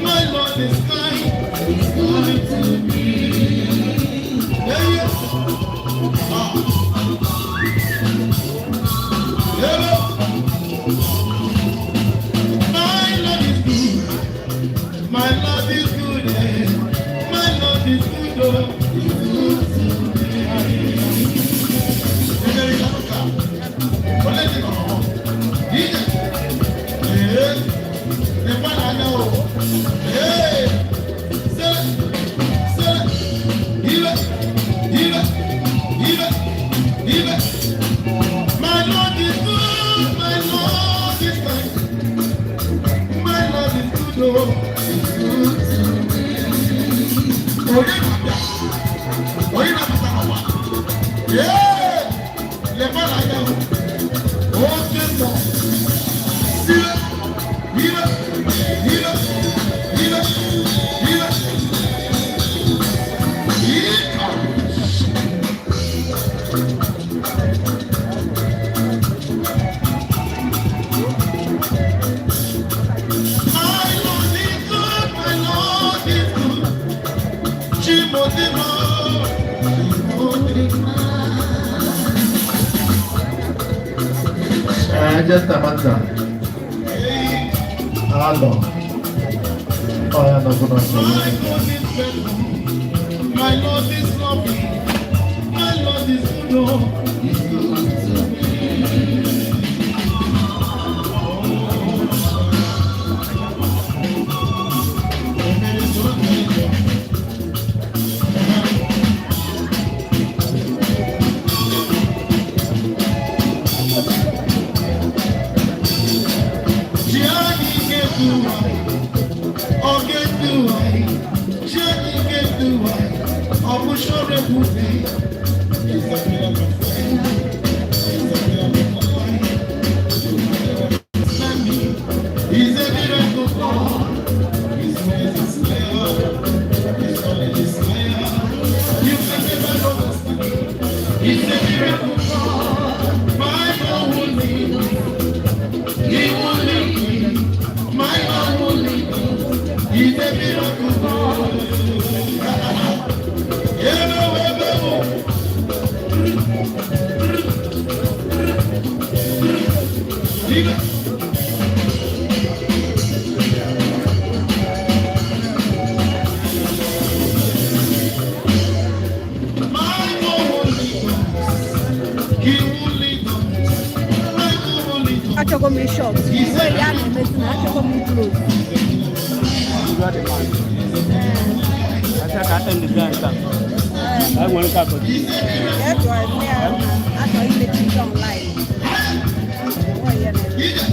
S11: My Lord is kind. He's good to me. Yeah, yeah. Hello. My Lord is good. My Lord is good. My Lord is good. Oh, he's good to me. My Lord is good, my Lord is kind. My Lord is good, oh, he's good to me. Yeah, le malaya, oh, Jesus.
S8: Just a matter. Hello. Oh, yeah, no, good.
S11: My Lord is loving. My Lord is good. Oh, he's good to me. He's a miracle God. His ways is clear. His knowledge is clear. You can never understand. He's a miracle God. My God will lead us. He will lead me. My God will lead us. He's a miracle God.
S5: Achọgo m short. Uwe ya na-emezi na achọgo m close.
S14: Asa ka attend the dance. I want to talk.
S5: Yes, I know you make it online. Oh, yeah.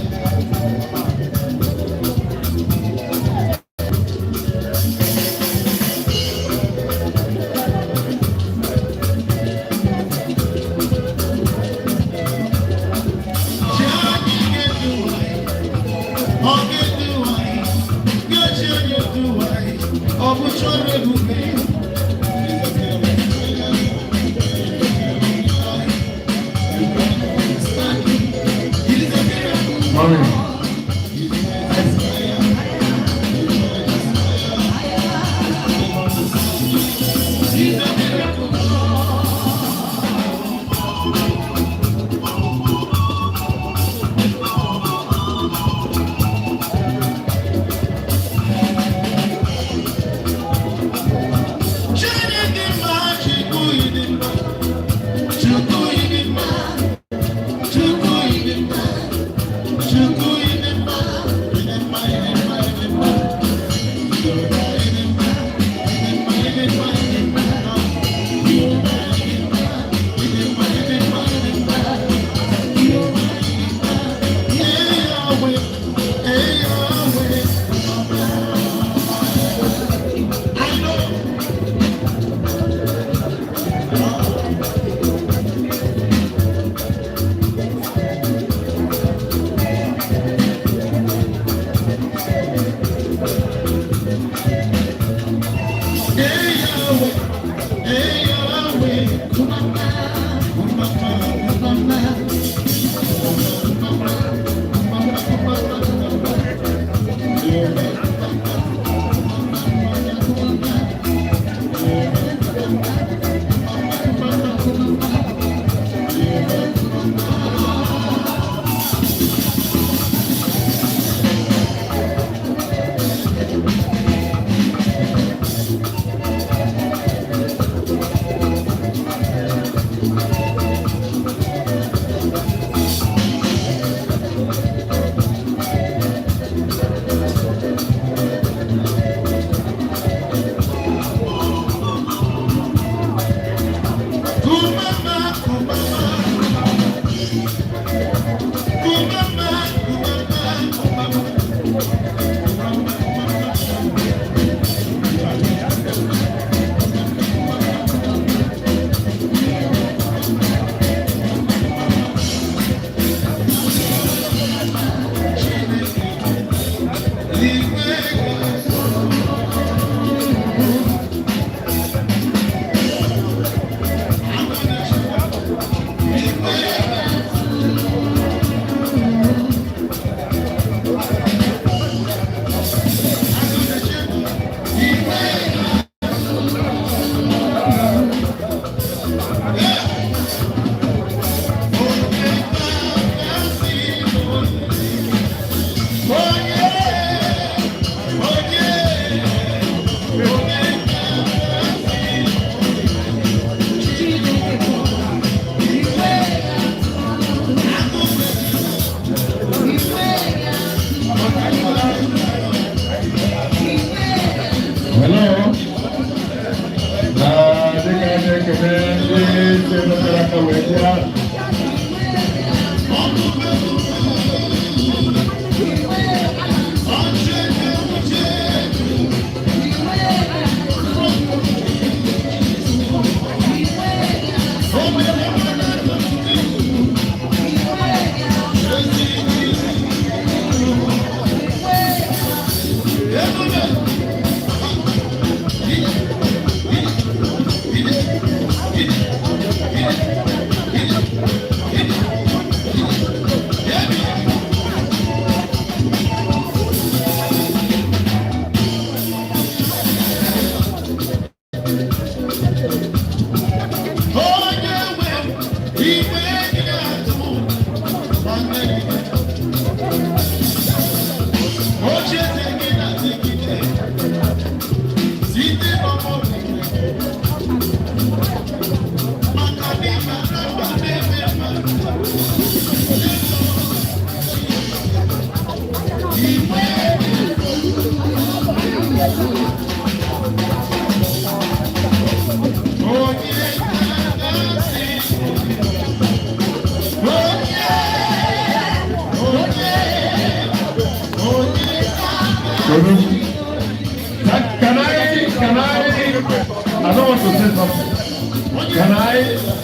S11: I don't want to say something. Can I?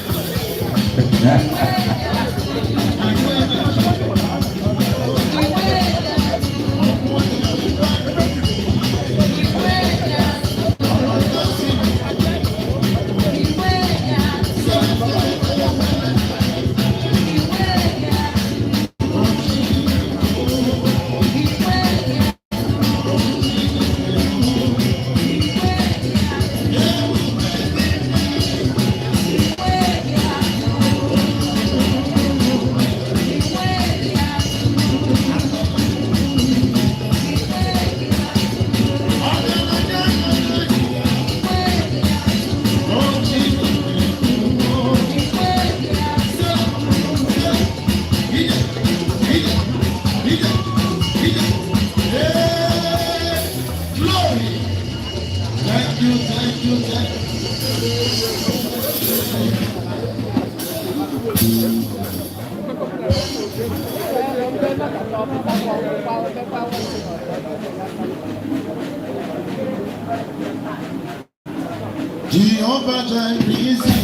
S11: Jehovah Jireh is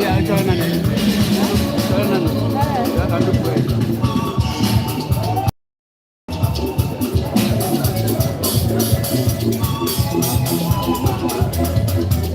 S14: Yeah, I join